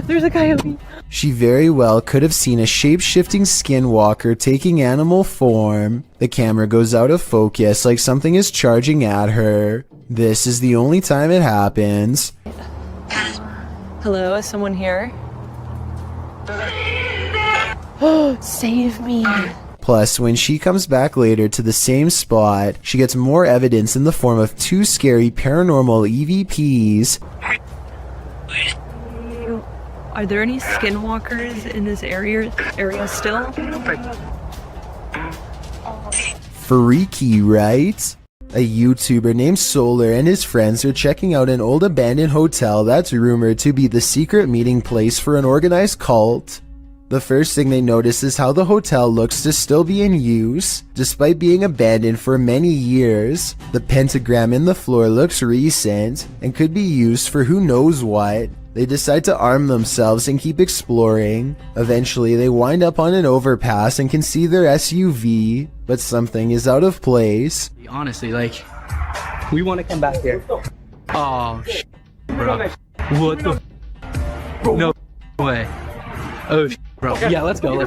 There's a coyote. She very well could have seen a shape-shifting skinwalker taking animal form. The camera goes out of focus like something is charging at her. This is the only time it happens. Hello, is someone here? Save me. Plus, when she comes back later to the same spot, she gets more evidence in the form of 2 scary paranormal EVPs. Are there any skinwalkers in this area still? Freaky, right? A YouTuber named Solar and his friends are checking out an old abandoned hotel that's rumored to be the secret meeting place for an organized cult. The first thing they notice is how the hotel looks to still be in use, despite being abandoned for many years. The pentagram in the floor looks recent, and could be used for who knows what. They decide to arm themselves and keep exploring. Eventually, they wind up on an overpass and can see their SUV, but something is out of place. Honestly, like, we want to come back here. Oh, bro. What the? No way. Oh, bro. Yeah, let's go.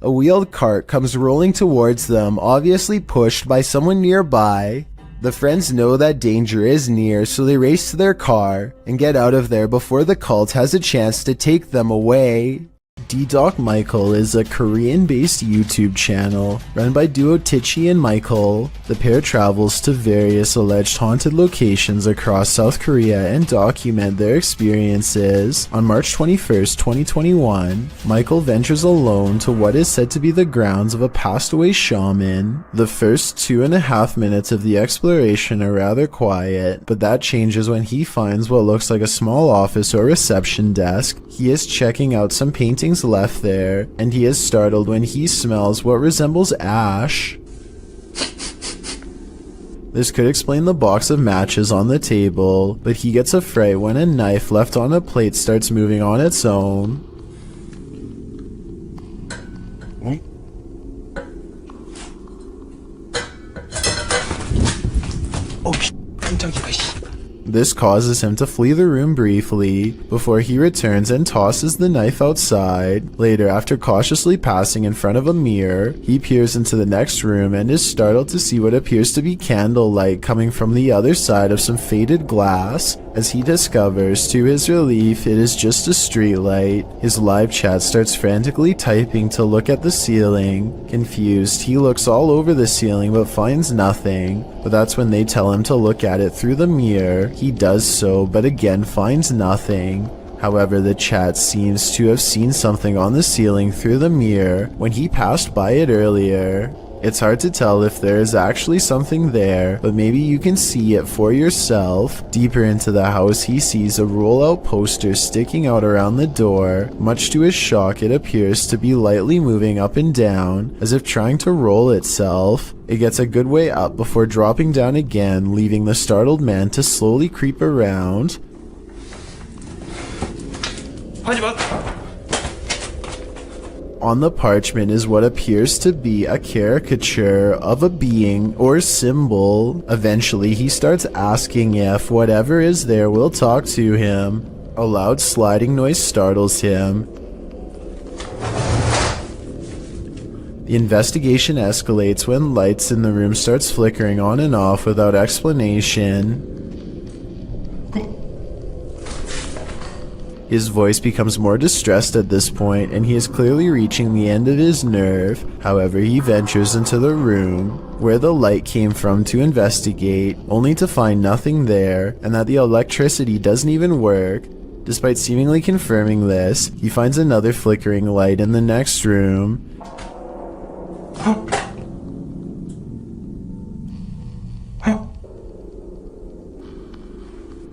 A wheeled cart comes rolling towards them, obviously pushed by someone nearby. The friends know that danger is near, so they race to their car and get out of there before the cult has a chance to take them away. D-Doc Michael is a Korean-based YouTube channel run by duo Tichi and Michael. The pair travels to various alleged haunted locations across South Korea and document their experiences. On March 21st, 2021, Michael ventures alone to what is said to be the grounds of a passed-away shaman. The first 2.5 minutes of the exploration are rather quiet, but that changes when he finds what looks like a small office or reception desk. He is checking out some paintings left there, and he is startled when he smells what resembles ash. This could explain the box of matches on the table, but he gets a fright when a knife left on a plate starts moving on its own. This causes him to flee the room briefly, before he returns and tosses the knife outside. Later, after cautiously passing in front of a mirror, he peers into the next room and is startled to see what appears to be candlelight coming from the other side of some faded glass. As he discovers, to his relief, it is just a street light. His live chat starts frantically typing to look at the ceiling. Confused, he looks all over the ceiling but finds nothing. But that's when they tell him to look at it through the mirror. He does so, but again finds nothing. However, the chat seems to have seen something on the ceiling through the mirror when he passed by it earlier. It's hard to tell if there is actually something there, but maybe you can see it for yourself. Deeper into the house, he sees a roll-out poster sticking out around the door. Much to his shock, it appears to be lightly moving up and down, as if trying to roll itself. It gets a good way up before dropping down again, leaving the startled man to slowly creep around. On the parchment is what appears to be a caricature of a being or symbol. Eventually, he starts asking if whatever is there will talk to him. A loud sliding noise startles him. The investigation escalates when lights in the room starts flickering on and off without explanation. His voice becomes more distressed at this point, and he is clearly reaching the end of his nerve. However, he ventures into the room where the light came from to investigate, only to find nothing there, and that the electricity doesn't even work. Despite seemingly confirming this, he finds another flickering light in the next room.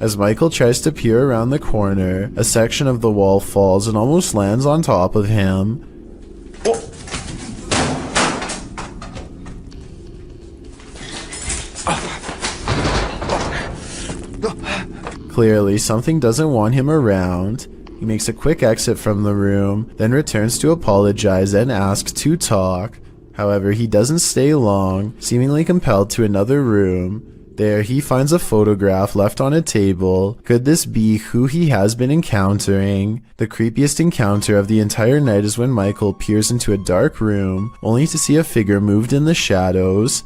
As Michael tries to peer around the corner, a section of the wall falls and almost lands on top of him. Clearly, something doesn't want him around. He makes a quick exit from the room, then returns to apologize and ask to talk. However, he doesn't stay long, seemingly compelled to another room. There, he finds a photograph left on a table. Could this be who he has been encountering? The creepiest encounter of the entire night is when Michael peers into a dark room, only to see a figure moved in the shadows.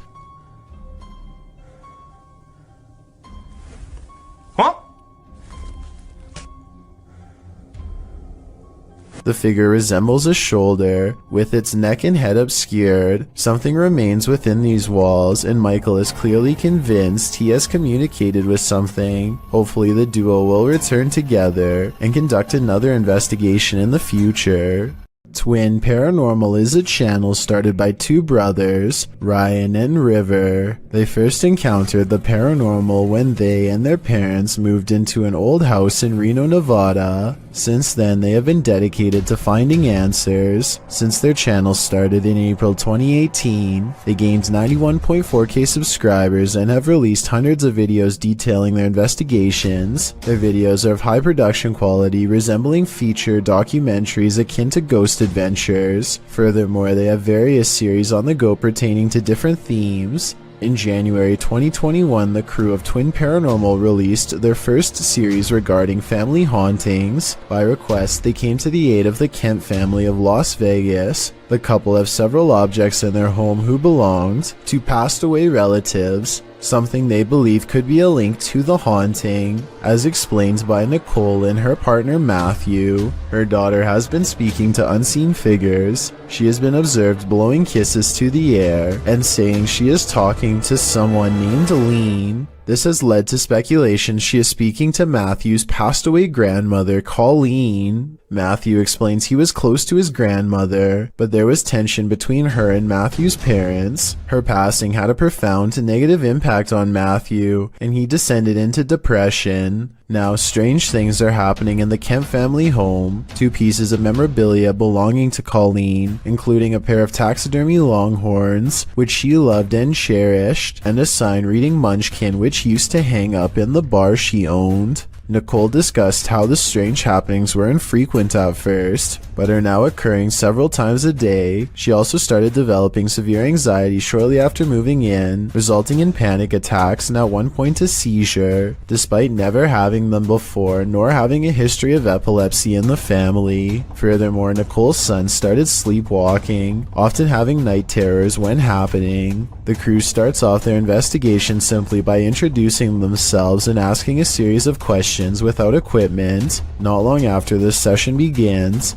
The figure resembles a shoulder, with its neck and head obscured. Something remains within these walls, and Michael is clearly convinced he has communicated with something. Hopefully the duo will return together and conduct another investigation in the future. Twin Paranormal is a channel started by two brothers, Ryan and River. They first encountered the paranormal when they and their parents moved into an old house in Reno, Nevada. Since then, they have been dedicated to finding answers. Since their channel started in April 2018, they gained 91.4k subscribers and have released hundreds of videos detailing their investigations. Their videos are of high production quality, resembling feature documentaries akin to ghost adventures. Furthermore, they have various series on the go pertaining to different themes. In January 2021, the crew of Twin Paranormal released their first series regarding family hauntings. By request, they came to the aid of the Kemp family of Las Vegas. The couple have several objects in their home who belonged to passed away relatives, something they believe could be a link to the haunting. As explained by Nicole and her partner Matthew, her daughter has been speaking to unseen figures. She has been observed blowing kisses to the air and saying she is talking to someone named Lean. This has led to speculation she is speaking to Matthew's passed away grandmother, Colleen. Matthew explains he was close to his grandmother, but there was tension between her and Matthew's parents. Her passing had a profound negative impact on Matthew, and he descended into depression. Now, strange things are happening in the Kemp family home. Two pieces of memorabilia belonging to Colleen, including a pair of taxidermy longhorns, which she loved and cherished, and a sign reading Munchkin, which used to hang up in the bar she owned. Nicole discussed how the strange happenings were infrequent at first, but are now occurring several times a day. She also started developing severe anxiety shortly after moving in, resulting in panic attacks and at one point a seizure, despite never having them before nor having a history of epilepsy in the family. Furthermore, Nicole's son started sleepwalking, often having night terrors when happening. The crew starts off their investigation simply by introducing themselves and asking a series of questions without equipment. Not long after this session begins.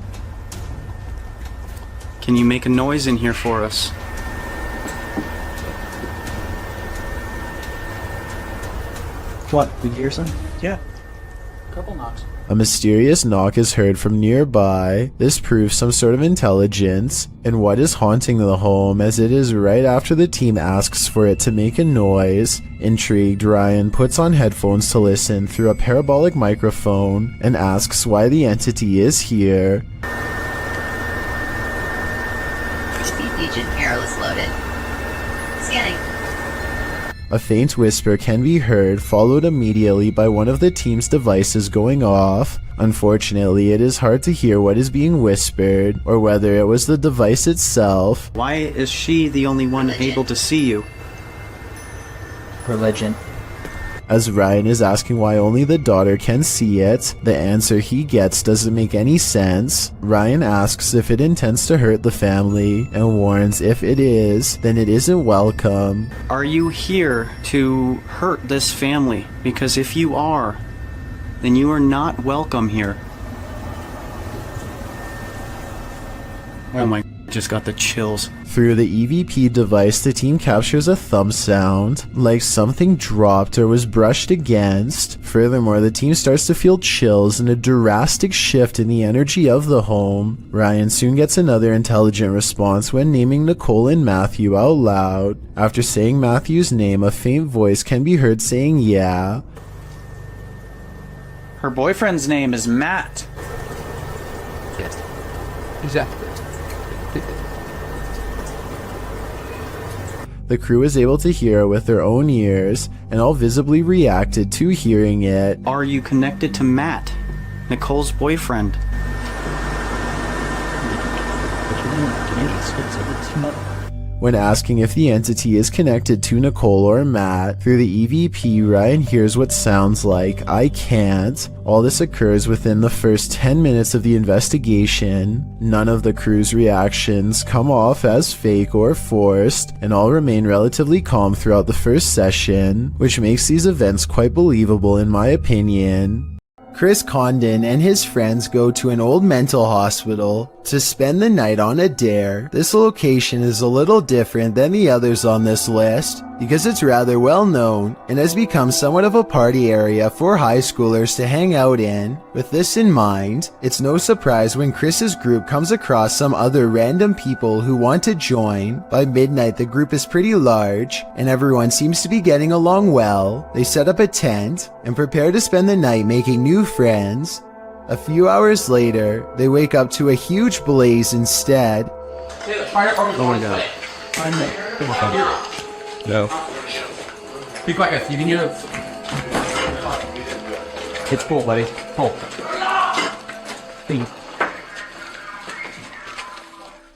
Can you make a noise in here for us? What? Did you hear something? Yeah. A couple knocks. A mysterious knock is heard from nearby. This proves some sort of intelligence and what is haunting the home, as it is right after the team asks for it to make a noise. Intrigued, Ryan puts on headphones to listen through a parabolic microphone and asks why the entity is here. Speed agent airless loaded. Scanning. A faint whisper can be heard, followed immediately by one of the team's devices going off. Unfortunately, it is hard to hear what is being whispered, or whether it was the device itself. Why is she the only one able to see you? Religion. As Ryan is asking why only the daughter can see it, the answer he gets doesn't make any sense. Ryan asks if it intends to hurt the family, and warns if it is, then it isn't welcome. Are you here to hurt this family? Because if you are, then you are not welcome here. Oh my, just got the chills. Through the EVP device, the team captures a thump sound, like something dropped or was brushed against. Furthermore, the team starts to feel chills and a drastic shift in the energy of the home. Ryan soon gets another intelligent response when naming Nicole and Matthew out loud. After saying Matthew's name, a faint voice can be heard saying yeah. Her boyfriend's name is Matt. Yes. Exactly. The crew is able to hear it with their own ears, and all visibly reacted to hearing it. Are you connected to Matt, Nicole's boyfriend? When asking if the entity is connected to Nicole or Matt, through the EVP, Ryan hears what sounds like, "I can't." All this occurs within the first 10 minutes of the investigation. None of the crew's reactions come off as fake or forced, and all remain relatively calm throughout the first session, which makes these events quite believable in my opinion. Chris Condon and his friends go to an old mental hospital to spend the night on a dare. This location is a little different than the others on this list because it's rather well known and has become somewhat of a party area for high schoolers to hang out in. With this in mind, it's no surprise when Chris's group comes across some other random people who want to join. By midnight, the group is pretty large and everyone seems to be getting along well. They set up a tent and prepare to spend the night making new friends. A few hours later, they wake up to a huge blaze instead. Oh my god. No. Be quiet, you can hear it. It's full, buddy. Full.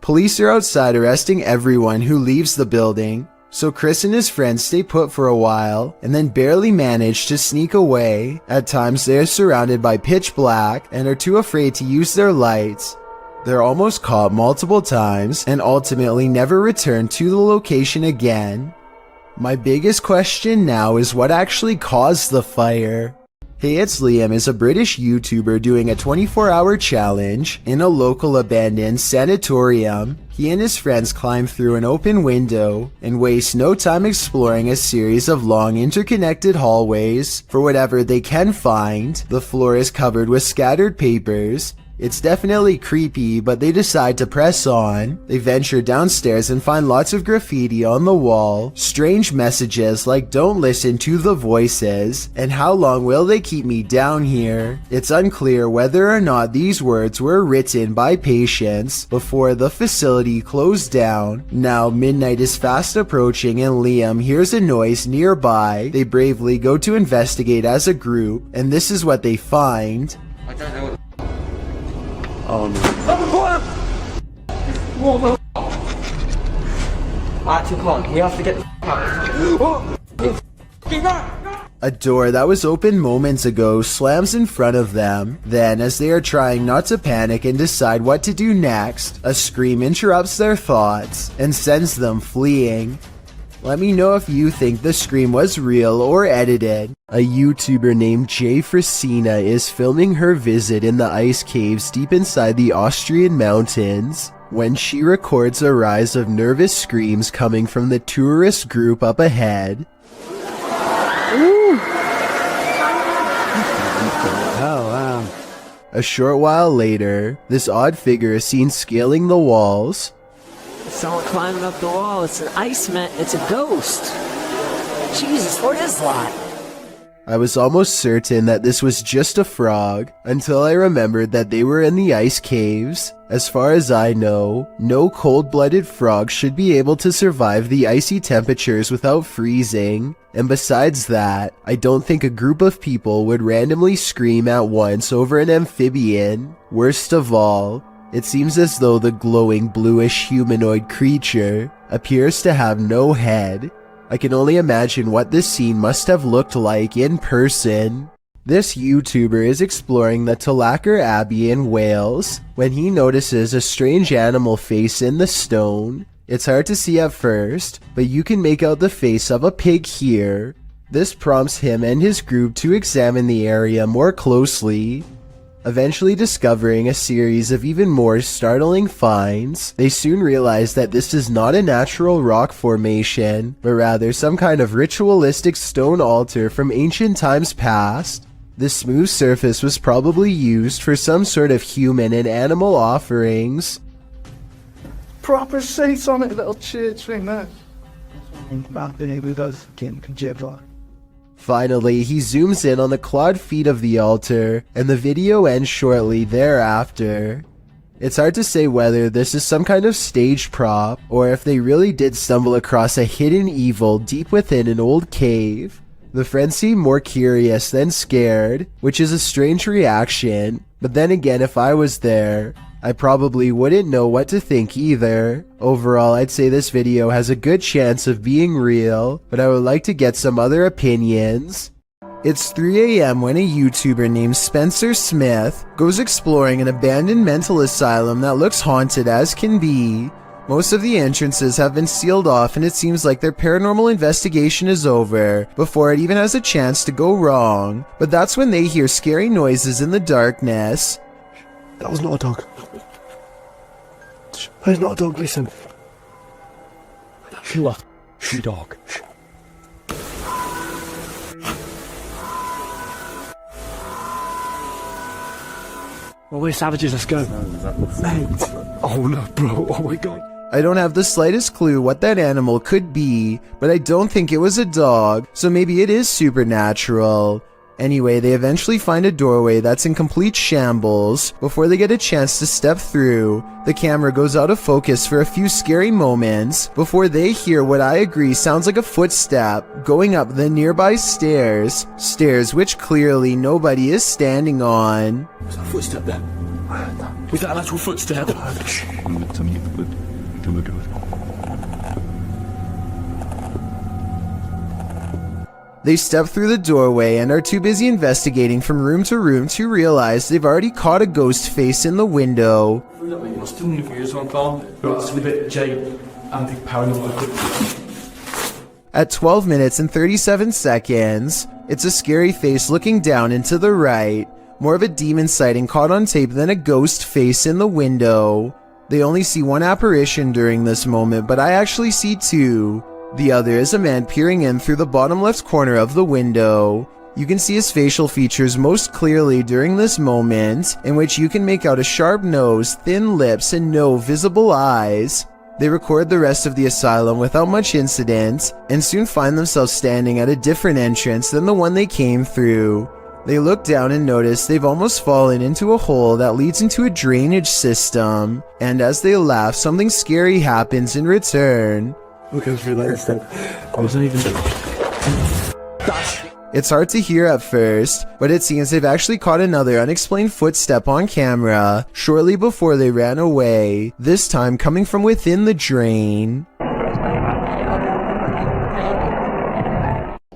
Police are outside arresting everyone who leaves the building. So Chris and his friends stay put for a while and then barely manage to sneak away. At times they are surrounded by pitch black and are too afraid to use their lights. They're almost caught multiple times and ultimately never return to the location again. My biggest question now is what actually caused the fire? Hey, it's Liam is a British YouTuber doing a 24-hour challenge in a local abandoned sanatorium. He and his friends climb through an open window and waste no time exploring a series of long interconnected hallways for whatever they can find. The floor is covered with scattered papers. It's definitely creepy, but they decide to press on. They venture downstairs and find lots of graffiti on the wall, strange messages like "don't listen to the voices" and "how long will they keep me down here?" It's unclear whether or not these words were written by patients before the facility closed down. Now midnight is fast approaching and Liam hears a noise nearby. They bravely go to investigate as a group, and this is what they find. Oh no. Whoa. Alright, too long. We have to get A door that was open moments ago slams in front of them. Then, as they are trying not to panic and decide what to do next, a scream interrupts their thoughts and sends them fleeing. Let me know if you think the scream was real or edited. A YouTuber named Jay Frasina is filming her visit in the ice caves deep inside the Austrian mountains when she records a rise of nervous screams coming from the tourist group up ahead. Ooh. Oh wow. A short while later, this odd figure is seen scaling the walls. Someone climbing up the wall. It's an iceman. It's a ghost. Jesus, what is that? I was almost certain that this was just a frog until I remembered that they were in the ice caves. As far as I know, no cold-blooded frog should be able to survive the icy temperatures without freezing. And besides that, I don't think a group of people would randomly scream at once over an amphibian. Worst of all, it seems as though the glowing bluish humanoid creature appears to have no head. I can only imagine what this scene must have looked like in person. This YouTuber is exploring the Tulacker Abbey in Wales when he notices a strange animal face in the stone. It's hard to see at first, but you can make out the face of a pig here. This prompts him and his group to examine the area more closely. Eventually discovering a series of even more startling finds, they soon realize that this is not a natural rock formation, but rather some kind of ritualistic stone altar from ancient times past. The smooth surface was probably used for some sort of human and animal offerings. Proper seats on it, little church thing there. Finally, he zooms in on the clawed feet of the altar, and the video ends shortly thereafter. It's hard to say whether this is some kind of stage prop, or if they really did stumble across a hidden evil deep within an old cave. The friends seem more curious than scared, which is a strange reaction, but then again, if I was there, I probably wouldn't know what to think either. Overall, I'd say this video has a good chance of being real, but I would like to get some other opinions. It's 3 a.m. when a YouTuber named Spencer Smith goes exploring an abandoned mental asylum that looks haunted as can be. Most of the entrances have been sealed off and it seems like their paranormal investigation is over before it even has a chance to go wrong. But that's when they hear scary noises in the darkness. That was not a dog. That was not a dog, listen. You are a dog. Well, we're savages, let's go. Mate. Oh no, bro, oh my god. I don't have the slightest clue what that animal could be, but I don't think it was a dog, so maybe it is supernatural. Anyway, they eventually find a doorway that's in complete shambles. Before they get a chance to step through, the camera goes out of focus for a few scary moments before they hear what I agree sounds like a footstep going up the nearby stairs. Stairs which clearly nobody is standing on. Was that a footstep there? Was that an actual footstep? They step through the doorway and are too busy investigating from room to room to realize they've already caught a ghost face in the window. At 12 minutes and 37 seconds, it's a scary face looking down and to the right. More of a demon sighting caught on tape than a ghost face in the window. They only see one apparition during this moment, but I actually see two. The other is a man peering in through the bottom left corner of the window. You can see his facial features most clearly during this moment, in which you can make out a sharp nose, thin lips, and no visible eyes. They record the rest of the asylum without much incident, and soon find themselves standing at a different entrance than the one they came through. They look down and notice they've almost fallen into a hole that leads into a drainage system, and as they laugh, something scary happens in return. Look, I was relaxed. I wasn't even... It's hard to hear at first, but it seems they've actually caught another unexplained footstep on camera shortly before they ran away, this time coming from within the drain.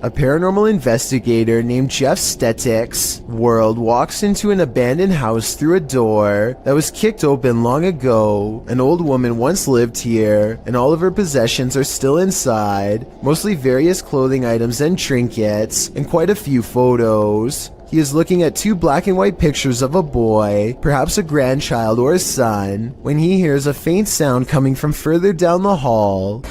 A paranormal investigator named Jeff Stetik's world walks into an abandoned house through a door that was kicked open long ago. An old woman once lived here, and all of her possessions are still inside, mostly various clothing items and trinkets, and quite a few photos. He is looking at two black and white pictures of a boy, perhaps a grandchild or a son, when he hears a faint sound coming from further down the hall.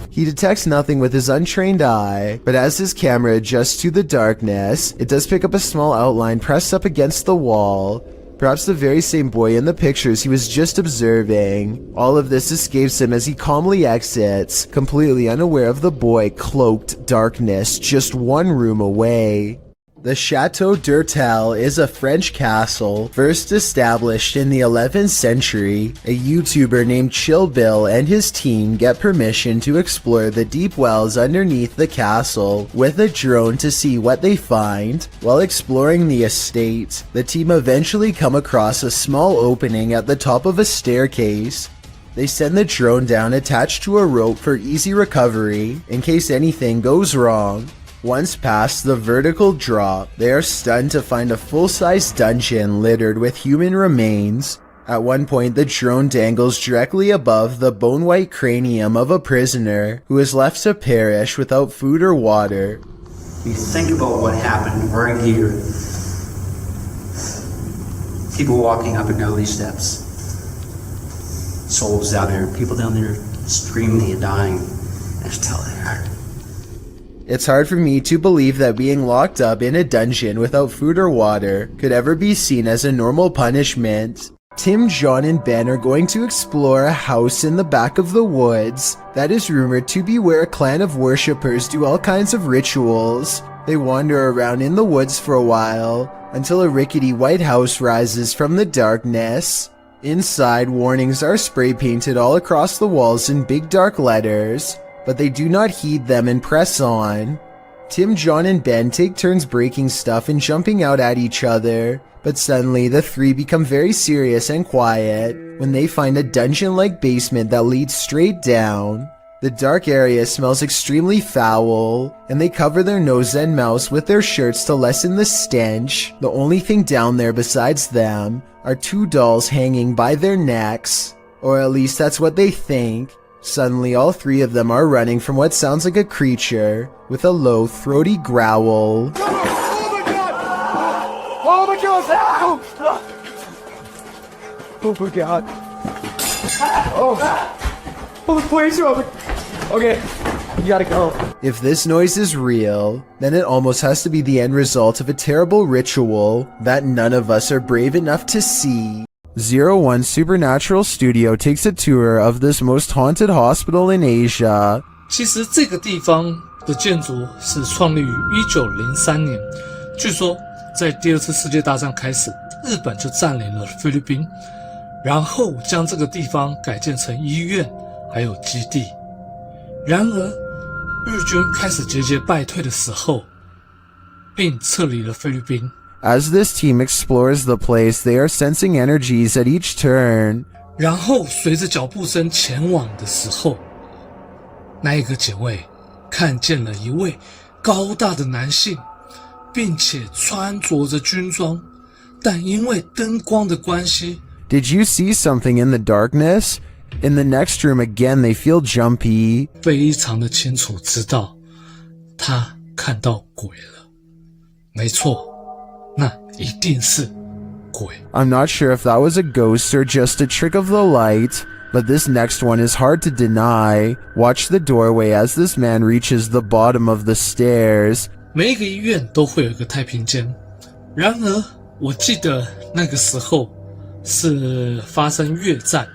He detects nothing with his untrained eye, but as his camera adjusts to the darkness, it does pick up a small outline pressed up against the wall. Perhaps the very same boy in the pictures he was just observing. All of this escapes him as he calmly exits, completely unaware of the boy cloaked darkness just one room away. The Chateau d'Urtel is a French castle first established in the 11th century. A YouTuber named Chill Bill and his team get permission to explore the deep wells underneath the castle with a drone to see what they find. While exploring the estate, the team eventually come across a small opening at the top of a staircase. They send the drone down attached to a rope for easy recovery in case anything goes wrong. Once past the vertical drop, they are stunned to find a full-size dungeon littered with human remains. At one point, the drone dangles directly above the bone-white cranium of a prisoner who is left to perish without food or water. You think about what happened right here. People walking up and down these steps. Souls down there, people down there screaming and dying. It's totally hard. It's hard for me to believe that being locked up in a dungeon without food or water could ever be seen as a normal punishment. Tim, John, and Ben are going to explore a house in the back of the woods that is rumored to be where a clan of worshippers do all kinds of rituals. They wander around in the woods for a while until a rickety white house rises from the darkness. Inside, warnings are spray painted all across the walls in big dark letters, but they do not heed them and press on. Tim, John, and Ben take turns breaking stuff and jumping out at each other, but suddenly the three become very serious and quiet when they find a dungeon-like basement that leads straight down. The dark area smells extremely foul, and they cover their nose and mouths with their shirts to lessen the stench. The only thing down there besides them are two dolls hanging by their necks, or at least that's what they think. Suddenly, all three of them are running from what sounds like a creature with a low, throaty growl. Oh my god! Ow! Oh my god. Oh, please, okay, you gotta go. If this noise is real, then it almost has to be the end result of a terrible ritual that none of us are brave enough to see. 01 Supernatural Studio takes a tour of this most haunted hospital in Asia. 其实这个地方的建筑是创立于1903年，据说在第二次世界大战开始，日本就占领了菲律宾，然后将这个地方改建成医院还有基地。然而日军开始节节败退的时候，并撤离了菲律宾。As this team explores the place, they are sensing energies at each turn. 然后随着脚步声前往的时候，那一个警卫看见了一位高大的男性，并且穿着着军装，但因为灯光的关系 Did you see something in the darkness? In the next room again, they feel jumpy. 非常的清楚知道他看到鬼了。没错，那一定是鬼。 I'm not sure if that was a ghost or just a trick of the light, but this next one is hard to deny. Watch the doorway as this man reaches the bottom of the stairs. 每一个医院都会有一个太平间，然而我记得那个时候是发生越战，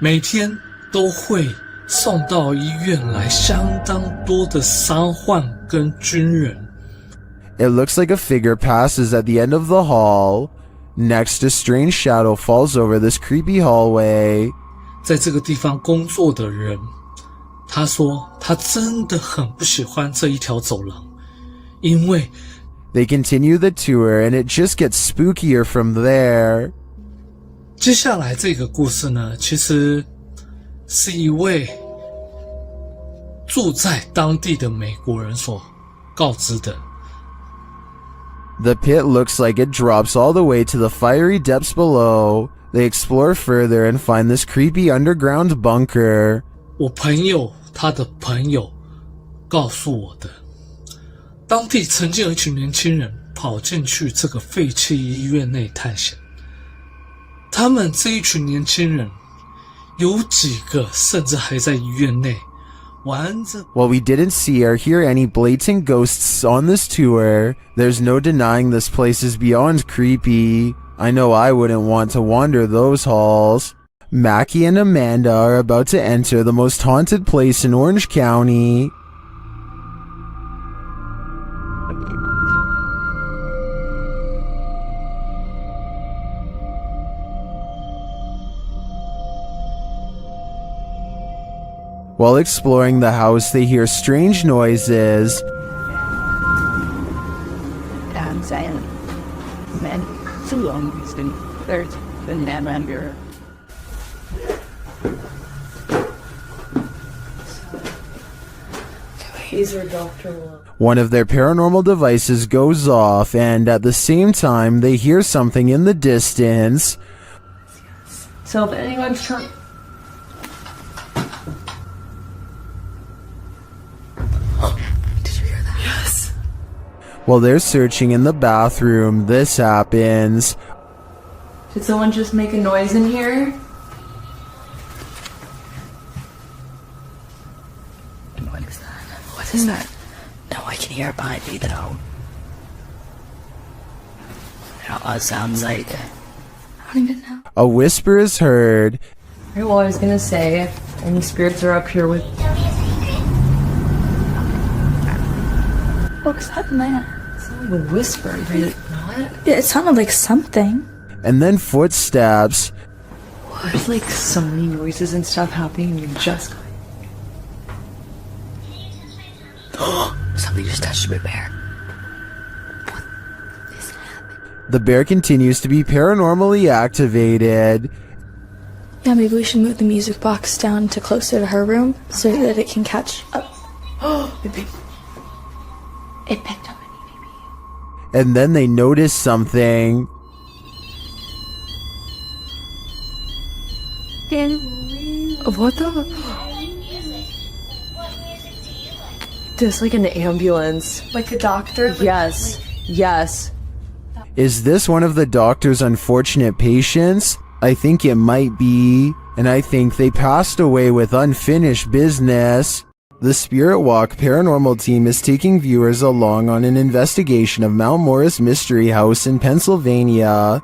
每天都会送到医院来相当多的伤患跟军人。 It looks like a figure passes at the end of the hall. Next, a strange shadow falls over this creepy hallway. 在这个地方工作的人，他说他真的很不喜欢这一条走廊，因为 They continue the tour and it just gets spookier from there. 接下来这个故事呢，其实是一位住在当地的美国人所告知的。The pit looks like it drops all the way to the fiery depths below. They explore further and find this creepy underground bunker. 我朋友他的朋友告诉我的，当地曾经有一群年轻人跑进去这个废弃医院内探险。他们这一群年轻人，有几个甚至还在医院内玩着。 While we didn't see or hear any blatant ghosts on this tour, there's no denying this place is beyond creepy. I know I wouldn't want to wander those halls. Mackie and Amanda are about to enter the most haunted place in Orange County. While exploring the house, they hear strange noises. I'm saying, man, too long Houston. There's been that around here. Taser Dr. One of their paranormal devices goes off, and at the same time, they hear something in the distance. So if anyone's trying... While they're searching in the bathroom, this happens. Did someone just make a noise in here? What is that? What is that? No, I can hear it behind me though. It sounds like... I don't even know. A whisper is heard. Right, well, I was gonna say, any spirits are up here with... What's that in there? It sounded like a whisper, did it not? Yeah, it sounded like something. And then footsteps. There's like so many noises and stuff happening and you're just... Something just touched my bear. The bear continues to be paranormally activated. Yeah, maybe we should move the music box down to closer to her room so that it can catch up. It picked up. And then they notice something. What the? There's like an ambulance. Like a doctor? Yes. Yes. Is this one of the doctor's unfortunate patients? I think it might be. And I think they passed away with unfinished business. The Spirit Walk paranormal team is taking viewers along on an investigation of Mount Morris Mystery House in Pennsylvania.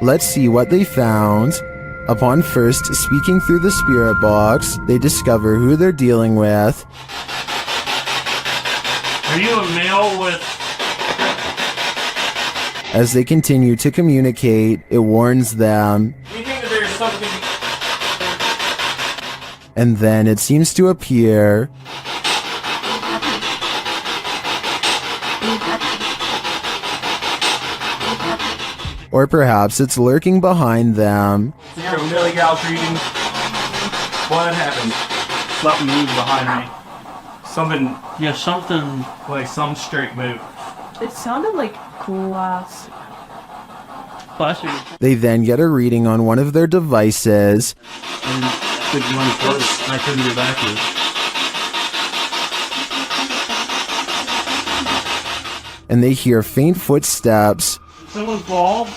Let's see what they found. Upon first speaking through the spirit box, they discover who they're dealing with. Are you a male with... As they continue to communicate, it warns them. You think that there's something... And then it seems to appear. Or perhaps it's lurking behind them. You're a Millie Gal's reading. What happened? Something moved behind me. Something... Yeah, something... Like some straight move. It sounded like glass. They then get a reading on one of their devices. And I couldn't get back to it. And they hear faint footsteps. Someone's ball?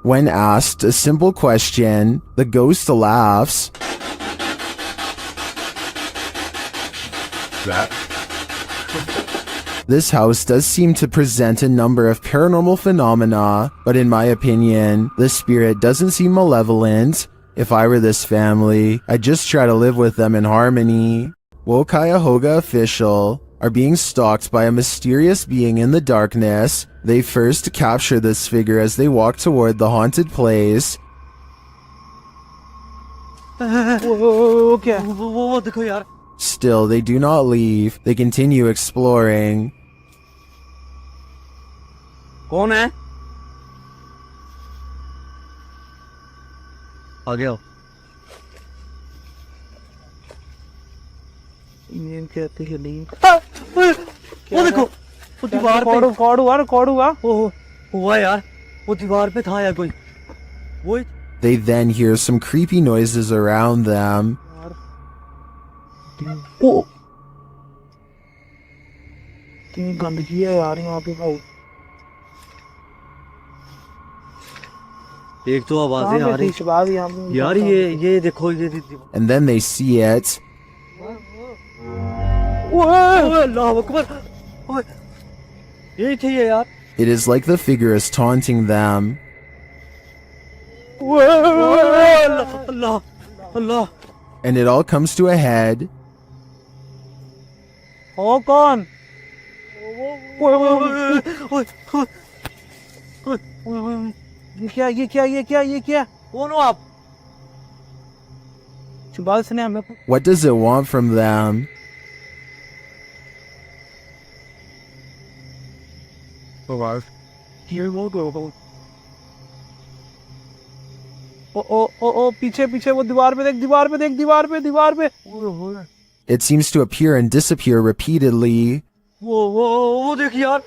When asked a simple question, the ghost laughs. That? This house does seem to present a number of paranormal phenomena, but in my opinion, the spirit doesn't seem malevolent. If I were this family, I'd just try to live with them in harmony. Cuyahoga official are being stalked by a mysterious being in the darkness. They first capture this figure as they walk toward the haunted place. Still, they do not leave. They continue exploring. कौन है? आ गया। Indian कहते हैं नहीं। वो देखो, वो दीवार पे रिकॉर्ड हुआ। ओह, हुआ यार। वो दीवार पे था या कोई? वो They then hear some creepy noises around them. ओ, कितनी गंदगी है यार यहाँ पे भाई। एक तो आवाजें आ रही यार ये देखो ये And then they see it. अल्लाह अकबर यही थी ये यार It is like the figure is taunting them. Allah Allah And it all comes to a head. हो कौन ये क्या कौन हो आप बाल सुने हमें What does it want from them? Here we'll go. ओ पीछे वो दीवार पे देख It seems to appear and disappear repeatedly. वो देखिए यार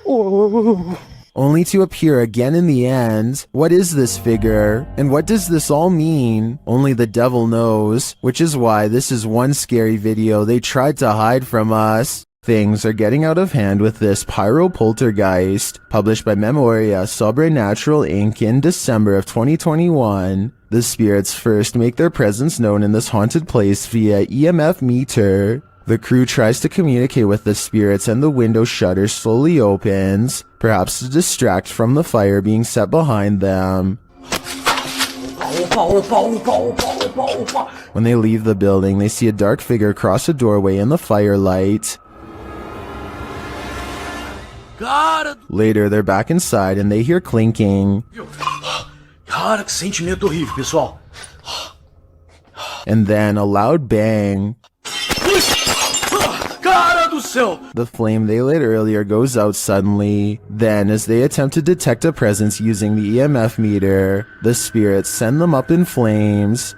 only to appear again in the end. What is this figure? And what does this all mean? Only the devil knows, which is why this is one scary video they tried to hide from us. Things are getting out of hand with this pyro poltergeist, published by Memoria Sobrenatural Inc. in December of 2021. The spirits first make their presence known in this haunted place via EMF meter. The crew tries to communicate with the spirits and the window shutter slowly opens, perhaps to distract from the fire being set behind them. When they leave the building, they see a dark figure cross a doorway in the firelight. Later, they're back inside and they hear clinking. Cara, que sentimento horrível, pessoal. And then a loud bang. Cara do céu! The flame they lit earlier goes out suddenly. Then, as they attempt to detect a presence using the EMF meter, the spirits send them up in flames.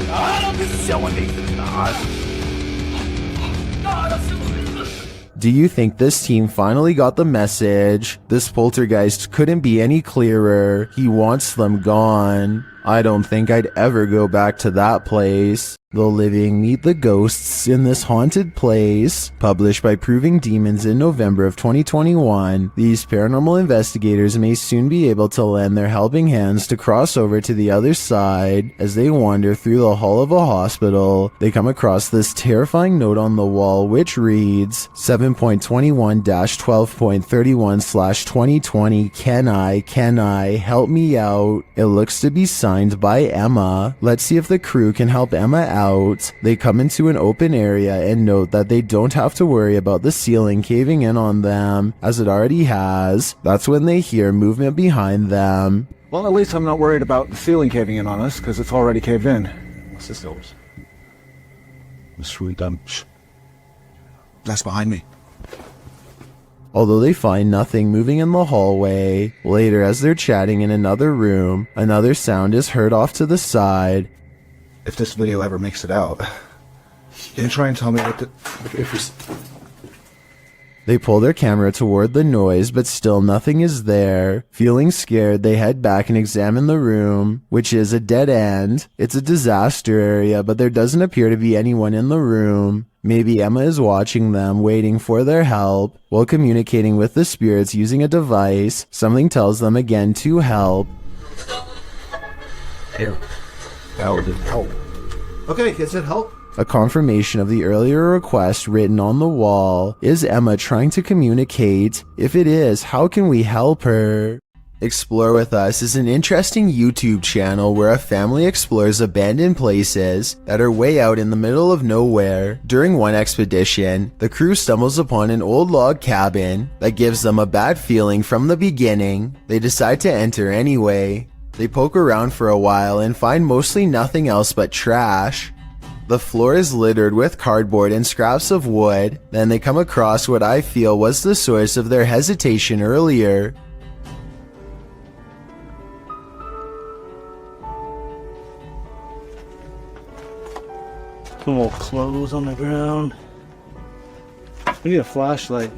Cara do céu, onde é que tá? Do you think this team finally got the message? This poltergeist couldn't be any clearer. He wants them gone. I don't think I'd ever go back to that place. The living meet the ghosts in this haunted place. Published by Proving Demons in November of 2021, these paranormal investigators may soon be able to lend their helping hands to cross over to the other side. As they wander through the hall of a hospital, they come across this terrifying note on the wall which reads 7.21-12.31/2020 Can I help me out? It looks to be signed by Emma. Let's see if the crew can help Emma out. They come into an open area and note that they don't have to worry about the ceiling caving in on them, as it already has. That's when they hear movement behind them. Well, at least I'm not worried about the ceiling caving in on us, because it's already caved in. What's this doors? That's behind me. Although they find nothing moving in the hallway, later as they're chatting in another room, another sound is heard off to the side. If this video ever makes it out, can you try and tell me what the... They pull their camera toward the noise, but still nothing is there. Feeling scared, they head back and examine the room, which is a dead end. It's a disaster area, but there doesn't appear to be anyone in the room. Maybe Emma is watching them, waiting for their help. While communicating with the spirits using a device, something tells them again to help. Here. That would help. Okay, it said help. A confirmation of the earlier request written on the wall. Is Emma trying to communicate? If it is, how can we help her? Explore With Us is an interesting YouTube channel where a family explores abandoned places that are way out in the middle of nowhere. During one expedition, the crew stumbles upon an old log cabin that gives them a bad feeling from the beginning. They decide to enter anyway. They poke around for a while and find mostly nothing else but trash. The floor is littered with cardboard and scraps of wood. Then they come across what I feel was the source of their hesitation earlier. Some old clothes on the ground. We need a flashlight.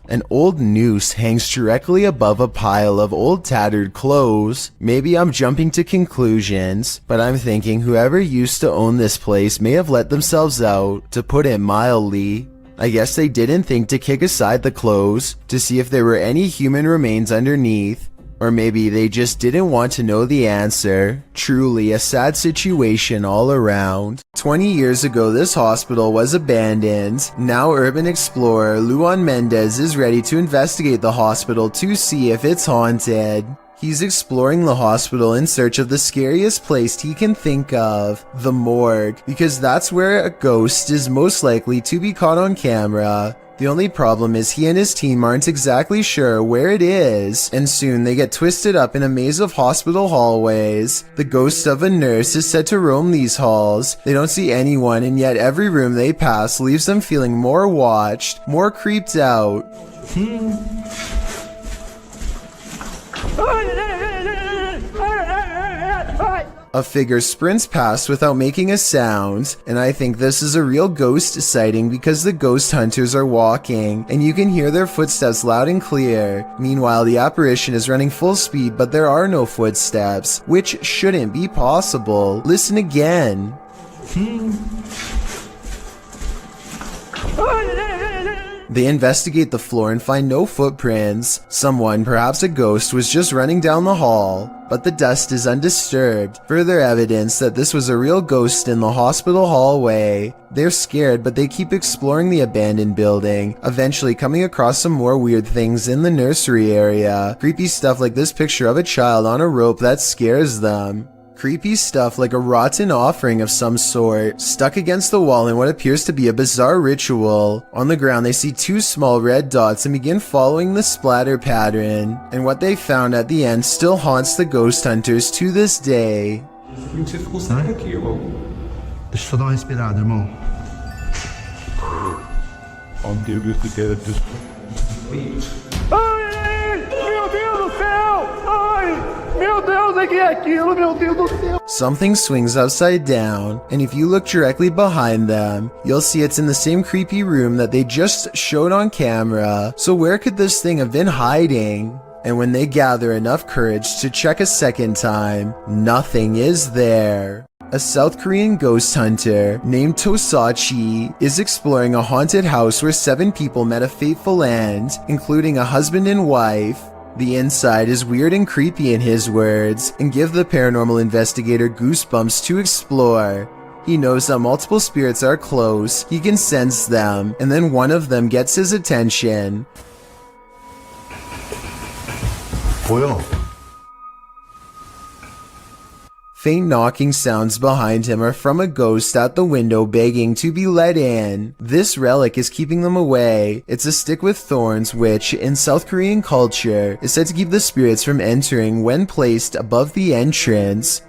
An old noose hangs directly above a pile of old tattered clothes. Maybe I'm jumping to conclusions, but I'm thinking whoever used to own this place may have let themselves out, to put it mildly. I guess they didn't think to kick aside the clothes to see if there were any human remains underneath. Or maybe they just didn't want to know the answer. Truly a sad situation all around. 20 years ago, this hospital was abandoned. Now urban explorer Luan Mendez is ready to investigate the hospital to see if it's haunted. He's exploring the hospital in search of the scariest place he can think of, the morgue, because that's where a ghost is most likely to be caught on camera. The only problem is he and his team aren't exactly sure where it is, and soon they get twisted up in a maze of hospital hallways. The ghost of a nurse is said to roam these halls. They don't see anyone, and yet every room they pass leaves them feeling more watched, more creeped out. A figure sprints past without making a sound, and I think this is a real ghost sighting because the ghost hunters are walking, and you can hear their footsteps loud and clear. Meanwhile, the apparition is running full speed, but there are no footsteps, which shouldn't be possible. Listen again. They investigate the floor and find no footprints. Someone, perhaps a ghost, was just running down the hall, but the dust is undisturbed. Further evidence that this was a real ghost in the hospital hallway. They're scared, but they keep exploring the abandoned building, eventually coming across some more weird things in the nursery area. Creepy stuff like this picture of a child on a rope that scares them. Creepy stuff like a rotten offering of some sort, stuck against the wall in what appears to be a bizarre ritual. On the ground they see two small red dots and begin following the splatter pattern, and what they found at the end still haunts the ghost hunters to this day. Você ficou sério aqui, irmão? Deixa eu só dar uma respirada, irmão. On Deus que quer Ai, meu Deus do céu! Ai! Meu Deus, o que é aquilo? Meu Deus do céu! Something swings upside down, and if you look directly behind them, you'll see it's in the same creepy room that they just showed on camera. So where could this thing have been hiding? And when they gather enough courage to check a second time, nothing is there. A South Korean ghost hunter named Tosachi is exploring a haunted house where 7 people met a fateful end, including a husband and wife. The inside is weird and creepy in his words, and give the paranormal investigator goosebumps to explore. He knows that multiple spirits are close, he can sense them, and then one of them gets his attention. Well. Faint knocking sounds behind him are from a ghost at the window begging to be let in. This relic is keeping them away. It's a stick with thorns which, in South Korean culture, is said to keep the spirits from entering when placed above the entrance.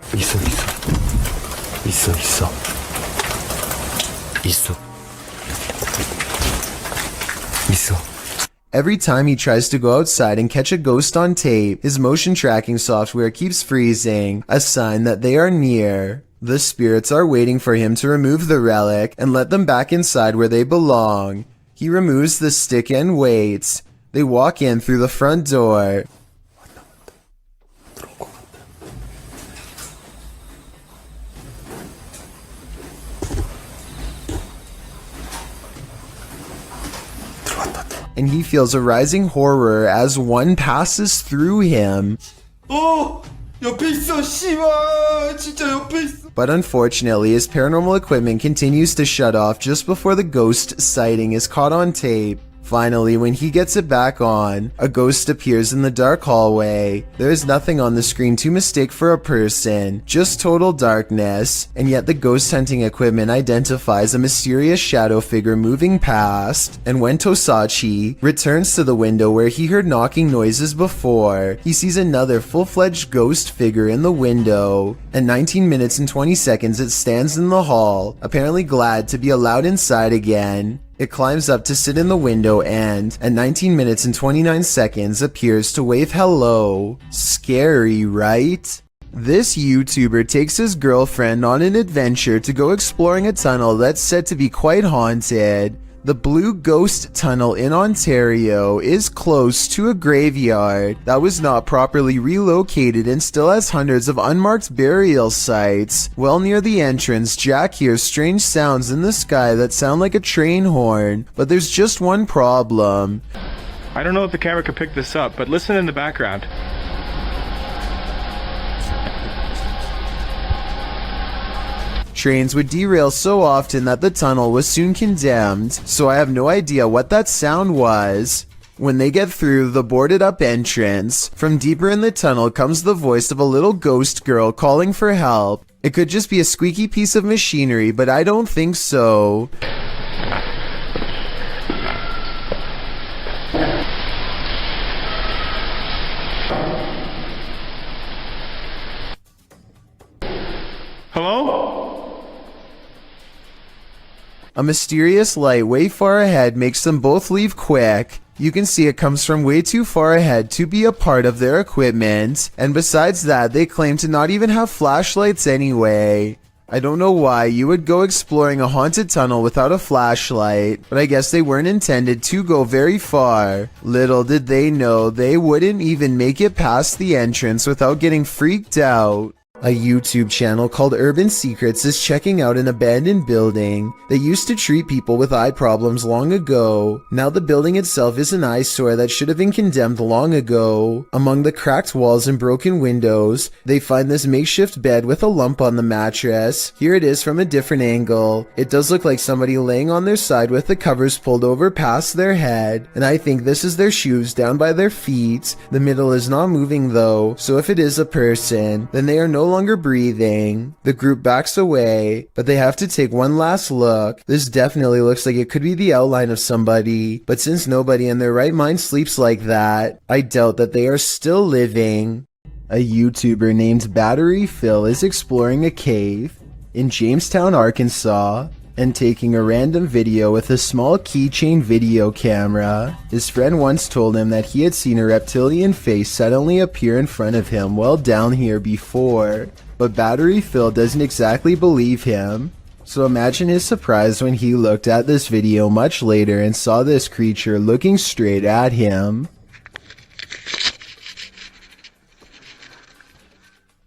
Every time he tries to go outside and catch a ghost on tape, his motion tracking software keeps freezing, a sign that they are near. The spirits are waiting for him to remove the relic and let them back inside where they belong. He removes the stick and waits. They walk in through the front door. And he feels a rising horror as one passes through him. But unfortunately, his paranormal equipment continues to shut off just before the ghost sighting is caught on tape. Finally, when he gets it back on, a ghost appears in the dark hallway. There is nothing on the screen to mistake for a person, just total darkness, and yet the ghost hunting equipment identifies a mysterious shadow figure moving past. And when Tosachi returns to the window where he heard knocking noises before, he sees another full-fledged ghost figure in the window. At 19 minutes and 20 seconds, it stands in the hall, apparently glad to be allowed inside again. It climbs up to sit in the window and, at 19 minutes and 29 seconds, appears to wave hello. Scary, right? This YouTuber takes his girlfriend on an adventure to go exploring a tunnel that's said to be quite haunted. The Blue Ghost Tunnel in Ontario is close to a graveyard that was not properly relocated and still has hundreds of unmarked burial sites. Well near the entrance, Jack hears strange sounds in the sky that sound like a train horn, but there's just one problem. I don't know if the camera could pick this up, but listen in the background. Trains would derail so often that the tunnel was soon condemned, so I have no idea what that sound was. When they get through the boarded up entrance, from deeper in the tunnel comes the voice of a little ghost girl calling for help. It could just be a squeaky piece of machinery, but I don't think so. Hello? A mysterious light way far ahead makes them both leave quick. You can see it comes from way too far ahead to be a part of their equipment, and besides that, they claim to not even have flashlights anyway. I don't know why you would go exploring a haunted tunnel without a flashlight, but I guess they weren't intended to go very far. Little did they know they wouldn't even make it past the entrance without getting freaked out. A YouTube channel called Urban Secrets is checking out an abandoned building that used to treat people with eye problems long ago. Now the building itself is an eyesore that should have been condemned long ago. Among the cracked walls and broken windows, they find this makeshift bed with a lump on the mattress. Here it is from a different angle. It does look like somebody laying on their side with the covers pulled over past their head, and I think this is their shoes down by their feet. The middle is not moving though, so if it is a person, then they are no longer breathing. The group backs away, but they have to take one last look. This definitely looks like it could be the outline of somebody, but since nobody in their right mind sleeps like that, I doubt that they are still living. A YouTuber named Battery Phil is exploring a cave in Jamestown, Arkansas, and taking a random video with a small keychain video camera. His friend once told him that he had seen a reptilian face suddenly appear in front of him while down here before, but Battery Phil doesn't exactly believe him. So imagine his surprise when he looked at this video much later and saw this creature looking straight at him.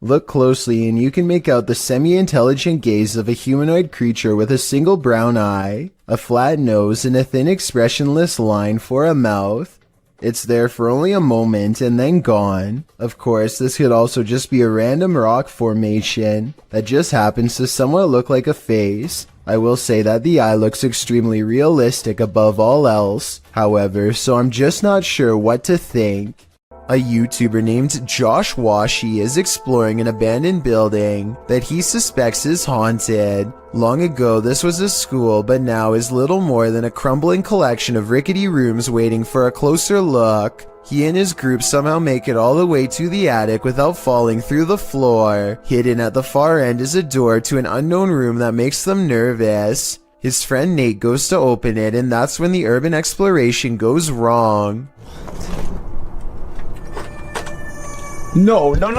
Look closely and you can make out the semi-intelligent gaze of a humanoid creature with a single brown eye, a flat nose, and a thin expressionless line for a mouth. It's there for only a moment and then gone. Of course, this could also just be a random rock formation that just happens to somewhat look like a face. I will say that the eye looks extremely realistic above all else, however, so I'm just not sure what to think. A YouTuber named Josh Washi is exploring an abandoned building that he suspects is haunted. Long ago, this was a school, but now is little more than a crumbling collection of rickety rooms waiting for a closer look. He and his group somehow make it all the way to the attic without falling through the floor. Hidden at the far end is a door to an unknown room that makes them nervous. His friend Nate goes to open it, and that's when the urban exploration goes wrong. No, that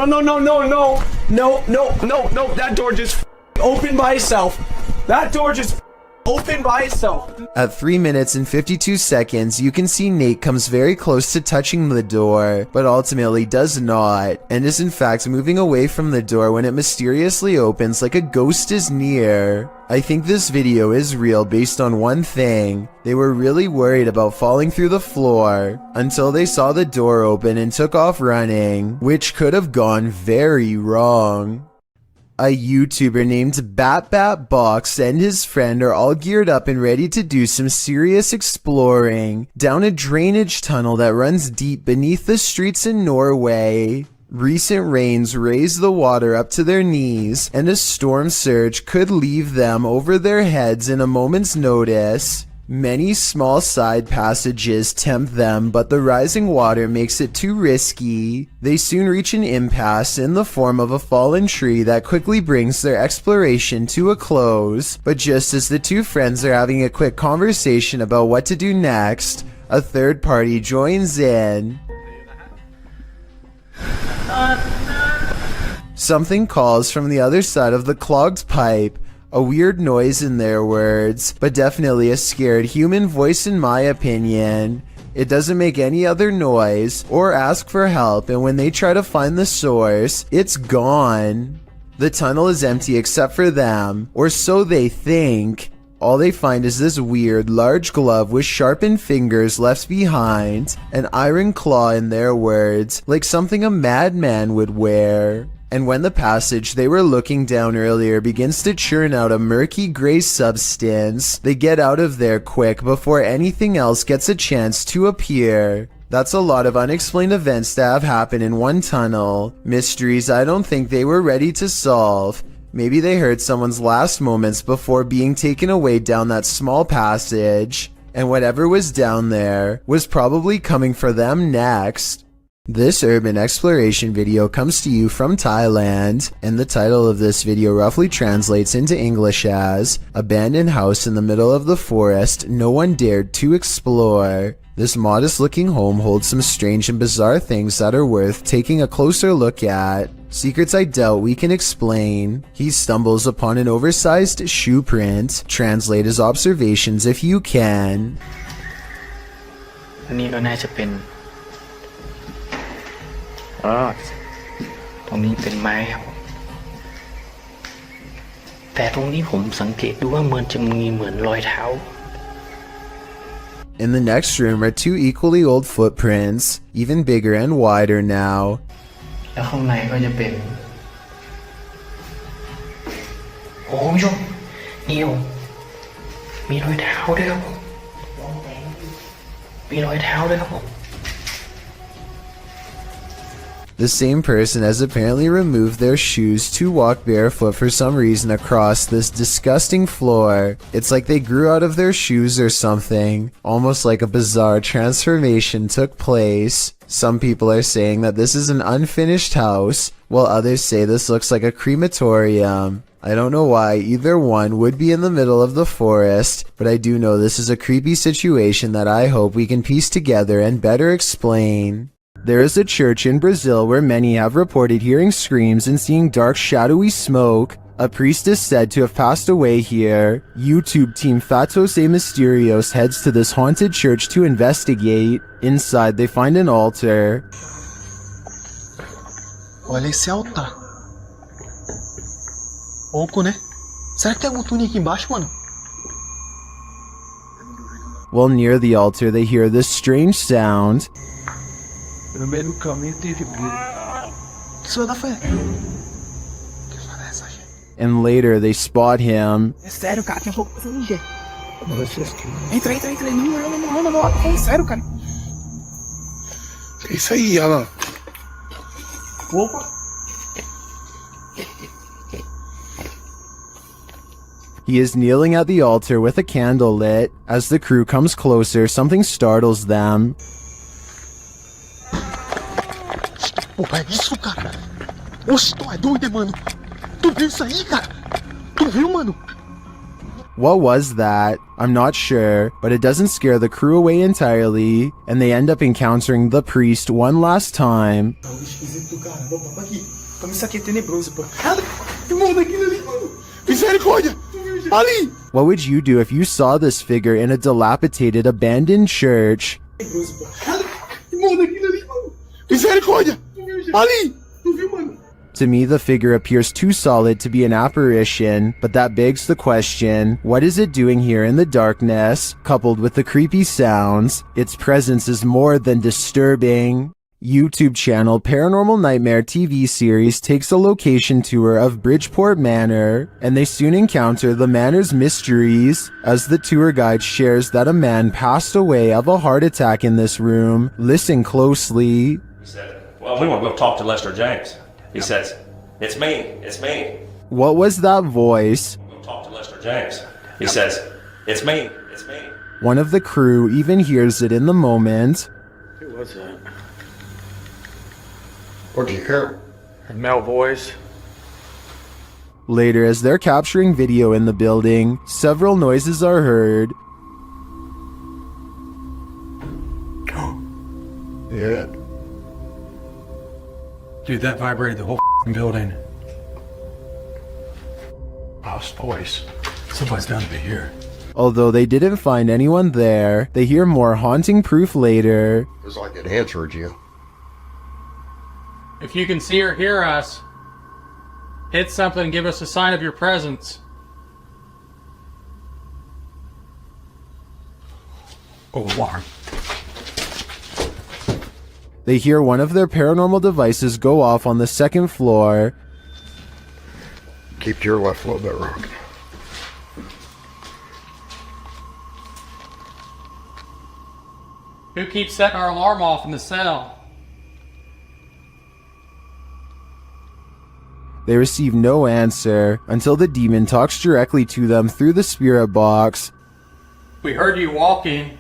door just opened by itself. That door just opened by itself. At 3 minutes and 52 seconds, you can see Nate comes very close to touching the door, but ultimately does not, and is in fact moving away from the door when it mysteriously opens like a ghost is near. I think this video is real based on one thing. They were really worried about falling through the floor until they saw the door open and took off running, which could have gone very wrong. A YouTuber named BatBatBox and his friend are all geared up and ready to do some serious exploring down a drainage tunnel that runs deep beneath the streets in Norway. Recent rains raise the water up to their knees, and a storm surge could leave them over their heads in a moment's notice. Many small side passages tempt them, but the rising water makes it too risky. They soon reach an impasse in the form of a fallen tree that quickly brings their exploration to a close. But just as the two friends are having a quick conversation about what to do next, a third party joins in. Something calls from the other side of the clogged pipe. A weird noise in their words, but definitely a scared human voice in my opinion. It doesn't make any other noise or ask for help, and when they try to find the source, it's gone. The tunnel is empty except for them, or so they think. All they find is this weird, large glove with sharpened fingers left behind, an iron claw in their words, like something a madman would wear. And when the passage they were looking down earlier begins to churn out a murky gray substance, they get out of there quick before anything else gets a chance to appear. That's a lot of unexplained events that have happened in one tunnel. Mysteries I don't think they were ready to solve. Maybe they heard someone's last moments before being taken away down that small passage, and whatever was down there was probably coming for them next. This urban exploration video comes to you from Thailand, and the title of this video roughly translates into English as Abandoned House in the Middle of the Forest No One Dared to Explore. This modest-looking home holds some strange and bizarre things that are worth taking a closer look at. Secrets I doubt we can explain. He stumbles upon an oversized shoe print. Translate his observations if you can. นี่ก็น่าจะเป็นตรงนี้เป็นไม้ครับแต่ตรงนี้ผมสังเกตดูว่ามันจะมีเหมือนรอยเท้า In the next room are two equally old footprints, even bigger and wider now. แล้วข้างในก็จะเป็นโอ้คุณผู้ชมนี่ผมมีรอยเท้าด้วยครับผมมีรอยเท้าด้วยครับผม The same person has apparently removed their shoes to walk barefoot for some reason across this disgusting floor. It's like they grew out of their shoes or something, almost like a bizarre transformation took place. Some people are saying that this is an unfinished house, while others say this looks like a crematorium. I don't know why either one would be in the middle of the forest, but I do know this is a creepy situation that I hope we can piece together and better explain. There is a church in Brazil where many have reported hearing screams and seeing dark shadowy smoke. A priest is said to have passed away here. YouTube team Fatos e Mysterios heads to this haunted church to investigate. Inside they find an altar. Olha esse altar. Oco, né? Será que tem algum túnel aqui embaixo, mano? While near the altar they hear this strange sound. No meio do caminho teve brilho. Que sua da fé? And later they spot him. É sério, cara, tem pouco coisa ninja. Entra. Não. É sério, cara. Que isso aí, Alan? Opa. He is kneeling at the altar with a candle lit. As the crew comes closer, something startles them. Porra, é isso, cara? Oxe, tu é doido, mano? Tu viu isso aí, cara? Tu viu, mano? What was that? I'm not sure, but it doesn't scare the crew away entirely, and they end up encountering the priest one last time. Esquisito, cara. Vamos aqui. Como isso aqui é tenebroso, pô. Irmão, daquilo ali, mano. Misericórdia! Ali! What would you do if you saw this figure in a dilapidated, abandoned church? Tenebroso, pô. Irmão, daquilo ali, mano. Misericórdia! Ali! Tu viu, mano? To me, the figure appears too solid to be an apparition, but that begs the question, what is it doing here in the darkness? Coupled with the creepy sounds, its presence is more than disturbing. YouTube channel Paranormal Nightmare TV series takes a location tour of Bridgeport Manor, and they soon encounter the manor's mysteries, as the tour guide shares that a man passed away of a heart attack in this room. Listen closely. He said, well, we want to go talk to Lester James. He says, it's me. What was that voice? We'll talk to Lester James. He says, it's me. One of the crew even hears it in the moment. Who was that? What did you hear? A male voice. Later, as they're capturing video in the building, several noises are heard. Yeah. Dude, that vibrated the whole building. Lost voice. Somebody's down to be here. Although they didn't find anyone there, they hear more haunting proof later. It's like it answered you. If you can see or hear us, hit something and give us a sign of your presence. Oh, alarm. They hear one of their paranormal devices go off on the second floor. Keep to your left a little bit, Rock. Who keeps setting our alarm off in the cell? They receive no answer until the demon talks directly to them through the spirit box. We heard you walking.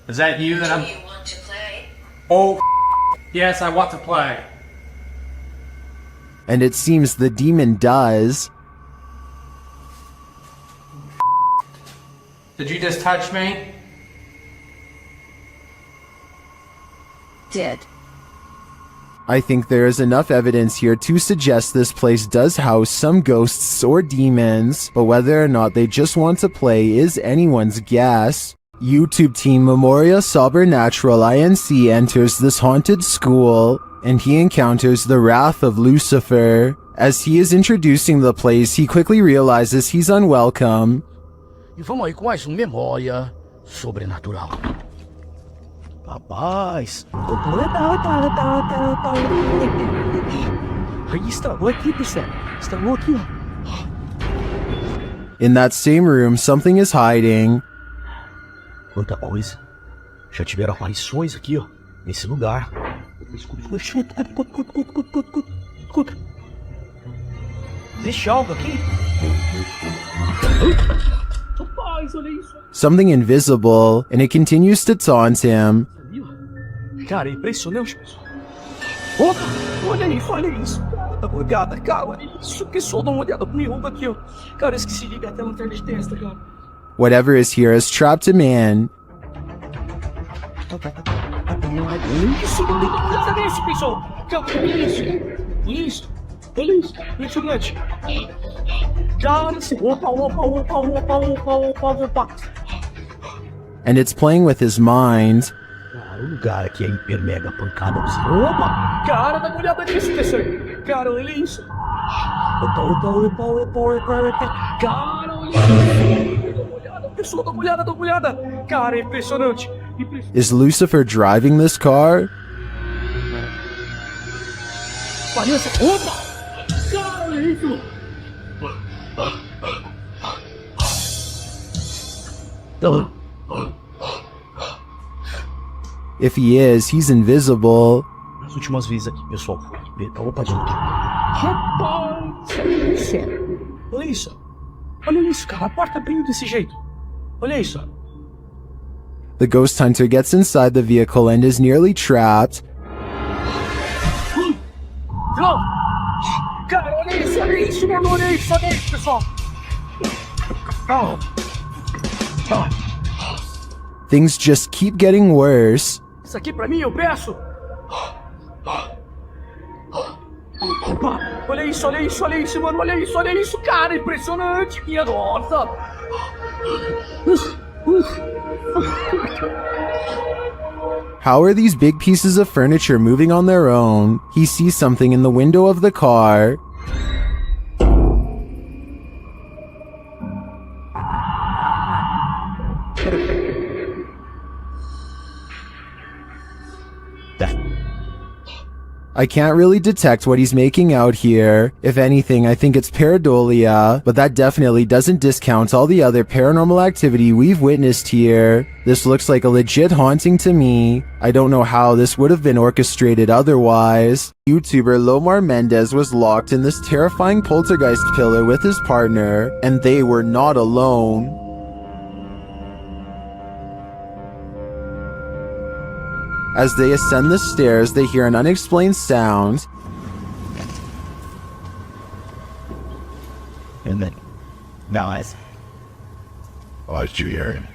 Is that you that I'm... Do you want to play? Oh, yes, I want to play. And it seems the demon does. Did you just touch me? Did. I think there is enough evidence here to suggest this place does house some ghosts or demons, but whether or not they just want to play is anyone's guess. YouTube team Memoria Sobernatural Inc. enters this haunted school, and he encounters the wrath of Lucifer. As he is introducing the place, he quickly realizes he's unwelcome. E vamos aí com mais um Memória Sobrenatural. Rapaz, aí estragou aqui, pessoal. Estragou aqui, ó. In that same room, something is hiding. Quanta coisa. Já tiveram aparições aqui, ó. Nesse lugar. Escuta. Existe algo aqui? Rapaz, olha isso. Something invisible, and it continues to taunt him. Cara, é impressionante, pessoal. Opa, olha isso. Cara, tá bugada, cara, olha isso. Pessoal, dá uma olhada comigo aqui, ó. Cara, eu esqueci de ligar até a lanterna de testa, cara. Whatever is here has trapped a man. Olha isso, pessoal. Cara, olha isso. Olha isso, impressionante. Cara, opa. And it's playing with his mind. O lugar aqui é hiper mega pancada. Opa! Cara, dá uma olhada nisso, pessoal. Cara, olha isso. Opa. Cara, olha isso. Dá uma olhada, pessoal, dá uma olhada. Cara, é impressionante. Is Lucifer driving this car? Parece. Opa! Cara, olha isso. If he is, he's invisible. As últimas vezes aqui, pessoal, preta, opa de novo. Rapaz, olha isso. Olha isso, cara, a porta abrindo desse jeito. Olha isso. The ghost hunter gets inside the vehicle and is nearly trapped. Cara, olha isso, mano, olha isso, pessoal. Things just keep getting worse. Isso aqui pra mim, eu peço. Opa, olha isso, mano, olha isso, cara, impressionante, minha nossa. How are these big pieces of furniture moving on their own? He sees something in the window of the car. I can't really detect what he's making out here. If anything, I think it's pareidolia, but that definitely doesn't discount all the other paranormal activity we've witnessed here. This looks like a legit haunting to me. I don't know how this would have been orchestrated otherwise. YouTuber Lomar Mendez was locked in this terrifying poltergeist pillar with his partner, and they were not alone. As they ascend the stairs, they hear an unexplained sound. And then, now I... Why did you hear him?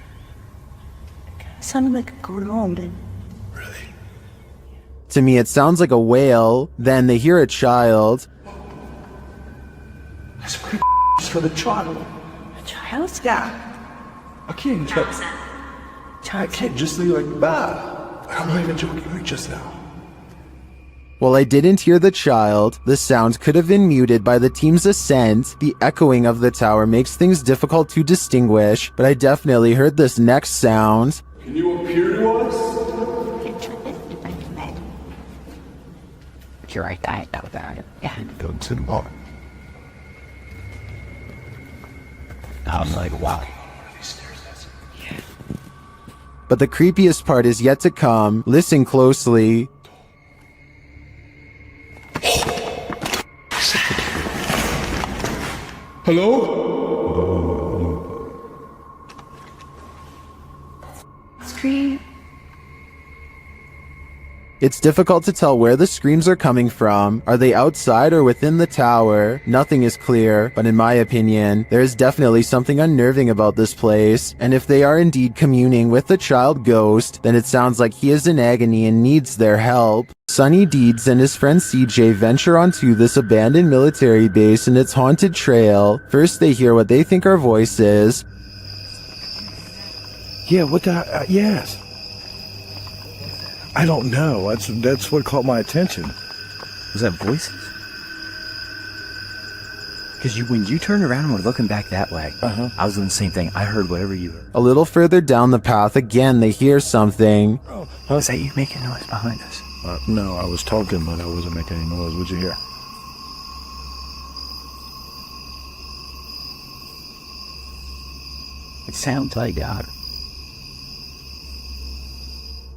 It sounded like a groan. To me, it sounds like a wail. Then they hear a child. That's pretty for the child. A child? Yeah. I can't just leave like that. I'm not even joking, like just now. While I didn't hear the child, the sound could have been muted by the team's ascent. The echoing of the tower makes things difficult to distinguish, but I definitely heard this next sound. Can you appear to us? You're right, I know about it. Yeah. Don't sit long. I'm like, wow. But the creepiest part is yet to come. Listen closely. Hello? Scream. It's difficult to tell where the screams are coming from. Are they outside or within the tower? Nothing is clear, but in my opinion, there is definitely something unnerving about this place. And if they are indeed communing with the child ghost, then it sounds like he is in agony and needs their help. Sonny Deeds and his friend CJ venture onto this abandoned military base and its haunted trail. First, they hear what they think are voices. Yeah, what the... yes. I don't know. That's what caught my attention. Was that voices? Because when you turned around and were looking back that way, I was doing the same thing. I heard whatever you heard. A little further down the path, again, they hear something. Was that you making noise behind us? No, I was talking, but I wasn't making any noise. What'd you hear? It sounds like God.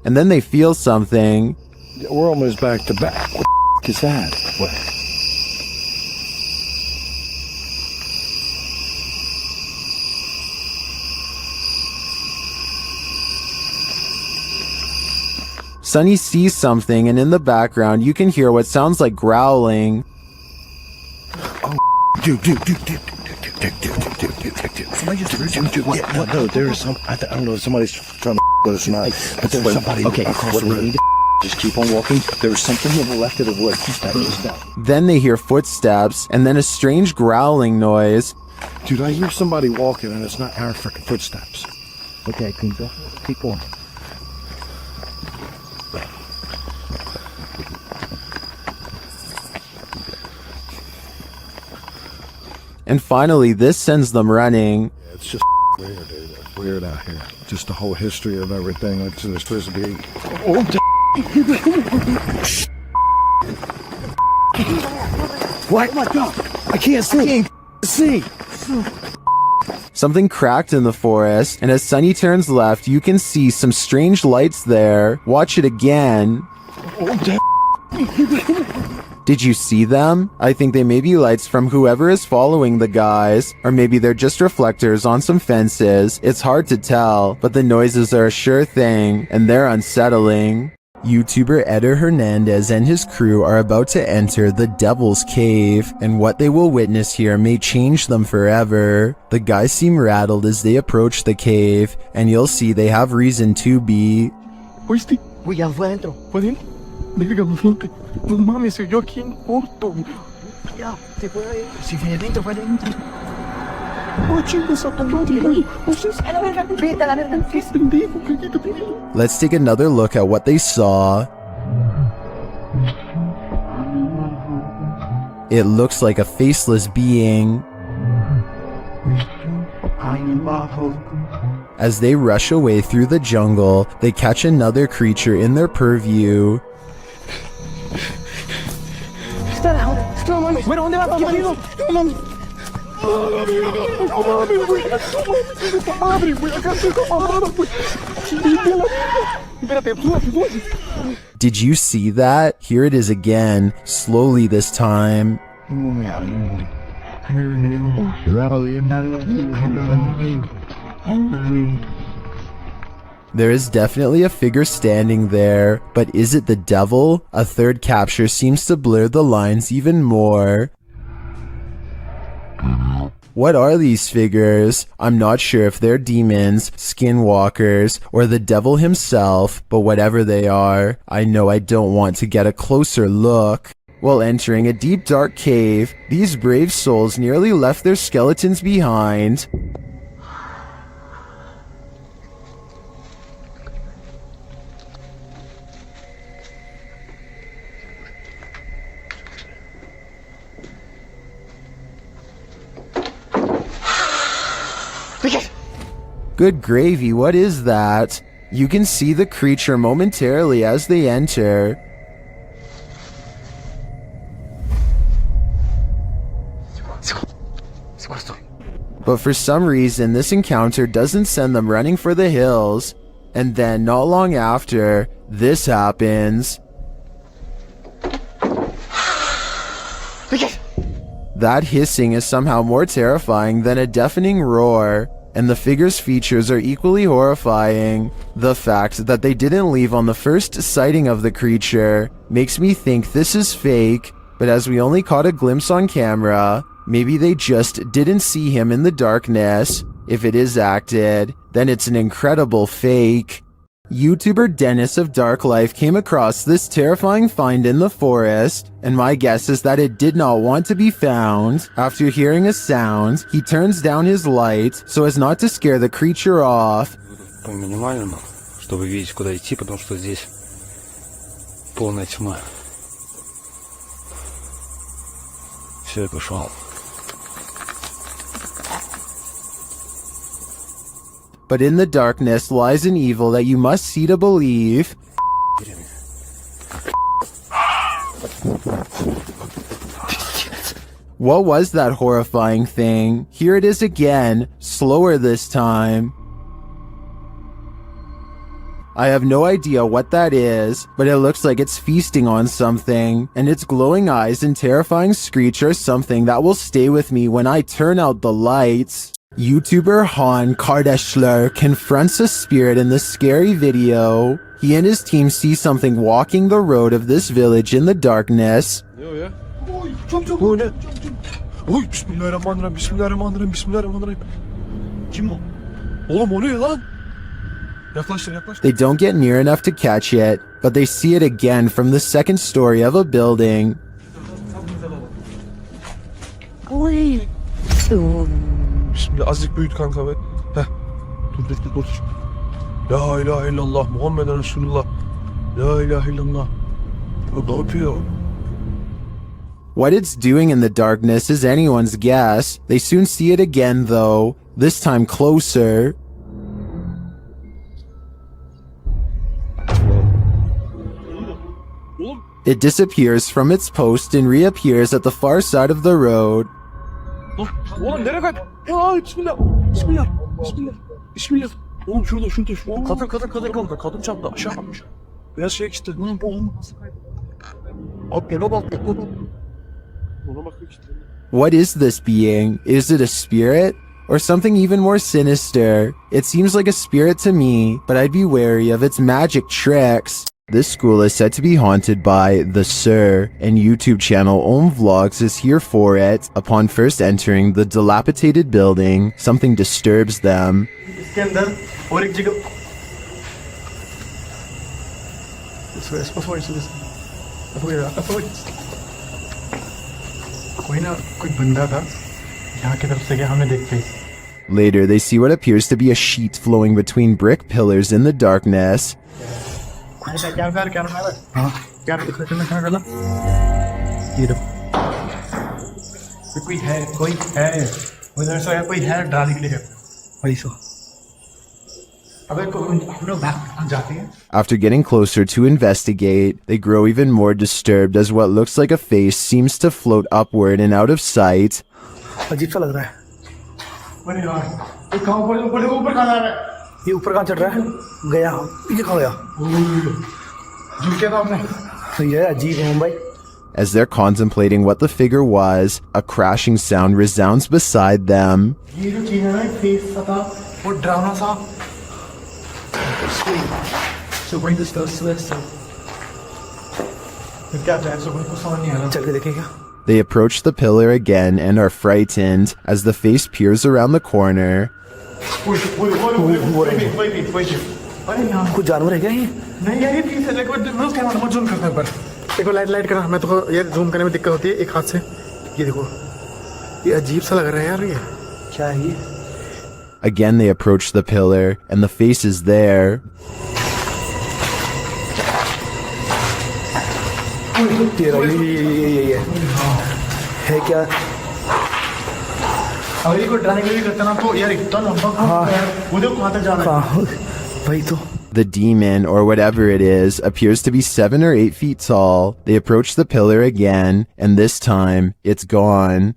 And then they feel something. We're almost back to back. What the is that? What? Sonny sees something, and in the background, you can hear what sounds like growling. Oh, dude. Somebody just what? No, there is some. I don't know if somebody's trying to but it's not. But there's somebody across the road. Just keep on walking. There's something to the left of the wood. Keep that just down. Then they hear footsteps, and then a strange growling noise. Dude, I hear somebody walking, and it's not our freaking footsteps. Okay, keep going. And finally, this sends them running. Yeah, it's just weird, dude. It's weird out here. Just the whole history of everything. Like there's supposed to be. What? Oh my God! I can't see. Something cracked in the forest, and as Sonny turns left, you can see some strange lights there. Watch it again. Did you see them? I think they may be lights from whoever is following the guys, or maybe they're just reflectors on some fences. It's hard to tell, but the noises are a sure thing, and they're unsettling. YouTuber Eder Hernandez and his crew are about to enter the Devil's Cave, and what they will witness here may change them forever. The guys seem rattled as they approach the cave, and you'll see they have reason to be. ¿Oíste? Güey, ya fue adentro. ¿Fue adentro? Verga, bastante. No mames, se oyó aquí en corto. Ya, se fue adentro. Si fue adentro, fue adentro. Oh, chingos, a tu madre, güey. A la verga, vete a la verga. ¿Qué es pendejo? Let's take another look at what they saw. It looks like a faceless being. As they rush away through the jungle, they catch another creature in their purview. No mames. Bueno, ¿dónde vas? ¿Qué pedo? No mames. Madre, güey, acá estoy mamada, güey. Espérate, Did you see that? Here it is again, slowly this time. There is definitely a figure standing there, but is it the devil? A third capture seems to blur the lines even more. What are these figures? I'm not sure if they're demons, skinwalkers, or the devil himself, but whatever they are, I know I don't want to get a closer look. While entering a deep dark cave, these brave souls nearly left their skeletons behind. Good gravy, what is that? You can see the creature momentarily as they enter. But for some reason, this encounter doesn't send them running for the hills. And then, not long after, this happens. That hissing is somehow more terrifying than a deafening roar. and the figure's features are equally horrifying. The fact that they didn't leave on the first sighting of the creature makes me think this is fake, but as we only caught a glimpse on camera, maybe they just didn't see him in the darkness. If it is acted, then it's an incredible fake. YouTuber Dennis of Dark Life came across this terrifying find in the forest, and my guess is that it did not want to be found. After hearing a sound, he turns down his light so as not to scare the creature off. По минимальному, чтобы видеть, куда идти, потому что здесь полная тьма. Все, я пошел. But in the darkness lies an evil that you must see to believe. What was that horrifying thing? Here it is again, slower this time. I have no idea what that is, but it looks like it's feasting on something, and its glowing eyes and terrifying screech are something that will stay with me when I turn out the lights. YouTuber Han Kardashler confronts a spirit in this scary video. He and his team see something walking the road of this village in the darkness. Bu ne? Oy bismillahirrahmanirrahim, bismillahirrahmanirrahim, bismillahirrahmanirrahim. Kim o? Oğlum o ne lan? Yaklaştır, yaklaştır. They don't get near enough to catch it, but they see it again from the second story of a building. Bismillah, azıcık büyüt kanka be. Heh. Dur bekle, dur. La ilahe illallah, Muhammeden Resulullah. La ilahe illallah. Ne yapıyor? What it's doing in the darkness is anyone's guess. They soon see it again though, this time closer. It disappears from its post and reappears at the far side of the road. Oğlum nereye kaç? Ya bismillah. Bismillah. Bismillah. Bismillah. Oğlum şurada. Kadın çarptı. Aşağı kalmış. Beyaz şey gitti. Abi eve bak. Ona bakıyor işte. What is this being? Is it a spirit? Or something even more sinister? It seems like a spirit to me, but I'd be wary of its magic tricks. This school is said to be haunted by the Sir, and YouTube channel Om Vlogs is here for it. Upon first entering the dilapidated building, something disturbs them. इसके अंदर और एक जगह कोई ना कोई बंदा था यहाँ की तरफ से गया हमें देख के. Later, they see what appears to be a sheet flowing between brick pillars in the darkness. After getting closer to investigate, they grow even more disturbed as what looks like a face seems to float upward and out of sight. अजीब सा लग रहा है. ये ऊपर कहाँ चढ़ रहा है? गया. ये कहाँ गया? झुक था आपने. ये अजीब है भाई. As they're contemplating what the figure was, a crashing sound resounds beside them. ये जो चीज़ है ना, फेस था, वो डरावना सा. So bring this to this. क्या है? So कुछ समझ नहीं आ रहा. चल के देखेगा. They approach the pillar again and are frightened as the face peers around the corner. कुछ जानवर है क्या ये? नहीं यार ये पीस है. देखो कैमरा मत जूम करना पर. देखो लाइट करना. मैं तो ये जूम करने में दिक्कत होती है एक हाथ से. ये देखो ये अजीब सा लग रहा है यार. ये क्या है ये? Again they approach the pillar and the face is there. ये है क्या? और ये को डराने के लिए करते ना तो यार इतना लंबा वो देखो कहाँ तक जा रहा है. भाई तो The demon, or whatever it is, appears to be 7 or 8 feet tall. They approach the pillar again, and this time, it's gone.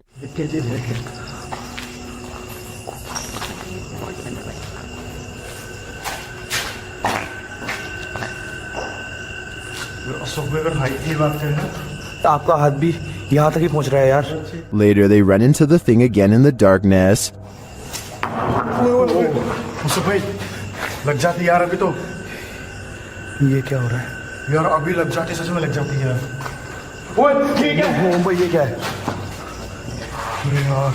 आपका हाथ भी यहाँ तक ही पहुँच रहा है यार. Later, they run into the thing again in the darkness. मुझसे भाई लग जाती यार अभी तो ये क्या हो रहा है यार अभी लग जाती सच में लग जाती है ओए ये क्या है भाई ये क्या है अरे यार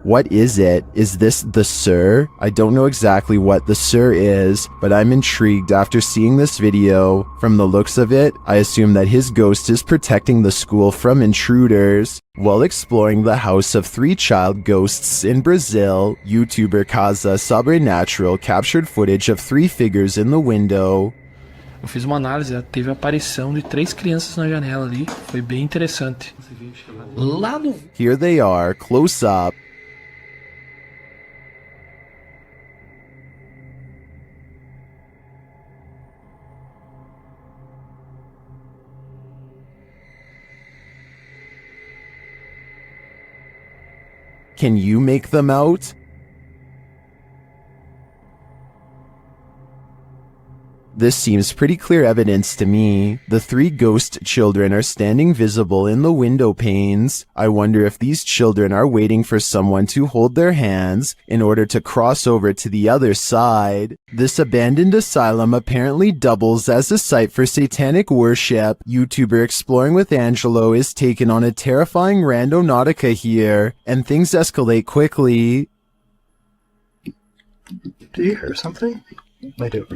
What is it? Is this the Sir? I don't know exactly what the Sir is, but I'm intrigued after seeing this video. From the looks of it, I assume that his ghost is protecting the school from intruders. While exploring the house of 3 child ghosts in Brazil, YouTuber Casa Sobrenatural captured footage of 3 figures in the window. Eu fiz uma análise, teve a aparição de 3 crianças na janela ali, foi bem interessante. Lá no... Here they are, close up. Can you make them out? This seems pretty clear evidence to me. The 3 ghost children are standing visible in the window panes. I wonder if these children are waiting for someone to hold their hands in order to cross over to the other side. This abandoned asylum apparently doubles as a site for satanic worship. YouTuber Exploring with Angelo is taken on a terrifying randonautica here, and things escalate quickly. Do you hear something? I do.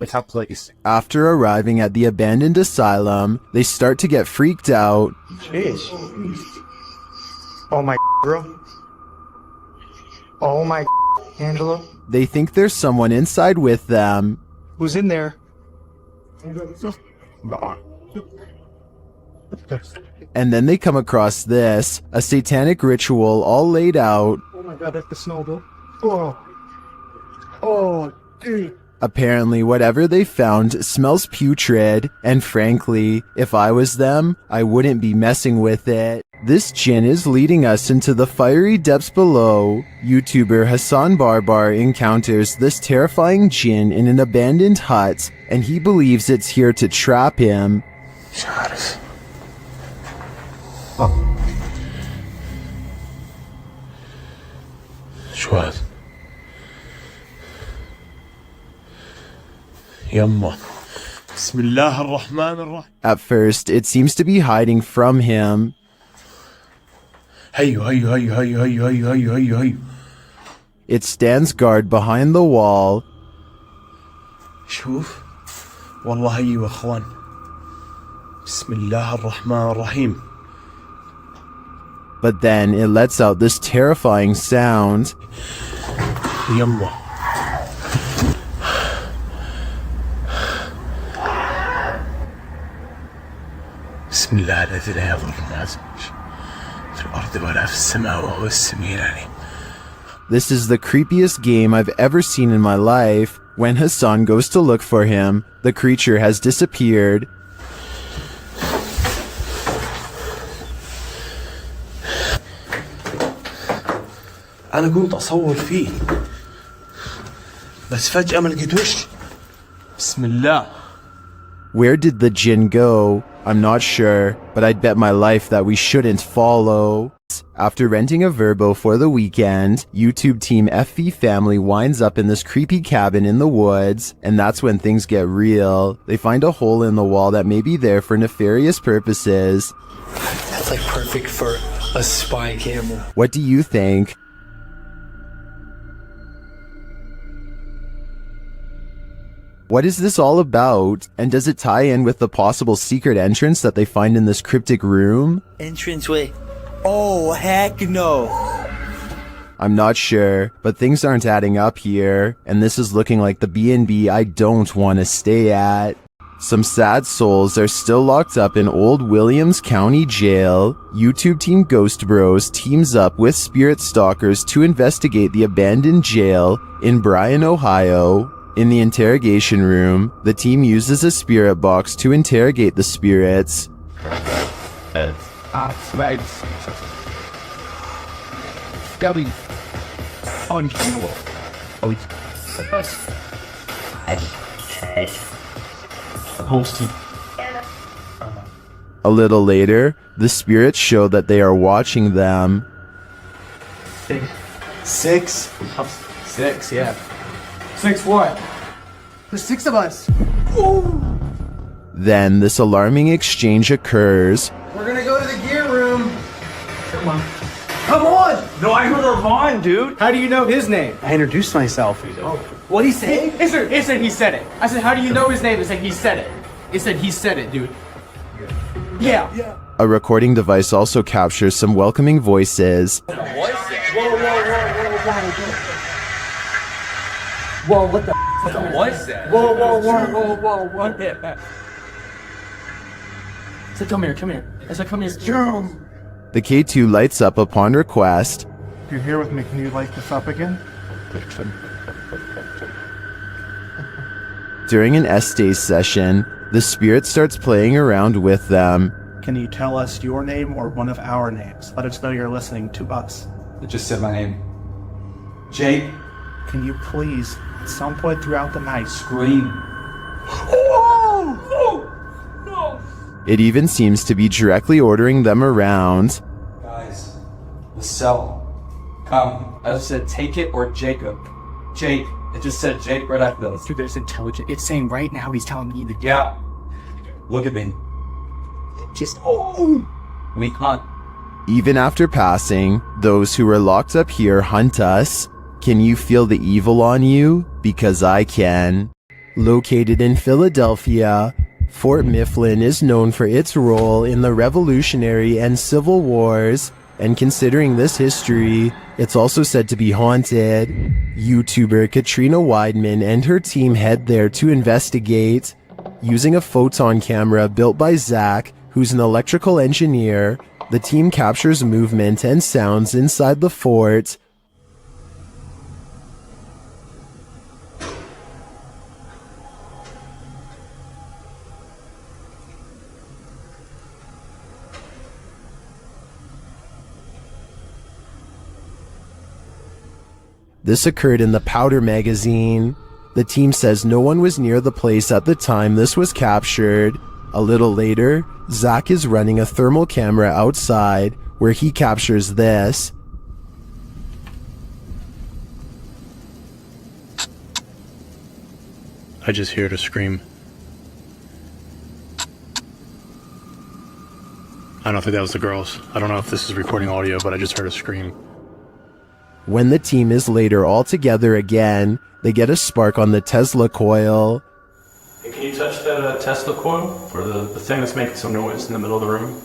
It's how place. After arriving at the abandoned asylum, they start to get freaked out. Jeez. Oh my bro. Oh my Angelo. They think there's someone inside with them. Who's in there? And then they come across this, a satanic ritual all laid out. Oh my god, that's the snowball. Oh. Oh, dude. Apparently, whatever they found smells putrid, and frankly, if I was them, I wouldn't be messing with it. This jinn is leading us into the fiery depths below. YouTuber Hassan Barbar encounters this terrifying jinn in an abandoned hut, and he believes it's here to trap him. شو يما بسم الله الرحمن الرحيم. At first, it seems to be hiding from him. هيو هيو هيو هيو هيو هيو هيو هيو هيو. It stands guard behind the wall. شوف والله هيو اخوان بسم الله الرحمن الرحيم. But then it lets out this terrifying sound. يما بسم الله الذي لا يضر مع اسمه في الأرض ولا في السماء وهو السميع العليم. This is the creepiest game I've ever seen in my life. When Hassan goes to look for him, the creature has disappeared. أنا كنت أصور فيه بس فجأة ما لقيتوش. بسم الله. Where did the jinn go? I'm not sure, but I'd bet my life that we shouldn't follow. After renting a Verbo for the weekend, YouTube team FV Family winds up in this creepy cabin in the woods, and that's when things get real. They find a hole in the wall that may be there for nefarious purposes. That's like perfect for a spy camera. What do you think? What is this all about? And does it tie in with the possible secret entrance that they find in this cryptic room? Entranceway. Oh, heck no. I'm not sure, but things aren't adding up here, and this is looking like the B&B I don't want to stay at. Some sad souls are still locked up in Old Williams County Jail. YouTube team Ghost Bros teams up with spirit stalkers to investigate the abandoned jail in Bryan, Ohio. In the interrogation room, the team uses a spirit box to interrogate the spirits. A little later, the spirits show that they are watching them. Six. 6? 6, yeah. 6 what? There's 6 of us. Then this alarming exchange occurs. We're gonna go to the gear room. Come on. Come on! No, I heard her line, dude. How do you know his name? I introduced myself. What'd he say? It said he said it. I said, how do you know his name? It said he said it. It said he said it, dude. Yeah. A recording device also captures some welcoming voices. Whoa, what the f*** was that? Whoa, what? Yeah. I said, come here. I said, come here. The K2 lights up upon request. If you're here with me, can you light this up again? During an S-Day session, the spirit starts playing around with them. Can you tell us your name or one of our names? Let us know you're listening to us. It just said my name. Jake. Can you please, at some point throughout the night, Scream. It even seems to be directly ordering them around. Guys, the cell. Come. I just said take it or Jacob. Jake. It just said Jake right after those. Dude, there's intelligent. It's saying right now he's telling me that. Yeah. Look at me. We hunt. Even after passing, those who are locked up here hunt us. Can you feel the evil on you? Because I can. Located in Philadelphia, Fort Mifflin is known for its role in the Revolutionary and Civil Wars, and considering this history, it's also said to be haunted. YouTuber Katrina Weidman and her team head there to investigate. Using a photon camera built by Zach, who's an electrical engineer, the team captures movement and sounds inside the fort. This occurred in the Powder magazine. The team says no one was near the place at the time this was captured. A little later, Zach is running a thermal camera outside where he captures this. I just heard a scream. I don't think that was the girls. I don't know if this is recording audio, but I just heard a scream. When the team is later all together again, they get a spark on the Tesla coil. Hey, can you touch that Tesla coil? Or the thing that's making some noise in the middle of the room?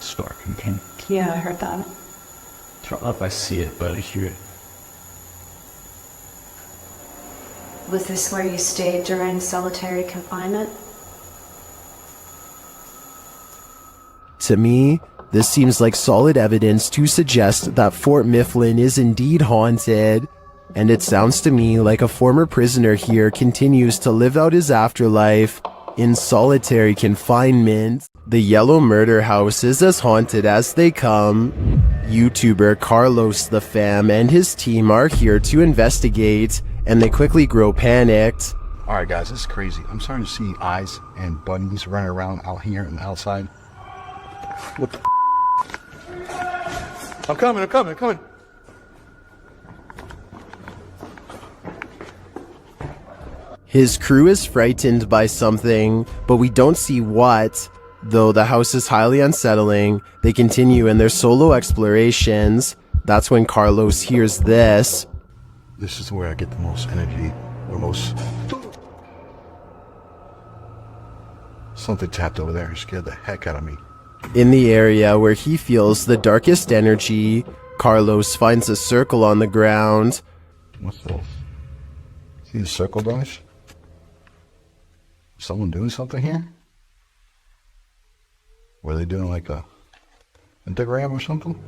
Sparking, Ken. Yeah, I heard that. I don't know if I see it, but I hear it. Was this where you stayed during solitary confinement? To me, this seems like solid evidence to suggest that Fort Mifflin is indeed haunted, and it sounds to me like a former prisoner here continues to live out his afterlife in solitary confinement. The Yellow Murder House is as haunted as they come. YouTuber Carlos the Fam and his team are here to investigate, and they quickly grow panicked. Alright guys, this is crazy. I'm starting to see eyes and bunnies running around out here and outside. What the I'm coming. His crew is frightened by something, but we don't see what. Though the house is highly unsettling, they continue in their solo explorations. That's when Carlos hears this. This is where I get the most energy, the most... Something tapped over there and scared the heck out of me. In the area where he feels the darkest energy, Carlos finds a circle on the ground. What's this? See the circle, guys? Someone doing something here? Were they doing like a pentagram or something?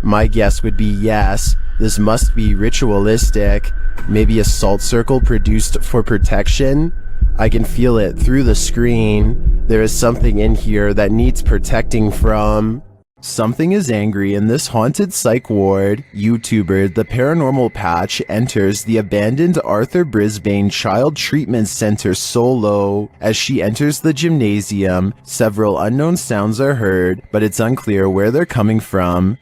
My guess would be yes. This must be ritualistic. Maybe a salt circle produced for protection? I can feel it through the screen. There is something in here that needs protecting from. Something is angry in this haunted psych ward. YouTuber The Paranormal Patch enters the abandoned Arthur Brisbane Child Treatment Center solo. As she enters the gymnasium, several unknown sounds are heard, but it's unclear where they're coming from.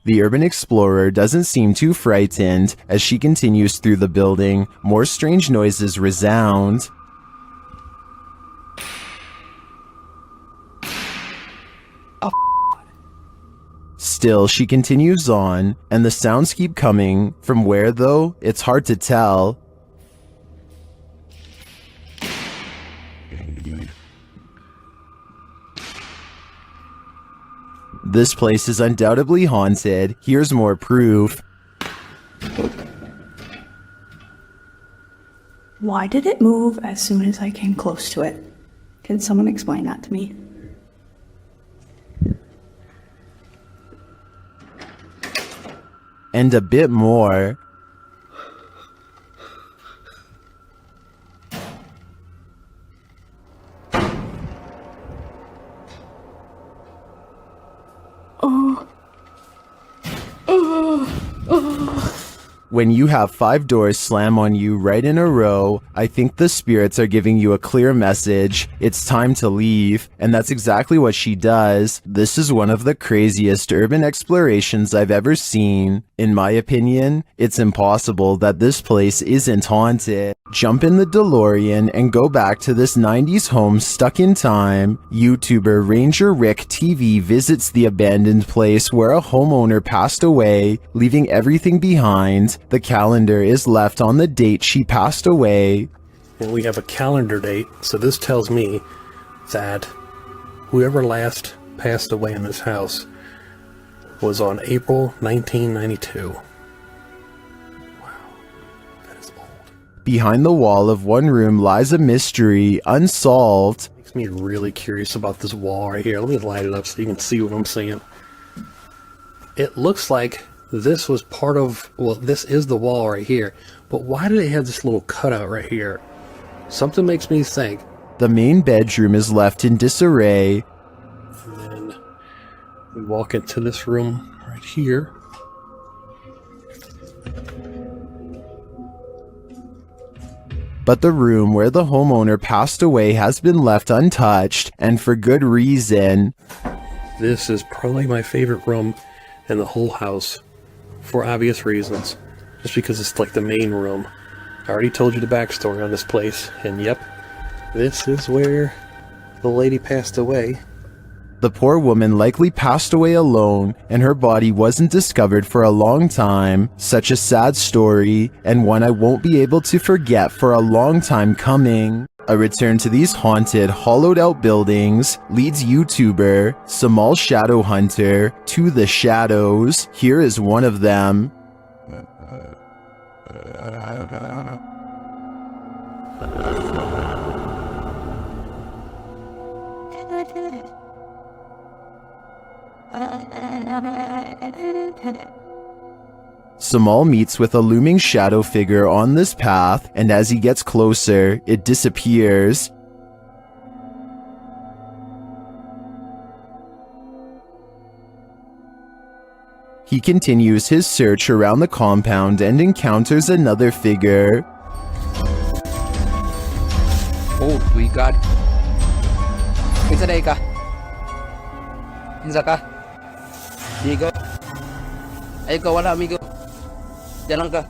The urban explorer doesn't seem too frightened as she continues through the building. More strange noises resound. Still, she continues on, and the sounds keep coming. From where, though, it's hard to tell. This place is undoubtedly haunted. Here's more proof. Why did it move as soon as I came close to it? Can someone explain that to me? And a bit more. When you have 5 doors slam on you right in a row, I think the spirits are giving you a clear message. It's time to leave, and that's exactly what she does. This is one of the craziest urban explorations I've ever seen. In my opinion, it's impossible that this place isn't haunted. Jump in the DeLorean and go back to this 90s home stuck in time. YouTuber Ranger Rick TV visits the abandoned place where a homeowner passed away, leaving everything behind. The calendar is left on the date she passed away. And we have a calendar date, so this tells me that whoever last passed away in this house was on April 1992. Behind the wall of one room lies a mystery, unsolved. Makes me really curious about this wall right here. Let me light it up so you can see what I'm seeing. It looks like this was part of, well, this is the wall right here, but why do they have this little cutout right here? Something makes me think. The main bedroom is left in disarray. And then we walk into this room right here. But the room where the homeowner passed away has been left untouched, and for good reason. This is probably my favorite room in the whole house, for obvious reasons. Just because it's like the main room. I already told you the backstory on this place, and yep, this is where the lady passed away. The poor woman likely passed away alone, and her body wasn't discovered for a long time. Such a sad story, and one I won't be able to forget for a long time coming. A return to these haunted, hollowed-out buildings leads YouTuber Samal Shadow Hunter to the shadows. Here is one of them. Samal meets with a looming shadow figure on this path, and as he gets closer, it disappears. He continues his search around the compound and encounters another figure. Oh my god. Isa day ka. Insa ka. Digo. Ay ka wala amigo. Diyan lang ka.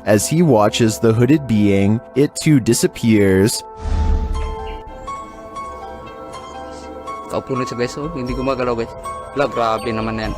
As he watches the hooded being, it too disappears. Kaupo na siya guys, oh. Hindi gumagalaw guys. Wala, grabe naman yan.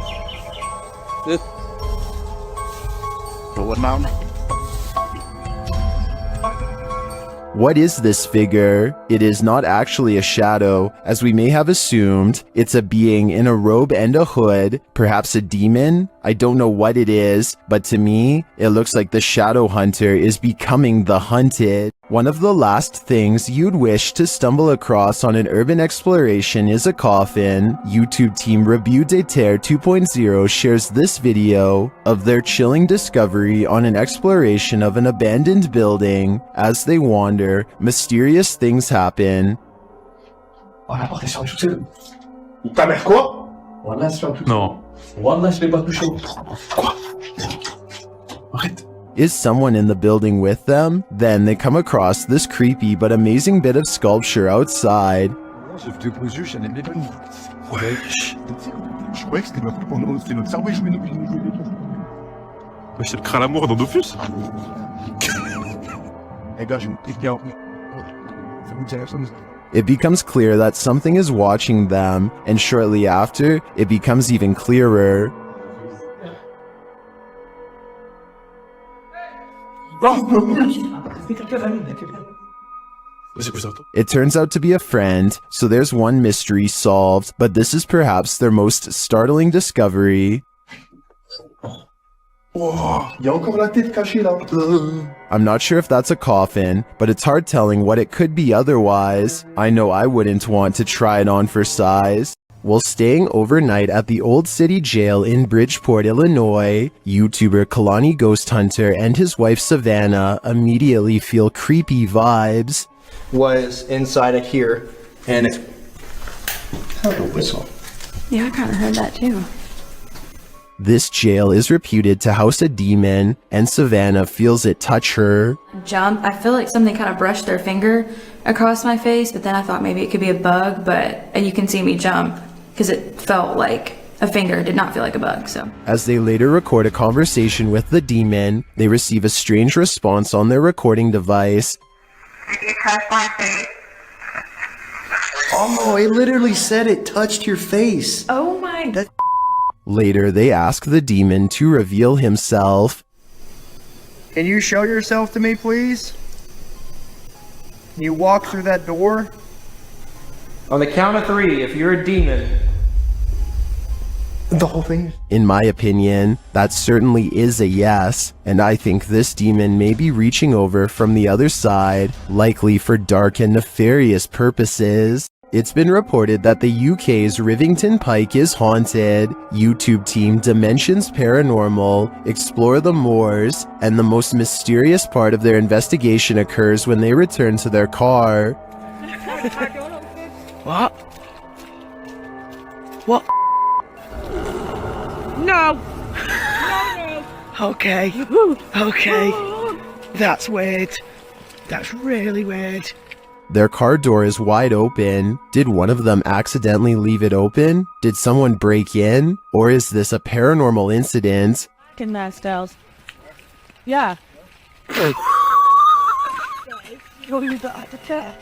What is this figure? It is not actually a shadow, as we may have assumed. It's a being in a robe and a hood, perhaps a demon? I don't know what it is, but to me, it looks like the shadow hunter is becoming the hunted. One of the last things you'd wish to stumble across on an urban exploration is a coffin. YouTube team Review de Terre 2.0 shares this video of their chilling discovery on an exploration of an abandoned building. As they wander, mysterious things happen. Oh, la porte est sur le sous-sol. Ta mère quoi? Voilà, sur le non. Voilà, je l'ai pas touché. Quoi? Arrête. Is someone in the building with them? Then they come across this creepy but amazing bit of sculpture outside. Wesh. Ouais, c'était ma pendant c'était notre cerveau, je mets nos c'est le crâne à mort dans Dofus. Les gars, je me dis bien. Ça vous dit la chose? It becomes clear that something is watching them, and shortly after, it becomes even clearer. It turns out to be a friend, so there's one mystery solved, but this is perhaps their most startling discovery. Oh, y a encore la tête cachée là. I'm not sure if that's a coffin, but it's hard telling what it could be otherwise. I know I wouldn't want to try it on for size. While staying overnight at the Old City Jail in Bridgeport, Illinois, YouTuber Kalani Ghost Hunter and his wife Savannah immediately feel creepy vibes. Was inside of here, and it sounded a whistle. Yeah, I kind of heard that too. This jail is reputed to house a demon, and Savannah feels it touch her. Jump. I feel like something kind of brushed their finger across my face, but then I thought maybe it could be a bug, and you can see me jump because it felt like a finger. It did not feel like a bug, so. As they later record a conversation with the demon, they receive a strange response on their recording device. Oh, it literally said it touched your face. Oh my god. Later, they ask the demon to reveal himself. Can you show yourself to me, please? Can you walk through that door? On the count of 3, if you're a demon. The whole thing? In my opinion, that certainly is a yes, and I think this demon may be reaching over from the other side, likely for dark and nefarious purposes. It's been reported that the UK's Rivington Pike is haunted. YouTube team Dimensions Paranormal explore the moors, and the most mysterious part of their investigation occurs when they return to their car. What? What? No! Okay. Okay. That's weird. That's really weird. Their car door is wide open. Did one of them accidentally leave it open? Did someone break in? Or is this a paranormal incident? Fucking there, Styles. Yeah. You're the attack.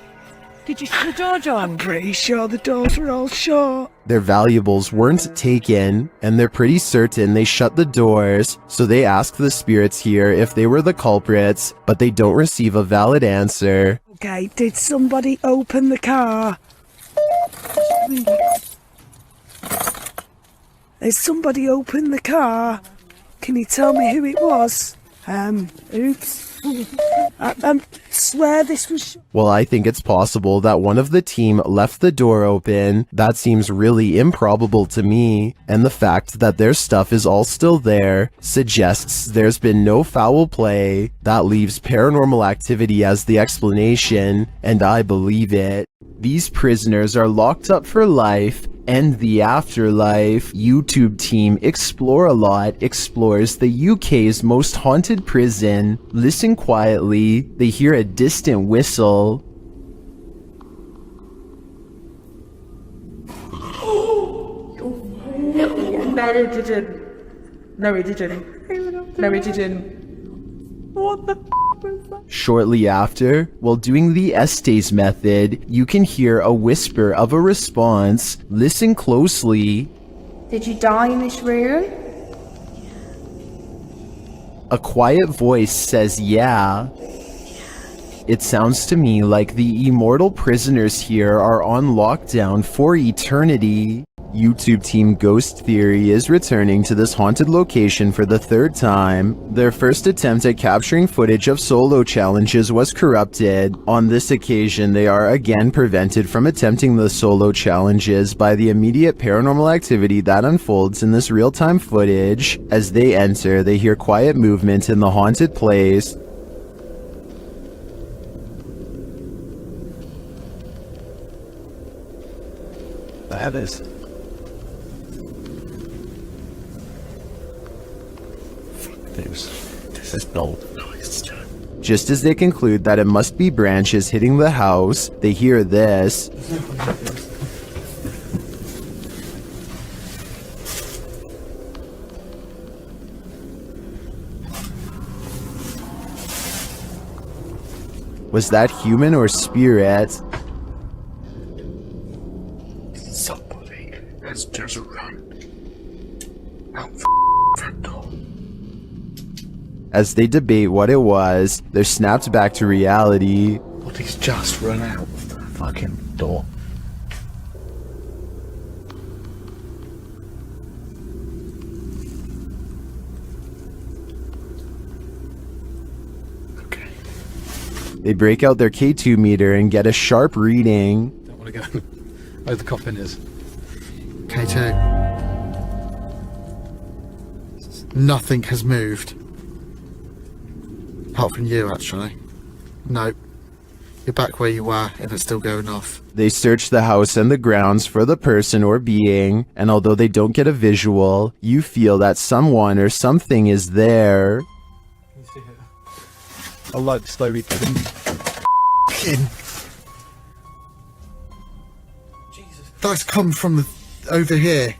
Did you see the door, John? I'm pretty sure the doors were all shut. Their valuables weren't taken, and they're pretty certain they shut the doors, so they ask the spirits here if they were the culprits, but they don't receive a valid answer. Okay, did somebody open the car? Has somebody opened the car? Can you tell me who it was? Oops. I swear this was... Well, I think it's possible that one of the team left the door open. That seems really improbable to me, and the fact that their stuff is all still there suggests there's been no foul play. That leaves paranormal activity as the explanation, and I believe it. These prisoners are locked up for life and the afterlife. YouTube team Explore a Lot explores the UK's most haunted prison. Listen quietly, they hear a distant whistle. No, it didn't. No, it didn't. No, it didn't. What the was that? Shortly after, while doing the Estes method, you can hear a whisper of a response. Listen closely. Did you die in this room? A quiet voice says yeah. It sounds to me like the immortal prisoners here are on lockdown for eternity. YouTube team Ghost Theory is returning to this haunted location for the third time. Their first attempt at capturing footage of solo challenges was corrupted. On this occasion, they are again prevented from attempting the solo challenges by the immediate paranormal activity that unfolds in this real-time footage. As they enter, they hear quiet movement in the haunted place. That is. This is no noise. Just as they conclude that it must be branches hitting the house, they hear this. Was that human or spirit? Somebody has just run out front door. As they debate what it was, they're snapped back to reality. Somebody's just run out of the fucking door. They break out their K2 meter and get a sharp reading. Don't want to go where the coffin is. K2. Nothing has moved. Apart from you, actually. Nope. You're back where you were, and it's still going off. They search the house and the grounds for the person or being, and although they don't get a visual, you feel that someone or something is there. I like slowly. That's come from over here.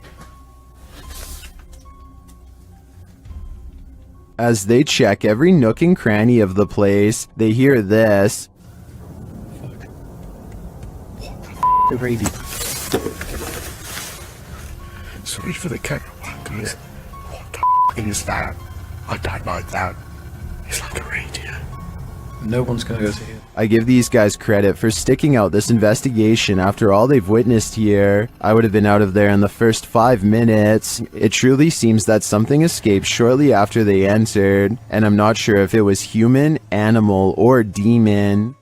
As they check every nook and cranny of the place, they hear this. The radio. Sorry for the camera one, guys. What the is that? I don't like that. It's like a radio. No one's gonna go to here. I give these guys credit for sticking out this investigation after all they've witnessed here. I would have been out of there in the first 5 minutes. It truly seems that something escaped shortly after they entered, and I'm not sure if it was human, animal, or demon.